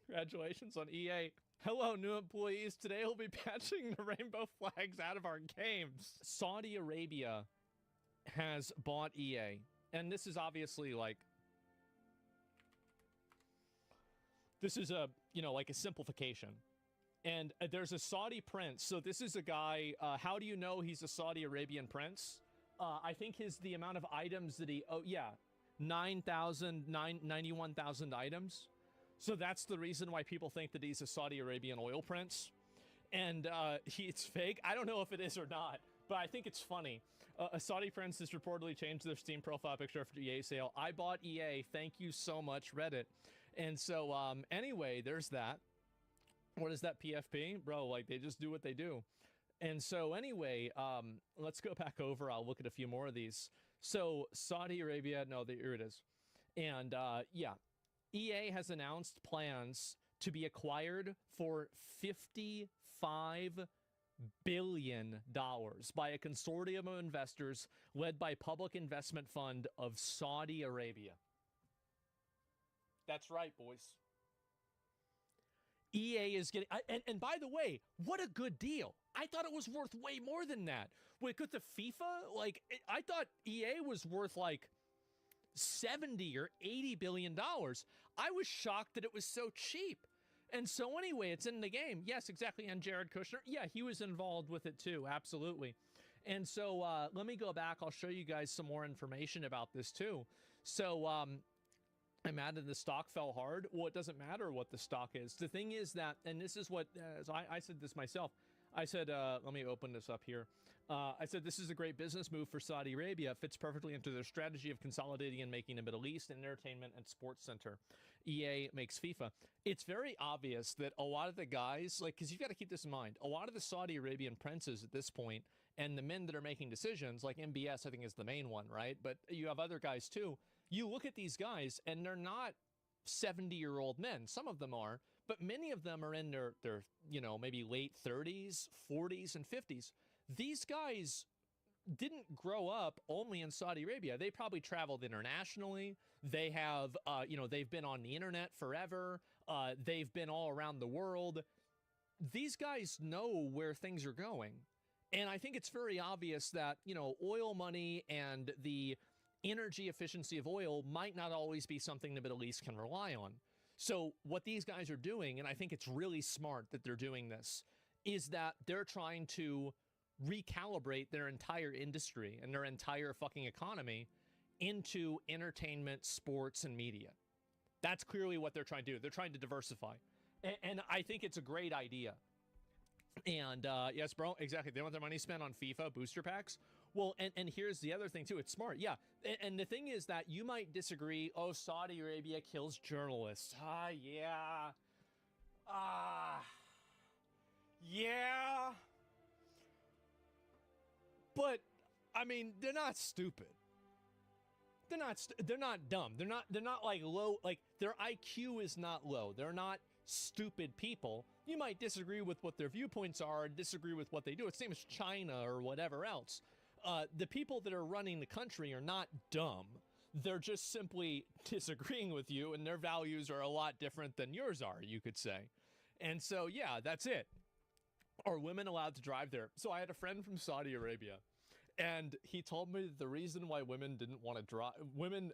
Congratulations on EA. Hello, new employees. Today we'll be patching the rainbow flags out of our games. Saudi Arabia has bought EA. And this is obviously like... This is a, you know, like a simplification. And there's a Saudi prince. So this is a guy, how do you know he's a Saudi Arabian prince? I think the amount of items that he, 91,000 items. So that's the reason why people think that he's a Saudi Arabian oil prince. And it's fake. I don't know if it is or not, but I think it's funny. A Saudi prince has reportedly changed their Steam profile picture after EA sale. I bought EA. Thank you so much, Reddit. And so anyway, there's that. What is that, PFP? Bro, like, they just do what they do. And so anyway, let's go back over. I'll look at a few more of these. So Saudi Arabia, no, here it is. And yeah, EA has announced plans to be acquired for $55 billion by a consortium of investors led by Public Investment Fund of Saudi Arabia. That's right, boys. EA is getting... And by the way, what a good deal. I thought it was worth way more than that. With the FIFA, like, I thought EA was worth, like, 70 or 80 billion dollars. I was shocked that it was so cheap. And so anyway, it's in the game. Yes, exactly. And Jared Kushner, yeah, he was involved with it too. Absolutely. And so let me go back. I'll show you guys some more information about this too. So I imagine the stock fell hard. Well, it doesn't matter what the stock is. The thing is that, and this is what, so I said this myself. I said, let me open this up here. I said, this is a great business move for Saudi Arabia. It fits perfectly into their strategy of consolidating and making the Middle East an entertainment and sports center. EA makes FIFA. It's very obvious that a lot of the guys, like, because you've got to keep this in mind, a lot of the Saudi Arabian princes at this point, and the men that are making decisions, like MBS, I think is the main one, right? But you have other guys too. You look at these guys, and they're not 70-year-old men. Some of them are, but many of them are in their you know, maybe late 30s, 40s, and 50s. These guys didn't grow up only in Saudi Arabia. They probably traveled internationally. They have, you know, they've been on the internet forever. They've been all around the world. These guys know where things are going. And I think it's very obvious that, you know, oil money and the energy efficiency of oil might not always be something the Middle East can rely on. So what these guys are doing, and I think it's really smart that they're doing this, is that they're trying to recalibrate their entire industry and their entire fucking economy into entertainment, sports, and media. That's clearly what they're trying to do. They're trying to diversify. And I think it's a great idea. And yes, bro, exactly. They want their money spent on FIFA booster packs. Well, and here's the other thing too. It's smart. Yeah. And the thing is that you might disagree. Oh, Saudi Arabia kills journalists. Yeah. Yeah. But I mean, they're not stupid. They're not dumb. They're not like low, like their IQ is not low. They're not stupid people. You might disagree with what their viewpoints are, disagree with what they do. It's the same as China or whatever else. The people that are running the country are not dumb. They're just simply disagreeing with you, and their values are a lot different than yours are, you could say. And so, yeah, that's it. Are women allowed to drive there? So I had a friend from Saudi Arabia, and he told me that the reason why women didn't want to drive, women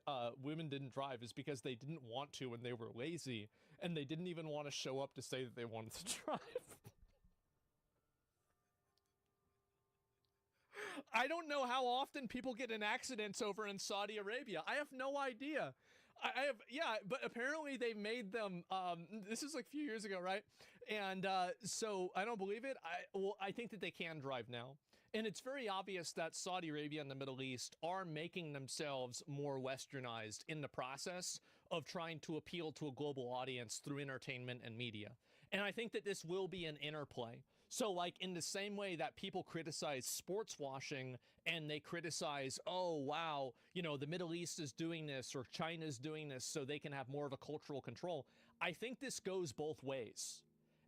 didn't drive is because they didn't want to and they were lazy, and they didn't even want to show up to say that they wanted to drive. I don't know how often people get in accidents over in Saudi Arabia. I have no idea. I have, yeah, but apparently they made them, this is like a few years ago, right? And so I don't believe it. I think that they can drive now. And it's very obvious that Saudi Arabia and the Middle East are making themselves more westernized in the process of trying to appeal to a global audience through entertainment and media. And I think that this will be an interplay. So like in the same way that people criticize sports washing and they criticize, oh, wow, you know, the Middle East is doing this or China's doing this so they can have more of a cultural control. I think this goes both ways.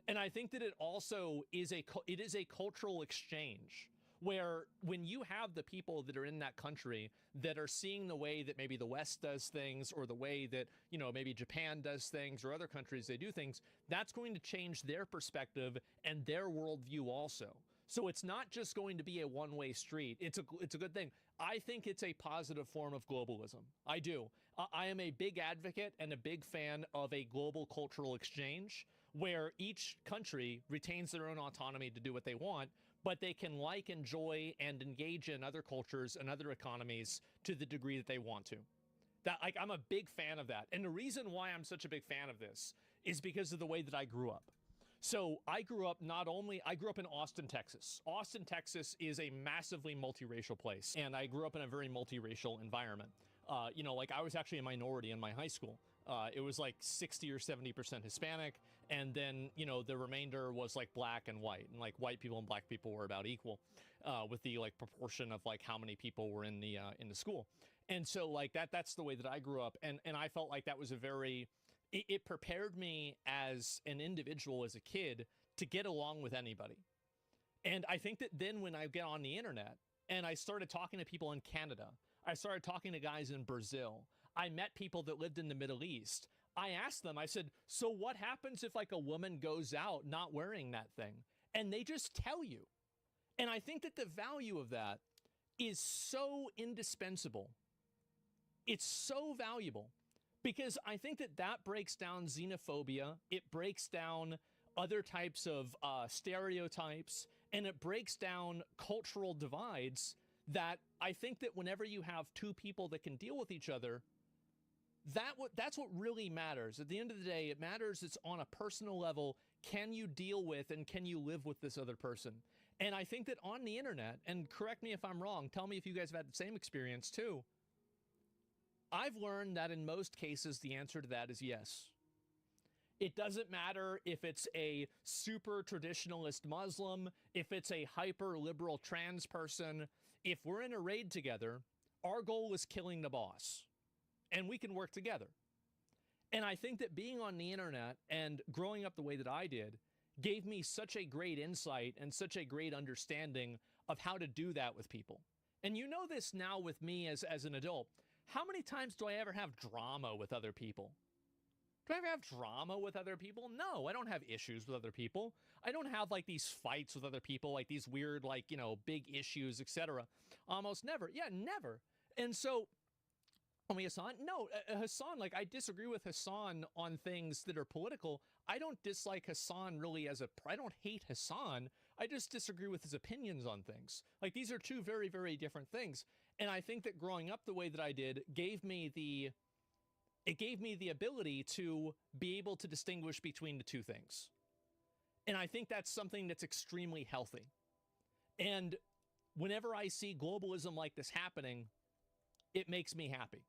And I think that it also is a cultural exchange where when you have the people that are in that country that are seeing the way that maybe the West does things, or the way that, you know, maybe Japan does things, or other countries they do things, that's going to change their perspective and their worldview also. So it's not just going to be a one-way street. It's a good thing. I think it's a positive form of globalism. I do. I am a big advocate and a big fan of a global cultural exchange where each country retains their own autonomy to do what they want, but they can like, enjoy, and engage in other cultures and other economies to the degree that they want to. That, like, I'm a big fan of that. And the reason why I'm such a big fan of this is because of the way that I grew up. So I grew up in Austin, Texas. Austin, Texas is a massively multiracial place, and I grew up in a very multiracial environment. You know, like, I was actually a minority in my high school. It was like 60 or 70% Hispanic, and then, you know, the remainder was like black and white, and like white people and black people were about equal, with the like proportion of like how many people were in the school. And so like that's the way that I grew up, and I felt like that was it prepared me as an individual, as a kid, to get along with anybody. And I think that then when I get on the internet and I started talking to people in Canada, I started talking to guys in Brazil, I met people that lived in the Middle East. I asked them, I said, so what happens if like a woman goes out not wearing that thing? And they just tell you. And I think that the value of that is so indispensable. It's so valuable, because I think that that breaks down xenophobia. It breaks down other types of stereotypes, and it breaks down cultural divides that I think that whenever you have two people that can deal with each other, that's what really matters. At the end of the day, it matters it's on a personal level. Can you deal with and can you live with this other person? And I think that on the internet, and correct me if I'm wrong, tell me if you guys have had the same experience too, I've learned that in most cases, the answer to that is yes. It doesn't matter if it's a super traditionalist Muslim, if it's a hyper liberal trans person. If we're in a raid together, our goal is killing the boss, and we can work together. And I think that being on the internet and growing up the way that I did gave me such a great insight and such a great understanding of how to do that with people. And you know this now with me as an adult. How many times do I ever have drama with other people? Do I ever have drama with other people? No, I don't have issues with other people. I don't have like these fights with other people, like these weird, like, you know, big issues, etc. Almost never. Yeah, never. And so, I mean, Hassan, no, Hassan, like, I disagree with Hassan on things that are political. I don't dislike Hassan really I don't hate Hassan. I just disagree with his opinions on things. Like, these are two very, very different things. And I think that growing up the way that I did gave me the ability to be able to distinguish between the two things. And I think that's something that's extremely healthy. And whenever I see globalism like this happening, it makes me happy.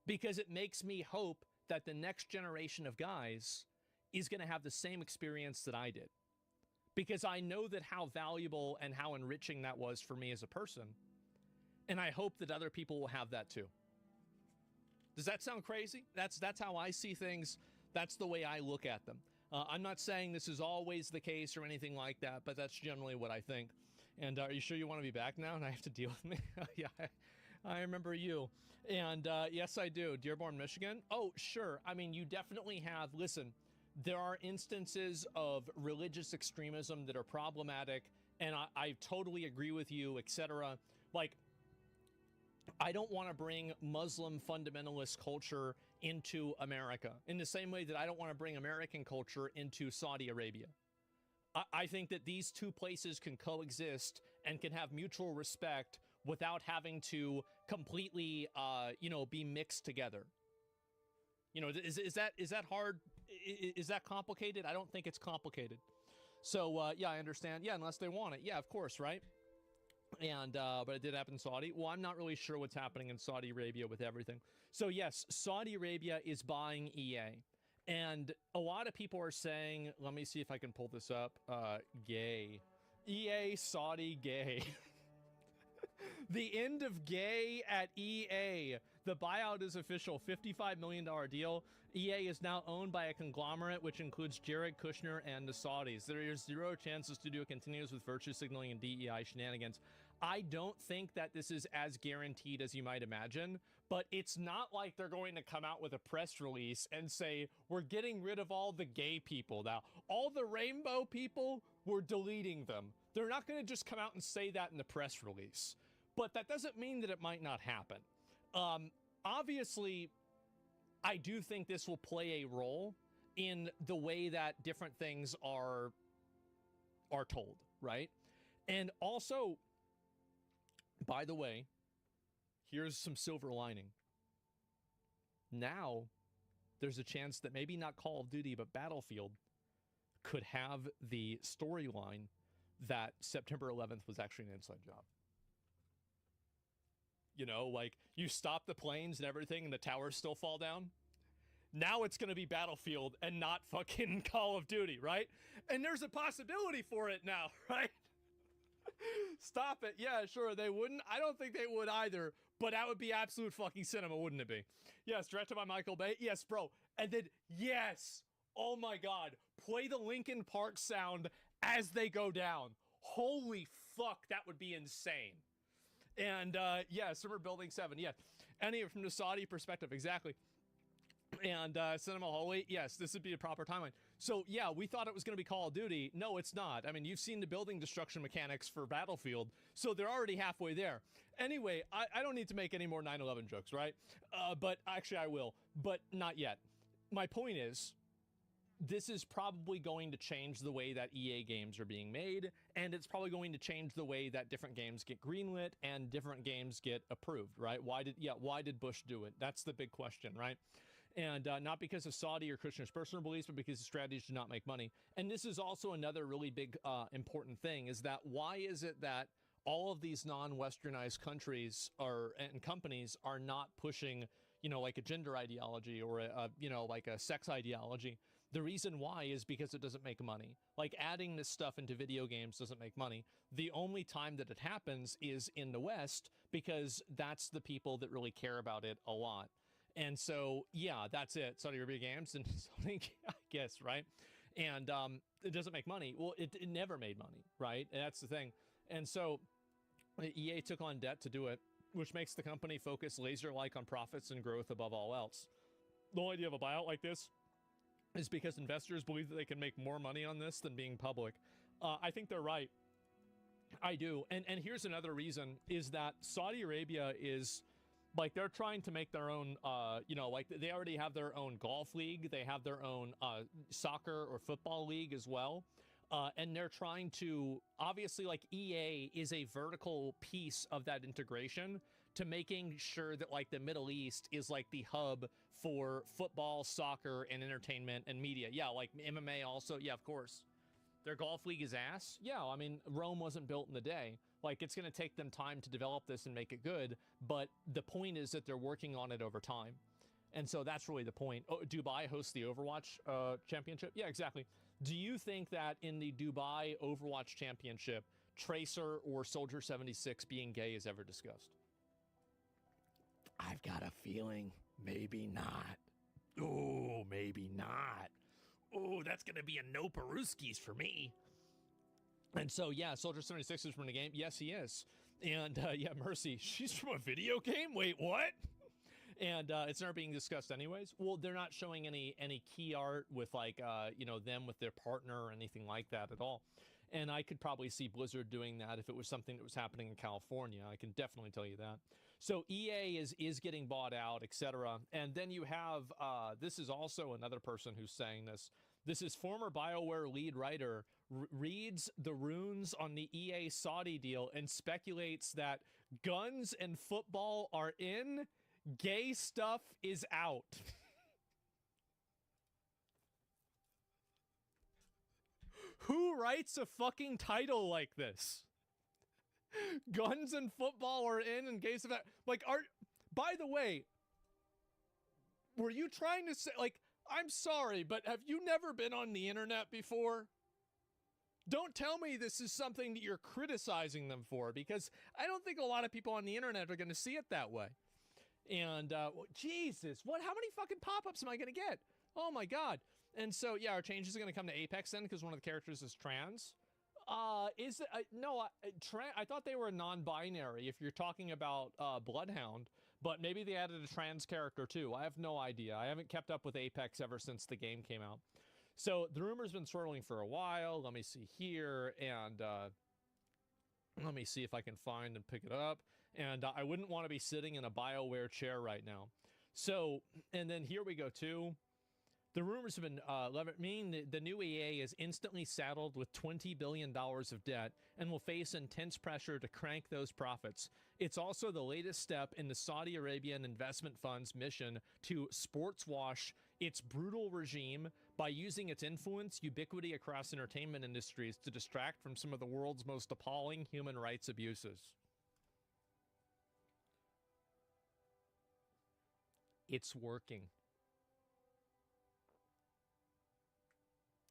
Because it makes me hope that the next generation of guys is going to have the same experience that I did. Because I know that how valuable and how enriching that was for me as a person. And I hope that other people will have that too. Does that sound crazy? That's how I see things. That's the way I look at them. I'm not saying this is always the case or anything like that, but that's generally what I think. And are you sure you want to be back now and I have to deal with me? Yeah, I remember you. And yes, I do. Dearborn, Michigan? Oh, sure. I mean, you definitely have. Listen, there are instances of religious extremism that are problematic, and I totally agree with you, etc. Like, I don't want to bring Muslim fundamentalist culture into America in the same way that I don't want to bring American culture into Saudi Arabia. I think that these two places can coexist and can have mutual respect without having to completely, be mixed together. You know, is that hard? Is that complicated? I don't think it's complicated. So, yeah, I understand. Yeah, unless they want it. Yeah, of course, right? And, but it did happen in Saudi. Well, I'm not really sure what's happening in Saudi Arabia with everything. So yes, Saudi Arabia is buying EA. And a lot of people are saying, let me see if I can pull this up. Gay. EA, Saudi, gay. The end of gay at EA. The buyout is official. $55 million deal. EA is now owned by a conglomerate which includes Jared Kushner and the Saudis. There is zero chance the studio continues with virtue signaling and DEI shenanigans. I don't think that this is as guaranteed as you might imagine, but it's not like they're going to come out with a press release and say, we're getting rid of all the gay people now. All the rainbow people, we're deleting them. They're not going to just come out and say that in the press release. But that doesn't mean that it might not happen. Obviously, I do think this will play a role in the way that different things are told, right? And also, by the way, here's some silver lining. Now, there's a chance that maybe not Call of Duty, but Battlefield could have the storyline that September 11th was actually an inside job. You know, like, you stop the planes and everything and the towers still fall down. Now it's going to be Battlefield and not fucking Call of Duty, right? And there's a possibility for it now, right? Stop it. Yeah, sure, they wouldn't. I don't think they would either, but that would be absolute fucking cinema, wouldn't it be? Yes, directed by Michael Bay. Yes, bro. And then, yes, oh my God, play the Linkin Park sound as they go down. Holy fuck, that would be insane. And yeah, Summer Building 7, yeah. Any from the Saudi perspective, exactly. And Cinema Hallway, yes, this would be a proper timeline. So yeah, we thought it was going to be Call of Duty. No, it's not. I mean, you've seen the building destruction mechanics for Battlefield, so they're already halfway there. Anyway, I don't need to make any more 9/11 jokes, right? But actually I will, but not yet. My point is, this is probably going to change the way that EA games are being made, and it's probably going to change the way that different games get greenlit and different games get approved, right? Why did Bush do it? That's the big question, right? And not because of Saudi or Kushner's personal beliefs, but because his strategies do not make money. And this is also another really big important thing, is that why is it that all of these non-Westernized countries and companies are not pushing, you know, like a gender ideology or you know, like a sex ideology? The reason why is because it doesn't make money. Like, adding this stuff into video games doesn't make money. The only time that it happens is in the West, because that's the people that really care about it a lot. And so, yeah, that's it. Saudi Arabia Games and Sony, I guess, right? And it doesn't make money. Well, it never made money, right? And that's the thing. And so EA took on debt to do it, which makes the company focus laser-like on profits and growth above all else. The whole idea of a buyout like this is because investors believe that they can make more money on this than being public. I think they're right. I do. And here's another reason, is that Saudi Arabia is, like, they're trying to make their own, you know, like, they already have their own golf league. They have their own soccer or football league as well. And they're trying to, obviously, like, EA is a vertical piece of that integration to making sure that, like, the Middle East is, like, the hub for football, soccer, and entertainment and media. Yeah, like MMA also. Yeah, of course. Their golf league is ass. Yeah, I mean, Rome wasn't built in a day. Like, it's going to take them time to develop this and make it good. But the point is that they're working on it over time. And so that's really the point. Oh, Dubai hosts the Overwatch championship? Yeah, exactly. Do you think that in the Dubai Overwatch championship, Tracer or Soldier 76 being gay is ever discussed? I've got a feeling maybe not. Oh, maybe not. Oh, that's going to be a no Peruskis for me. And so, yeah, Soldier 76 is from the game. Yes, he is. And, yeah, Mercy, she's from a video game? Wait, what? And it's never being discussed anyways. Well, they're not showing any key art with, like, you know, them with their partner or anything like that at all. And I could probably see Blizzard doing that if it was something that was happening in California. I can definitely tell you that. So EA is getting bought out, etc. And then you have, this is also another person who's saying this. This is former BioWare lead writer, reads the runes on the EA Saudi deal and speculates that guns and football are in, gay stuff is out. Who writes a fucking title like this? Guns and football are in and gay stuff out. Like, by the way, were you trying to say, like, I'm sorry, but have you never been on the internet before? Don't tell me this is something that you're criticizing them for, because I don't think a lot of people on the internet are going to see it that way. And Jesus, how many fucking pop-ups am I going to get? Oh my God. And so, yeah, our changes are going to come to Apex then, because one of the characters is trans. No, I thought they were non-binary if you're talking about Bloodhound, but maybe they added a trans character too. I have no idea. I haven't kept up with Apex ever since the game came out. So the rumor's been swirling for a while. Let me see here, and let me see if I can find and pick it up. And I wouldn't want to be sitting in a BioWare chair right now. So, and then here we go too. The rumors have been meaning the new EA is instantly saddled with $20 billion of debt and will face intense pressure to crank those profits. It's also the latest step in the Saudi Arabian investment fund's mission to sports wash its brutal regime by using its influence, ubiquity across entertainment industries to distract from some of the world's most appalling human rights abuses. It's working.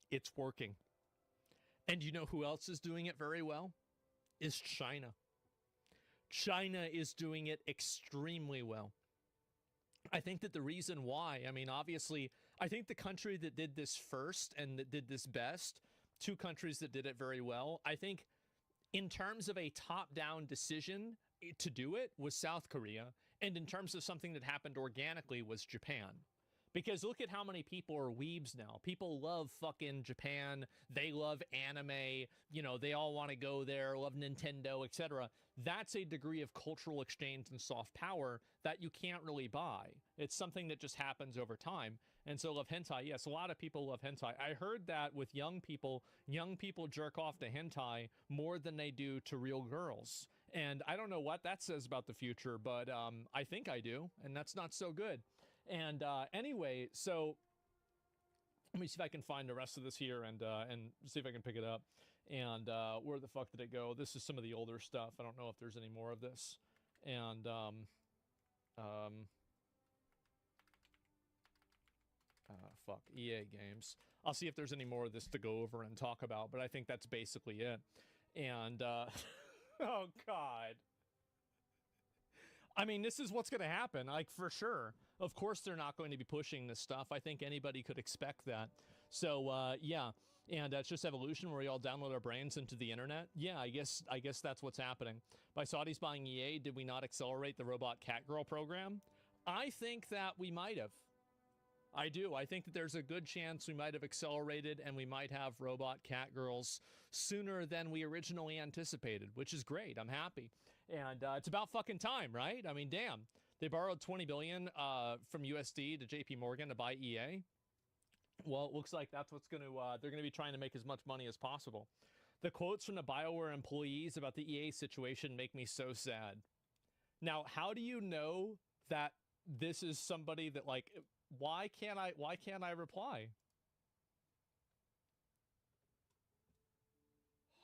It's working. And you know who else is doing it very well? Is China. China is doing it extremely well. I think that the reason why, I mean, obviously, I think the country that did this first and that did this best, two countries that did it very well, I think in terms of a top-down decision to do it was South Korea, and in terms of something that happened organically was Japan. Because look at how many people are weebs now. People love fucking Japan. They love anime. You know, they all want to go there, love Nintendo, etc. That's a degree of cultural exchange and soft power that you can't really buy. It's something that just happens over time. And so love hentai. Yes, a lot of people love hentai. I heard that with young people jerk off to hentai more than they do to real girls. And I don't know what that says about the future, but I think I do. And that's not so good. And anyway, so let me see if I can find the rest of this here and see if I can pick it up. And where the fuck did it go? This is some of the older stuff. I don't know if there's any more of this. And fuck, EA games. I'll see if there's any more of this to go over and talk about, but I think that's basically it. And oh God. I mean, this is what's going to happen, like, for sure. Of course they're not going to be pushing this stuff. I think anybody could expect that. So, yeah. And it's just evolution where we all download our brains into the internet. Yeah, I guess that's what's happening. By Saudis buying EA, did we not accelerate the Robot Catgirl program? I think that we might have. I do. I think that there's a good chance we might have accelerated and we might have Robot Catgirls sooner than we originally anticipated, which is great. I'm happy. And it's about fucking time, right? I mean, damn. They borrowed $20 billion from USD to JP Morgan to buy EA. Well, it looks like that's what's going to, they're going to be trying to make as much money as possible. The quotes from the BioWare employees about the EA situation make me so sad. Now, how do you know that this is somebody that, like, why can't I reply?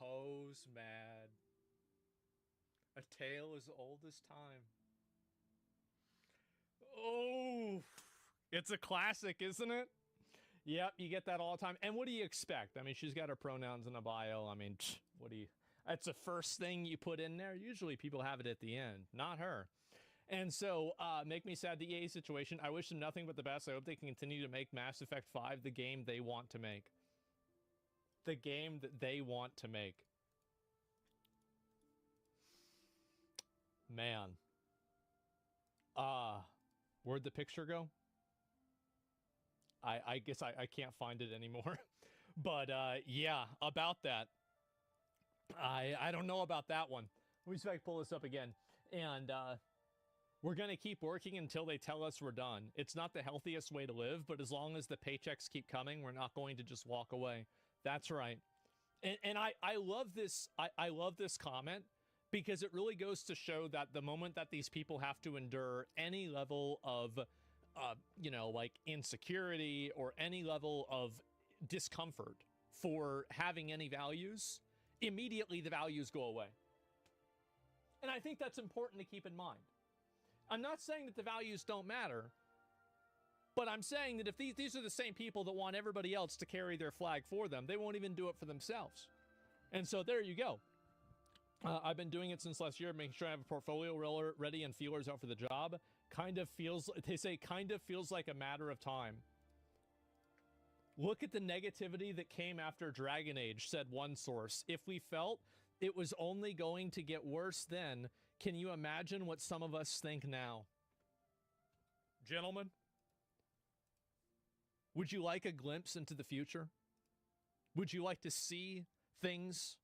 Hose mad. A tale as old as time. Oh, it's a classic, isn't it? Yep, you get that all the time. And what do you expect? I mean, she's got her pronouns in a bio. I mean, that's the first thing you put in there. Usually people have it at the end, not her. And so, make me sad, the EA situation. I wish them nothing but the best. I hope they can continue to make Mass Effect 5 the game they want to make. The game that they want to make. Man. Where'd the picture go? I guess I can't find it anymore. But, yeah, about that. I don't know about that one. Let me see if I can pull this up again. And, we're going to keep working until they tell us we're done. It's not the healthiest way to live, but as long as the paychecks keep coming, we're not going to just walk away. That's right. And I love this. I love this comment because it really goes to show that the moment that these people have to endure any level of, you know, like insecurity or any level of discomfort for having any values, immediately the values go away. And I think that's important to keep in mind. I'm not saying that the values don't matter, but I'm saying that if these are the same people that want everybody else to carry their flag for them, they won't even do it for themselves. And so there you go. I've been doing it since last year, making sure I have a portfolio ready and feelers out for the job. They say kind of feels like a matter of time. Look at the negativity that came after Dragon Age, said one source. If we felt it was only going to get worse then, can you imagine what some of us think now? Gentlemen, would you like a glimpse into the future? Would you like to see things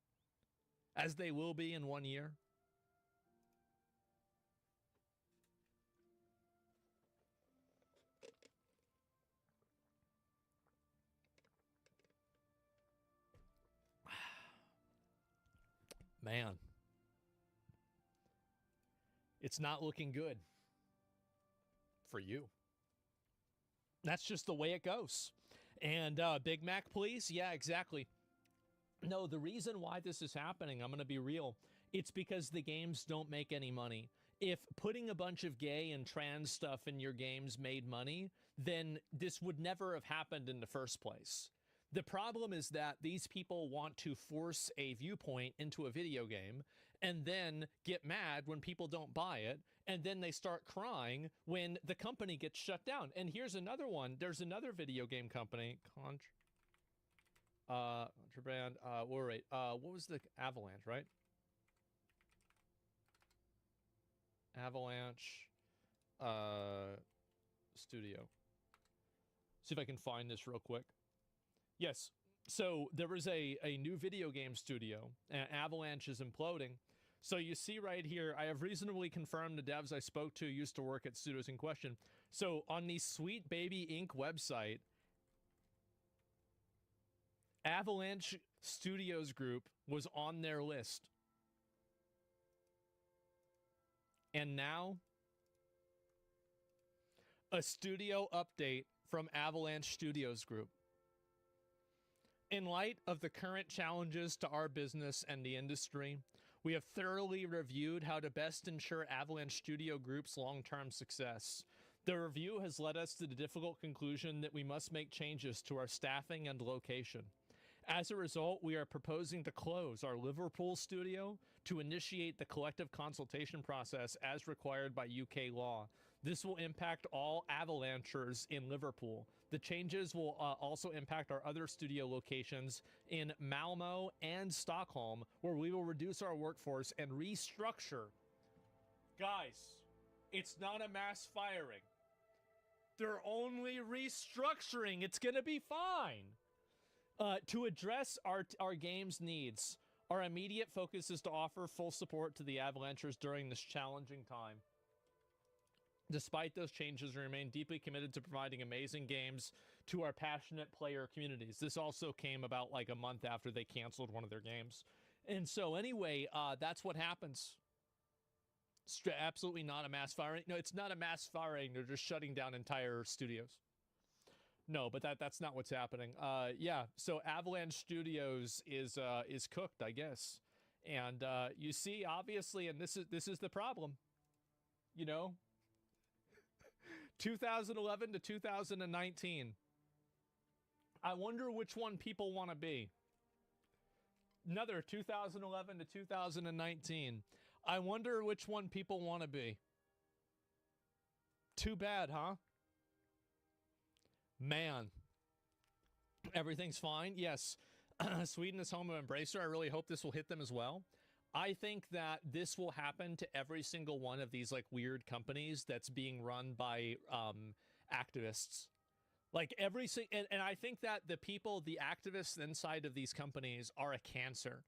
as they will be in 1 year? Man, it's not looking good for you. That's just the way it goes. And Big Mac, please? Yeah, exactly. No, the reason why this is happening, I'm going to be real, it's because the games don't make any money. If putting a bunch of gay and trans stuff in your games made money, then this would never have happened in the first place. The problem is that these people want to force a viewpoint into a video game and then get mad when people don't buy it, and then they start crying when the company gets shut down. And here's another one. There's another video game company, Contraband, what was the Avalanche, right? Avalanche Studio. See if I can find this real quick. Yes, so there was a new video game studio, and Avalanche is imploding. So you see right here, I have reasonably confirmed the devs I spoke to used to work at studios in question. So on the Sweet Baby Inc. website, Avalanche Studios Group was on their list. And now, a studio update from Avalanche Studios Group. In light of the current challenges to our business and the industry, we have thoroughly reviewed how to best ensure Avalanche Studio Group's long-term success. The review has led us to the difficult conclusion that we must make changes to our staffing and location. As a result, we are proposing to close our Liverpool studio to initiate the collective consultation process as required by UK law. This will impact all Avalanchers in Liverpool. The changes will also impact our other studio locations in Malmo and Stockholm, where we will reduce our workforce and restructure. Guys, it's not a mass firing. They're only restructuring. It's gonna be fine. To address our game's needs, our immediate focus is to offer full support to the Avalanchers during this challenging time. Despite those changes, we remain deeply committed to providing amazing games to our passionate player communities. This also came about like a month after they canceled one of their games. And so anyway, that's what happens. Absolutely not a mass firing. No, it's not a mass firing. They're just shutting down entire studios. No, but that's not what's happening. Yeah, so Avalanche Studios is cooked, I guess. And you see, obviously, and this is the problem. You know, 2011 to 2019. I wonder which one people want to be. Another 2011 to 2019. I wonder which one people want to be. Too bad, huh? Man. Everything's fine? Yes. Sweden is home of Embracer. I really hope this will hit them as well. I think that this will happen to every single one of these like weird companies that's being run by activists. Like and I think that the activists inside of these companies are a cancer.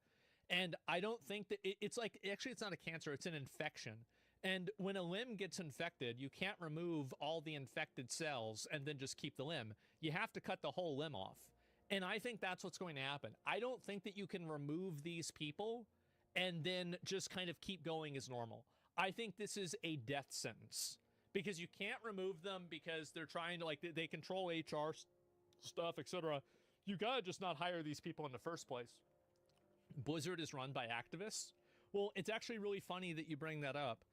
And I don't think that it's like, actually it's not a cancer, it's an infection. And when a limb gets infected, you can't remove all the infected cells and then just keep the limb. You have to cut the whole limb off. And I think that's what's going to happen. I don't think that you can remove these people and then just kind of keep going as normal. I think this is a death sentence because you can't remove them because they're trying to, like, they control HR stuff, etc. You gotta just not hire these people in the first place. Blizzard is run by activists. Well, it's actually really funny that you bring that up.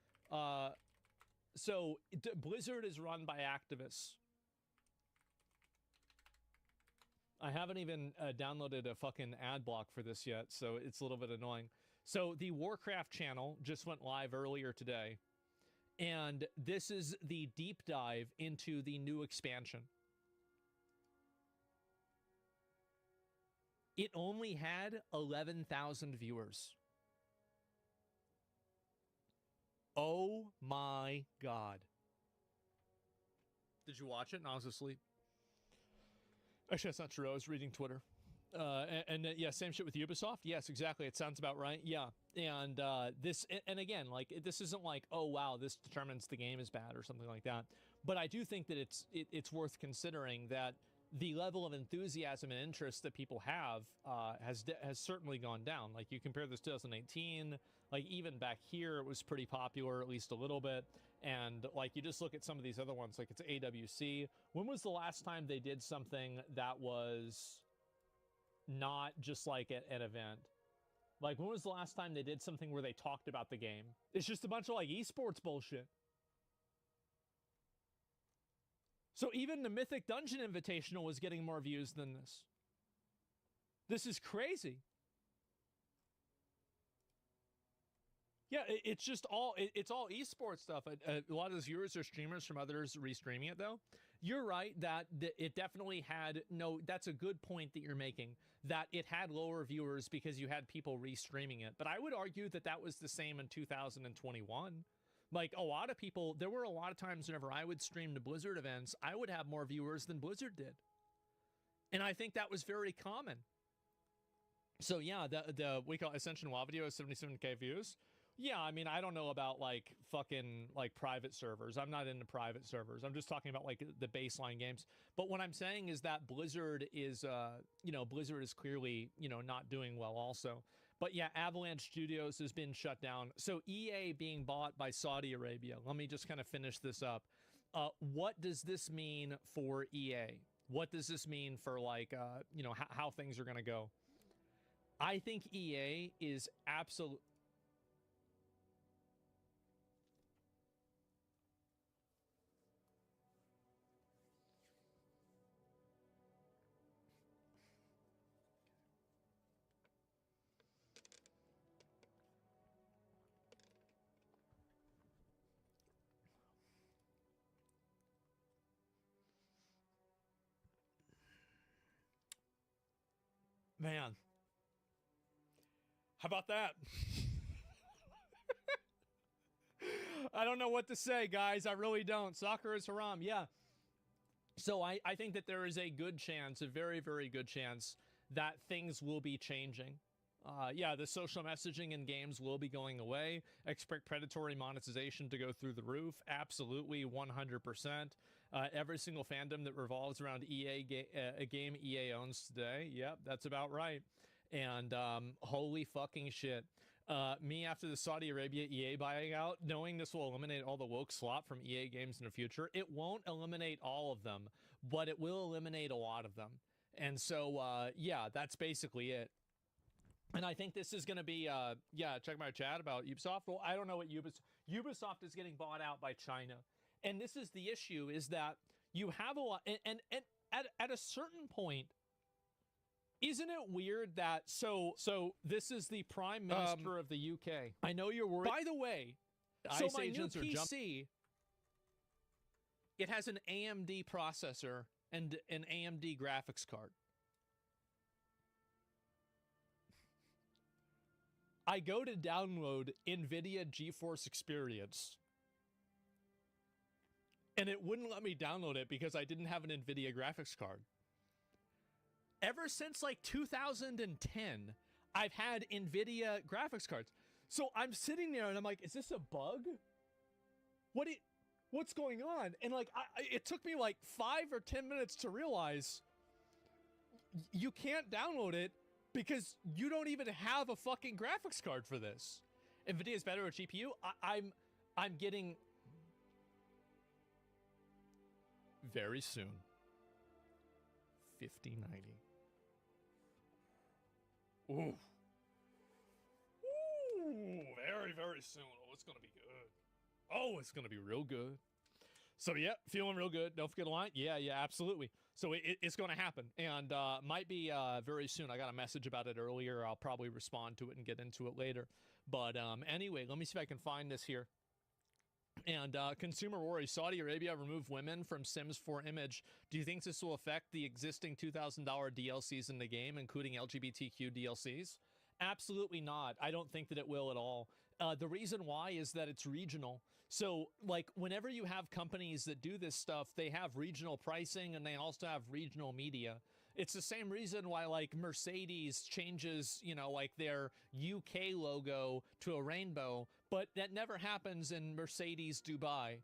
So Blizzard is run by activists. I haven't even downloaded a fucking ad block for this yet, so it's a little bit annoying. So the Warcraft channel just went live earlier today, and this is the deep dive into the new expansion. It only had 11,000 viewers. Oh my God. Did you watch it? And I was asleep. Actually, that's not true. I was reading Twitter. Yeah, same shit with Ubisoft. Yes, exactly. It sounds about right. Yeah. And this, and again, like, this isn't like, oh, wow, this determines the game is bad or something like that. But I do think that it's worth considering that the level of enthusiasm and interest that people have has certainly gone down. Like, you compare this to 2018, like, even back here, it was pretty popular, at least a little bit. And, like, you just look at some of these other ones, like it's AWC. When was the last time they did something that was not just like an event? Like, when was the last time they did something where they talked about the game? It's just a bunch of, like, esports bullshit. So even the Mythic Dungeon Invitational was getting more views than this. This is crazy. Yeah, it's just all, it's all esports stuff. A lot of those viewers are streamers from others restreaming it, though. You're right that it definitely had, no, that's a good point that you're making, that it had lower viewers because you had people restreaming it. But I would argue that that was the same in 2021. Like, a lot of people, there were a lot of times whenever I would stream to Blizzard events, I would have more viewers than Blizzard did. And I think that was very common. So yeah, the we call Ascension WoW video is 77K views. Yeah, I mean, I don't know about, like, fucking, like, private servers. I'm not into private servers. I'm just talking about, like, the baseline games. But what I'm saying is that Blizzard is, you know, Blizzard is clearly, you know, not doing well also. But yeah, Avalanche Studios has been shut down. So EA being bought by Saudi Arabia. Let me just kind of finish this up. What does this mean for EA? What does this mean for, like, you know, how things are going to go? I think EA is absolutely... Man, how about that? I don't know what to say, guys. I really don't. Soccer is haram. Yeah. So I think that there is a good chance, a very, very good chance, that things will be changing. Yeah, the social messaging in games will be going away. Expect predatory monetization to go through the roof. Absolutely, 100%. Every single fandom that revolves around a game EA owns today. Yep, that's about right. And holy fucking shit. Me, after the Saudi Arabia EA buying out, knowing this will eliminate all the woke slop from EA games in the future, it won't eliminate all of them, but it will eliminate a lot of them. And so, yeah, that's basically it. And I think this is going to be, yeah, check my chat about Ubisoft. Well, I don't know what Ubisoft is getting bought out by China. And this is the issue, is that you have a lot, and at a certain point, isn't it weird that, so this is the Prime Minister of the UK. I know you're worried. By the way, so my new PC, it has an AMD processor and an AMD graphics card. I go to download NVIDIA GeForce Experience, and it wouldn't let me download it because I didn't have an NVIDIA graphics card. Ever since, like, 2010, I've had NVIDIA graphics cards. So I'm sitting there and I'm like, is this a bug? What's going on? And, like, it took me like 5 or 10 minutes to realize you can't download it because you don't even have a fucking graphics card for this. NVIDIA is better at GPU. I'm getting very soon 5090. Ooh. Ooh, very, very soon. Oh, it's gonna be good. Oh, it's gonna be real good. So yeah, feeling real good. Don't forget a line. Yeah, absolutely. So it's going to happen, and might be very soon. I got a message about it earlier. I'll probably respond to it and get into it later. But anyway, let me see if I can find this here. And Consumer Worry, Saudi Arabia removed women from Sims 4 image. Do you think this will affect the existing $2,000 DLCs in the game, including LGBTQ DLCs? Absolutely not. I don't think that it will at all. The reason why is that it's regional. So, like, whenever you have companies that do this stuff, they have regional pricing and they also have regional media. It's the same reason why, like, Mercedes changes, you know, like their UK logo to a rainbow, but that never happens in Mercedes Dubai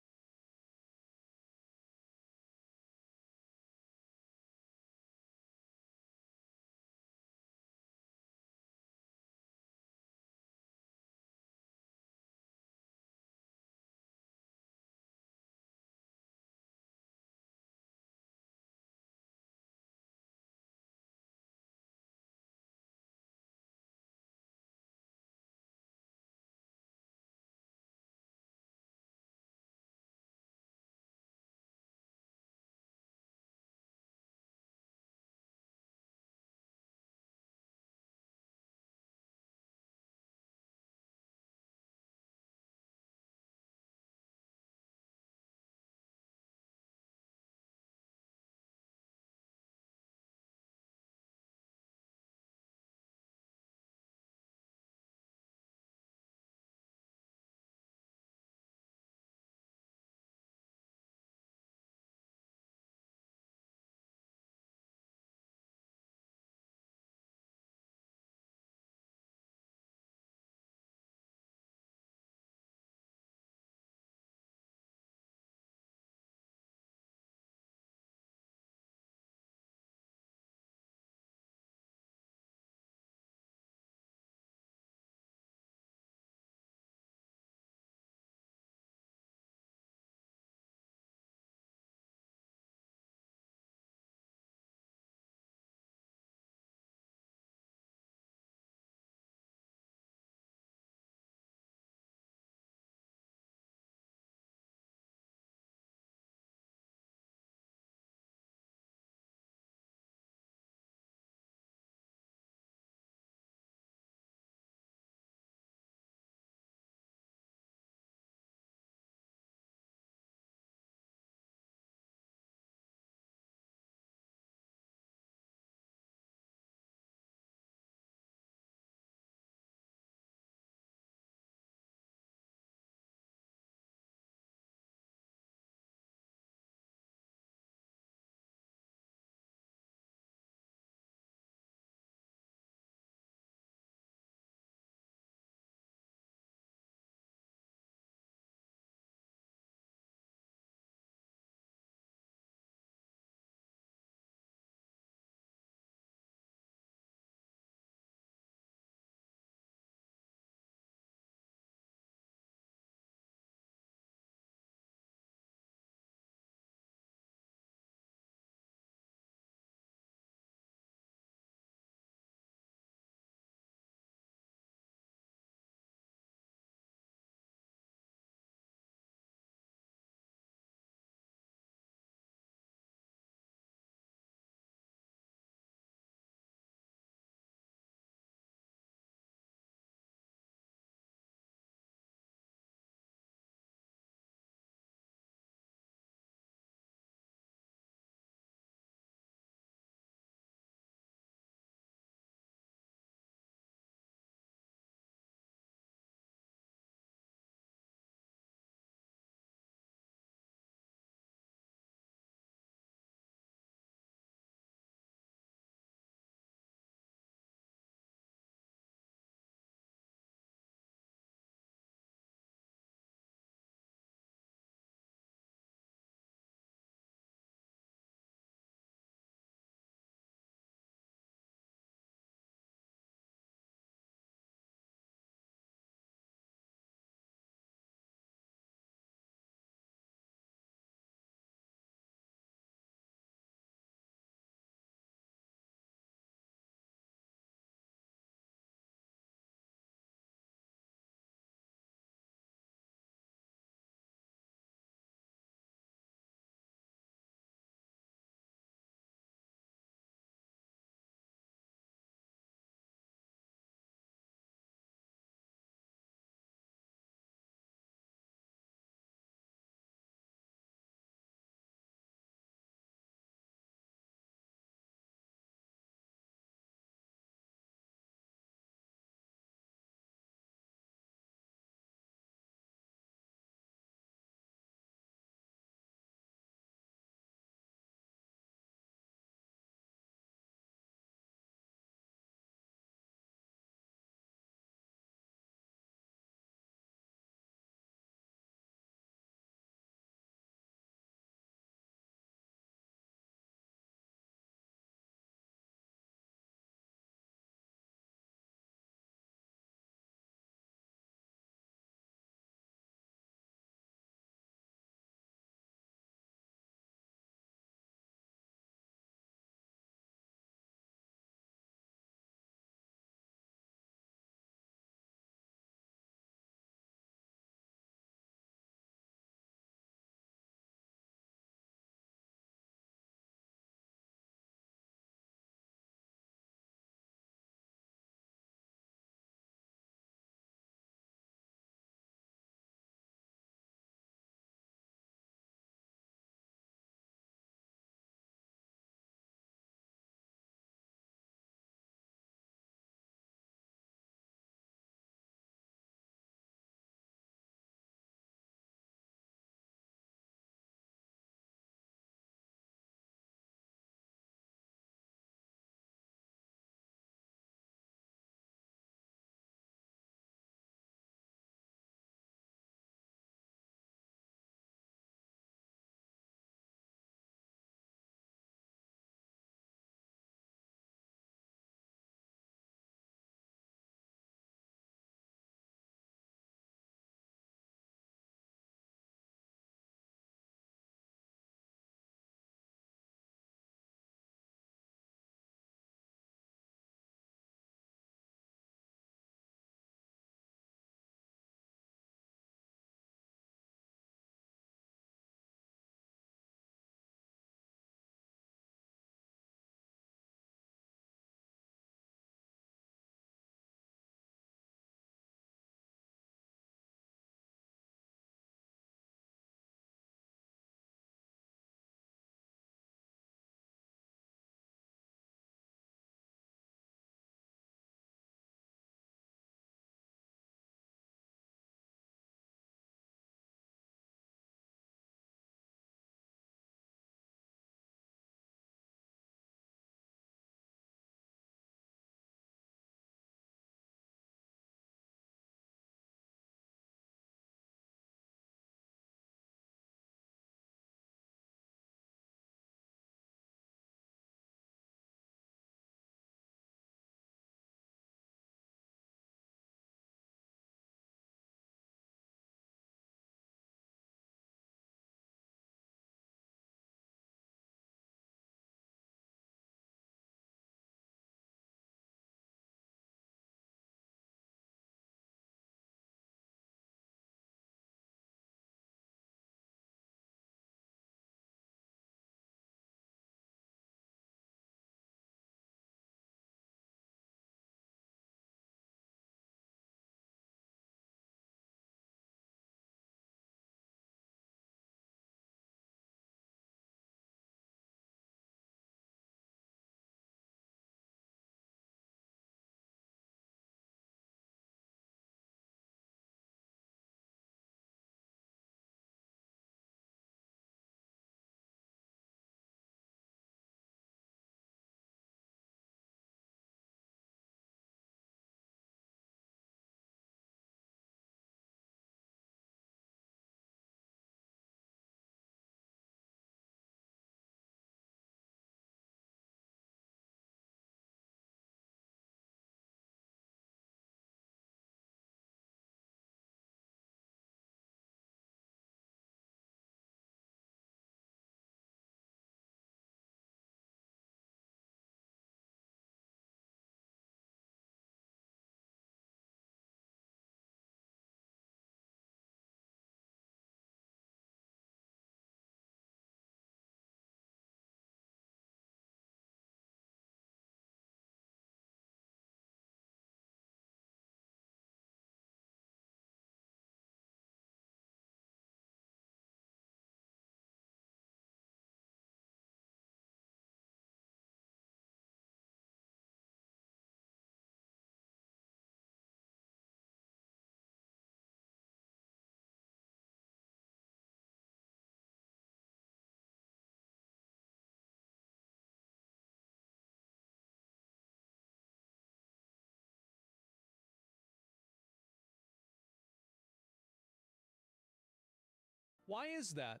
Why is that?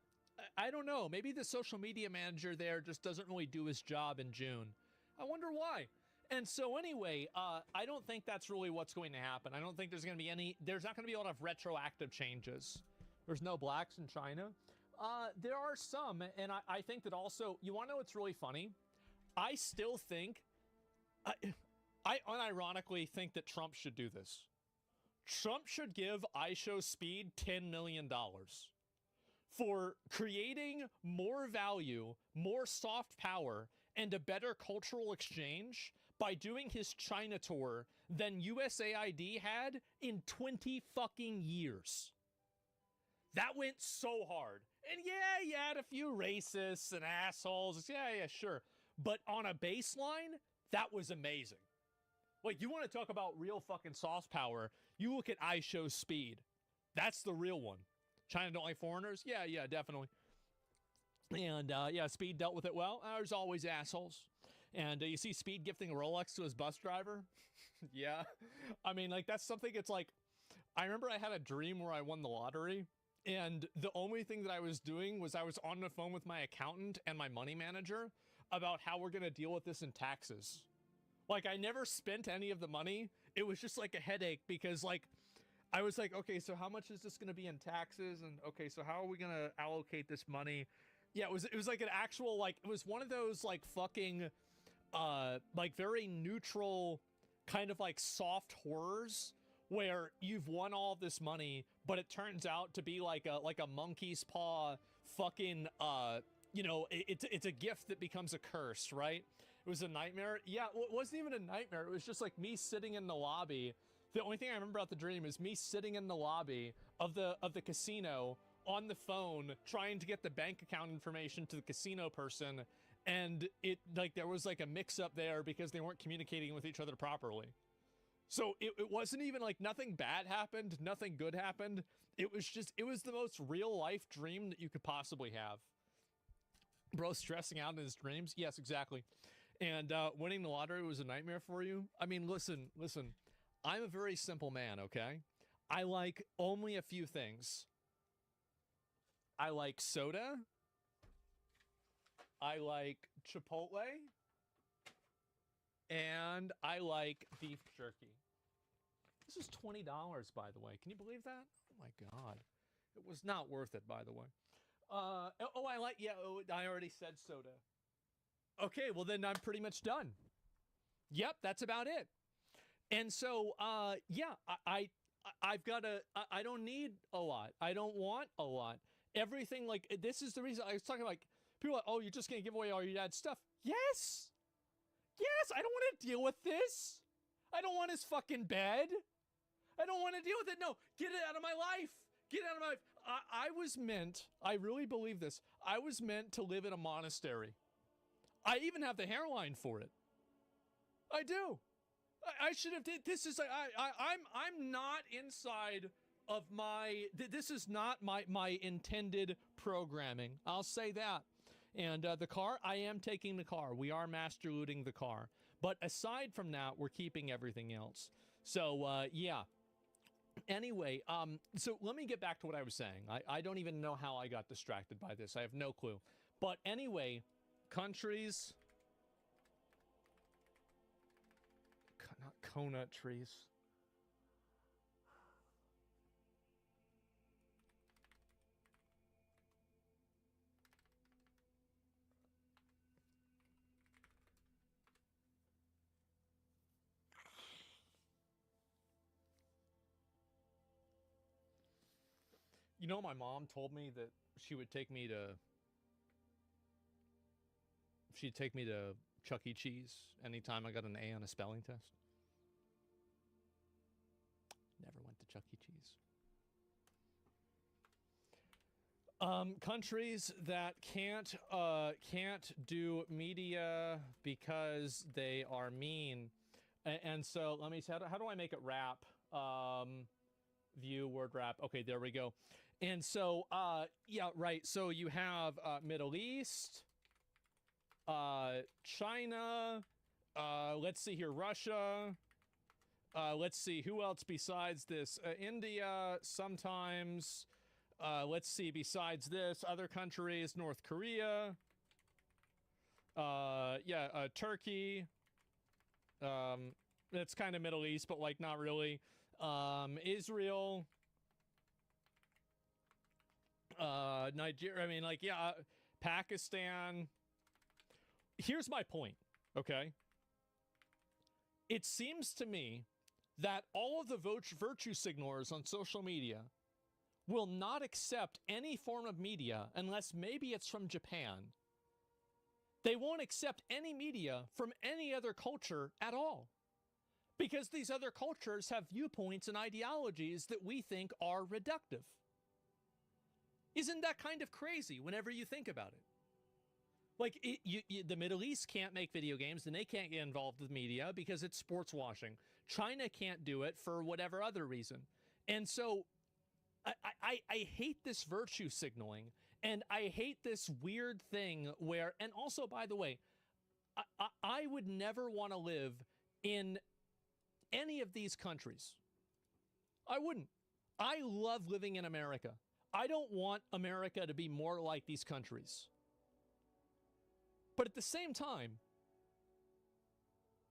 I don't know. Maybe the social media manager there just doesn't really do his job in June. I wonder why. And so anyway, I don't think that's really what's going to happen. I don't think there's going to be there's not going to be a lot of retroactive changes. There's no blacks in China. There are some, and I think that also, you want to know what's really funny? I still think, I unironically think that Trump should do this. Trump should give iShowSpeed $10 million for creating more value, more soft power, and a better cultural exchange by doing his China tour than USAID had in 20 fucking years. That went so hard. And yeah, you had a few racists and assholes. Yeah, sure. But on a baseline, that was amazing. Like, you want to talk about real fucking soft power, you look at iShowSpeed. That's the real one. China don't like foreigners? Yeah, definitely. And yeah, Speed dealt with it well. There's always assholes. And you see Speed gifting a Rolex to his bus driver? Yeah. I mean, like, that's something, it's like, I remember I had a dream where I won the lottery, and the only thing that I was doing was I was on the phone with my accountant and my money manager about how we're going to deal with this in taxes. Like, I never spent any of the money. It was just like a headache because, like, I was like, okay, so how much is this going to be in taxes? And okay, so how are we going to allocate this money? Yeah, it was like an actual, like, it was one of those, like, fucking, like, very neutral kind of, like, soft horrors where you've won all this money, but it turns out to be like a monkey's paw fucking, you know, it's a gift that becomes a curse, right? It was a nightmare. Yeah, well, it wasn't even a nightmare. It was just like me sitting in the lobby. The only thing I remember about the dream is me sitting in the lobby of the casino on the phone trying to get the bank account information to the casino person, and it, like, there was like a mix-up there because they weren't communicating with each other properly. So it wasn't even like nothing bad happened, nothing good happened. It was just, it was the most real life dream that you could possibly have. Bro stressing out in his dreams? Yes, exactly. And winning the lottery was a nightmare for you? I mean, listen. I'm a very simple man, okay? I like only a few things. I like soda. I like Chipotle. And I like beef jerky. This is $20, by the way. Can you believe that? Oh my God. It was not worth it, by the way. Oh, I like, yeah, I already said soda. Okay, well then I'm pretty much done. Yep, that's about it. And so, yeah, I've got I don't need a lot. I don't want a lot. Everything, like, this is the reason I was talking, like, people are like, oh, you're just gonna give away all your dad's stuff. Yes! Yes, I don't want to deal with this. I don't want his fucking bed. I don't want to deal with it. No, get it out of my life. Get it out of my life. I was meant, I really believe this, I was meant to live in a monastery. I even have the hairline for it. I do. I should have did, this is, I'm not inside of my, this is not my intended programming. I'll say that. And the car, I am taking the car. We are master looting the car. But aside from that, we're keeping everything else. So, yeah. Anyway, so let me get back to what I was saying. I don't even know how I got distracted by this. I have no clue. But anyway, countries... Not coconut trees. You know, my mom told me that she'd take me to Chuck E. Cheese anytime I got an A on a spelling test. Never went to Chuck E. Cheese. Countries that can't do media because they are mean. And so let me see, how do I make it rap? View word wrap. Okay, there we go. And so, yeah, right. So you have Middle East, China, let's see here, Russia. Let's see, who else besides this? India, sometimes. let's see, besides this, other countries, North Korea, Turkey, it's kind of Middle East, but like not really, Israel, Nigeria, I mean, like, yeah, Pakistan. Here's my point, okay? It seems to me that all of the virtue signalers on social media will not accept any form of media unless maybe it's from Japan. They won't accept any media from any other culture at all, because these other cultures have viewpoints and ideologies that we think are reductive. Isn't that kind of crazy whenever you think about it? Like, the Middle East can't make video games, and they can't get involved with media because it's sports washing. China can't do it for whatever other reason. And so I hate this virtue signaling, and I hate this weird thing where, and also, by the way, I would never want to live in any of these countries. I wouldn't. I love living in America. I don't want America to be more like these countries. But at the same time,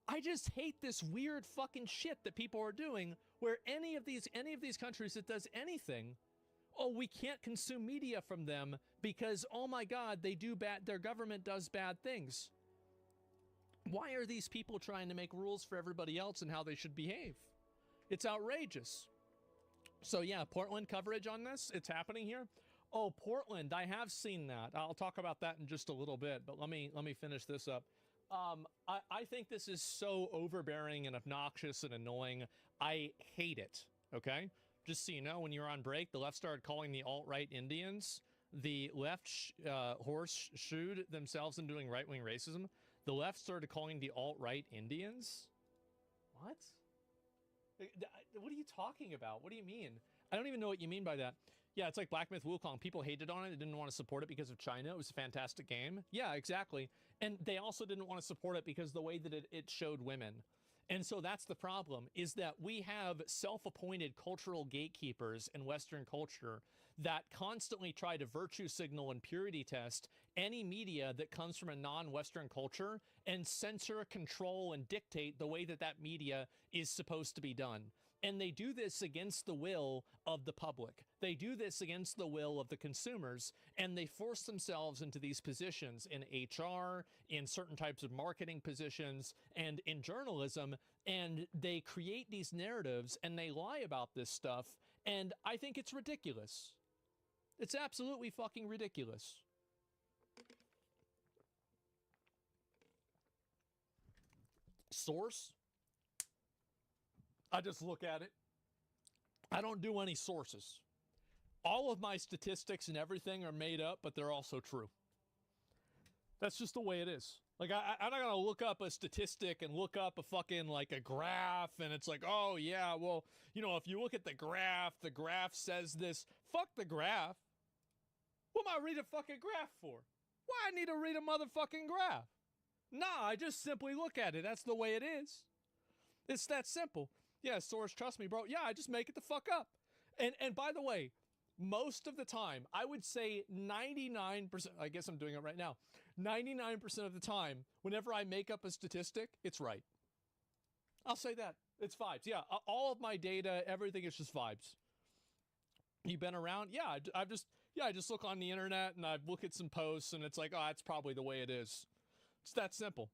I just hate this weird fucking shit that people are doing where any of these countries that does anything, oh, we can't consume media from them because, oh my God, they do bad, their government does bad things. Why are these people trying to make rules for everybody else and how they should behave? It's outrageous. So yeah, Portland coverage on this, it's happening here. Oh, Portland, I have seen that. I'll talk about that in just a little bit, but let me finish this up. I think this is so overbearing and obnoxious and annoying. I hate it, okay? Just so you know, when you were on break, the left started calling the alt-right Indians. The left horseshoed themselves in doing right-wing racism. The left started calling the alt-right Indians? What? What are you talking about? What do you mean? I don't even know what you mean by that. Yeah, it's like Black Myth Wukong. People hated on it. They didn't want to support it because of China. It was a fantastic game. Yeah, exactly. And they also didn't want to support it because the way that it showed women. And so that's the problem, is that we have self-appointed cultural gatekeepers in Western culture that constantly try to virtue signal and purity test any media that comes from a non-Western culture and censor, control, and dictate the way that that media is supposed to be done. And they do this against the will of the public. They do this against the will of the consumers, and they force themselves into these positions in HR, in certain types of marketing positions, and in journalism, and they create these narratives, and they lie about this stuff, and I think it's ridiculous. It's absolutely fucking ridiculous. Source? I just look at it. I don't do any sources. All of my statistics and everything are made up, but they're also true. That's just the way it is. Like, I'm not going to look up a statistic and look up a fucking, like, a graph, and it's like, oh, yeah, well, you know, if you look at the graph says this. Fuck the graph. What am I reading a fucking graph for? Why I need to read a motherfucking graph? Nah, I just simply look at it. That's the way it is. It's that simple. Yeah, source, trust me, bro. Yeah, I just make it the fuck up. And by the way, most of the time, I would say 99%, I guess I'm doing it right now, 99% of the time, whenever I make up a statistic, it's right. I'll say that. It's vibes. Yeah, all of my data, everything is just vibes. You been around? Yeah, I just look on the internet and I look at some posts and it's like, oh, that's probably the way it is. It's that simple.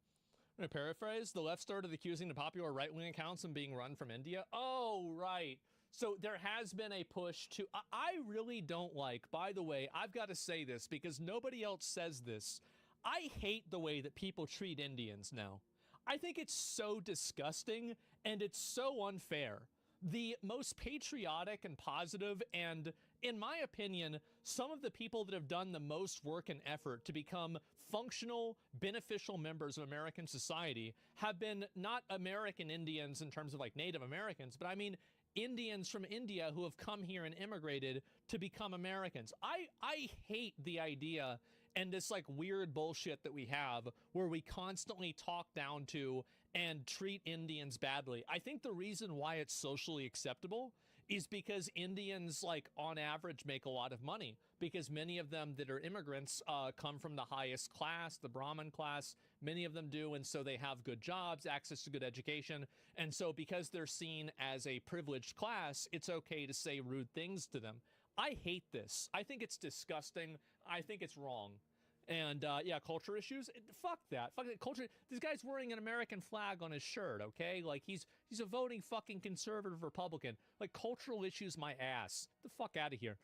I'm going to paraphrase. The left started accusing the popular right-wing accounts of being run from India. Oh, right. So there has been a push to... I really don't like, by the way, I've got to say this because nobody else says this. I hate the way that people treat Indians now. I think it's so disgusting and it's so unfair. The most patriotic and positive and, in my opinion, some of the people that have done the most work and effort to become functional, beneficial members of American society have been not American Indians in terms of like Native Americans, but I mean Indians from India who have come here and immigrated to become Americans. I hate the idea and this like weird bullshit that we have where we constantly talk down to and treat Indians badly. I think the reason why it's socially acceptable is because Indians, like, on average, make a lot of money, because many of them that are immigrants come from the highest class, the Brahmin class. Many of them do, and so they have good jobs, access to good education, and so because they're seen as a privileged class, it's okay to say rude things to them. I hate this. I think it's disgusting. I think it's wrong. And yeah, culture issues. Fuck that. Fuck that culture. This guy's wearing an American flag on his shirt. Okay, like he's a voting fucking conservative Republican. Like, cultural issues, my ass. Get the fuck out of here.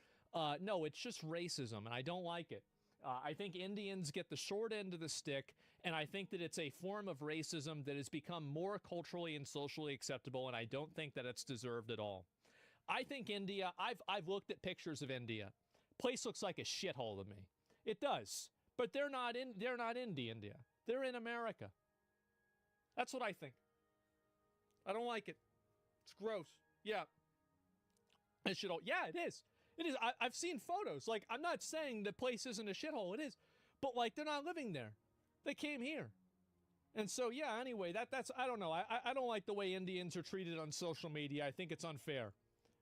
No, it's just racism, and I don't like it. I think Indians get the short end of the stick, and I think that it's a form of racism that has become more culturally and socially acceptable, and I don't think that it's deserved at all. I think India. I've looked at pictures of India. Place looks like a shithole to me. It does. But they're not in India. They're in America. That's what I think. I don't like it. It's gross. Yeah. It should all, yeah, it is. It is. I've seen photos. Like, I'm not saying the place isn't a shithole. It is. But, like, they're not living there. They came here. And so, yeah, anyway, that's, I don't know. I don't like the way Indians are treated on social media. I think it's unfair.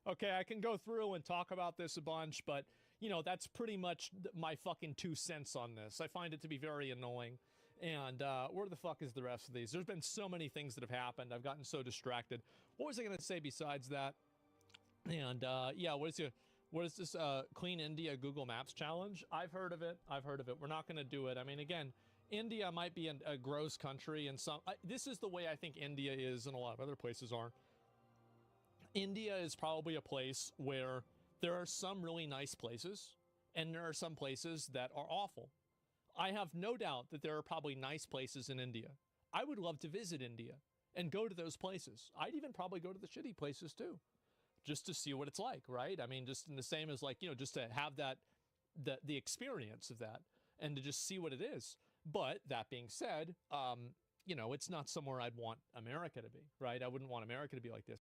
Okay, I can go through and talk about this a bunch, but, you know, that's pretty much my fucking 2 cents on this. I find it to be very annoying. And where the fuck is the rest of these? There's been so many things that have happened. I've gotten so distracted. What was I going to say besides that? And yeah, what is this Clean India Google Maps challenge? I've heard of it. We're not going to do it. I mean, again, India might be a gross country, and this is the way I think India is, and a lot of other places are. India is probably a place where there are some really nice places, and there are some places that are awful. I have no doubt that there are probably nice places in India. I would love to visit India and go to those places. I'd even probably go to the shitty places too, just to see what it's like, right? I mean, just in the same as, like, you know, just to have that, the experience of that, and to just see what it is. But that being said, you know, it's not somewhere I'd want America to be, right? I wouldn't want America to be like this.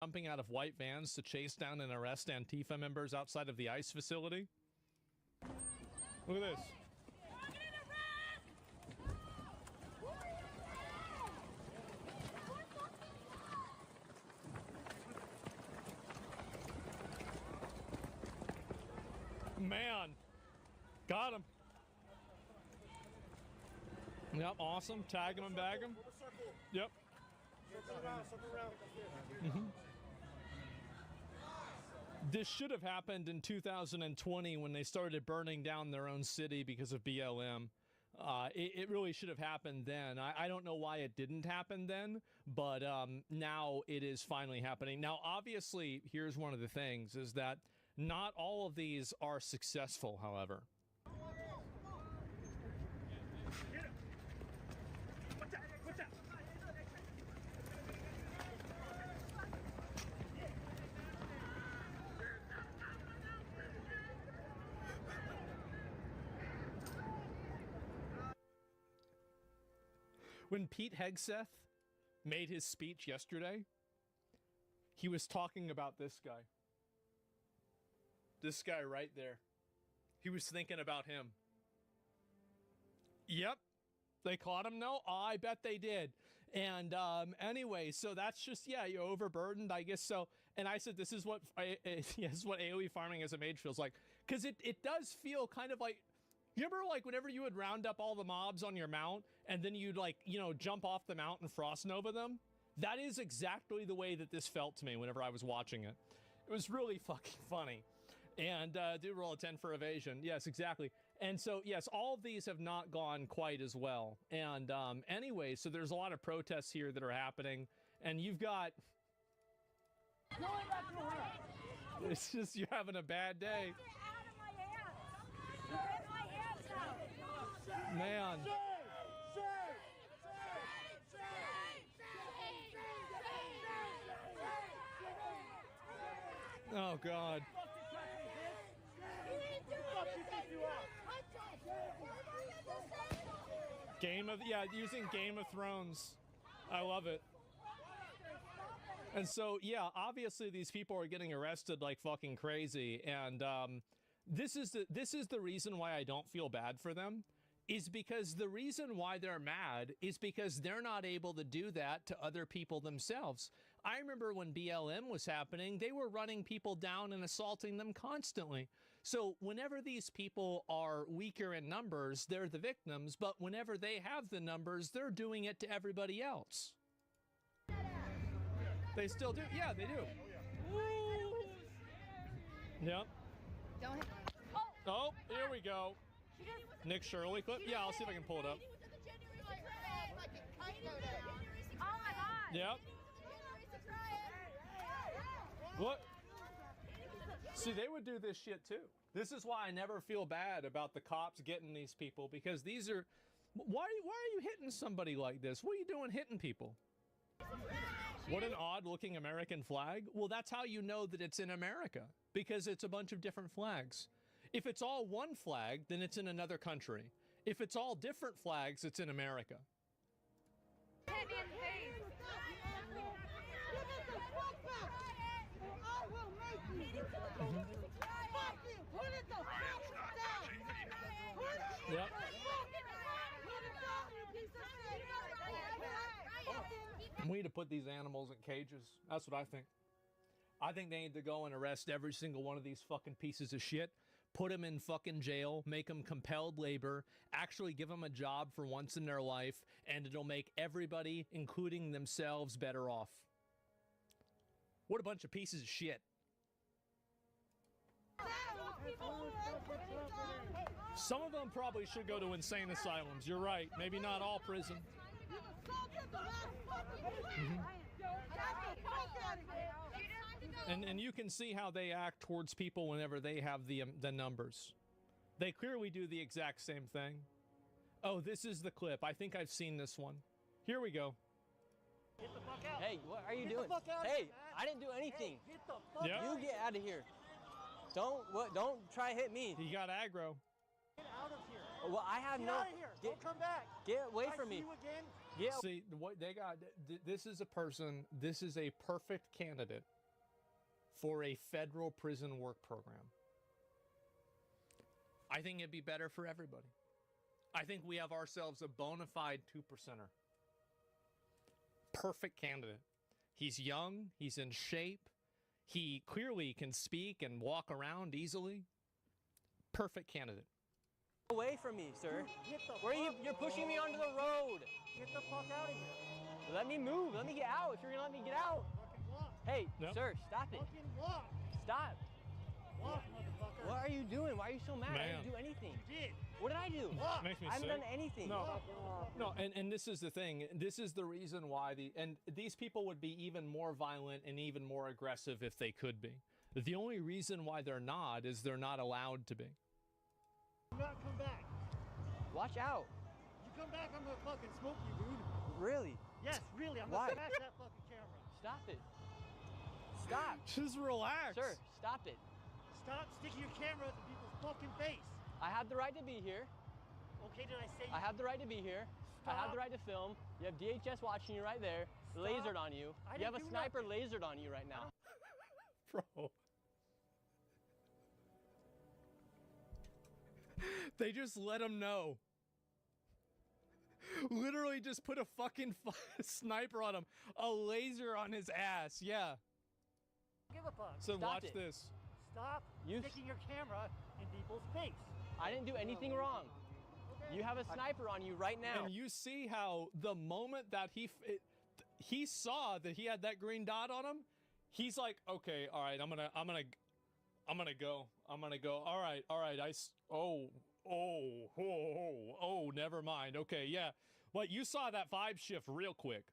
Jumping out of white vans to chase down and arrest Antifa members outside of the ICE facility. Look at this. Man, got him. Yep, awesome. Tag him and bag him. Yep. Mm-hmm. This should have happened in 2020 when they started burning down their own city because of BLM. It really should have happened then. I don't know why it didn't happen then, but now it is finally happening. Now, obviously, here's one of the things, is that not all of these are successful, however. When Pete Hegseth made his speech yesterday, he was talking about this guy. This guy right there. He was thinking about him. Yep. They caught him? No? Oh, I bet they did. And anyway, so that's just, yeah, you're overburdened, I guess so. And I said, this is what AoE farming as a mage feels like. Because it does feel kind of like, you remember, like, whenever you would round up all the mobs on your mount and then you'd, like, you know, jump off the mount and frost nova them? That is exactly the way that this felt to me whenever I was watching it. It was really fucking funny. And do roll a 10 for evasion. Yes, exactly. And so, yes, all of these have not gone quite as well. And anyway, so there's a lot of protests here that are happening. And you've got... It's just, you're having a bad day. Man. Oh, God. Using Game of Thrones. I love it. And so, yeah, obviously these people are getting arrested like fucking crazy. And This is the reason why I don't feel bad for them, is because the reason why they're mad is because they're not able to do that to other people themselves. I remember when BLM was happening, they were running people down and assaulting them constantly. So whenever these people are weaker in numbers, they're the victims, but whenever they have the numbers, they're doing it to everybody else. They still do? Yeah, they do. Yep. Oh, here we go. Nick Shirley clip? Yeah, I'll see if I can pull it up. Oh my god. Yep. What? See, they would do this shit too. This is why I never feel bad about the cops getting these people, because these are... Why are you hitting somebody like this? What are you doing hitting people? What an odd-looking American flag. Well, that's how you know that it's in America, because it's a bunch of different flags. If it's all one flag, then it's in another country. If it's all different flags, it's in America. Hit me in the face. I will make you. Fuck you. Put it the fuck down. Put it the Yep. down, you piece of shit. We need to put these animals in cages. That's what I think. I think they need to go and arrest every single one of these fucking pieces of shit, put them in fucking jail, make them compelled labor, actually give them a job for once in their life, and it'll make everybody, including themselves, better off. What a bunch of pieces of shit. Some of them probably should go to insane asylums. You're right. Maybe not all prison. And you can see how they act towards people whenever they have the numbers. They clearly do the exact same thing. Oh, this is the clip. I think I've seen this one. Here we go. Get the fuck out. Hey, what are you Get doing? The fuck out hey, of here, man. I didn't do anything. Hey, get the fuck Yep. out. You get out of here. Don't try to hit me. He got aggro. Get out of here. Well, I have Get no. out of here. Don't come back. Get away If from I see me. you again. Get. See, what they got, this is a person, this is a perfect candidate for a federal prison work program. I think it'd be better for everybody. I think we have ourselves a bona fide 2%er. Perfect candidate. He's young, he's in shape, he clearly can speak and walk around easily. Perfect candidate. Away from me, sir. Get the Where are you? fuck You're pushing me onto the road. Get the fuck out of here. Let me move. Let me get out. If you're gonna let me get out. Fucking walk. Hey, Nope. sir, stop it. Fucking walk. Stop. Walk, motherfucker. What are you doing? Why are you so mad? I Man. didn't do anything. You did. What did I do? Walk. Makes me I haven't sick. done anything. No, and this is the thing. This is the reason why these people would be even more violent and even more aggressive if they could be. The only reason why they're not is they're not allowed to be. Do not come back. Watch out. You come back, I'm gonna fucking smoke you, dude. Really? Yes, really. I'm Why? gonna smash that fucking camera. Stop it. Stop. Just relax. Sir, stop it. Stop sticking your camera to people's fucking face. I have the right to be here. Okay, did I say? I have the right to be here. I have Stop. the right to film. You have DHS watching you right there. Stop. Lasered on you. I You have a didn't do sniper lasered on you right now. Bro. They just let him know. Literally just put a fucking sniper on him. A laser on his ass. Yeah. Give a fuck. So Stop watch it. this. Stop sticking your camera in people's face. I didn't do anything wrong. You have a sniper on you right now. And you see how the moment that he saw that he had that green dot on him, he's like, okay, all right, I'm gonna go. All right. Oh, never mind. Okay, yeah. Well, you saw that vibe shift real quick.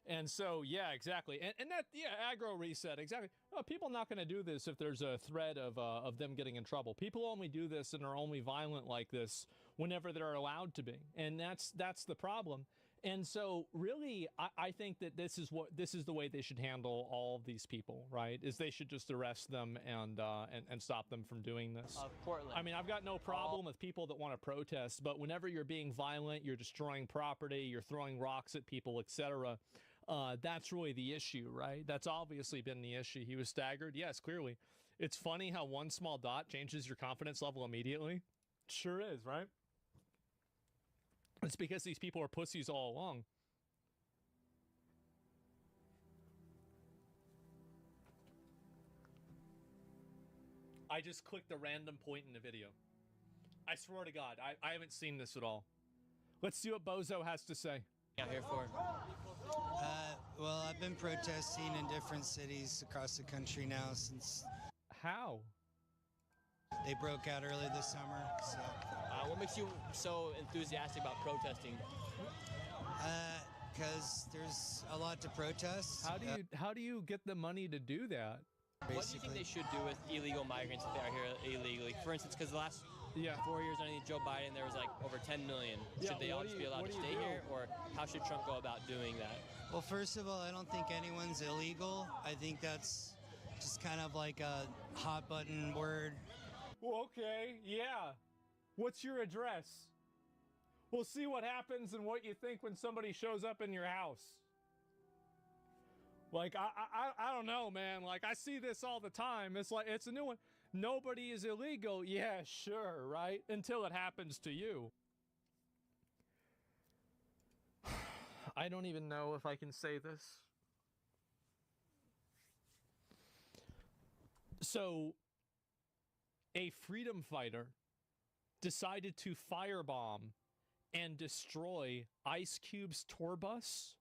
And so, yeah, exactly. And that, yeah, aggro reset, exactly. No, people are not going to do this if there's a threat of them getting in trouble. People only do this and are only violent like this whenever they're allowed to be. And that's the problem. And so really, I think that this is the way they should handle all of these people, right? Is they should just arrest them and stop them from doing this. Portland. I mean, I've got no problem with people that want to protest, but whenever you're being violent, you're destroying property, you're throwing rocks at people, etc. That's really the issue, right? That's obviously been the issue. He was staggered, yes, clearly. It's funny how one small dot changes your confidence level immediately. Sure is, right? It's because these people are pussies all along. I just clicked a random point in the video. I swear to God, I haven't seen this at all. Let's see what Bozo has to say. Out here for? Well, I've been protesting in different cities across the country now since... How? They broke out early this summer, so... What makes you so enthusiastic about protesting? Because there's a lot to protest. How do you get the money to do that? Basically. What do you think they should do with illegal migrants if they are here illegally? For instance, because the last 4 years underneath Joe Biden, there was like over 10 million. Should they all just be allowed to stay here, or how should Trump go about doing that? Well, first of all, I don't think anyone's illegal. I think that's just kind of like a hot button word. Well, okay, yeah. What's your address? We'll see what happens and what you think when somebody shows up in your house. Like, I don't know, man. Like, I see this all the time. It's like, it's a new one. Nobody is illegal. Yeah, sure, right? Until it happens to you. I don't even know if I can say this. So, a freedom fighter decided to firebomb and destroy Ice Cube's tour bus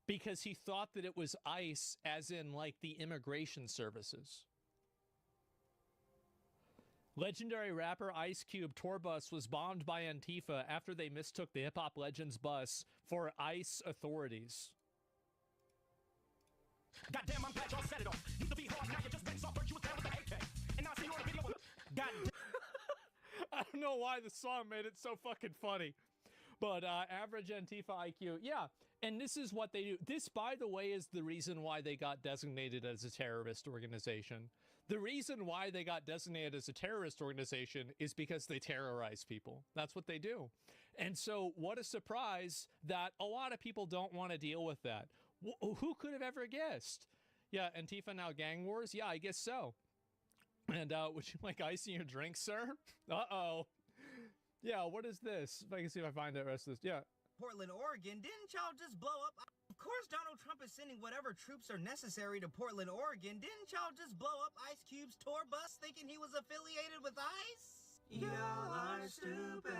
because he thought that it was ICE, as in like the immigration services. Legendary rapper Ice Cube tour bus was bombed by Antifa after they mistook the hip-hop legend's bus for ICE authorities. Goddamn, I'm glad y'all set it off. Used to be hard, now you just bent soft, but you was there with the AK. And now I see you on a video with... Goddamn. I don't know why the song made it so fucking funny. But average Antifa IQ, yeah. And this is what they do. This, by the way, is the reason why they got designated as a terrorist organization. The reason why they got designated as a terrorist organization is because they terrorize people. That's what they do. And so what a surprise that a lot of people don't want to deal with that. Who could have ever guessed? Yeah, Antifa now gang wars? Yeah, I guess so. And would you like ice in your drink, sir? Uh-oh. Yeah, what is this? If I can see if I find the rest of this. Yeah. Portland, Oregon, didn't y'all just blow up? Of course Donald Trump is sending whatever troops are necessary to Portland, Oregon. Didn't y'all just blow up Ice Cube's tour bus thinking he was affiliated with ICE? Y'all are stupid.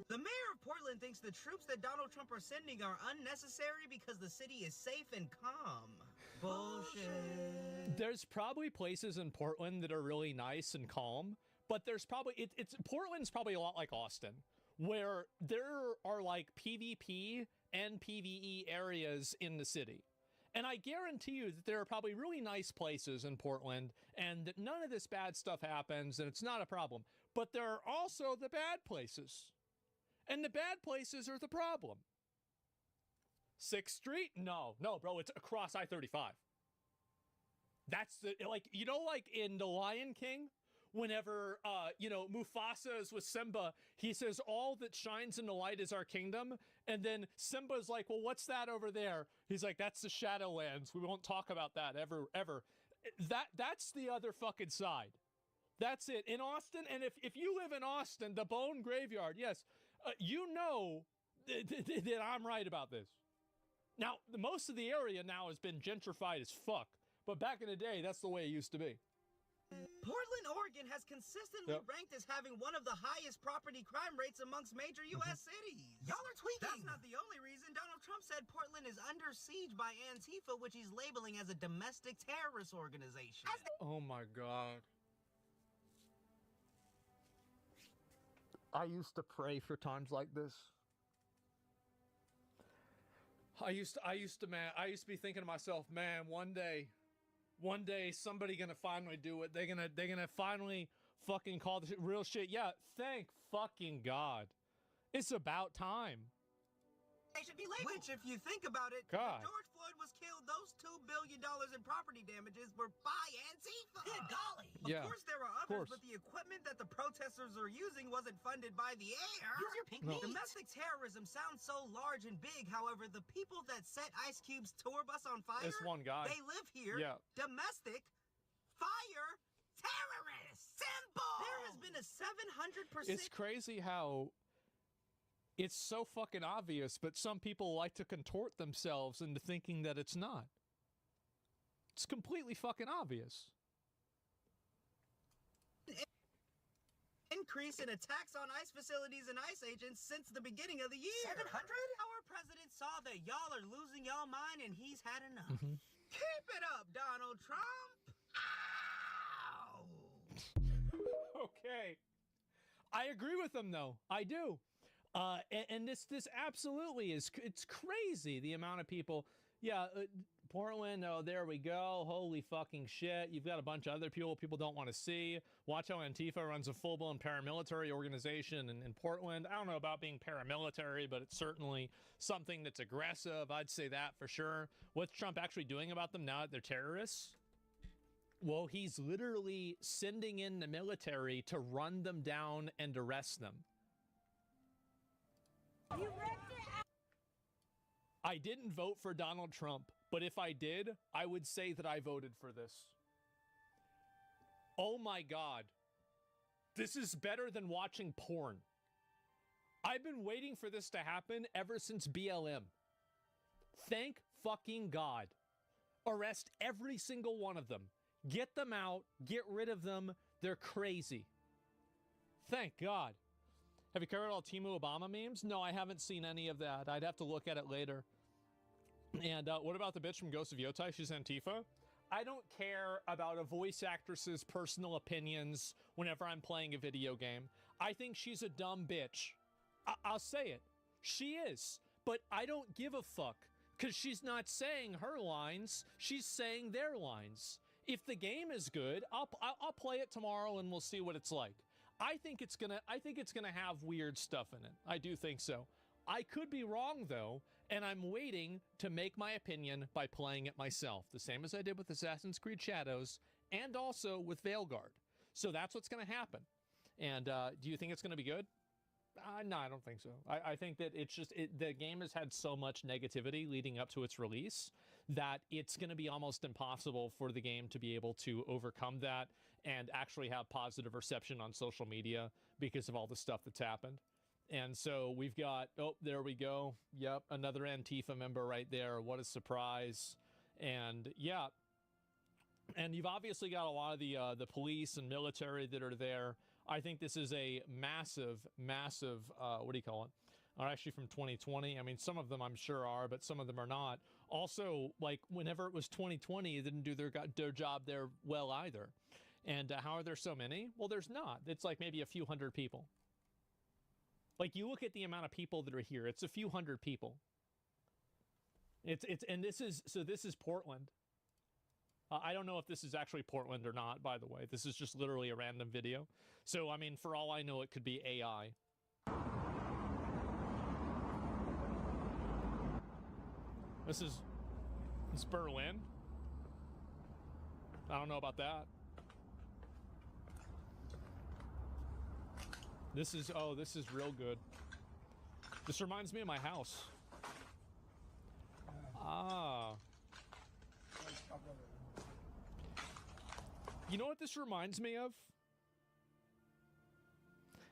The mayor of Portland thinks the troops that Donald Trump are sending are unnecessary because the city is safe and calm. Bullshit. There's probably places in Portland that are really nice and calm, but there's probably, Portland's probably a lot like Austin, where there are like PvP and PvE areas in the city. And I guarantee you that there are probably really nice places in Portland and that none of this bad stuff happens and it's not a problem. But there are also the bad places. And the bad places are the problem. 6th Street? No, bro, it's across I-35. That's the, like, you know, like in The Lion King, whenever, you know, Mufasa is with Simba, he says, all that shines in the light is our kingdom. And then Simba's like, well, what's that over there? He's like, that's the Shadowlands. We won't talk about that ever. That's the other fucking side. That's it. In Austin, and if you live in Austin, the Bone Graveyard, yes, you know that I'm right about this. Now, most of the area now has been gentrified as fuck. But back in the day, that's the way it used to be. Portland, Oregon has consistently ranked as having one of the highest property crime rates amongst major U.S. cities. Y'all are tweaking. That's not the only reason. Donald Trump said Portland is under siege by Antifa, which he's labeling as a domestic terrorist organization. Oh my God. I used to pray for times like this. I used to be thinking to myself, man, one day somebody gonna finally do it. They're gonna finally fucking call this real shit. Yeah, thank fucking God. It's about time. They should be labeled. Which, if you think about it, God. When George Floyd was killed, those $2 billion in property damages were by Antifa. Good golly. Yeah, of course there are others, but the equipment that the protesters are using wasn't funded by the air. Use your pink meat. Domestic terrorism sounds so large and big. However, the people that set Ice Cube's tour bus on fire, this one guy, they live here. Yeah. Domestic Fire terrorists. Simple. There has been a 700%. It's crazy how it's so fucking obvious, but some people like to contort themselves into thinking that it's not. It's completely fucking obvious. Increase in attacks on ICE facilities and ICE agents since the beginning of the year. 700? Our president saw that y'all are losing y'all mind and he's had enough. Keep it up, Donald Trump. Ow. Okay. I agree with them, though. I do. And this absolutely is, it's crazy, the amount of people. Yeah, Portland, oh, there we go. Holy fucking shit. You've got a bunch of other people don't want to see. Watch how Antifa runs a full-blown paramilitary organization in Portland. I don't know about being paramilitary, but it's certainly something that's aggressive. I'd say that for sure. What's Trump actually doing about them now that they're terrorists? Well, he's literally sending in the military to run them down and arrest them. You ripped it out. I didn't vote for Donald Trump, but if I did, I would say that I voted for this. Oh my God. This is better than watching porn. I've been waiting for this to happen ever since BLM. Thank fucking God. Arrest every single one of them. Get them out. Get rid of them. They're crazy. Thank God. Have you covered all Timu Obama memes? No, I haven't seen any of that. I'd have to look at it later. And what about the bitch from Ghost of Yotai? She's Antifa. I don't care about a voice actress's personal opinions whenever I'm playing a video game. I think she's a dumb bitch. I'll say it. She is. But I don't give a fuck. Because she's not saying her lines. She's saying their lines. If the game is good, I'll play it tomorrow and we'll see what it's like. I think it's gonna have weird stuff in it. I do think so. I could be wrong though, and I'm waiting to make my opinion by playing it myself, the same as I did with Assassin's Creed Shadows and also with Veilguard. So that's what's gonna happen. And do you think it's gonna be good? No, I don't think so. I think that it's just the game has had so much negativity leading up to its release that it's going to be almost impossible for the game to be able to overcome that and actually have positive reception on social media because of all the stuff that's happened. And so we've got, oh, there we go. Yep, another Antifa member right there. What a surprise. And yeah, and you've obviously got a lot of the police and military that are there. I think this is a massive, massive, what do you call it? Are actually from 2020. I mean, some of them I'm sure are, but some of them are not. Also, like, whenever it was 2020, they didn't do their job there well either. And how are there so many? Well, there's not. It's like maybe a few hundred people. Like, you look at the amount of people that are here. It's a few hundred people. And this is Portland. I don't know if this is actually Portland or not, by the way. This is just literally a random video. So, I mean, for all I know, it could be AI. This is Berlin. I don't know about that. This is real good. This reminds me of my house. Ah. You know what this reminds me of?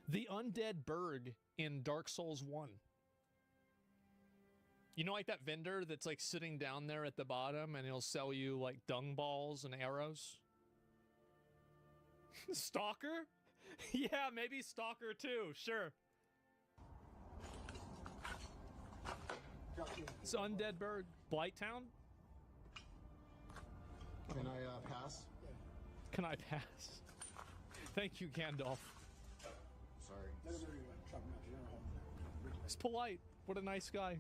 The undead Berg in Dark Souls 1. You know, like that vendor that's like sitting down there at the bottom and he'll sell you like dung balls and arrows? Stalker? Yeah, maybe Stalker too, sure. It's Undead Berg. Blighttown? Can I pass? Can I pass? Thank you, Gandalf. Sorry. He's polite. What a nice guy.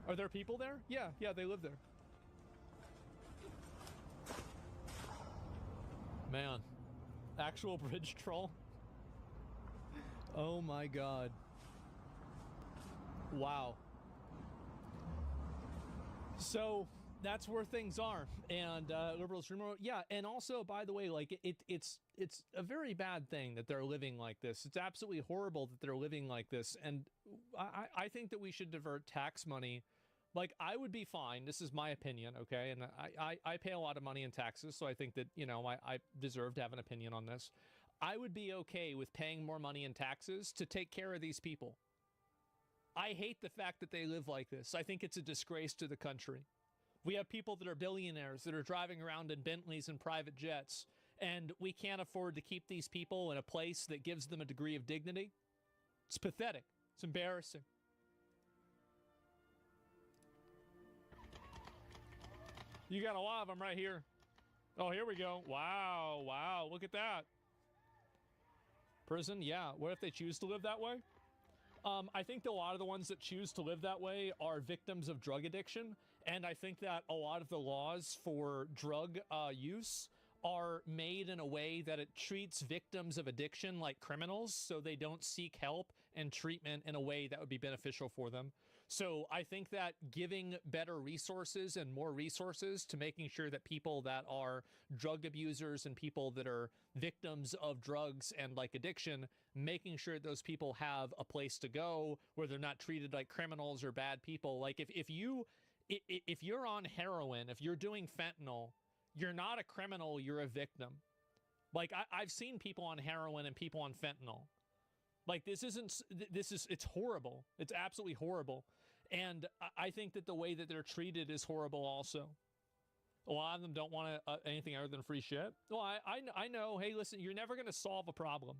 Are there people there? Yeah, they live there. Man. Actual bridge troll? Oh my god. Wow. So that's where things are. And liberals remote, yeah. And also, by the way, like it's a very bad thing that they're living like this. It's absolutely horrible that they're living like this. And I think that we should divert tax money Like, I would be fine. This is my opinion, okay? And I pay a lot of money in taxes, so I think that, you know, I deserve to have an opinion on this. I would be okay with paying more money in taxes to take care of these people. I hate the fact that they live like this. I think it's a disgrace to the country. We have people that are billionaires that are driving around in Bentleys and private jets, and we can't afford to keep these people in a place that gives them a degree of dignity. It's pathetic. It's embarrassing. You got a lot of them right here. Oh, here we go. Wow, wow, look at that. Prison, yeah. What if they choose to live that way? I think that a lot of the ones that choose to live that way are victims of drug addiction, and I think that a lot of the laws for drug use are made in a way that it treats victims of addiction like criminals, so they don't seek help and treatment in a way that would be beneficial for them. So I think that giving better resources and more resources to making sure that people that are drug abusers and people that are victims of drugs and like addiction, making sure those people have a place to go where they're not treated like criminals or bad people. Like if you're on heroin, if you're doing fentanyl, you're not a criminal, you're a victim. Like I've seen people on heroin and people on fentanyl. Like it's horrible. It's absolutely horrible. And I think that the way that they're treated is horrible also. A lot of them don't want anything other than free shit. Well, I know, hey, listen, you're never going to solve a problem,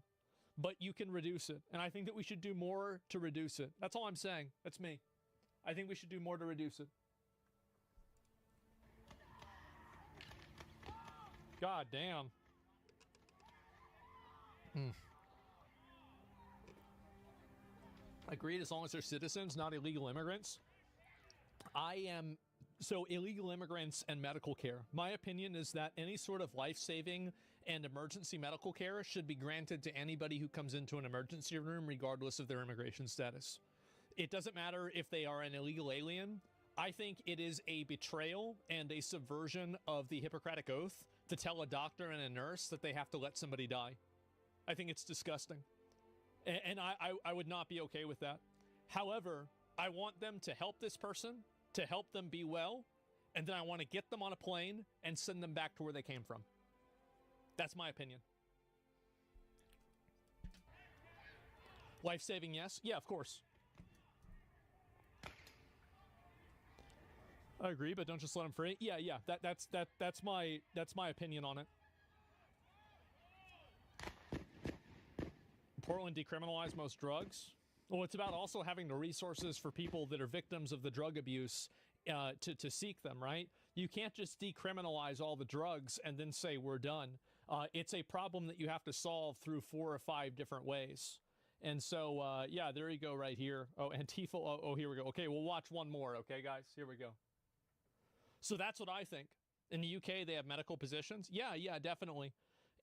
but you can reduce it. And I think that we should do more to reduce it. That's all I'm saying. That's me. I think we should do more to reduce it. God damn. Agreed, as long as they're citizens, not illegal immigrants. So illegal immigrants and medical care. My opinion is that any sort of life-saving and emergency medical care should be granted to anybody who comes into an emergency room, regardless of their immigration status. It doesn't matter if they are an illegal alien. I think it is a betrayal and a subversion of the Hippocratic Oath to tell a doctor and a nurse that they have to let somebody die. I think it's disgusting. And I would not be okay with that. However, I want them to help this person, to help them be well, and then I want to get them on a plane and send them back to where they came from. That's my opinion. Life-saving, yes? Yeah, of course. I agree, but don't just let them free. Yeah, that's my opinion on it. Portland decriminalized most drugs. Well, it's about also having the resources for people that are victims of the drug abuse to seek them, right? You can't just decriminalize all the drugs and then say we're done. It's a problem that you have to solve through 4 or 5 different ways. And so, yeah, there you go right here. Oh, Antifa, oh, here we go. Okay, we'll watch one more, okay, guys? Here we go. So that's what I think. In the UK, they have medical positions. Yeah, definitely.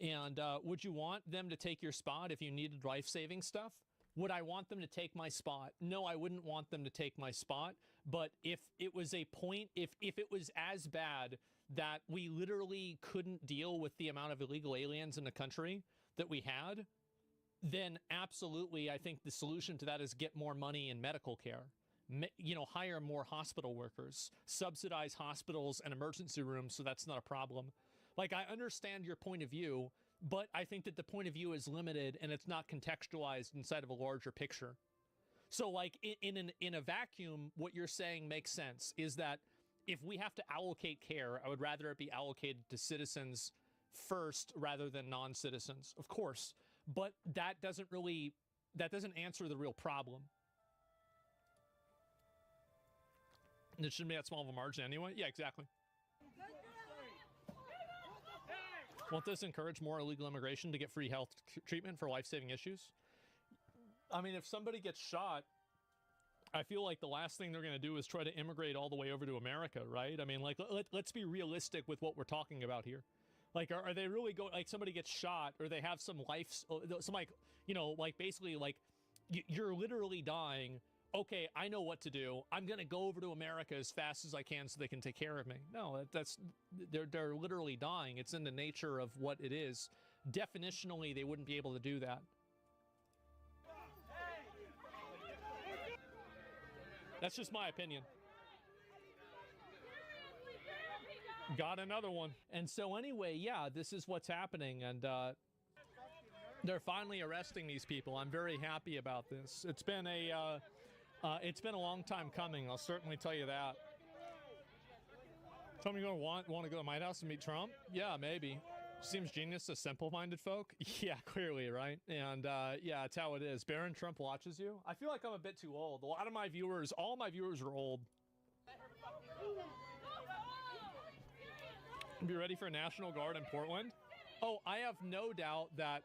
And would you want them to take your spot if you needed life-saving stuff? Would I want them to take my spot? No, I wouldn't want them to take my spot. But if it was a point, if it was as bad that we literally couldn't deal with the amount of illegal aliens in the country that we had, then absolutely, I think the solution to that is get more money in medical care. You know, hire more hospital workers, subsidize hospitals and emergency rooms so that's not a problem. Like, I understand your point of view, but I think that the point of view is limited and it's not contextualized inside of a larger picture. So, like, in a vacuum, what you're saying makes sense, is that if we have to allocate care, I would rather it be allocated to citizens first rather than non-citizens, of course. But that doesn't answer the real problem. It shouldn't be that small of a margin anyway. Yeah, exactly. Won't this encourage more illegal immigration to get free health treatment for life-saving issues? I mean, if somebody gets shot, I feel like the last thing they're going to do is try to immigrate all the way over to America, right? I mean, like, let's be realistic with what we're talking about here. Like, are they really going, like, somebody gets shot or they have some like, you know, like, basically, like, you're literally dying. Okay, I know what to do. I'm going to go over to America as fast as I can so they can take care of me. No, they're literally dying. It's in the nature of what it is. Definitionally, they wouldn't be able to do that. That's just my opinion. Got another one. And so anyway, yeah, this is what's happening, and they're finally arresting these people. I'm very happy about this. It's been a long time coming. I'll certainly tell you that. Tell me you want to go to my house and meet Trump? Yeah, maybe. Seems genius to simple-minded folk. Yeah, clearly, right? And yeah, that's how it is. Baron Trump watches you. I feel like I'm a bit too old. A lot of my viewers, all my viewers are old. Be ready for National Guard in Portland? Oh, I have no doubt that,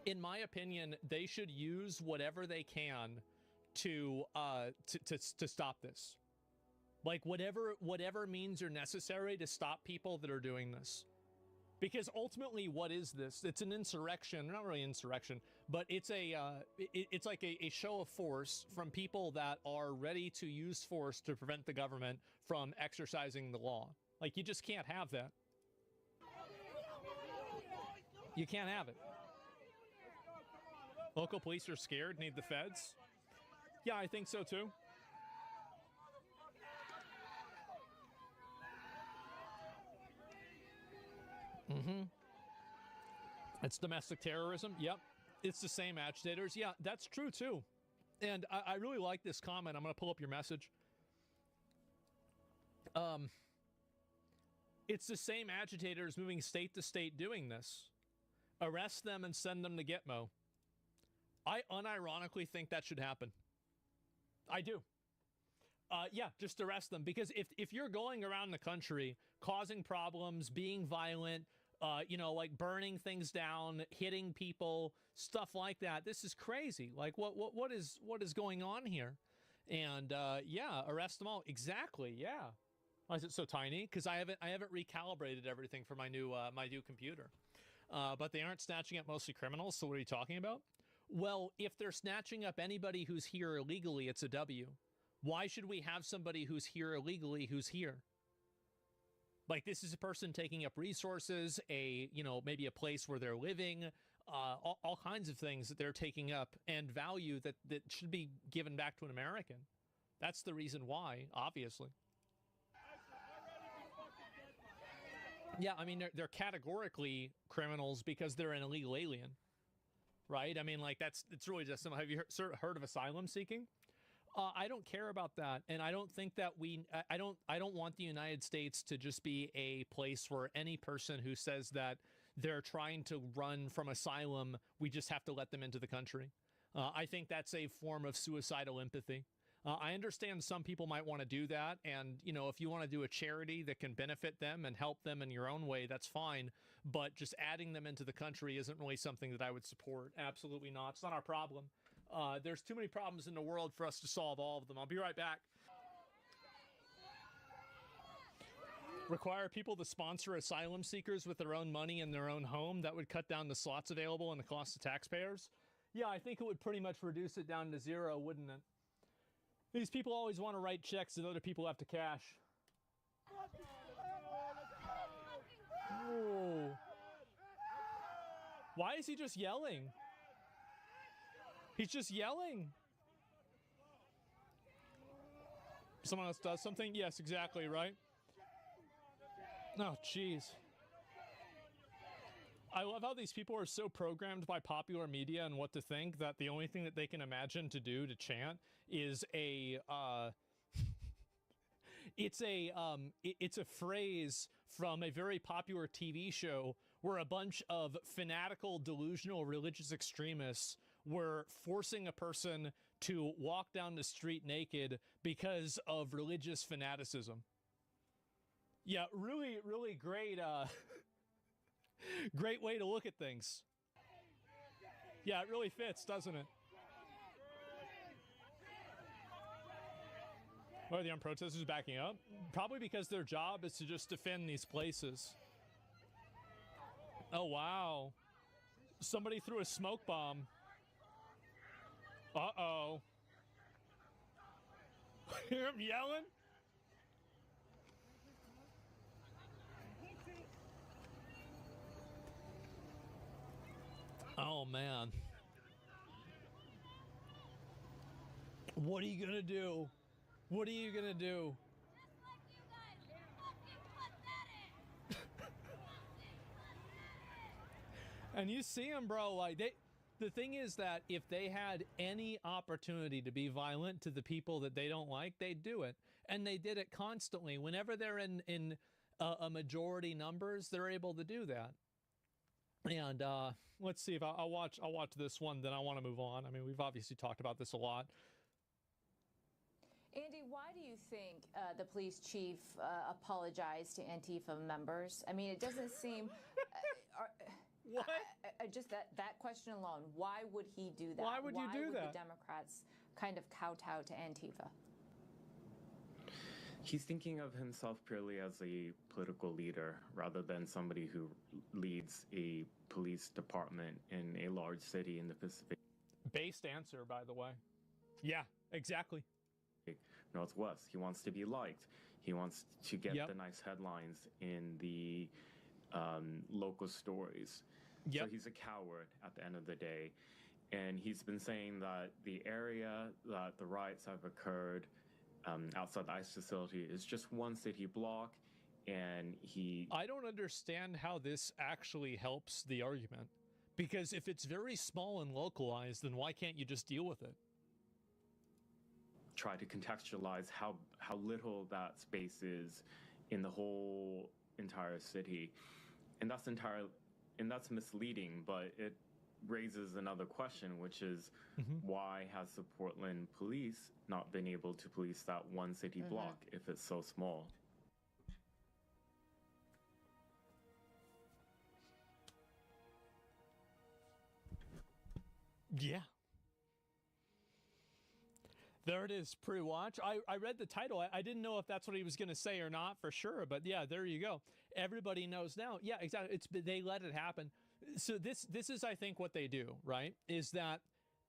in my opinion, they should use whatever they can to stop this. Like whatever means are necessary to stop people that are doing this. Because ultimately, what is this? It's an insurrection. Not really insurrection, but it's it's like a show of force from people that are ready to use force to prevent the government from exercising the law. Like, you just can't have that. You can't have it. Local police are scared, need the feds. Yeah, I think so too. Mm-hmm. It's domestic terrorism. Yep. It's the same agitators. Yeah, that's true too. And I really like this comment. I'm going to pull up your message. It's the same agitators moving state to state doing this. Arrest them and send them to Gitmo. I unironically think that should happen. I do. Yeah, just arrest them. Because if you're going around the country causing problems, being violent, you know, like burning things down, hitting people, stuff like that, this is crazy. Like, what is going on here? And yeah, arrest them all. Exactly. Yeah. Why is it so tiny? Because I haven't recalibrated everything for my new computer. But they aren't snatching up mostly criminals. So what are you talking about? Well, if they're snatching up anybody who's here illegally, it's a W. Why should we have somebody who's here illegally who's here? Like, this is a person taking up resources, maybe a place where they're living, all kinds of things that they're taking up and value that should be given back to an American. That's the reason why, obviously. Yeah, I mean, they're categorically criminals because they're an illegal alien, right? I mean, like, it's really just some. Have you heard of asylum seeking? I don't care about that, and I don't think that I don't want the United States to just be a place where any person who says that they're trying to run from asylum, we just have to let them into the country. I think that's a form of suicidal empathy. I understand some people might want to do that, and, you know, if you want to do a charity that can benefit them and help them in your own way, that's fine, but just adding them into the country isn't really something that I would support. Absolutely not. It's not our problem. There's too many problems in the world for us to solve all of them. I'll be right back. Require people to sponsor asylum seekers with their own money in their own home. That would cut down the slots available and the cost to taxpayers. Yeah, I think it would pretty much reduce it down to zero, wouldn't it? These people always want to write checks that other people have to cash. Whoa. Why is he just yelling? He's just yelling. Someone else does something? Yes, exactly, right? Oh, jeez. I love how these people are so programmed by popular media and what to think that the only thing that they can imagine to do to chant is it's a phrase from a very popular TV show where a bunch of fanatical, delusional religious extremists were forcing a person to walk down the street naked because of religious fanaticism. Yeah, really, really great, great way to look at things. Yeah, it really fits, doesn't it? Why are the armed protesters backing up? Probably because their job is to just defend these places. Oh, wow. Somebody threw a smoke bomb. Uh-oh. Hear him yelling? Oh, man. What are you gonna do? What are you gonna do? And you see them, bro, like the thing is that if they had any opportunity to be violent to the people that they don't like, they'd do it. And they did it constantly. Whenever they're in a majority numbers, they're able to do that. And let's see if I'll watch this one, then I want to move on. I mean, we've obviously talked about this a lot. Andy, why do you think the police chief apologized to Antifa members? I mean, it doesn't seem... What? Just that question alone, why would he do that? Why would you do that? Why would the Democrats kind of kowtow to Antifa? He's thinking of himself purely as a political leader rather than somebody who leads a police department in a large city in the Pacific. Based answer, by the way. Yeah, exactly. Northwest. He wants to be liked. He wants to get the nice headlines in the local stories. So he's a coward at the end of the day. And he's been saying that the area that the riots have occurred outside the ICE facility is just one city block, and I don't understand how this actually helps the argument. Because if it's very small and localized, then why can't you just deal with it? Try to contextualize how little that space is in the whole entire city. And that's misleading, but it raises another question, which is why has the Portland police not been able to police that one city block if it's so small? Yeah. There it is, pre-watch. I read the title. I didn't know if that's what he was going to say or not for sure, but yeah, there you go. Everybody knows now. Yeah, exactly. They let it happen. So this is, I think, what they do, right? Is that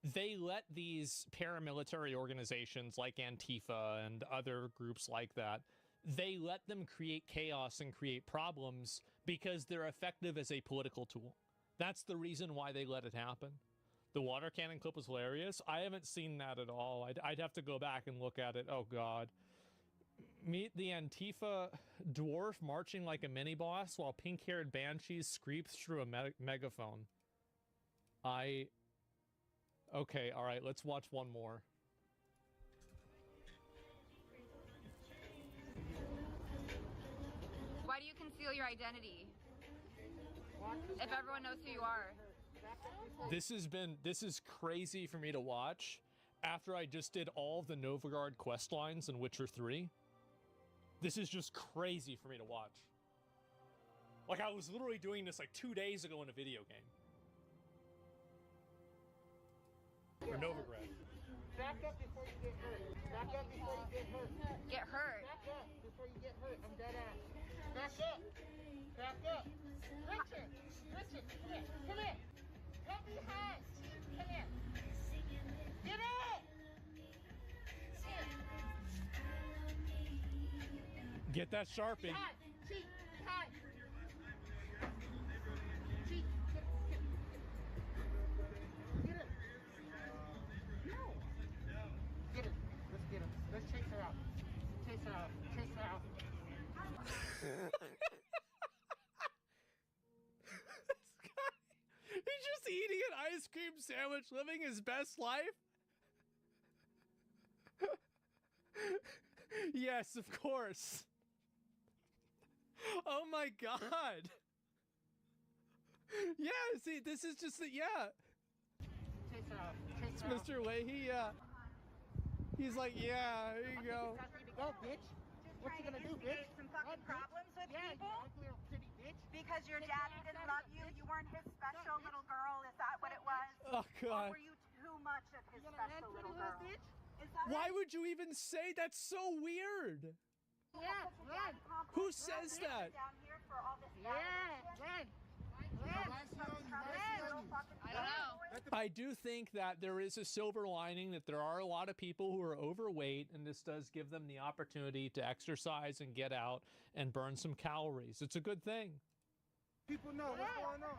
they let these paramilitary organizations like Antifa and other groups like that, they let them create chaos and create problems because they're effective as a political tool. That's the reason why they let it happen. The water cannon clip was hilarious. I haven't seen that at all. I'd have to go back and look at it. Oh, God. Meet the Antifa dwarf marching like a mini-boss while pink-haired banshees screeps through a megaphone. Okay, all right, let's watch one more. Why do you conceal your identity? If everyone knows who you are. This is crazy for me to watch after I just did all of the Novigard quest lines in Witcher 3. This is just crazy for me to watch. Like, I was literally doing this like 2 days ago in a video game. For Novigrad. Back up before you get hurt. Back up before you get hurt. Get hurt? Back up before you get hurt. I'm dead ass. Back up. Back up. Richard, come here. Come here. Help me hide. Come here. Get up. Get that Sharpie. Hide. Cheat. Hide. Cheat. Get him. No. Get him. Let's get him. Let's chase her out. Chase her out. Chase her out. He's just eating an ice cream sandwich, living his best life. Yes, of course. Oh my God. Yeah, see, this is just yeah. Chase her out. Chase It's her out. Mr. Leahy, he's like, yeah, here you go. Go, bitch. What you gonna do, bitch? Some fucking problems with people? You ugly pretty bitch. Because your daddy didn't love you? You weren't his special little girl? Is that what it was? Oh, God. Or were you too much of his special little girl? Is that Why would you even say that's so weird? Yeah, run. Who says that? Down here for all this Run. I don't know. I do think that there is a silver lining, that there are a lot of people who are overweight, and this does give them the opportunity to exercise and get out and burn some calories. It's a good thing. People know what's going on.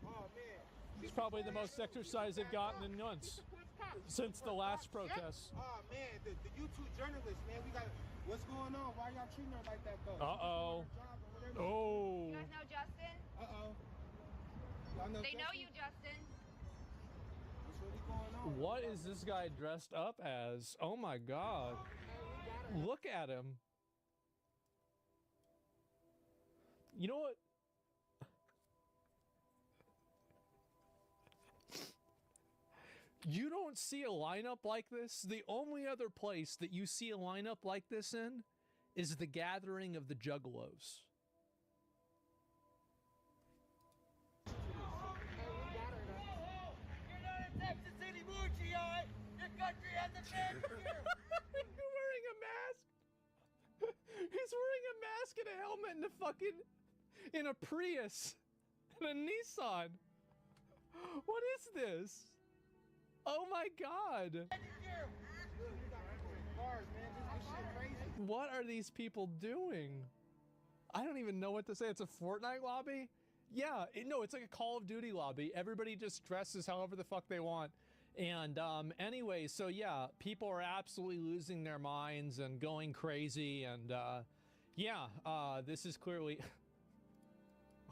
Oh, man. It's probably the most exercise they've gotten in months since the last protest. Oh, man, the YouTube journalists, man, what's going on? Why y'all treating her like that, though? Uh-oh. Oh. You guys know Justin? Uh-oh. They know you, Justin. What's really going on? What is this guy dressed up as? Oh my God. Look at him. You know what? You don't see a lineup like this. The only other place that you see a lineup like this in is the gathering of the Juggalos. Texas City Moochie, alright? Your country has a champion. He's wearing a mask. He's wearing a mask and a helmet and a fucking in a Prius and a Nissan. What is this? Oh my God. What are these people doing? I don't even know what to say. It's a Fortnite lobby? Yeah, no, it's like a Call of Duty lobby. Everybody just dresses however the fuck they want. And anyway, so yeah, people are absolutely losing their minds and going crazy. And yeah, this is clearly...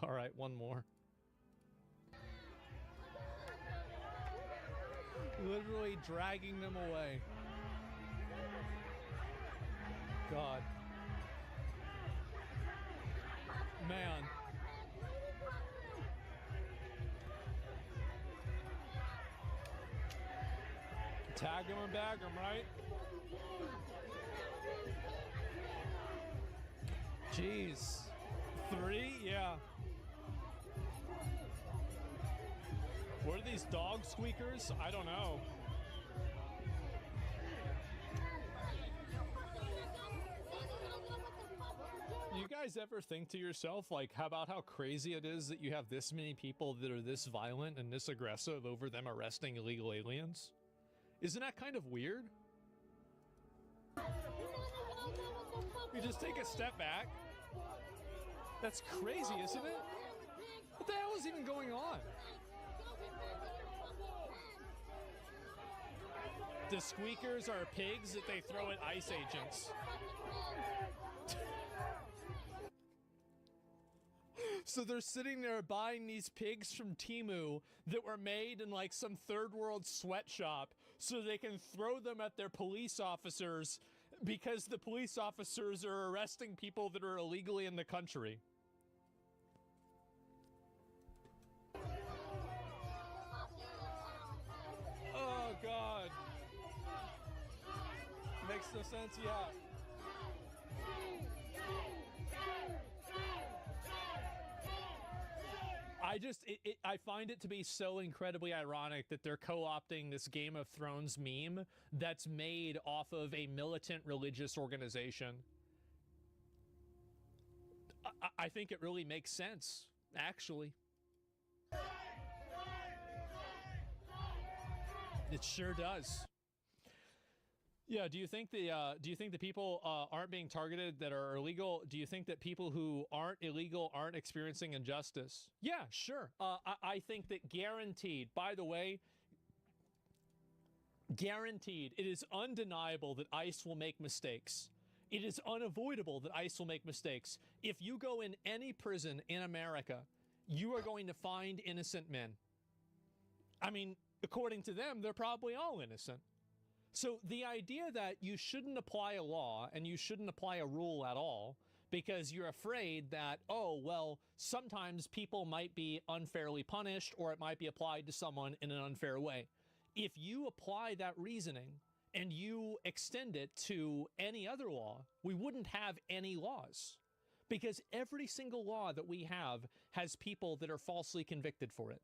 All right, one more. Literally dragging them away. God. Man. Tag him and bag him, right? Jeez. 3? Yeah. What are these dog squeakers? I don't know. You guys ever think to yourself, like, how about how crazy it is that you have this many people that are this violent and this aggressive over them arresting illegal aliens? Isn't that kind of weird? You just take a step back. That's crazy, isn't it? What the hell is even going on? The squeakers are pigs that they throw at ICE agents. So they're sitting there buying these pigs from Temu that were made in like some third world sweatshop so they can throw them at their police officers because the police officers are arresting people that are illegally in the country. Oh, God. Makes no sense, yeah. I find it to be so incredibly ironic that they're co-opting this Game of Thrones meme that's made off of a militant religious organization. I think it really makes sense, actually. It sure does. Yeah, do you think the people aren't being targeted that are illegal? Do you think that people who aren't illegal aren't experiencing injustice? Yeah, sure. I think that guaranteed, by the way, guaranteed, it is undeniable that ICE will make mistakes. It is unavoidable that ICE will make mistakes. If you go in any prison in America, you are going to find innocent men. I mean, according to them, they're probably all innocent. So the idea that you shouldn't apply a law and you shouldn't apply a rule at all because you're afraid that, oh, well, sometimes people might be unfairly punished or it might be applied to someone in an unfair way. If you apply that reasoning and you extend it to any other law, we wouldn't have any laws because every single law that we have has people that are falsely convicted for it.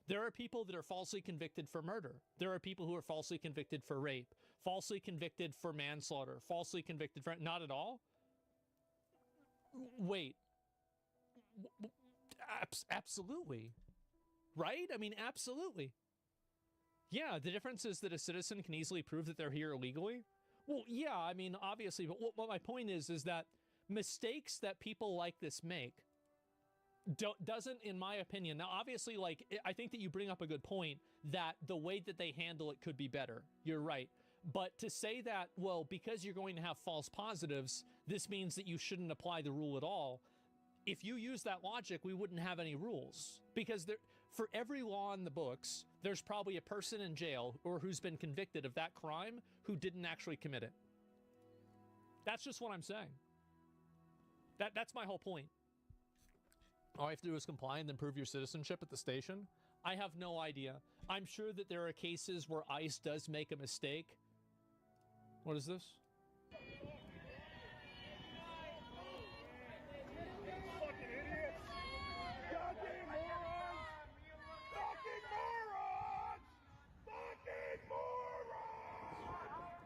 There are people that are falsely convicted for murder. There are people who are falsely convicted for rape, falsely convicted for manslaughter, falsely convicted for... Not at all? Wait. Absolutely. Right? I mean, absolutely. Yeah, the difference is that a citizen can easily prove that they're here illegally. Well, yeah, I mean, obviously, but what my point is that mistakes that people like this make doesn't, in my opinion, now obviously, like, I think that you bring up a good point that the way that they handle it could be better. You're right. But to say that, well, because you're going to have false positives, this means that you shouldn't apply the rule at all. If you use that logic, we wouldn't have any rules because For every law in the books, there's probably a person in jail or who's been convicted of that crime who didn't actually commit it. That's just what I'm saying. That's my whole point. All you have to do is comply and then prove your citizenship at the station. I have no idea. I'm sure that there are cases where ICE does make a mistake. What is this?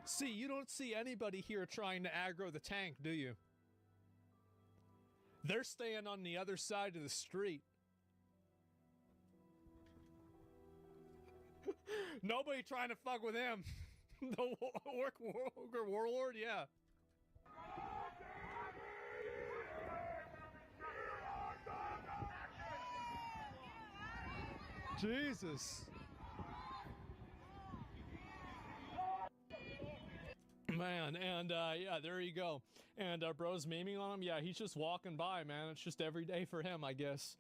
See, you don't see anybody here trying to aggro the tank, do you? They're staying on the other side of the street. Nobody trying to fuck with him. The orc warlord, yeah. Jesus. Man, and yeah, there you go. And bro's memeing on him. Yeah, he's just walking by, man. It's just every day for him, I guess.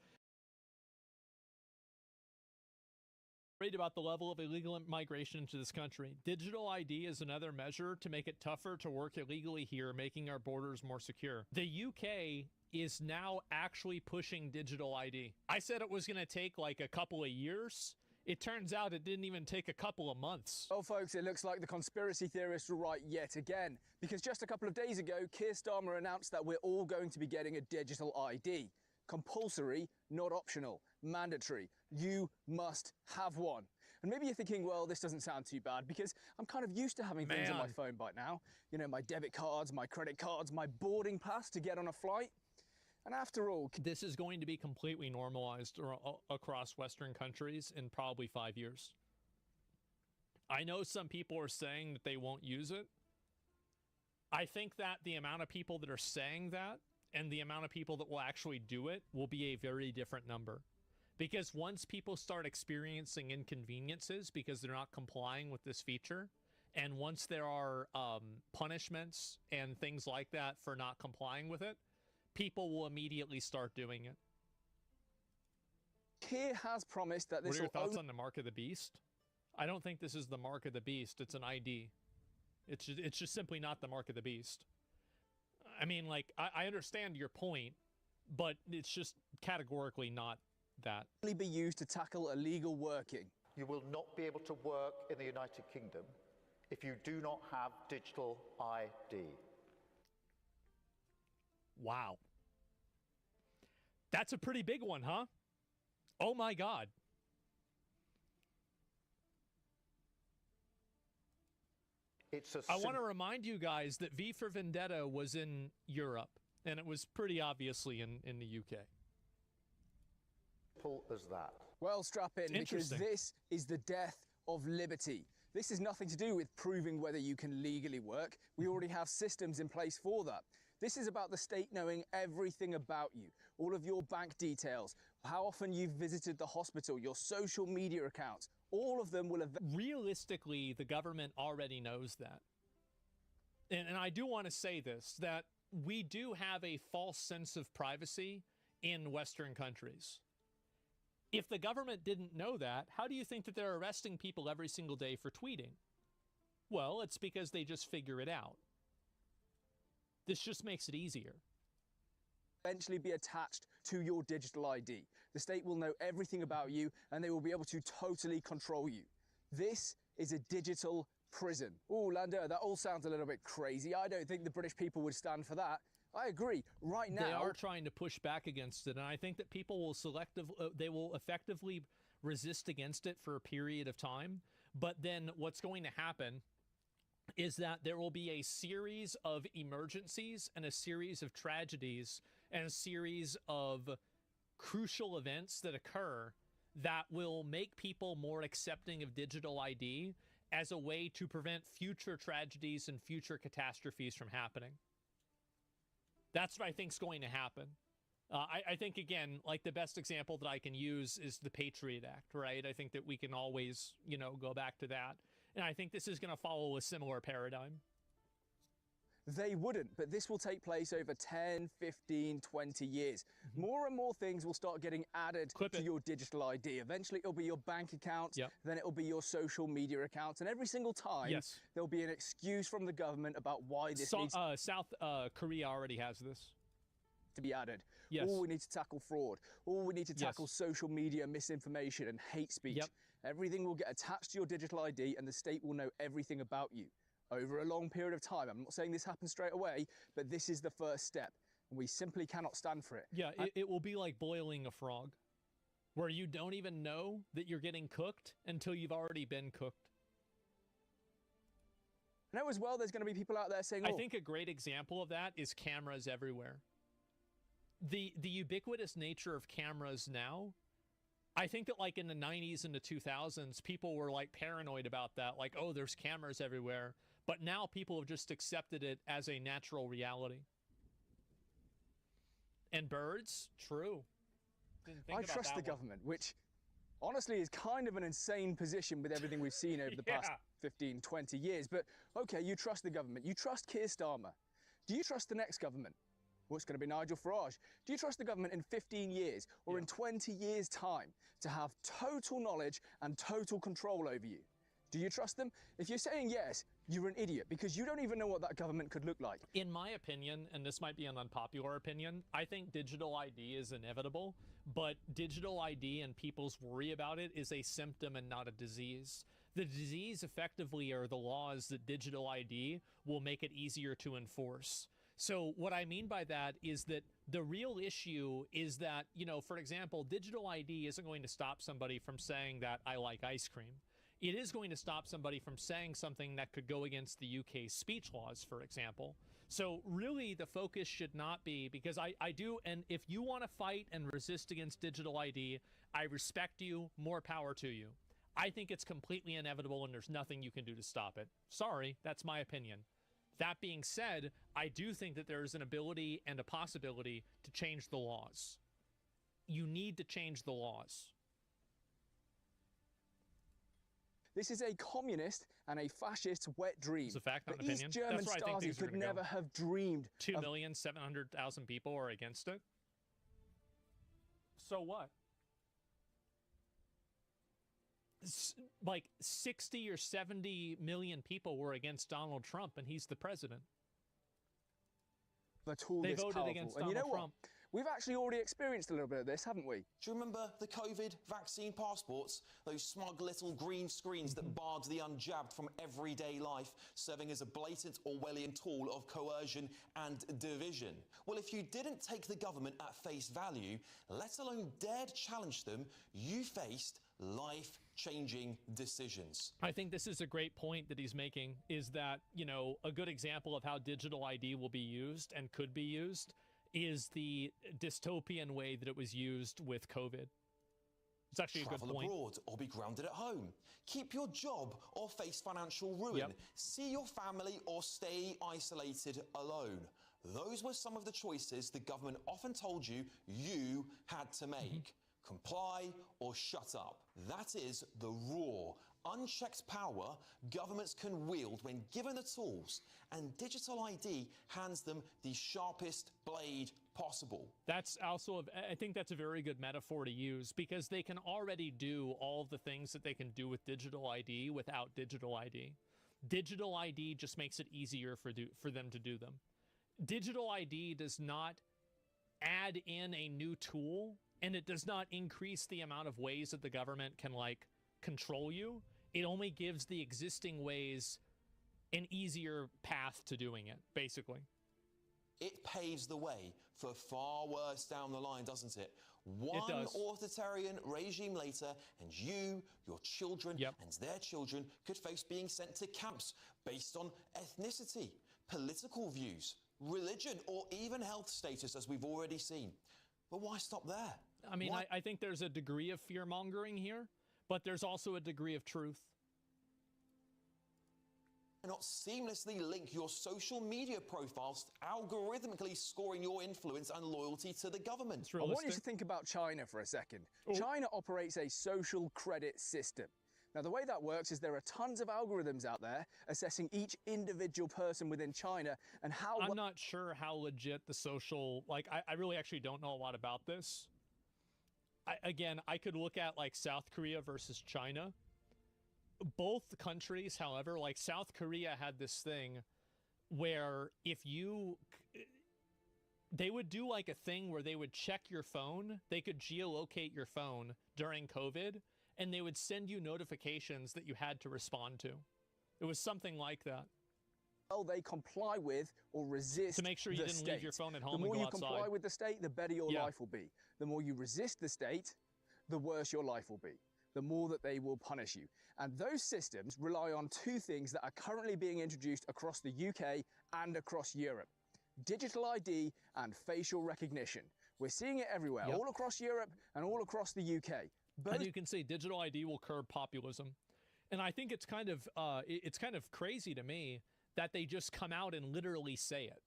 Worried about the level of illegal migration into this country. Digital ID is another measure to make it tougher to work illegally here, making our borders more secure. The UK is now actually pushing digital ID. I said it was going to take like a couple of years. It turns out it didn't even take a couple of months. Well, folks, it looks like the conspiracy theorists were right yet again, because just a couple of days ago, Keir Starmer announced that we're all going to be getting a digital ID. Compulsory, not optional. Mandatory. You must have one. And maybe you're thinking, well, this doesn't sound too bad, because I'm kind of used to having things on my phone by now. You know, my debit cards, my credit cards, my boarding pass to get on a flight. And after all, this is going to be completely normalized across Western countries in probably 5 years. I know some people are saying that they won't use it. I think that the amount of people that are saying that and the amount of people that will actually do it will be a very different number. Because once people start experiencing inconveniences because they're not complying with this feature, and once there are punishments and things like that for not complying with it, people will immediately start doing it. Keir has promised that this What are your thoughts on the mark of the beast? I don't think this is the mark of the beast. It's an ID. It's just simply not the mark of the beast. I mean, like, I understand your point, but it's just categorically not that. Be used to tackle illegal working. You will not be able to work in the United Kingdom if you do not have digital ID. Wow. That's a pretty big one, huh? Oh my God. I want to remind you guys that V for Vendetta was in Europe, and it was pretty obviously in the UK. Simple as that. Well, strap in, because this is the death of liberty. This is nothing to do with proving whether you can legally work. We already have systems in place for that. This is about the state knowing everything about you, all of your bank details, how often you've visited the hospital, your social media accounts, all of them will have... Realistically, the government already knows that. And I do want to say this, that we do have a false sense of privacy in Western countries. If the government didn't know that, how do you think that they're arresting people every single day for tweeting? Well, it's because they just figure it out. This just makes it easier. Eventually be attached to your digital ID. The state will know everything about you, and they will be able to totally control you. This is a digital prison. Ooh, Lando, that all sounds a little bit crazy. I don't think the British people would stand for that. I agree. Right now, they are trying to push back against it, and I think that people will they will effectively resist against it for a period of time. But then what's going to happen is that there will be a series of emergencies and a series of tragedies and a series of crucial events that occur that will make people more accepting of digital ID as a way to prevent future tragedies and future catastrophes from happening. That's what I think is going to happen. I think, again, like the best example that I can use is the Patriot Act, right? I think that we can always, go back to that. And I think this is going to follow a similar paradigm. They wouldn't, but this will take place over 10, 15, 20 years. More and more things will start getting added to your digital ID. Eventually, it'll be your bank accounts, then it'll be your social media accounts, and every single time, there'll be an excuse from the government about why this needs South Korea already has this. To be added. Yes. We need to tackle fraud. We need to tackle social media misinformation and hate speech. Everything will get attached to your digital ID, and the state will know everything about you over a long period of time. I'm not saying this happens straight away, but this is the first step. And we simply cannot stand for it. Yeah, it will be like boiling a frog, where you don't even know that you're getting cooked until you've already been cooked. I know as well there's going to be people out there saying, I think a great example of that is cameras everywhere. The ubiquitous nature of cameras now, I think that like in the 90s and the 2000s, people were like paranoid about that. Like, oh, there's cameras everywhere. But now people have just accepted it as a natural reality. And birds, true. I trust the government, which honestly is kind of an insane position with everything we've seen over the past 15, 20 years. But okay, you trust the government. You trust Keir Starmer. Do you trust the next government? Well, it's going to be Nigel Farage. Do you trust the government in 15 years or in 20 years' time to have total knowledge and total control over you? Do you trust them? If you're saying yes, you're an idiot because you don't even know what that government could look like. In my opinion, and this might be an unpopular opinion, I think digital ID is inevitable, but digital ID and people's worry about it is a symptom and not a disease. The disease effectively are the laws that digital ID will make it easier to enforce. So what I mean by that is that the real issue is that, you know, for example, digital ID isn't going to stop somebody from saying that I like ice cream. It is going to stop somebody from saying something that could go against the UK's speech laws, for example. So really the focus should not be, because I do, and if you want to fight and resist against digital ID, I respect you, more power to you. I think it's completely inevitable and there's nothing you can do to stop it. Sorry, that's my opinion. That being said, I do think that there is an ability and a possibility to change the laws. You need to change the laws. This is a communist and a fascist wet dream. It's a fact, not an East opinion. German That's where I think Stasi could never have dreamed. 2,700,000 people are against it. So what? Like 60 or 70 million people were against Donald Trump, and he's the president. They voted against Donald Trump. We've actually already experienced a little bit of this, haven't we? Do you remember the COVID vaccine passports? Those smug little green screens that barred the unjabbed from everyday life, serving as a blatant Orwellian tool of coercion and division. Well, if you didn't take the government at face value, let alone dared challenge them, you faced life-changing decisions. I think this is a great point that he's making, is that, you know, a good example of how digital ID will be used and could be used is the dystopian way that it was used with COVID. It's actually a good point. Travel abroad or be grounded at home. Keep your job or face financial ruin. See your family or stay isolated alone. Those were some of the choices the government often told you you had to make. Comply or shut up. That is the raw, unchecked power governments can wield when given the tools, and digital ID hands them the sharpest blade possible. That's also, I think that's a very good metaphor to use, because they can already do all of the things that they can do with digital ID without digital ID. Digital ID just makes it easier for them to do them. Digital ID does not add in a new tool, and it does not increase the amount of ways that the government can, like, control you. It only gives the existing ways an easier path to doing it, basically. It paves the way for far worse down the line, doesn't it? One authoritarian regime later, and you, your children, and their children could face being sent to camps based on ethnicity, political views, religion, or even health status, as we've already seen. But why stop there? I mean, I think there's a degree of fear-mongering here, but there's also a degree of truth. Not seamlessly link your social media profiles, algorithmically scoring your influence and loyalty to the government. I want you to think about China for a second. China operates a social credit system. Now, the way that works is there are tons of algorithms out there assessing each individual person within China and how... I'm not sure how legit the social... Like, I really actually don't know a lot about this. Again, I could look at, like, South Korea versus China. Both countries, however, like, South Korea had this thing where if you... They would do, like, a thing where they would check your phone. They could geolocate your phone during COVID, and they would send you notifications that you had to respond to. It was something like that. Well, they comply with or resist to make sure you the didn't state. leave your phone at home The more and go you outside. comply with the state, the better your life will be. The more you resist the state, the worse your life will be. The more that they will punish you. And those systems rely on two things that are currently being introduced across the UK and across Europe. Digital ID and facial recognition. We're seeing it everywhere, all across Europe and all across the UK. And you can see digital ID will curb populism. And I think it's kind of crazy to me that they just come out and literally say it.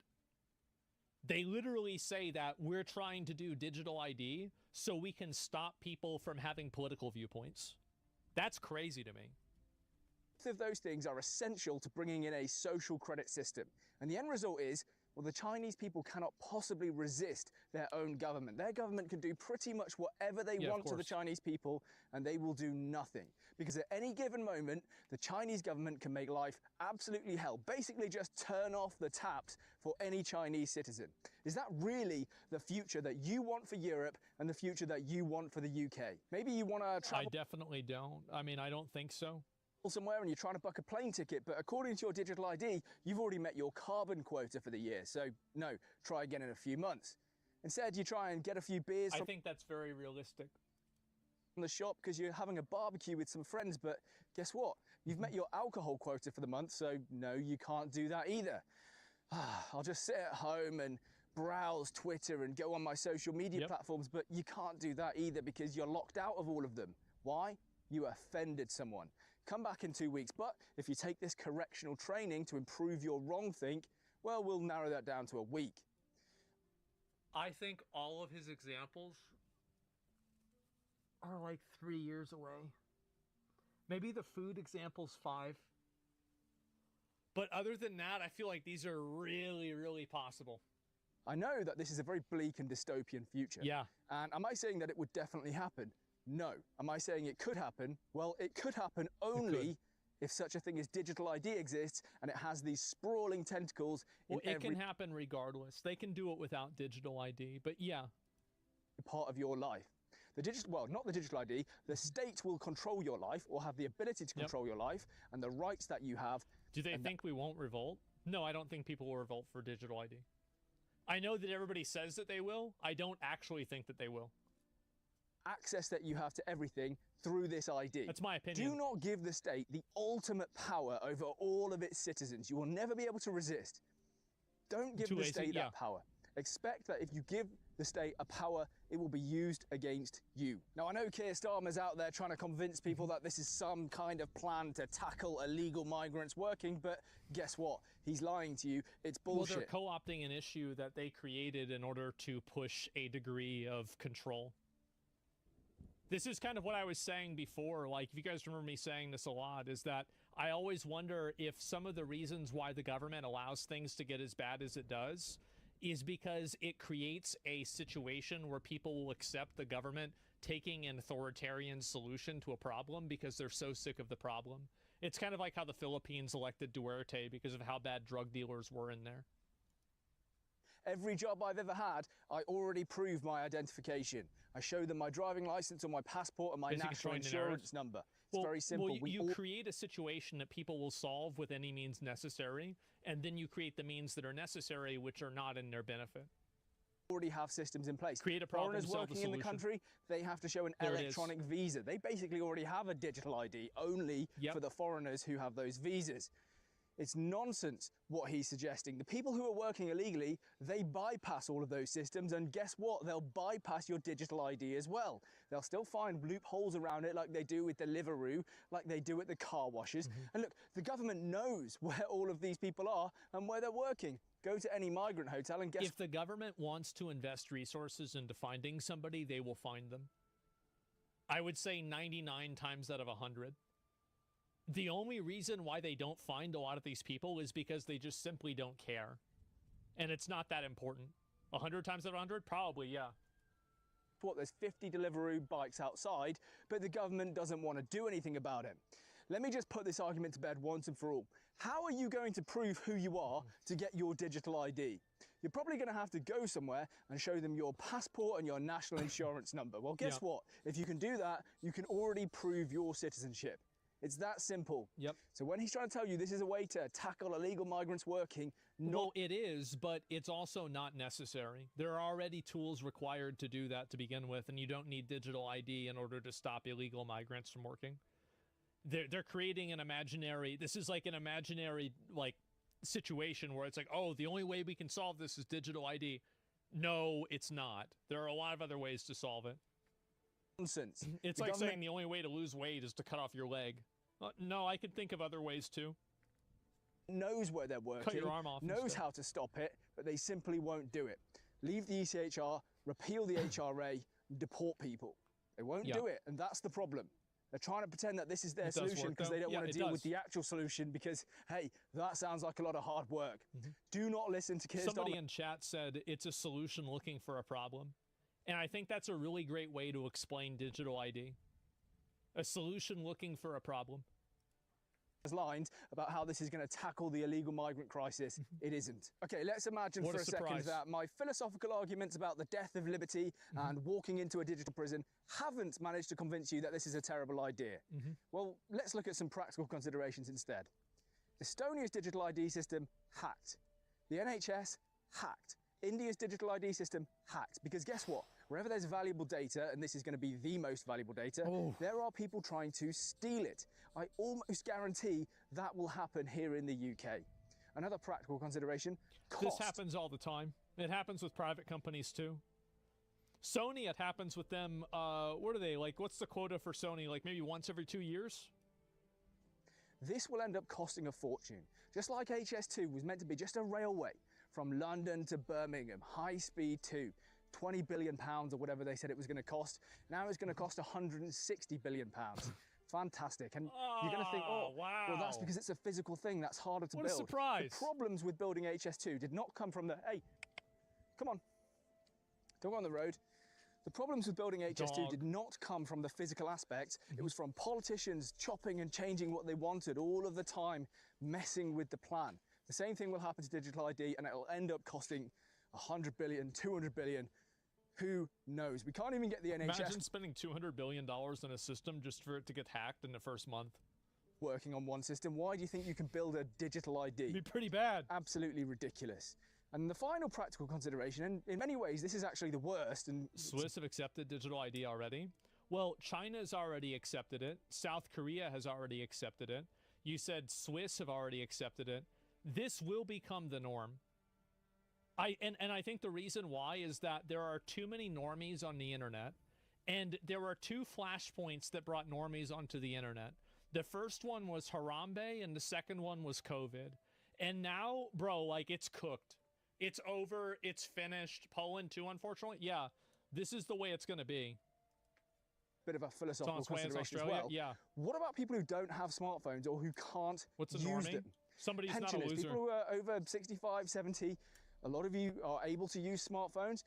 They literally say that we're trying to do digital ID so we can stop people from having political viewpoints. That's crazy to me. Both of those things are essential to bringing in a social credit system. And the end result is, well, the Chinese people cannot possibly resist their own government. Their government can do pretty much whatever they want to the Chinese people, and they will do nothing. Because at any given moment, the Chinese government can make life absolutely hell. Basically just turn off the taps for any Chinese citizen. Is that really the future that you want for Europe and the future that you want for the UK? Maybe you want to travel... I definitely don't. I mean, I don't think so. Somewhere and you're trying to book a plane ticket, but according to your digital ID, you've already met your carbon quota for the year. So no, try again in a few months. Instead, you try and get a few beers. I think that's very realistic. From the shop because you're having a barbecue with some friends, but guess what? You've met your alcohol quota for the month, so no, you can't do that either. I'll just sit at home and browse Twitter and go on my social media platforms, but you can't do that either because you're locked out of all of them. Why? You offended someone. Come back in 2 weeks, but if you take this correctional training to improve your wrong think, well, we'll narrow that down to a week. I think all of his examples are like 3 years away. Maybe the food example's 5. But other than that, I feel like these are really, really possible. I know that this is a very bleak and dystopian future. Yeah. And am I saying that it would definitely happen? No. Am I saying it could happen? Well, it could happen only if such a thing as digital ID exists and it has these sprawling tentacles in every... It can happen regardless. They can do it without digital ID, but yeah. Part of your life. The digital, well, not the digital ID, the state will control your life or have the ability to control your life and the rights that you have. Do they think we won't revolt? No, I don't think people will revolt for digital ID. I know that everybody says that they will. I don't actually think that they will. Access that you have to everything through this ID. That's my opinion. Do not give the state the ultimate power over all of its citizens. You will never be able to resist. Don't give the state that power. Expect that if you give the state a power, it will be used against you. Now, I know Keir Starmer's out there trying to convince people that this is some kind of plan to tackle illegal migrants working, but guess what? He's lying to you. It's bullshit. Well, they're co-opting an issue that they created in order to push a degree of control. This is kind of what I was saying before. Like, if you guys remember me saying this a lot, is that I always wonder if some of the reasons why the government allows things to get as bad as it does is because it creates a situation where people will accept the government taking an authoritarian solution to a problem because they're so sick of the problem. It's kind of like how the Philippines elected Duterte because of how bad drug dealers were in there. Every job I've ever had, I already prove my identification. I show them my driving license or my passport and my national insurance number. It's very simple. Well, you create a situation that people will solve with any means necessary, and then you create the means that are necessary, which are not in their benefit. Already have systems in place. Create a problem, foreigners solve working the in the solution. country, they have to show an electronic visa. They basically already have a digital ID only for the foreigners who have those visas. It's nonsense what he's suggesting. The people who are working illegally, they bypass all of those systems, and guess what? They'll bypass your digital ID as well. They'll still find loopholes around it like they do with Deliveroo, like they do at the car washes. And look, the government knows where all of these people are and where they're working. Go to any migrant hotel and guess... If the government wants to invest resources into finding somebody, they will find them. I would say 99 times out of 100. The only reason why they don't find a lot of these people is because they just simply don't care. And it's not that important. 100 times out of 100? Probably, yeah. What, there's 50 Deliveroo bikes outside, but the government doesn't want to do anything about it. Let me just put this argument to bed once and for all. How are you going to prove who you are to get your digital ID? You're probably going to have to go somewhere and show them your passport and your national insurance number. Well, guess what? If you can do that, you can already prove your citizenship. It's that simple. Yep. So when he's trying to tell you this is a way to tackle illegal migrants working, well, it is, but it's also not necessary. There are already tools required to do that to begin with, and you don't need digital ID in order to stop illegal migrants from working. They're creating an imaginary, this is like an imaginary like situation where it's like, oh, the only way we can solve this is digital ID. No, it's not. There are a lot of other ways to solve it. Nonsense. It's like saying the only way to lose weight is to cut off your leg. No, I could think of other ways too. Knows where they're working, cut your arm off knows how to stop it, but they simply won't do it. Leave the ECHR, repeal the HRA, deport people. They won't do it, and that's the problem. They're trying to pretend that this is their solution because they don't want to deal with the actual solution because, hey, that sounds like a lot of hard work. Do not listen to Keir Starmer. Somebody in chat said it's a solution looking for a problem. And I think that's a really great way to explain digital ID. A solution looking for a problem. Lines about how this is going to tackle the illegal migrant crisis. It isn't. Okay, let's imagine for a second that my philosophical arguments about the death of liberty and walking into a digital prison haven't managed to convince you that this is a terrible idea. Well, let's look at some practical considerations instead. Estonia's digital ID system hacked. The NHS hacked. India's digital ID system hacked. Because guess what? Wherever there's valuable data, and this is going to be the most valuable data, there are people trying to steal it. I almost guarantee that will happen here in the UK. Another practical consideration, cost. This happens all the time. It happens with private companies too. Sony, it happens with them, what are they, like, what's the quota for Sony? Like maybe once every 2 years? This will end up costing a fortune. Just like HS2 was meant to be just a railway from London to Birmingham, high speed too. 20 billion pounds or whatever they said it was going to cost. Now it's going to cost 160 billion pounds. Fantastic. And you're going to think, oh, wow. Well, that's because it's a physical thing that's harder to build. What a surprise. The problems with building HS2 did not come from the, hey, come on, don't go on the road. The problems with building HS2 did not come from the physical aspect. It was from politicians chopping and changing what they wanted all of the time, messing with the plan. The same thing will happen to digital ID, and it'll end up costing 100 billion, 200 billion. Who knows? We can't even get the NHS. Imagine spending $200 billion on a system just for it to get hacked in the first month. Working on one system. Why do you think you can build a digital ID? It'd be pretty bad. Absolutely ridiculous. And the final practical consideration, and in many ways this is actually the worst. And Swiss have accepted digital ID already. Well, China's already accepted it. South Korea has already accepted it. You said Swiss have already accepted it. This will become the norm. And I think the reason why is that there are too many normies on the internet, and there are two flashpoints that brought normies onto the internet. The first one was Harambe, and the second one was COVID. And now, bro, like, it's cooked. It's over. It's finished. Poland too, unfortunately. Yeah, this is the way it's going to be. Bit of a philosophical consideration as well. Yeah. What about people who don't have smartphones or who can't use them? Somebody's not a loser. People who are over 65, 70. A lot of you are able to use smartphones,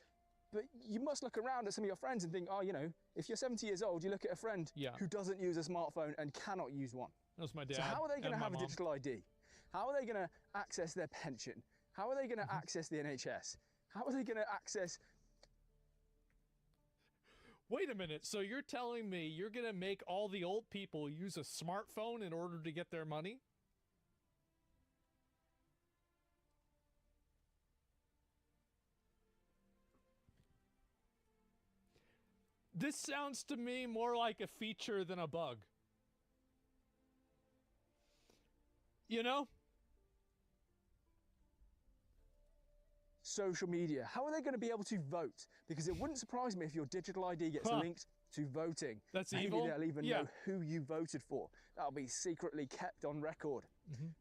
but you must look around at some of your friends and think, oh, you know, if you're 70 years old, you look at a friend who doesn't use a smartphone and cannot use one. That's my dad. So how are they going to have a digital ID? How are they going to access their pension? How are they going to access the NHS? How are they going to access... Wait a minute. So you're telling me you're going to make all the old people use a smartphone in order to get their money? This sounds to me more like a feature than a bug. You know? Social media. How are they going to be able to vote? Because it wouldn't surprise me if your digital ID gets linked to voting. That's Maybe evil. they'll even know who you voted for. That'll be secretly kept on record.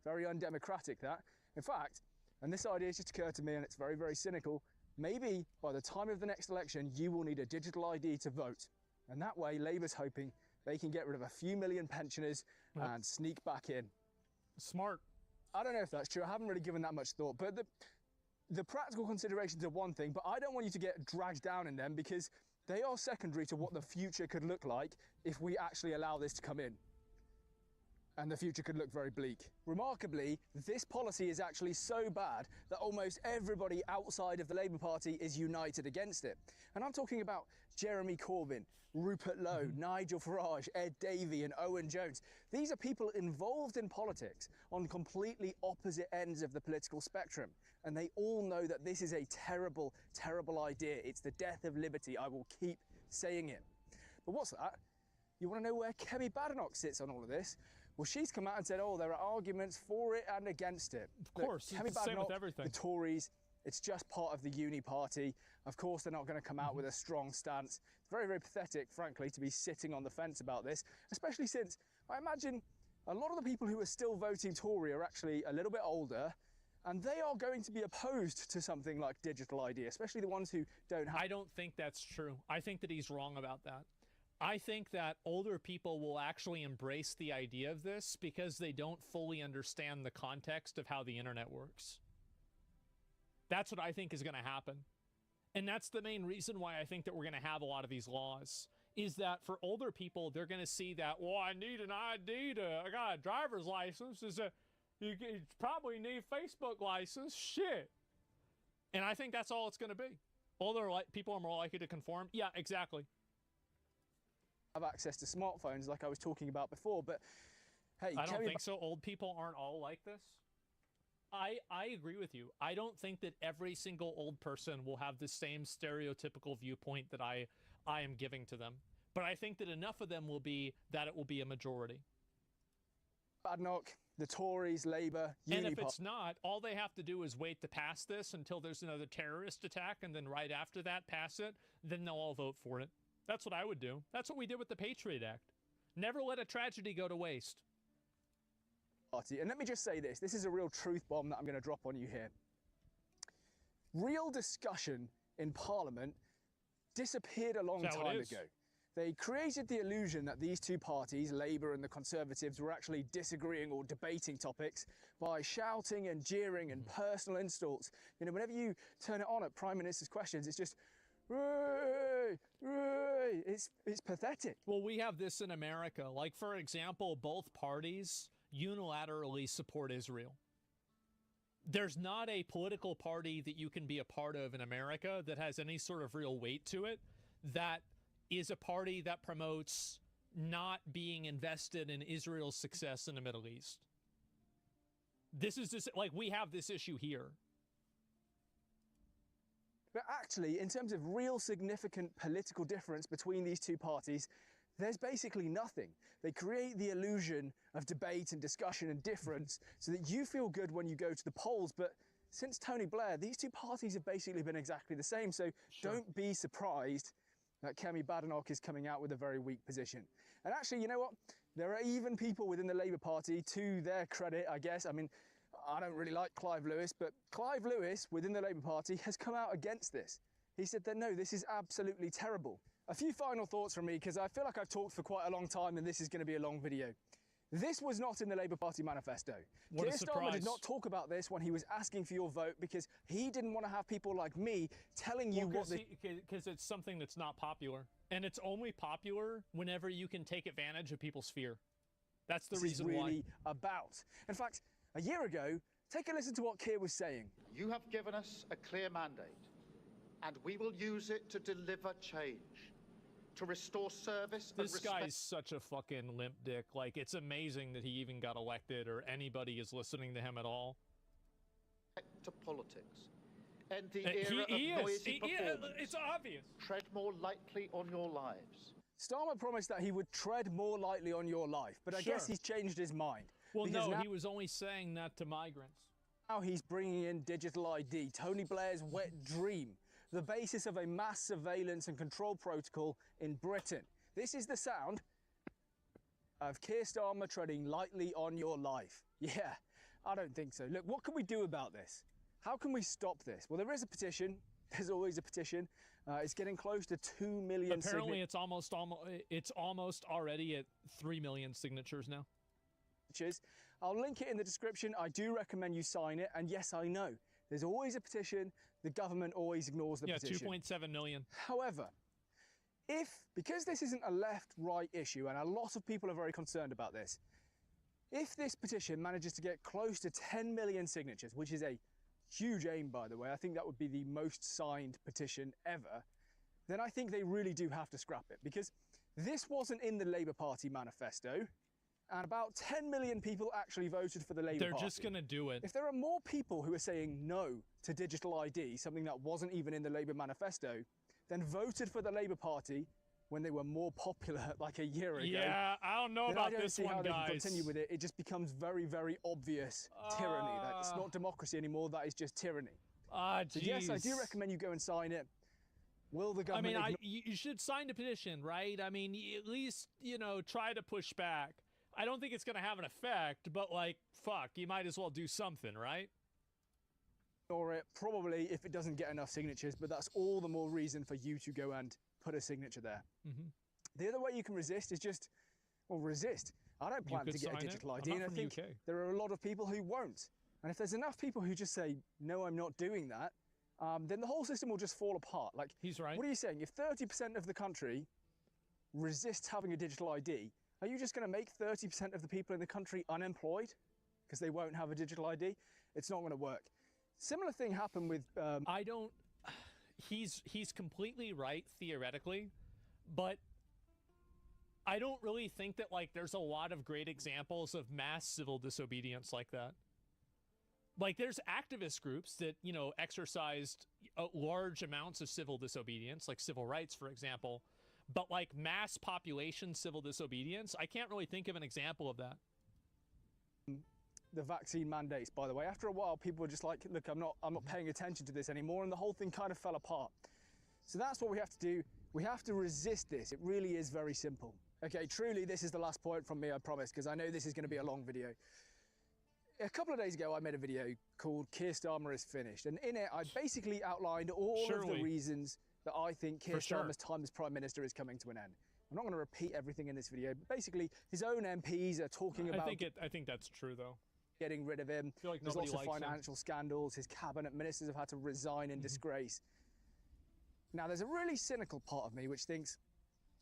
Very undemocratic, that. In fact, and this idea just occurred to me, and it's very, very cynical, maybe by the time of the next election, you will need a digital ID to vote. And that way, Labour's hoping they can get rid of a few million pensioners and sneak back in. Smart. I don't know if that's true. I haven't really given that much thought, but the practical considerations are one thing, but I don't want you to get dragged down in them because they are secondary to what the future could look like if we actually allow this to come in. And the future could look very bleak. Remarkably, this policy is actually so bad that almost everybody outside of the Labour Party is united against it. And I'm talking about Jeremy Corbyn, Rupert Lowe, Nigel Farage, Ed Davey and Owen Jones. These are people involved in politics on completely opposite ends of the political spectrum. And they all know that this is a terrible, terrible idea. It's the death of liberty. I will keep saying it. But what's that? You want to know where Kemi Badenoch sits on all of this? Well, she's come out and said, oh, there are arguments for it and against it. Of course, Kemi it's the same with Badenoch, everything. the Tories, it's just part of the uni party. Of course, they're not going to come out with a strong stance. It's very, very pathetic, frankly, to be sitting on the fence about this, especially since I imagine a lot of the people who are still voting Tory are actually a little bit older, and they are going to be opposed to something like digital ID, especially the ones who don't have... I don't think that's true. I think that he's wrong about that. I think that older people will actually embrace the idea of this because they don't fully understand the context of how the internet works. That's what I think is going to happen. And that's the main reason why I think that we're going to have a lot of these laws, is that for older people, they're going to see that, well, I need an ID I got a driver's license. You probably need Facebook license. Shit. And I think that's all it's going to be. Older people are more likely to conform. Yeah, exactly. Have access to smartphones like I was talking about before, but hey, I don't think so. Old people aren't all like this. I agree with you. I don't think that every single old person will have the same stereotypical viewpoint that I am giving to them. But I think that enough of them will be that it will be a majority. Badenoch, the Tories, Labour, and if it's not, all they have to do is wait to pass this until there's another terrorist attack, and then right after that, pass it, then they'll all vote for it. That's what I would do. That's what we did with the Patriot Act. Never let a tragedy go to waste. And let me just say this is a real truth bomb that I'm going to drop on you here. Real discussion in Parliament disappeared a long time ago. They created the illusion that these two parties, Labour and the Conservatives, were actually disagreeing or debating topics by shouting and jeering and personal insults. You know, whenever you turn it on at Prime Minister's questions, it's just, "Ray, Ray." It's pathetic. Well, we have this in America. Like, for example, both parties unilaterally support Israel. There's not a political party that you can be a part of in America that has any sort of real weight to it that is a party that promotes not being invested in Israel's success in the Middle East. This is just like, we have this issue here. But actually, in terms of real significant political difference between these two parties, there's basically nothing. They create the illusion of debate and discussion and difference so that you feel good when you go to the polls. But since Tony Blair, these two parties have basically been exactly the same. So don't be surprised that Kemi Badenoch is coming out with a very weak position. And actually, you know what? There are even people within the Labour Party, to their credit, I guess. I mean, I don't really like Clive Lewis, but Clive Lewis within the Labour Party has come out against this. He said that, no, this is absolutely terrible. A few final thoughts from me, because I feel like I've talked for quite a long time and this is going to be a long video. This was not in the Labour Party manifesto. Keir Starmer did not talk about this when he was asking for your vote because he didn't want to have people like me telling you what the... Because it's something that's not popular. And it's only popular whenever you can take advantage of people's fear. That's the reason why. This is really about. In fact, a year ago, take a listen to what Keir was saying. You have given us a clear mandate, and we will use it to deliver change, to restore service and respect. This guy's such a fucking limp dick. Like, it's amazing that he even got elected or anybody is listening to him at all. To politics. End the era of noisy performance. It's obvious. Tread more lightly on your lives. Starmer promised that he would tread more lightly on your life, but I guess he's changed his mind. Well, no, he was only saying that to migrants. Now he's bringing in digital ID, Tony Blair's wet dream, the basis of a mass surveillance and control protocol in Britain. This is the sound of Keir Starmer treading lightly on your life. Yeah, I don't think so. Look, what can we do about this? How can we stop this? Well, there is a petition. There's always a petition. It's getting close to 2 million Apparently, it's almost already at 3 million signatures now. signatures. I'll link it in the description. I do recommend you sign it. And yes, I know, there's always a petition. The government always ignores the petition. Yeah, 2.7 million. However, because this isn't a left-right issue, and a lot of people are very concerned about this, if this petition manages to get close to 10 million signatures, which is a huge aim, by the way, I think that would be the most signed petition ever, then I think they really do have to scrap it, because this wasn't in the Labour Party manifesto, and about 10 million people actually voted for the Labour Party. They're just going to do it. If there are more people who are saying no to digital ID, something that wasn't even in the Labour manifesto, then voted for the Labour Party when they were more popular like a year ago. Yeah, I don't know about this one, guys. I don't see how they can guys. continue with it. It just becomes very, very obvious tyranny. That's not democracy anymore. That is just tyranny. So yes, I do recommend you go and sign it. Will the government? I mean, you should sign the petition, right? I mean, at least, you know, try to push back. I don't think it's going to have an effect, but like, fuck, you might as well do something, right? Or it probably if it doesn't get enough signatures, but that's all the more reason for you to go and put a signature there. The other way you can resist is just, well, resist. I don't plan to get a digital ID, and I think there are a lot of people who won't. And if there's enough people who just say, no, I'm not doing that, then the whole system will just fall apart. Like, he's right. What are you saying? If 30% of the country resists having a digital ID, are you just going to make 30% of the people in the country unemployed because they won't have a digital ID? It's not going to work. Similar thing happened with... I don't... He's completely right, theoretically, but I don't really think that, like, there's a lot of great examples of mass civil disobedience like that. Like, there's activist groups that, you know, exercised large amounts of civil disobedience, like civil rights, for example, but, like, mass population civil disobedience, I can't really think of an example of that. The vaccine mandates, by the way, after a while, people were just like, look, I'm not paying attention to this anymore, and the whole thing kind of fell apart. So that's what we have to do. We have to resist this. It really is very simple. Okay, truly, this is the last point from me, I promise, because I know this is going to be a long video. A couple of days ago, I made a video called Keir Starmer is Finished, and in it, I basically outlined all of the reasons that I think Keir Starmer's time as Prime Minister is coming to an end. I'm not going to repeat everything in this video, but basically, his own MPs are talking about... I think that's true, though. Getting rid of him. I feel like There's lots of nobody likes financial scandals. His cabinet ministers have had to resign in disgrace. Now, there's a really cynical part of me which thinks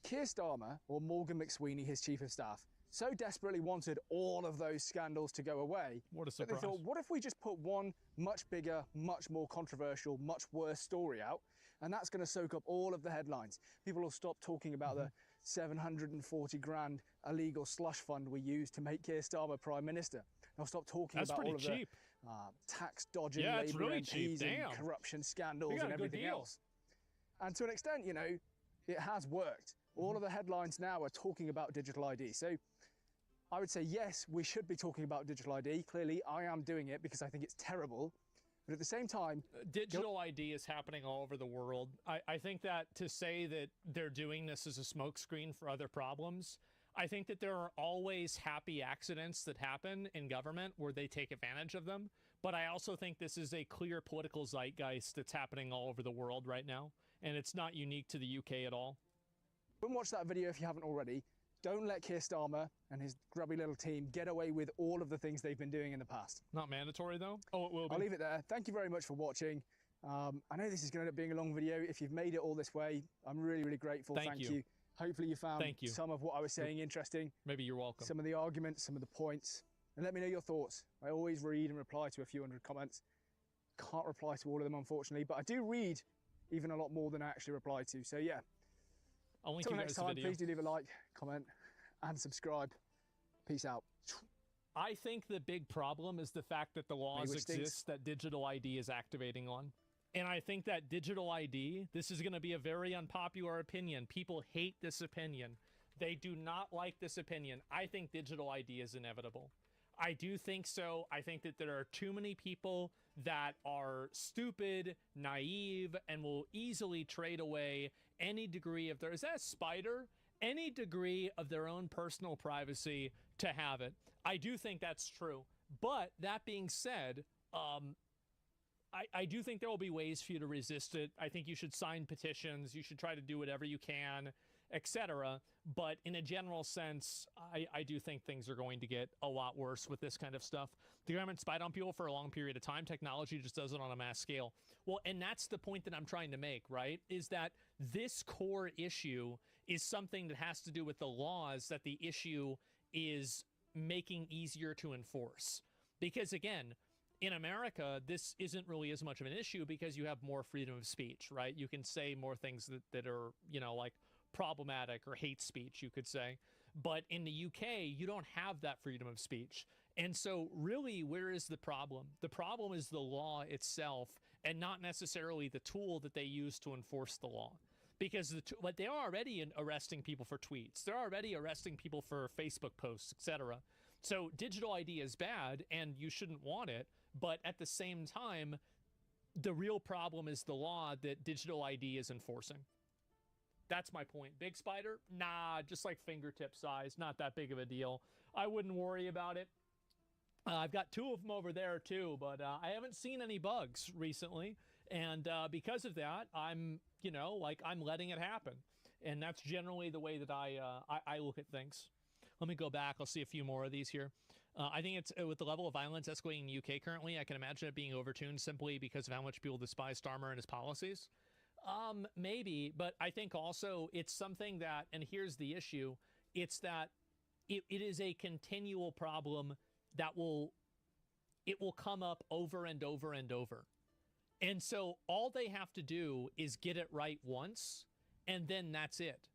Keir Starmer, or Morgan McSweeney, his chief of staff, so desperately wanted all of those scandals to go away. What a surprise. That they thought, what if we just put one much bigger, much more controversial, much worse story out, and that's going to soak up all of the headlines. People will stop talking about the 740 grand illegal slush fund we used to make Keir Starmer Prime Minister. They'll stop talking about all of the tax dodging Labour MPs and corruption scandals and everything else. And to an extent, you know, it has worked. All of the headlines now are talking about digital ID. So I would say, yes, we should be talking about digital ID. Clearly, I am doing it because I think it's terrible. But at the same time... Digital ID is happening all over the world. I think that to say that they're doing this as a smokescreen for other problems, I think that there are always happy accidents that happen in government where they take advantage of them. But I also think this is a clear political zeitgeist that's happening all over the world right now. And it's not unique to the UK at all. Go and watch that video if you haven't already. Don't let Keir Starmer and his grubby little team get away with all of the things they've been doing in the past. Not mandatory, though? Oh, it will be. I'll leave it there. Thank you very much for watching. I know this is going to end up being a long video. If you've made it all this way, I'm really, really grateful. Thank you. Hopefully you found some of what I was saying interesting. Maybe you're welcome. Some of the arguments, some of the points. And let me know your thoughts. I always read and reply to a few hundred comments. Can't reply to all of them, unfortunately, but I do read even a lot more than I actually reply to. So yeah. Until next time, please do leave a like, comment, and subscribe. Peace out. I think the big problem is the fact that the laws exist that digital ID is activating on. And I think that digital ID, this is going to be a very unpopular opinion. People hate this opinion. They do not like this opinion. I think digital ID is inevitable. I do think so. I think that there are too many people that are stupid, naive, and will easily trade away any degree of is that a spider? Any degree of their own personal privacy to have it. I do think that's true. But that being said, I do think there will be ways for you to resist it. I think you should sign petitions. You should try to do whatever you can. etc. But in a general sense, I do think things are going to get a lot worse with this kind of stuff. The government spied on people for a long period of time. Technology just does it on a mass scale. Well, and that's the point that I'm trying to make, right? Is that this core issue is something that has to do with the laws that the issue is making easier to enforce. Because again, in America, this isn't really as much of an issue because you have more freedom of speech, right? You can say more things that are, you know, like problematic or hate speech, you could say. But in the UK, you don't have that freedom of speech. And so really, where is the problem? The problem is the law itself and not necessarily the tool that they use to enforce the law. Because they are already arresting people for tweets. They're already arresting people for Facebook posts, etc. So digital ID is bad and you shouldn't want it. But at the same time, the real problem is the law that digital ID is enforcing. That's my point. Big spider? Nah, just like fingertip size. Not that big of a deal. I wouldn't worry about it. I've got 2 of them over there too, but I haven't seen any bugs recently. And because of that, I'm, you know, like I'm letting it happen. And that's generally the way that I look at things. Let me go back. I'll see a few more of these here. I think it's with the level of violence escalating in the UK currently, I can imagine it being overtuned simply because of how much people despise Starmer and his policies. Maybe, but I think also it's something that, and here's the issue, it's that it is a continual problem that will come up over and over and over. And so all they have to do is get it right once, and then that's it.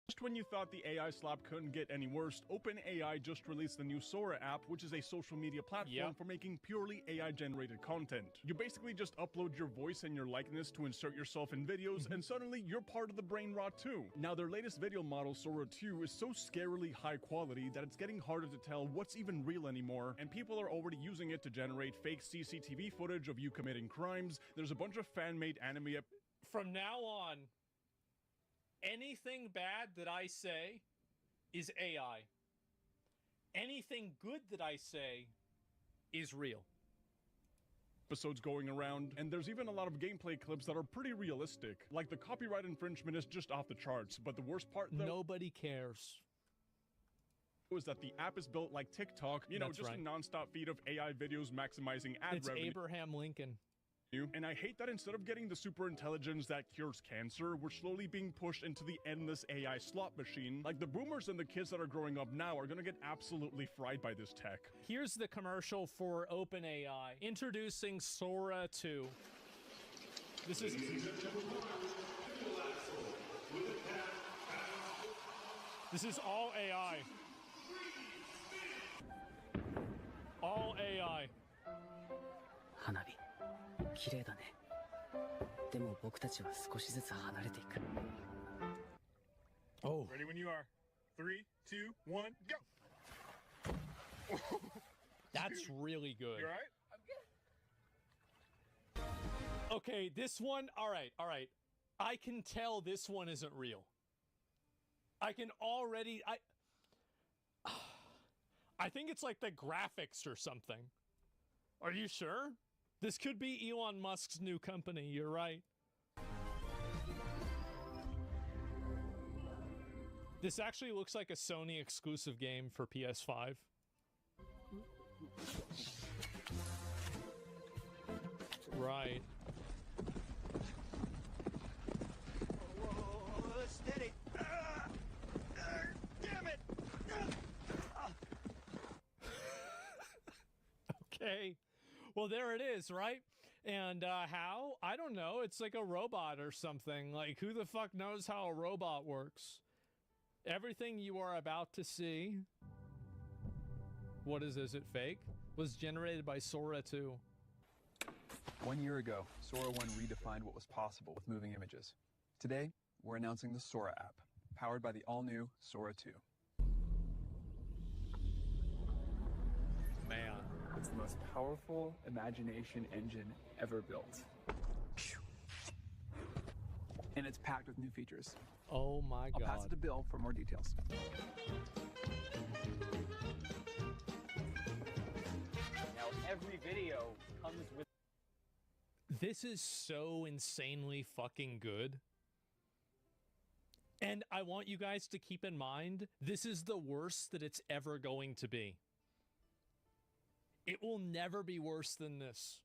Just when you thought the AI slap couldn't get any worse, OpenAI just released the new Sora app, which is a social media platform for making purely AI-generated content. You basically just upload your voice and your likeness to insert yourself in videos, and suddenly you're part of the brain rot too. Now, their latest video model, Sora 2, is so scarily high quality that it's getting harder to tell what's even real anymore, and people are already using it to generate fake CCTV footage of you committing crimes. There's a bunch of fan-made anime. From now on, anything bad that I say is AI. Anything good that I say is real. Episodes going around, and there's even a lot of gameplay clips that are pretty realistic. Like the copyright infringement is just off the charts, but the worst part though, nobody cares, is that the app is built like TikTok, you know, That's just right. a non-stop feed of AI videos maximizing ad It's revenue. Abraham Lincoln. And I hate that instead of getting the super intelligence that cures cancer, we're slowly being pushed into the endless AI slot machine. Like the boomers and the kids that are growing up now are gonna get absolutely fried by this tech. Here's the commercial for OpenAI. Introducing Sora 2. This is... This is all AI. All AI. 花火綺麗だねでも僕たちは少しずつ離れていく Oh. Ready when you are. 3, 2, 1, go! That's really good. You alright? Okay, this one, all right. I can tell this one isn't real. I can already, I think it's like the graphics or something. Are you sure? This could be Elon Musk's new company, you're right. This actually looks like a Sony exclusive game for PS5. Right. Steady. Damn it. Okay. Well, there it is, right? And how? I don't know. It's like a robot or something. Like, who the fuck knows how a robot works? Everything you are about to see, what is this? Is it fake? Was generated by Sora 2. 1 year ago, Sora 1 redefined what was possible with moving images. Today, we're announcing the Sora app, powered by the all-new Sora 2. Man. It's the most powerful imagination engine ever built. And it's packed with new features. Oh my God. I'll pass it to Bill for more details. Now every video comes with... This is so insanely fucking good. And I want you guys to keep in mind, this is the worst that it's ever going to be. It will never be worse than this.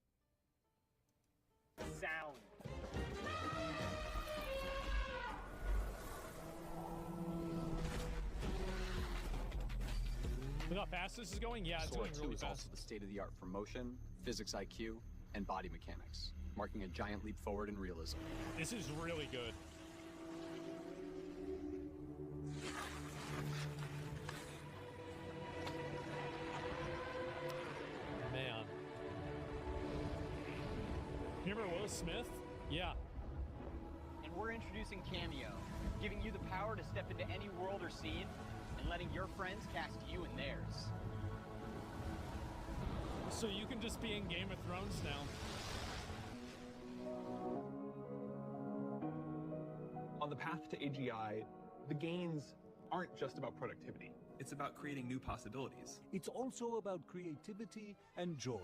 Sound. Look how fast this is going? Yeah, it's Sora going 2 really is fast. also the state-of-the-art for motion, physics IQ, and body mechanics, marking a giant leap forward in realism. This is really good. Man. You remember Will Smith? Yeah. And we're introducing Cameo, giving you the power to step into any world or scene and letting your friends cast you in theirs. So you can just be in Game of Thrones now. On the path to AGI, the gains aren't just about productivity. It's about creating new possibilities. It's also about creativity and joy.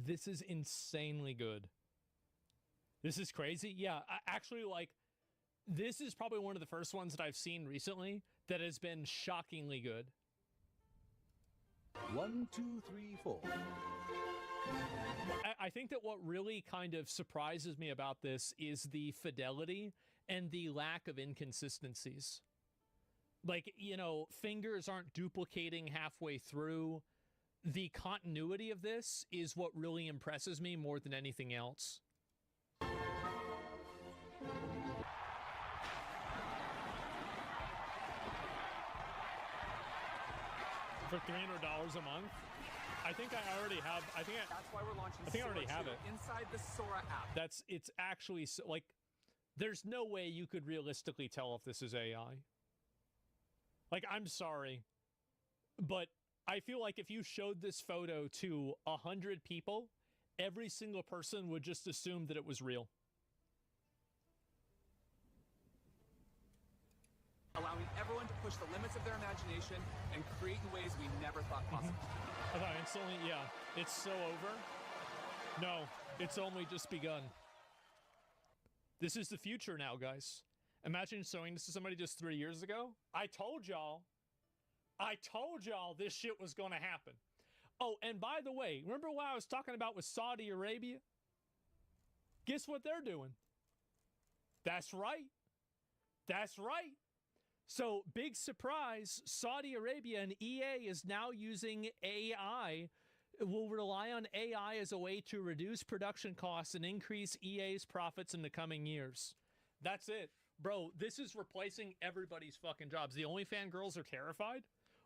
This is insanely good. This is crazy. Yeah, actually, like, this is probably one of the first ones that I've seen recently that has been shockingly good. 1, 2, 3, 4. I think that what really kind of surprises me about this is the fidelity and the lack of inconsistencies. Like, you know, fingers aren't duplicating halfway through. The continuity of this is what really impresses me more than anything else. For $300 a month? I think I already have. That's why we're launching. I think I already have it inside the Sora app. It's actually so, like, there's no way you could realistically tell if this is AI. Like, I'm sorry, but I feel like if you showed this photo to 100 people, every single person would just assume that it was real. Allowing everyone to push the limits of their imagination and create in ways we never thought possible. I thought instantly, yeah, it's so over. No, it's only just begun. This is the future now, guys. Imagine showing this to somebody just 3 years ago. I told y'all this shit was going to happen. Oh, and by the way, remember what I was talking about with Saudi Arabia? Guess what they're doing? That's right. That's right. So, big surprise, Saudi Arabia and EA is now using AI, will rely on AI as a way to reduce production costs and increase EA's profits in the coming years. That's it. Bro, this is replacing everybody's fucking jobs. The OnlyFans girls are terrified.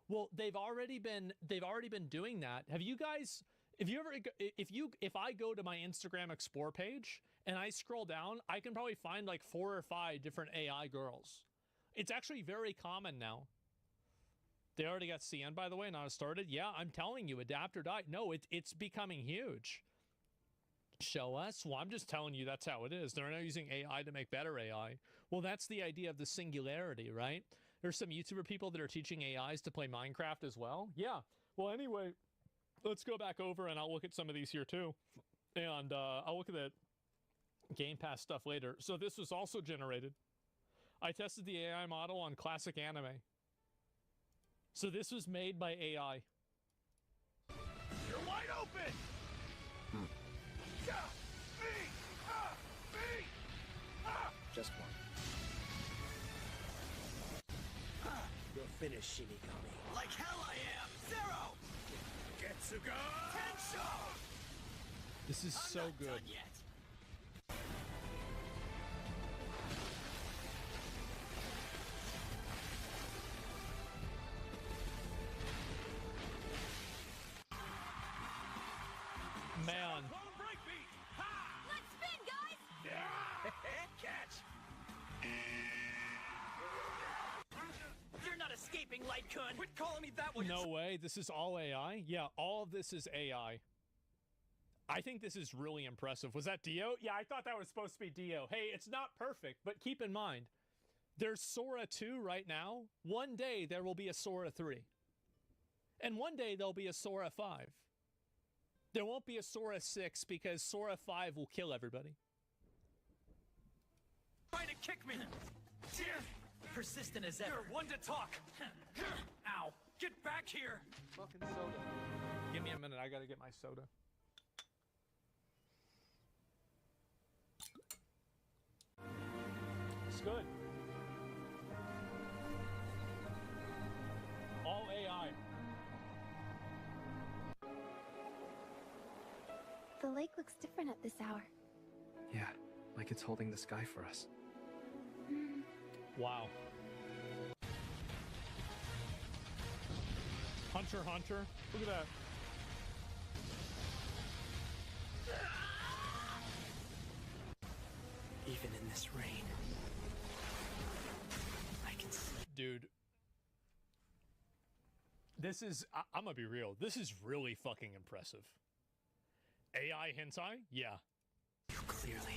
Well, they've already been doing that. Have you guys, if I go to my Instagram Explore page and I scroll down, I can probably find like 4 or 5 different AI girls. It's actually very common now. They already got CN, by the way, not started. Yeah, I'm telling you, adapt or die. No, it's becoming huge. Show us? Well, I'm just telling you that's how it is. They're now using AI to make better AI. Well, that's the idea of the singularity, right? There's some YouTuber people that are teaching AIs to play Minecraft as well. Yeah. Well, anyway, let's go back over and I'll look at some of these here too. And I'll look at the Game Pass stuff later. So this was also generated. I tested the AI model on classic anime. So this was made by AI. You're wide open! Yeah! Me! Me! Just one. You're finished, Shinigami. Like hell I am! Zero! Get This is so good. Man. Let's spin, guys! Catch! You're not escaping, Light-kun! Quit calling me that way! No way. This is all AI? Yeah, all of this is AI. I think this is really impressive. Was that Dio? Yeah, I thought that was supposed to be Dio. Hey, it's not perfect, but keep in mind, there's Sora 2 right now. One day there will be a Sora 3. And one day there'll be a Sora 5. There won't be a Sora 6 because Sora 5 will kill everybody. Trying to kick me! Persistent as ever. You're one to talk! Ow! Get back here! Fucking soda. Give me a minute. I gotta get my soda. It's good. All AI. The lake looks different at this hour. Yeah, like it's holding the sky for us. Wow. Hunter, Hunter. Look at that. Even in this rain, I can see. Dude. This is, I'm gonna be real. This is really fucking impressive. AI hentai? Yeah. Clearly.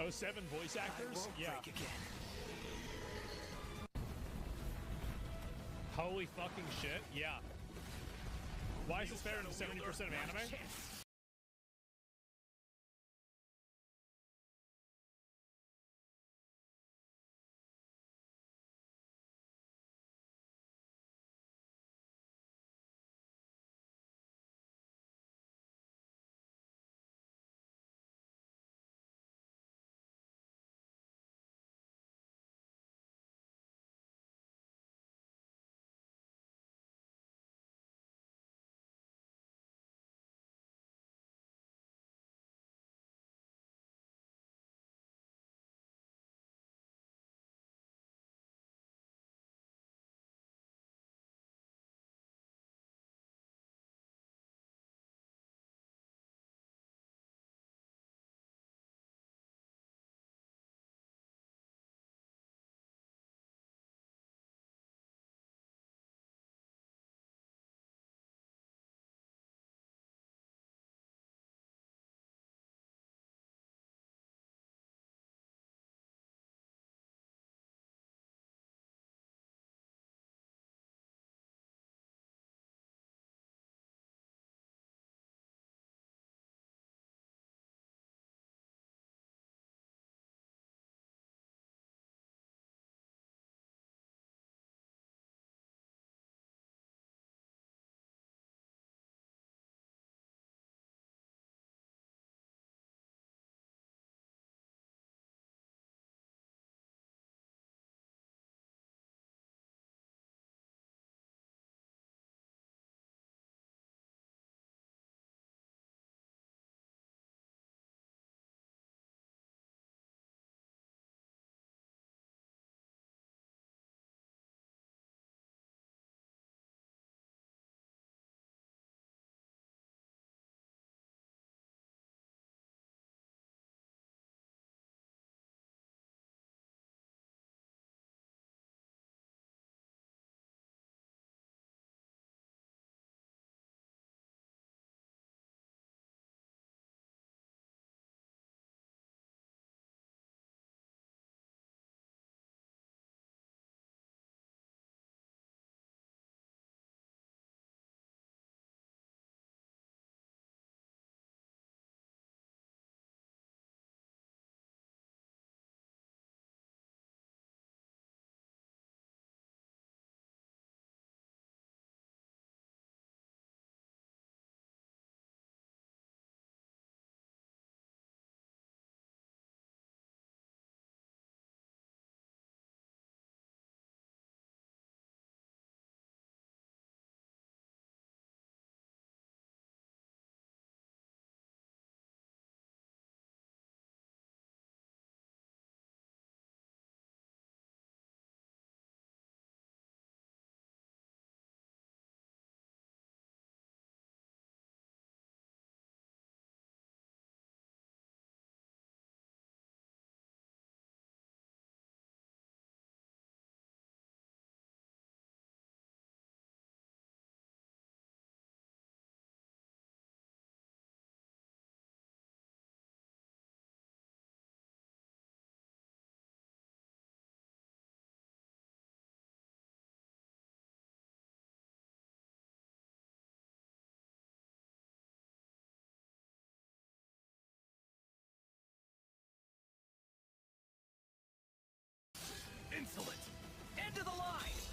07 voice actors? Yeah. Break again. Holy fucking shit, yeah. Why is this better than 70% of anime?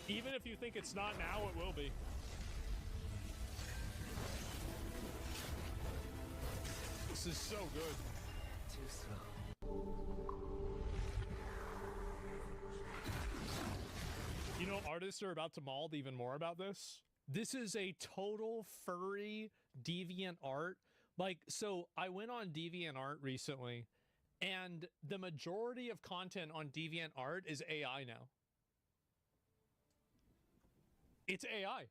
Even if you think it's not now, it will be. This is so good. Too slow. You know, artists are about to mold even more about this. This is a total furry deviant art. Like, so I went on DeviantArt recently, and the majority of content on DeviantArt is AI now. It's AI.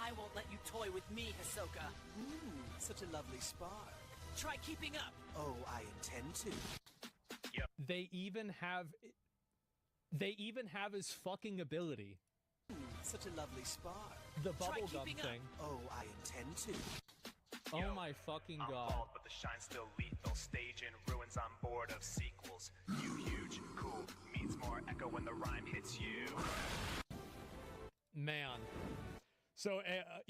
I won't let you toy with me, Hisoka. Such a lovely spark. Try keeping up. Oh, I intend to. Yep. They even have his fucking ability. Such a lovely spark. The bubblegum thing. Oh, I intend to. Oh my fucking god. Bald, but the shine's still lethal. Staging ruins on board of sequels. You huge, cool, means more echo when the rhyme hits you. Man. So,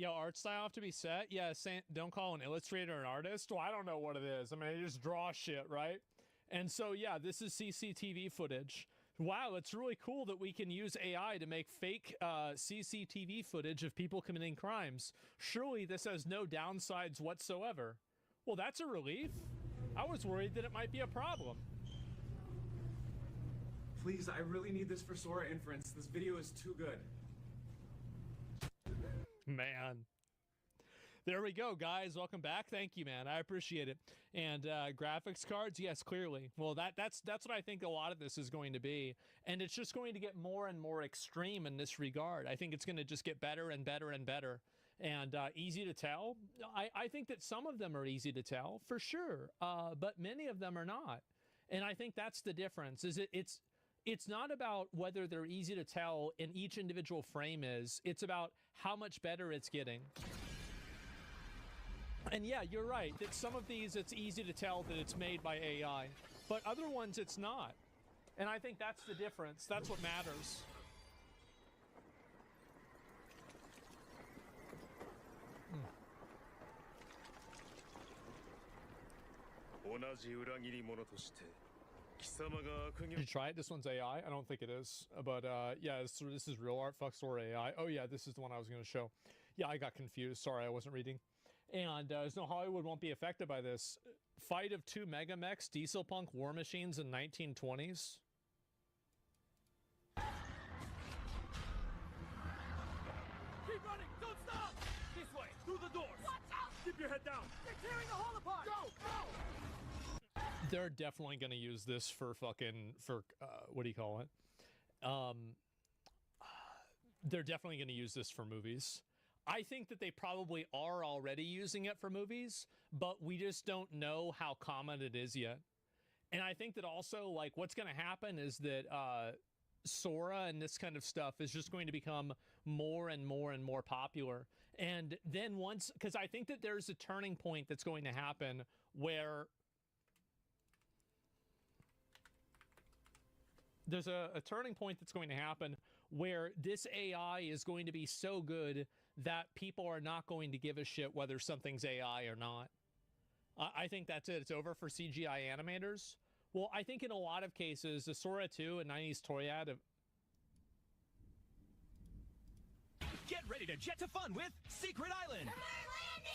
art style have to be set? Yeah, don't call an illustrator an artist. Well, I don't know what it is. I mean, I just draw shit, right? And so, yeah, this is CCTV footage. Wow, it's really cool that we can use AI to make fake CCTV footage of people committing crimes. Surely this has no downsides whatsoever. Well, that's a relief. I was worried that it might be a problem. Please, I really need this for Sora inference. This video is too good. Man. There we go, guys. Welcome back. Thank you, man. I appreciate it. And graphics cards, yes, clearly. Well, that's what I think a lot of this is going to be. And it's just going to get more and more extreme in this regard. I think it's going to just get better and better and better. And easy to tell. I think that some of them are easy to tell, for sure. But many of them are not. And I think that's the difference. It's not about whether they're easy to tell in each individual frame is. It's about how much better it's getting. And yeah, you're right, that some of these, it's easy to tell that it's made by AI, but other ones it's not. And I think that's the difference. That's what matters. Did you try it? This one's AI? I don't think it is. But yeah, this is real art. Fuck Sora AI. Oh yeah, this is the one I was going to show. Yeah, I got confused. Sorry, I wasn't reading. And so Hollywood won't be affected by this. Fight of two Megamechs, diesel punk war machines in 1920s. Keep running! Don't stop! This way, through the doors! Watch out! Keep your head down! They're tearing the hall apart! Go! Go! They're definitely going to use this for fucking, what do you call it? They're definitely going to use this for movies. I think that they probably are already using it for movies, but we just don't know how common it is yet. And I think that also, like, what's going to happen is that Sora and this kind of stuff is just going to become more and more and more popular. And then once, because I think that there's a turning point that's going to happen where there's a turning point that's going to happen where this AI is going to be so good that people are not going to give a shit whether something's AI or not. I think that's it. It's over for CGI animators. Well, I think in a lot of cases, the Sora 2 and 90s toy ad have... Get ready to jet to fun with Secret Island!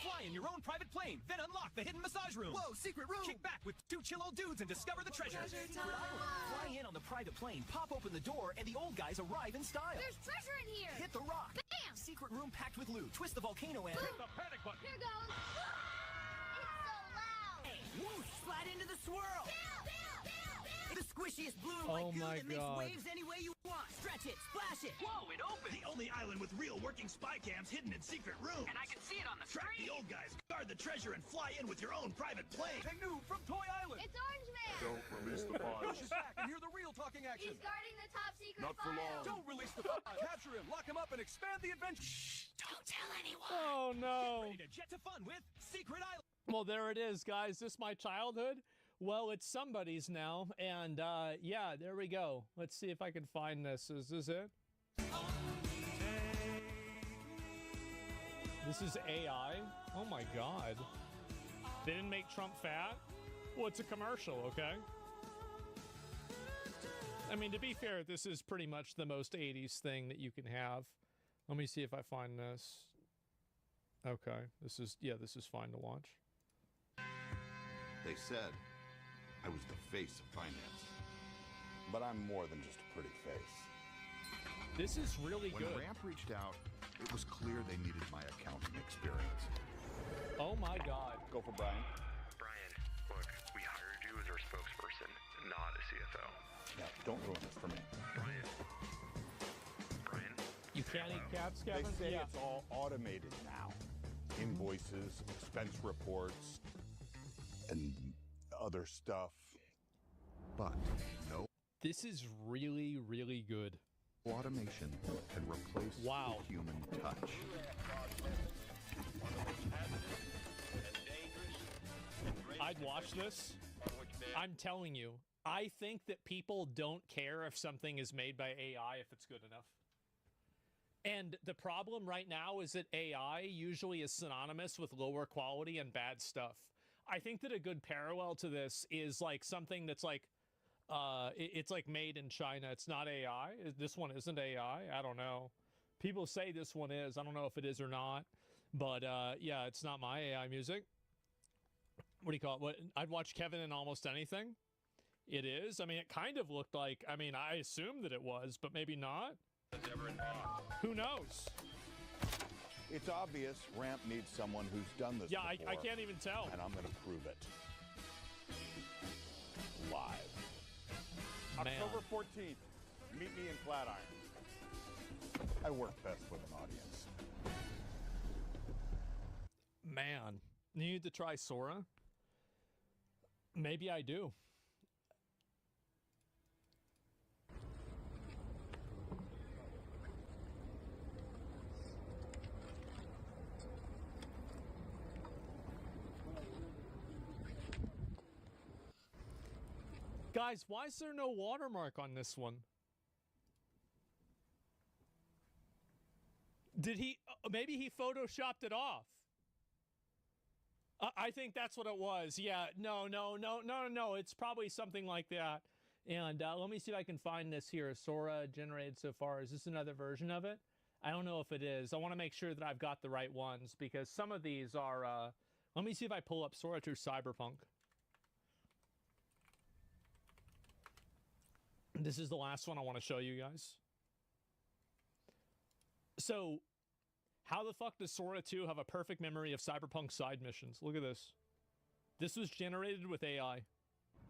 Fly in your own private plane, then unlock the hidden massage room. Whoa, secret room! Kick back with two chill old dudes and discover the treasure. Secret Island. Fly in on the private plane, pop open the door, and the old guys arrive in style. There's treasure in here! Hit the rock! Bam! Secret room packed with loot. Twist the volcano and... Hit the panic button! Here goes! It's so loud! Hey, whoosh! Slide into the swirl! The squishiest blue and Oh white goo my that makes God. waves any way you want. Stretch it, splash it. Whoa, it opened! The only island with real working spy cams hidden in secret rooms. And I can see it on the Track screen. the old guys, guard the treasure, and fly in with your own private plane. Hey, new from Toy Island. It's Orange Man! Don't release the files. Push it back and hear the real talking action. He's guarding the top secret Not for file! long. Don't release the file. Capture him, lock him up, and expand the adventure. Shh! Don't tell anyone! Oh no! Get ready to jet to fun with Secret Island. Well, there it is, guys. This my childhood? Well, it's somebody's now. And yeah, there we go. Let's see if I can find this. Is this it? This is AI? Oh my God. They didn't make Trump fat? Well, it's a commercial, okay? I mean, to be fair, this is pretty much the most 80s thing that you can have. Let me see if I find this. Okay, this is fine to watch. They said I was the face of finance. But I'm more than just a pretty face. This is really when good. When Ramp reached out, it was clear they needed my accounting experience. Oh my God. Go for Brian. Brian, look, we hired you as our spokesperson, not a CFO. Yeah, don't ruin this for me. Brian? You can't eat cats, Kevin? They say it's all automated now. Invoices, expense reports, and other stuff. But no. This is really, really good. Automation can replace the human touch. I'd watch this. I'm telling you, I think that people don't care if something is made by AI if it's good enough. And the problem right now is that AI usually is synonymous with lower quality and bad stuff. I think that a good parallel to this is like something that's like, it's like made in China. It's not AI. This one isn't AI. I don't know. People say this one is. I don't know if it is or not. But yeah, it's not my AI music. What do you call it? What I'd watch Kevin in almost anything. It is. I mean, it kind of looked like. I mean, I assumed that it was, but maybe not. Who knows? It's obvious Ramp needs someone who's done this before. I can't even tell. And I'm going to prove it. Live. Man. October 14th. Meet me in Flatiron. I work best with an audience. Man, you need to try Sora? Maybe I do. Guys, why is there no watermark on this one? Did he... maybe he photoshopped it off. I think that's what it was. Yeah, no. It's probably something like that. And let me see if I can find this here. Sora generated so far. Is this another version of it? I don't know if it is. I want to make sure that I've got the right ones because some of these are... let me see if I pull up Sora 2 Cyberpunk. This is the last one I want to show you guys. So, how the fuck does Sora 2 have a perfect memory of Cyberpunk side missions? Look at this. This was generated with AI.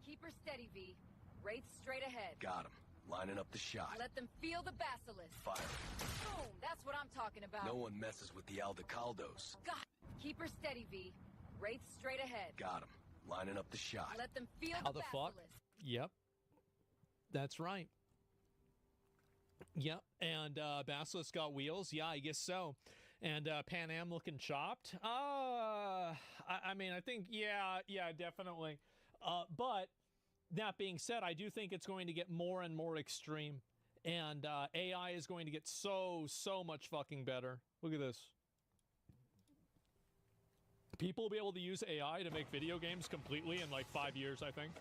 Keep her steady, V. Wraith straight ahead. Got him. Lining up the shot. Let them feel the basilisk. Fire. Boom! That's what I'm talking about. No one messes with the Aldecaldos. God. Keep her steady, V. Wraith straight ahead. Got him. Lining up the shot. Let them feel How the fuck? basilisk. Yep. That's right. Yep. And Basilisk got wheels. Yeah, I guess so. And Pan Am looking chopped. I mean, I think, yeah, definitely. But that being said, I do think it's going to get more and more extreme. And AI is going to get so much fucking better. Look at this. People will be able to use AI to make video games completely in like 5 years, I think.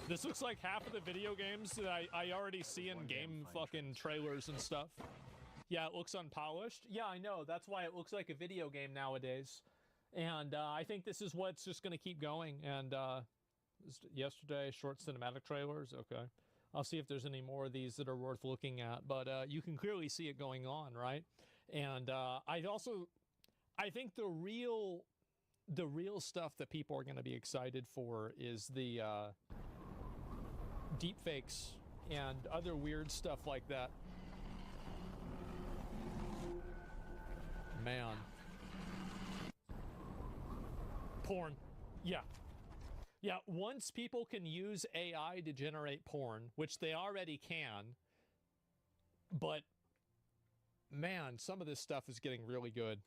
This looks like half of the video games that I already see in game fucking trailers and stuff. Yeah, it looks unpolished. Yeah, I know. That's why it looks like a video game nowadays. And I think this is what's just going to keep going. And yesterday, short cinematic trailers. Okay. I'll see if there's any more of these that are worth looking at. But you can clearly see it going on, right? And I think the real stuff that people are going to be excited for is the deepfakes and other weird stuff like that. Man. Porn. Yeah. Yeah, once people can use AI to generate porn, which they already can, but man, some of this stuff is getting really good.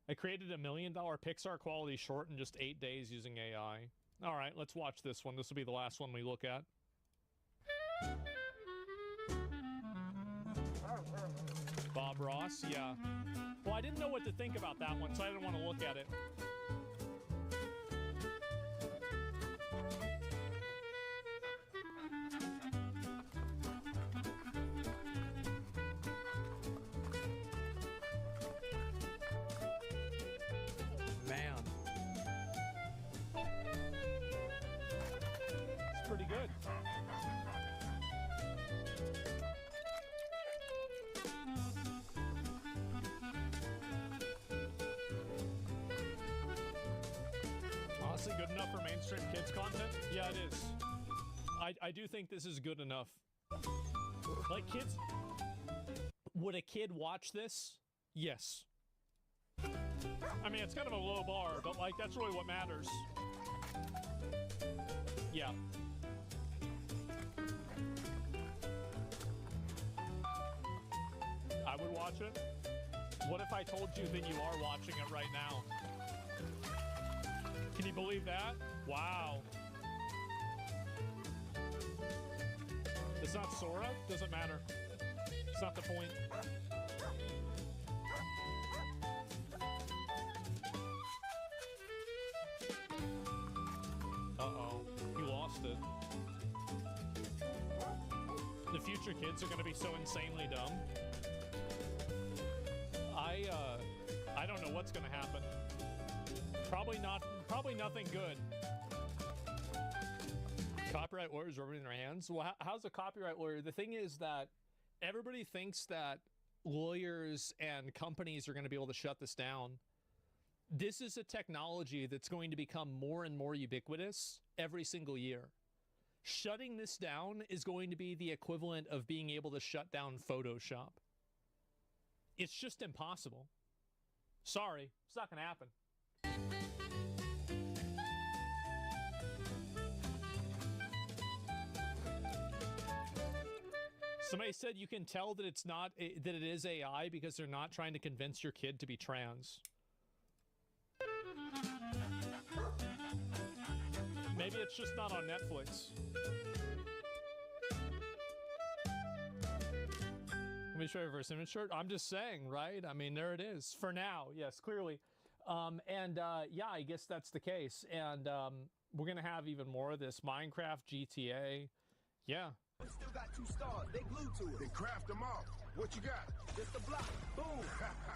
I created $1 million Pixar quality short in just 8 days using AI. All right, let's watch this one. This will be the last one we look at. Bob Ross, yeah. Well, I didn't know what to think about that one, so I didn't want to look at it. good enough for mainstream kids content? Yeah, it is. I do think this is good enough. Like, kids... Would a kid watch this? Yes. I mean, it's kind of a low bar, but, like, that's really what matters. Yeah. I would watch it. What if I told you that you are watching it right now? Can you believe that? Wow. It's not Sora? Doesn't matter. It's not the point. Uh-oh. He lost it. The future kids are going to be so insanely dumb. I don't know what's going to happen. Probably nothing good. Copyright lawyers rubbing their hands? Well, how's a copyright lawyer? The thing is that everybody thinks that lawyers and companies are going to be able to shut this down. This is a technology that's going to become more and more ubiquitous every single year. Shutting this down is going to be the equivalent of being able to shut down Photoshop. It's just impossible. Sorry, it's not going to happen. Somebody said you can tell that it's not that it is AI because they're not trying to convince your kid to be trans. Maybe it's just not on Netflix. Let me show you a reverse image shirt. I'm just saying, right? I mean, there it is. For now, yes, clearly. Yeah, I guess that's the case. And we're going to have even more of this. Minecraft, GTA. Yeah. We still got 2 stars. They glued to it. Then craft them off. What you got? Just a block. Boom.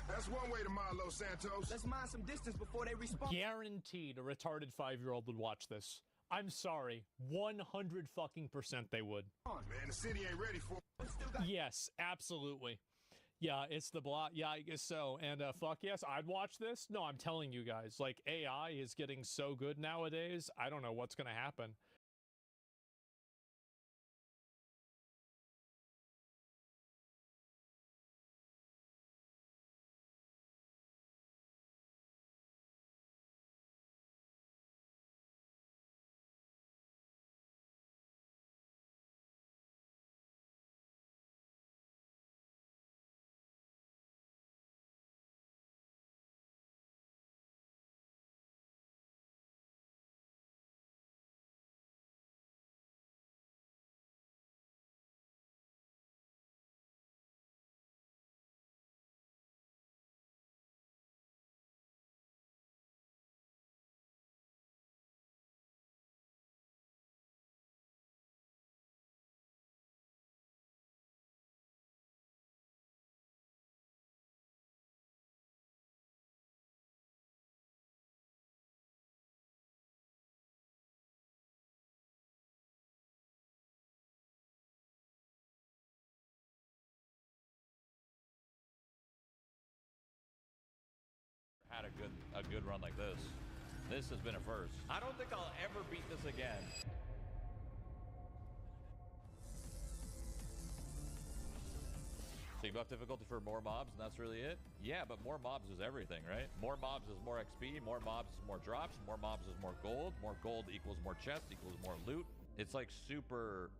That's one way to mine Los Santos. Let's mine some distance before they respawn. Guaranteed a retarded 5-year-old would watch this. I'm sorry. 100% they would. Man, the city ain't ready for it. Yes, absolutely. Yeah, it's the block. Yeah, I guess so. And fuck yes, I'd watch this. No, I'm telling you guys, like, AI is getting so good nowadays. I don't know what's going to happen. Had a good run like this. This has been a first. I don't think I'll ever beat this again. So you buff difficulty for more mobs and that's really it? Yeah, but more mobs is everything, right? More mobs is more XP, more mobs is more drops, more mobs is more gold equals more chest, equals more loot. It's like super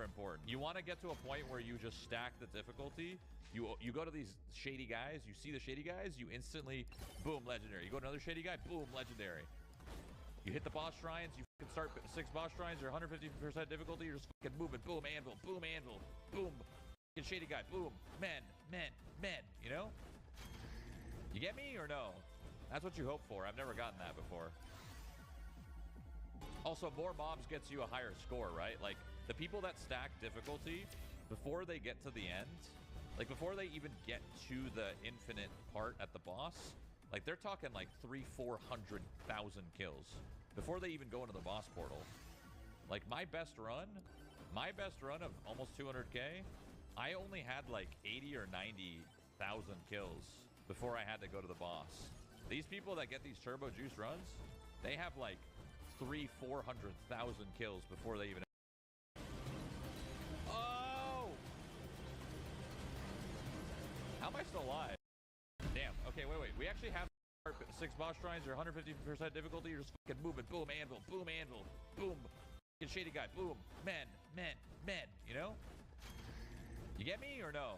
important. You want to get to a point where you just stack the difficulty. You go to these shady guys, you see the shady guys, you instantly, boom, legendary. You go to another shady guy, boom, legendary. You hit the boss shrines, you can start 6 boss shrines, you're 150% difficulty, you're just fucking moving, boom, anvil, boom, shady guy, boom, men, you know? You get me or no? That's what you hope for. I've never gotten that before. Also, more mobs gets you a higher score, right? Like, the people that stack difficulty, before they get to the end, like before they even get to the infinite part at the boss, like they're talking like 300,000-400,000 kills before they even go into the boss portal. Like my best run of almost 200k, I only had like 80 or 90,000 kills before I had to go to the boss. These people that get these turbo juice runs, they have like 300,000-400,000 kills before they even. Oh! How am I still alive? Damn. Okay, wait. We actually have 6 boss shrines or 150% difficulty. You're just fucking moving. Boom, anvil. Boom, anvil. Boom. Fucking shady guy. Boom. Men. You know? You get me or no?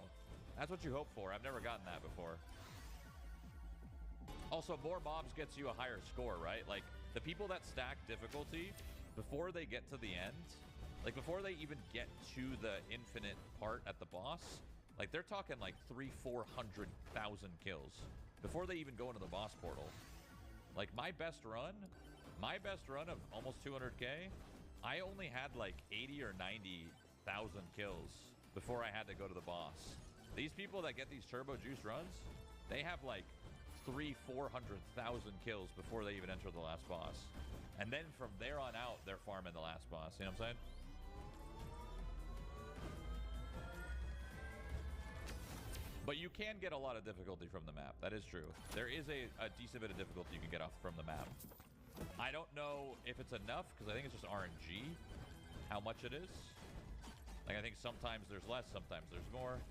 That's what you hope for. I've never gotten that before. Also, more mobs gets you a higher score, right? Like, the people that stack difficulty, before they get to the end, like, before they even get to the infinite part at the boss, like, they're talking, like, 300,000-400,000 kills before they even go into the boss portal. Like, my best run of almost 200K, I only had, like, 80 or 90,000 kills before I had to go to the boss. These people that get these turbo juice runs, they have, like, 300,000-400,000 kills before they even enter the last boss. And then from there on out, they're farming the last boss. You know what I'm saying? But you can get a lot of difficulty from the map. That is true. There is a decent bit of difficulty you can get off from the map. I don't know if it's enough, because I think it's just RNG, how much it is. Like, I think sometimes there's less, sometimes there's more.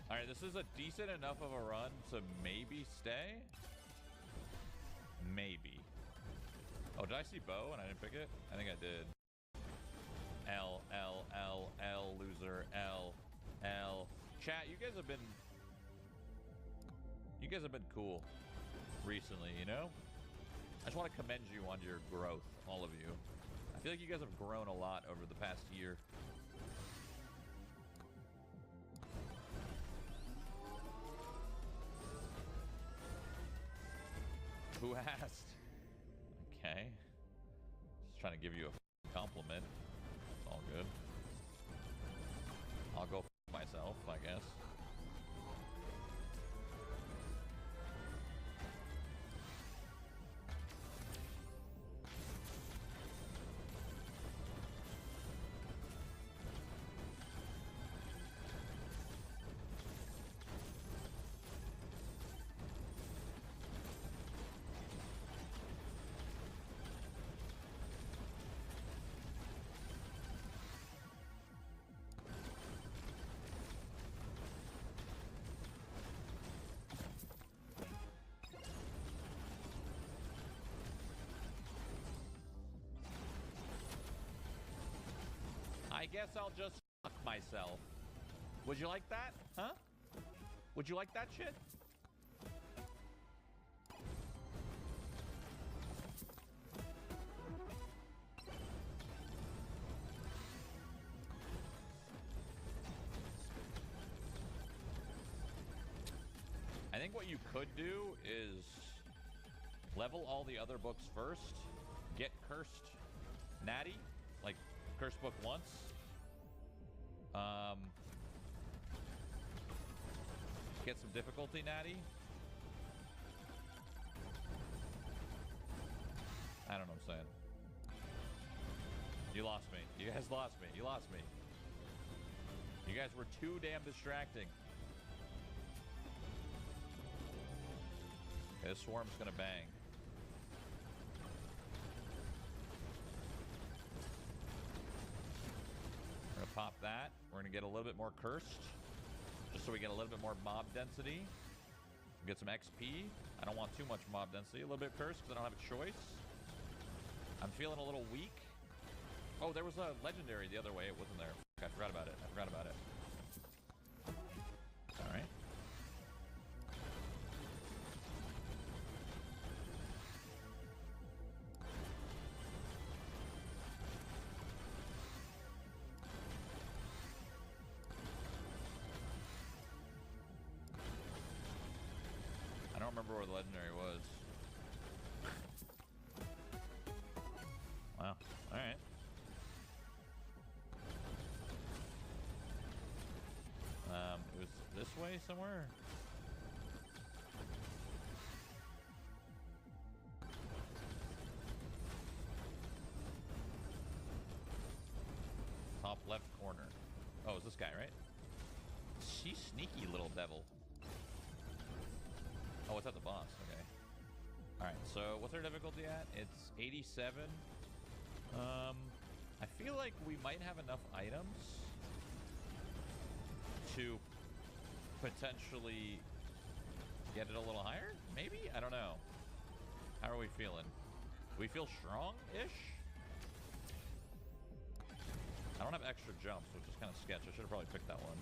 All right, this is a decent enough of a run to maybe stay. Maybe. Oh, did I see Bo and I didn't pick it? I think I did. L, loser, L. Chat, you guys have been cool recently, you know? I just want to commend you on your growth, all of you. I feel like you guys have grown a lot over the past year. Who asked? Okay. Just trying to give you a compliment. It's all good. I'll go myself, I guess. I guess I'll just fuck myself. Would you like that? Huh? Would you like that shit? I think what you could do is level all the other books first, get Cursed Natty, like Cursed Book once. Get some difficulty Natty. I don't know what I'm saying. You lost me. You guys lost me. You lost me. You guys were too damn distracting. Okay, this swarm's gonna bang. We're gonna pop that. We're gonna get a little bit more cursed, just so we get a little bit more mob density. Get some XP. I don't want too much mob density. A little bit cursed because I don't have a choice. I'm feeling a little weak. Oh, there was a legendary the other way. It wasn't there. I forgot about it. I forgot about it. don't remember where the legendary was. Wow. All right. It was this way somewhere. Top left corner. Oh, it's this guy, right? She's sneaky, little devil. Oh, it's at the boss. Okay. All right. So, what's our difficulty at? It's 87. I feel like we might have enough items to potentially get it a little higher. Maybe? I don't know. How are we feeling? We feel strong-ish? I don't have extra jumps, which is kind of sketch. I should have probably picked that one.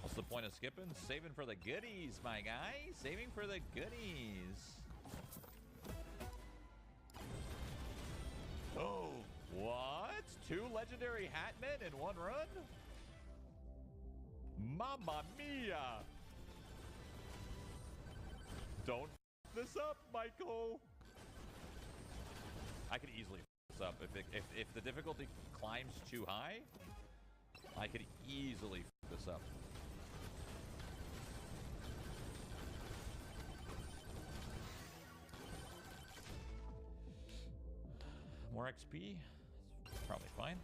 What's the point of skipping? Saving for the goodies, my guy. Saving for the goodies. Oh, what? 2 legendary Hatmen in one run? Mamma mia! Don't f this up, Michael. I could easily f this up if the difficulty climbs too high. I could easily f this up. More XP? It's probably fine.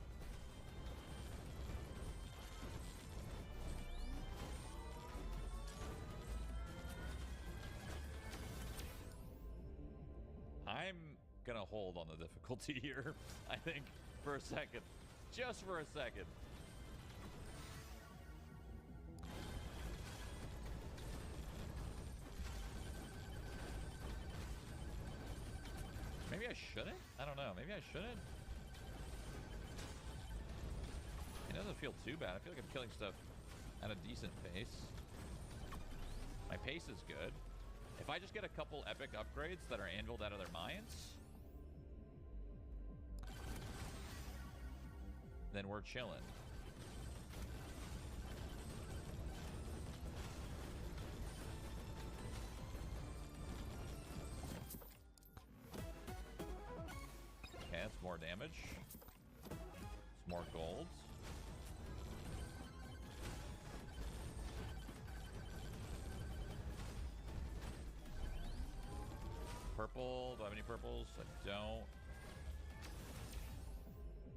I'm gonna hold on the difficulty here, I think, for a second. Just for a second. Maybe I shouldn't? I don't know. Maybe I shouldn't? It doesn't feel too bad. I feel like I'm killing stuff at a decent pace. My pace is good. If I just get a couple epic upgrades that are anviled out of their minds, then we're chilling. Okay, that's more damage. It's more gold. Purple. Do I have any purples? I don't.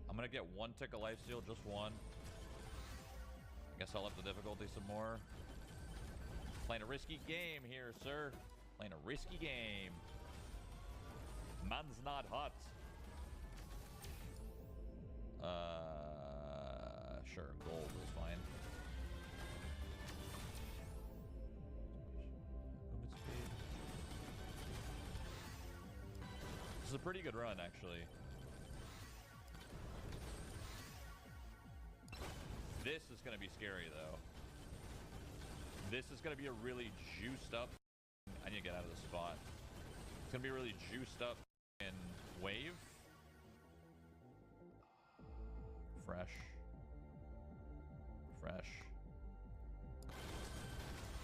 I'm gonna get 1 tick of lifesteal, just 1. I guess I'll up the difficulty some more. Playing a risky game here, sir. Playing a risky game. Man's not hot. Sure, gold is fine. Movement speed. This is a pretty good run, actually. This is going to be scary, though. This is going to be a really juiced up... I need to get out of this spot. It's going to be a really juiced up in wave. Fresh. Fresh.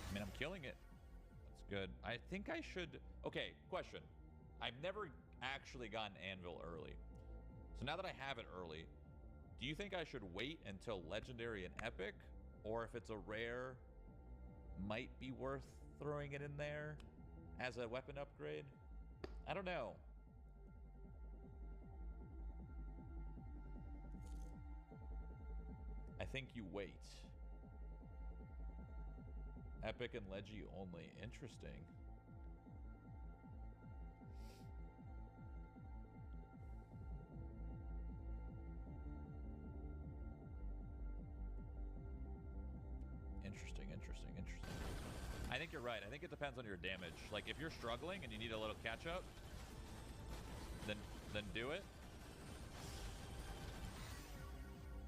I mean, I'm killing it. That's good. I think I should... Okay, question. I've never actually gotten Anvil early. So now that I have it early, do you think I should wait until Legendary and Epic? Or if it's a rare, might be worth throwing it in there as a weapon upgrade? I don't know. I think you wait. Epic and Leggy only. Interesting. Interesting. I think you're right. I think it depends on your damage. Like, if you're struggling and you need a little catch-up, then do it.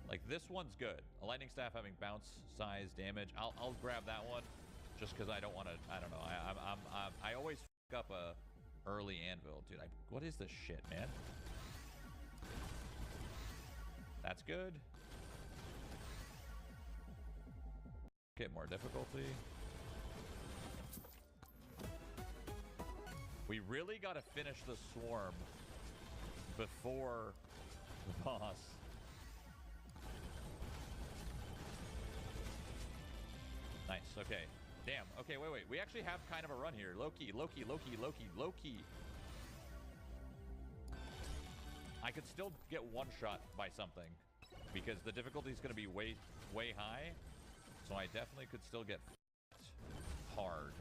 Like, this one's good. A lightning staff having bounce size damage. I'll grab that one just because I don't want to. I don't know. I always f up a early anvil, dude. What is this shit, man? That's good. Get more difficulty. We really got to finish the swarm before the boss. Nice, okay. Damn, okay, wait. We actually have kind of a run here. Low-key. I could still get one shot by something because the difficulty is going to be way high. So I definitely could still get hard.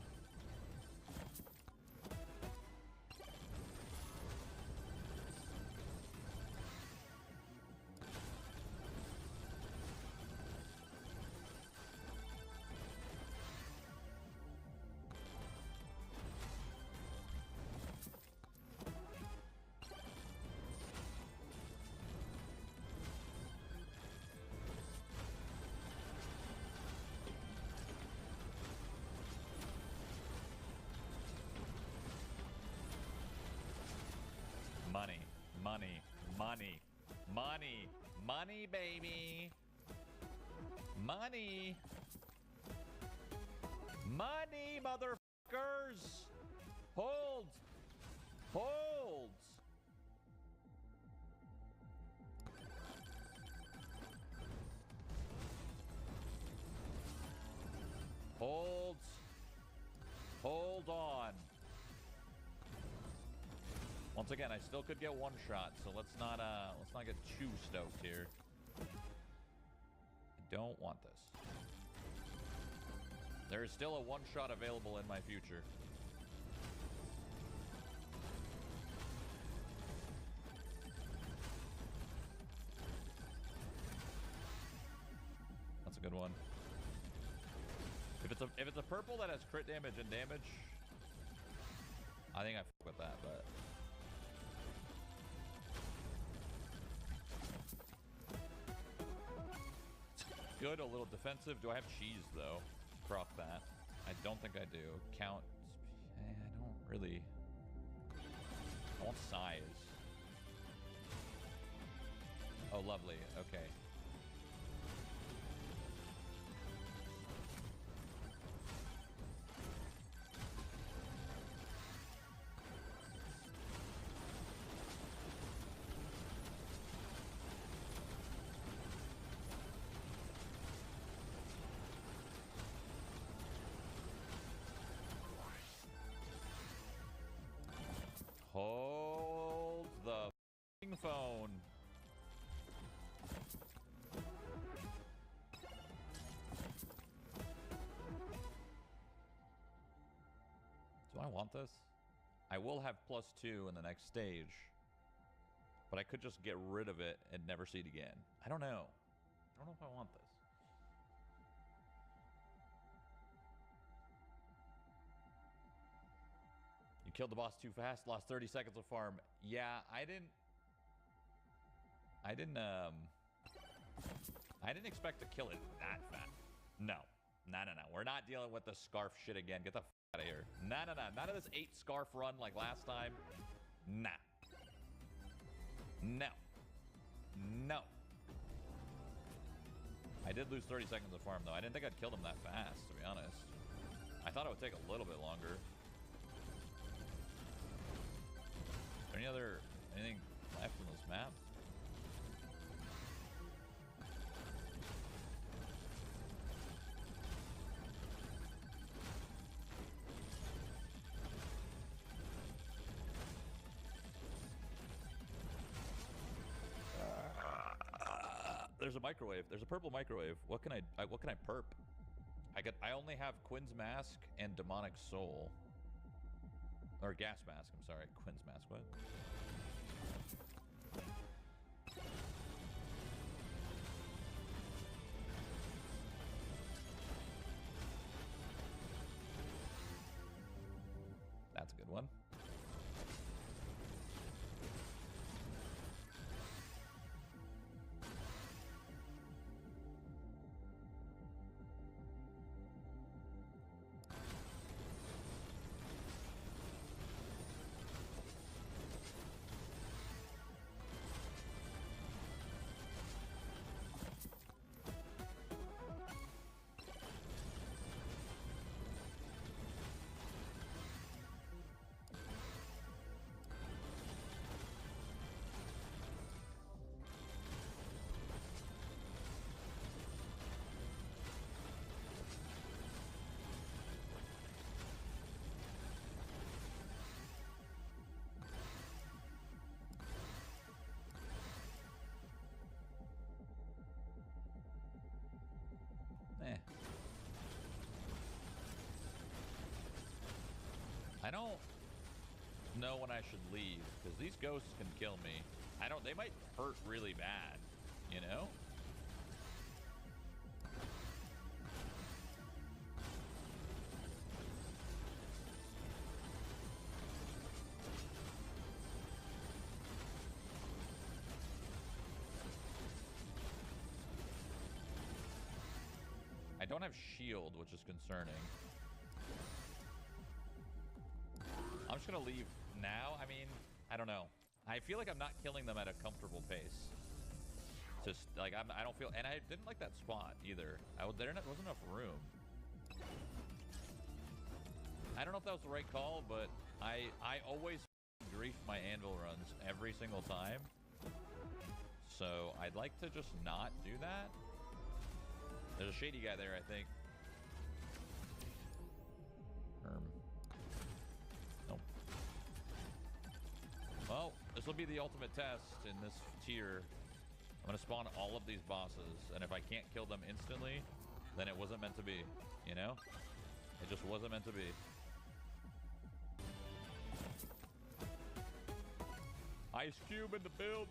Money, baby. Money. Money, motherfuckers. Hold. Hold on. Once again, I still could get one shot, so let's not get too stoked here. I don't want this. There is still a one shot available in my future. That's a good one. If it's a purple that has crit damage and damage, I think I fuck with that, but good, a little defensive. Do I have cheese though? Proc that. I don't think I do. Count. I don't really. I want size. Oh, lovely. Okay. Hold the f***ing phone. Do I want this? I will have +2 in the next stage, but I could just get rid of it and never see it again. I don't know. I don't know if I want this. Killed the boss too fast, lost 30 seconds of farm. Yeah, I didn't expect to kill it that fast. No. We're not dealing with the scarf shit again. Get the f out of here. None of this 8 scarf run like last time. Nah. No. I did lose 30 seconds of farm though. I didn't think I'd killed him that fast, to be honest. I thought it would take a little bit longer. Anything left in this map? There's a microwave. There's a purple microwave. What can I perp? I only have Quinn's Mask and Demonic Soul. Or Gas Mask, I'm sorry. Quinn's Mask, what? That's a good one. know when I should leave, because these ghosts can kill me. They might hurt really bad, you know? I don't have shield, which is concerning. I'm just gonna leave now. I mean, I don't know. I feel like I'm not killing them at a comfortable pace. Just like I don't feel, and I didn't like that spot either. There wasn't enough room. I don't know if that was the right call, but I always grief my anvil runs every single time. So I'd like to just not do that. There's a shady guy there, I think. Nope. Well, this will be the ultimate test in this tier. I'm going to spawn all of these bosses, and if I can't kill them instantly, then it wasn't meant to be, you know? It just wasn't meant to be. Ice Cube in the build.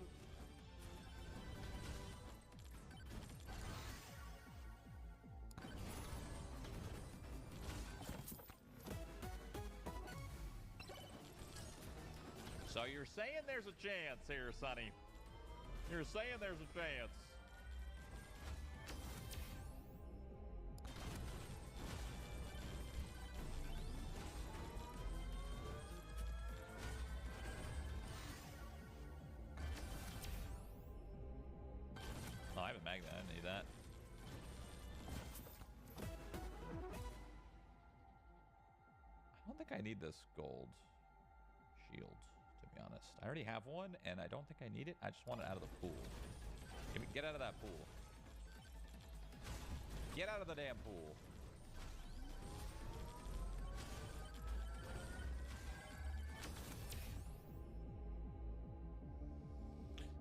So you're saying there's a chance here, Sonny. You're saying there's a chance. Oh, I have a magnet. I didn't need that. I don't think I need this gold shield, to be honest. I already have one, and I don't think I need it. I just want it out of the pool. Get out of that pool. Get out of the damn pool.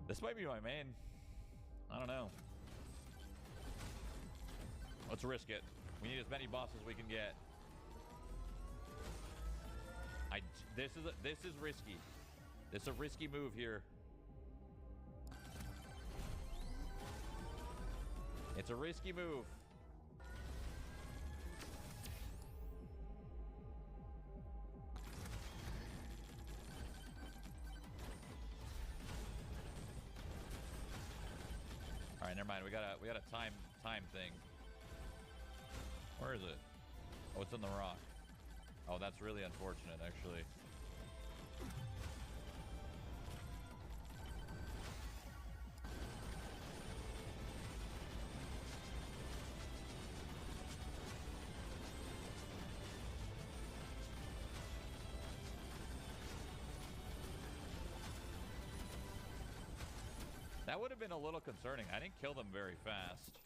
This might be my main. I don't know. Let's risk it. We need as many bosses as we can get. This is risky. This is a risky move here. It's a risky move. All right, never mind. We got a time thing. Where is it? Oh, it's in the rock. Oh, that's really unfortunate, actually. That would have been a little concerning. I didn't kill them very fast.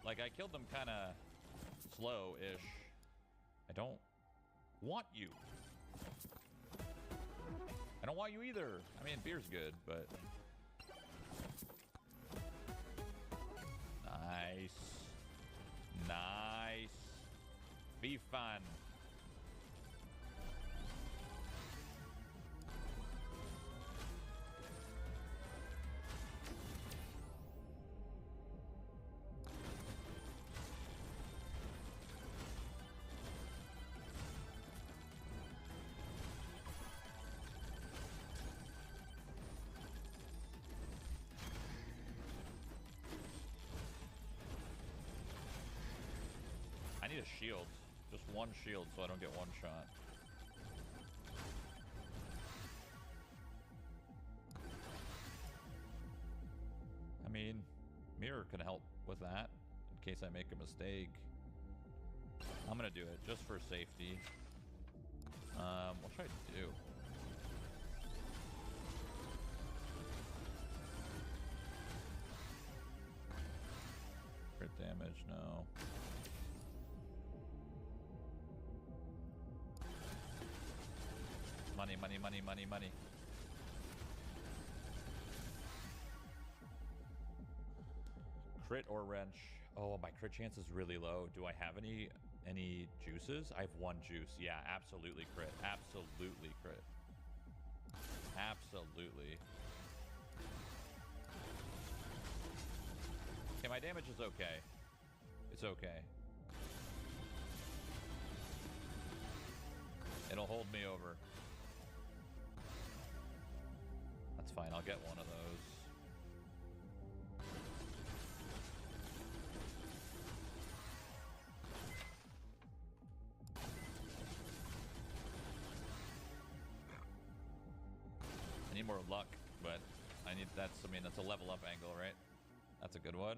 I killed them kind of slow-ish. I don't want you. I don't want you either. I mean, beer's good, but... Nice. Nice. Be fun. I need a shield. Just one shield so I don't get one shot. I mean, mirror can help with that in case I make a mistake. I'm gonna do it just for safety. What should I do? Crit damage, no. Money, money, money, money, money. Crit or wrench? Oh, my crit chance is really low. Do I have any Any juices? I have one juice. Yeah, absolutely crit. Absolutely crit. Absolutely. Okay, my damage is okay. It's okay. It'll hold me over. That's fine. I'll get one of those. I need more luck, but I need that's a level up angle, right? That's a good one.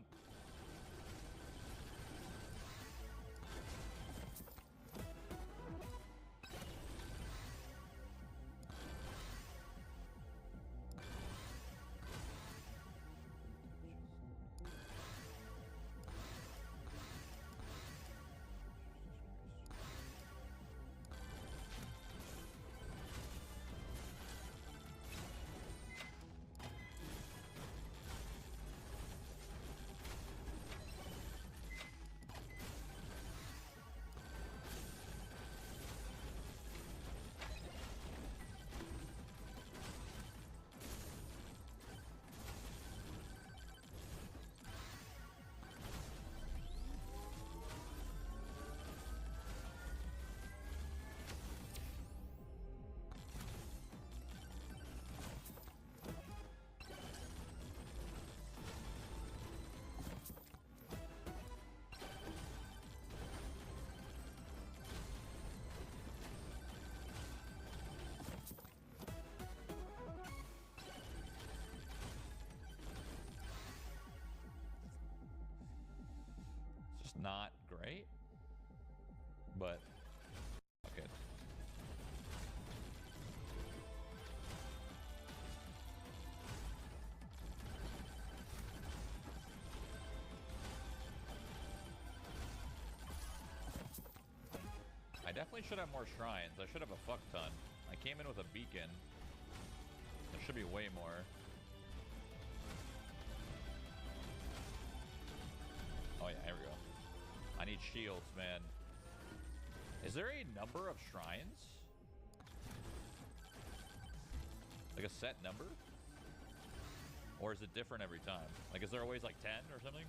Not great, but okay. I definitely should have more shrines. I should have a fuck ton. I came in with a beacon. There should be way more. Oh yeah, here we go. I need shields, man. Is there a number of shrines? Like a set number? Or is it different every time? Like, is there always like 10 or something?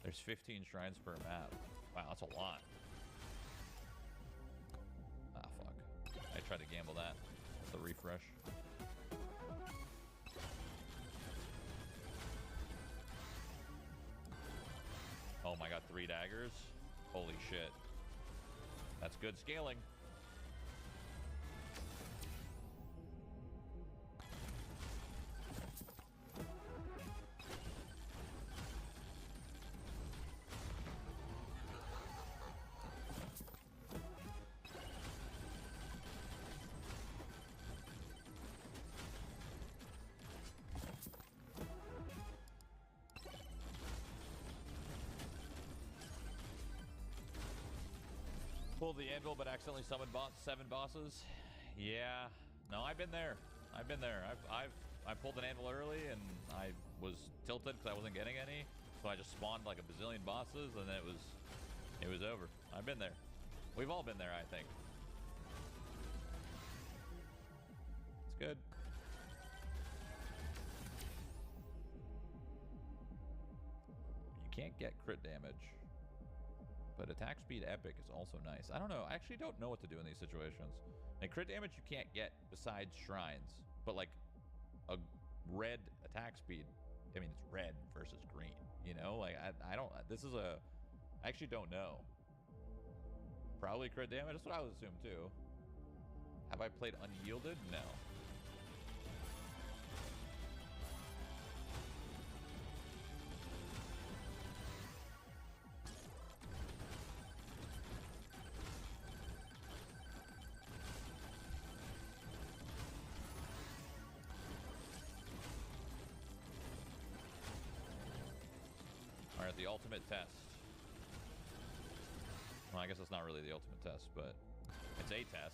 There's 15 shrines per map. Wow, that's a lot. Ah, fuck. I tried to gamble that. The refresh. Oh my god, 3 daggers? Holy shit. That's good scaling. Pulled the anvil, but accidentally summoned 7 bosses. Yeah, no, I've been there. I've been there. I pulled an anvil early, and I was tilted because I wasn't getting any. So I just spawned like a bazillion bosses, and then it was over. I've been there. We've all been there, I think. It's good. You can't get crit damage. But attack speed epic is also nice. I don't know. I actually don't know what to do in these situations. Like, crit damage you can't get besides shrines. But, like, a red attack speed. I mean, it's red versus green. You know? Like, I don't... This is a... I actually don't know. Probably crit damage. That's what I would assume, too. Have I played Unyielded? No. The ultimate test. Well, I guess it's not really the ultimate test, but it's a test.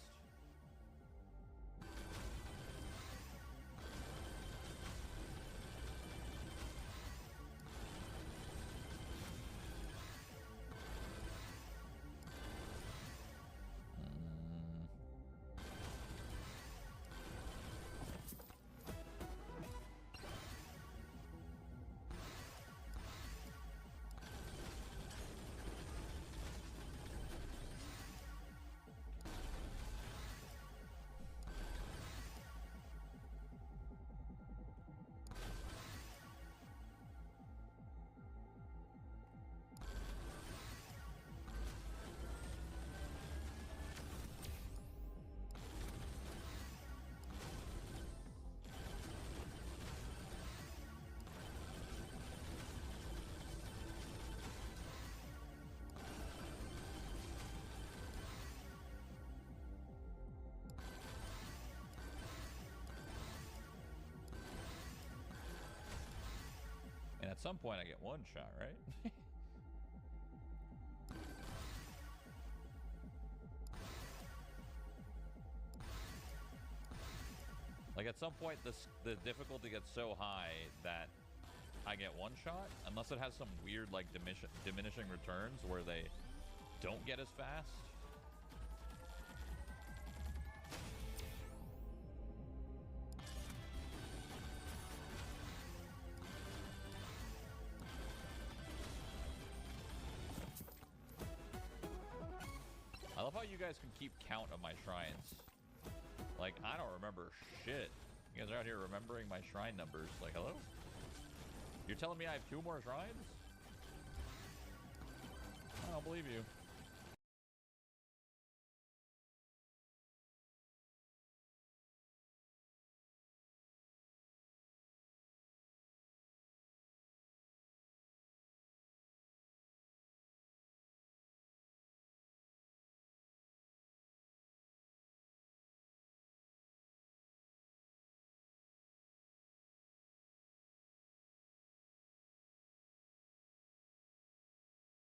some point I get one shot, right? Like at some point the difficulty gets so high that I get one shot, unless it has some weird like diminishing returns where they don't get as fast. I love how you guys can keep count of my shrines. Like, I don't remember shit. You guys are out here remembering my shrine numbers. Like, hello? You're telling me I have 2 more shrines? I don't believe you.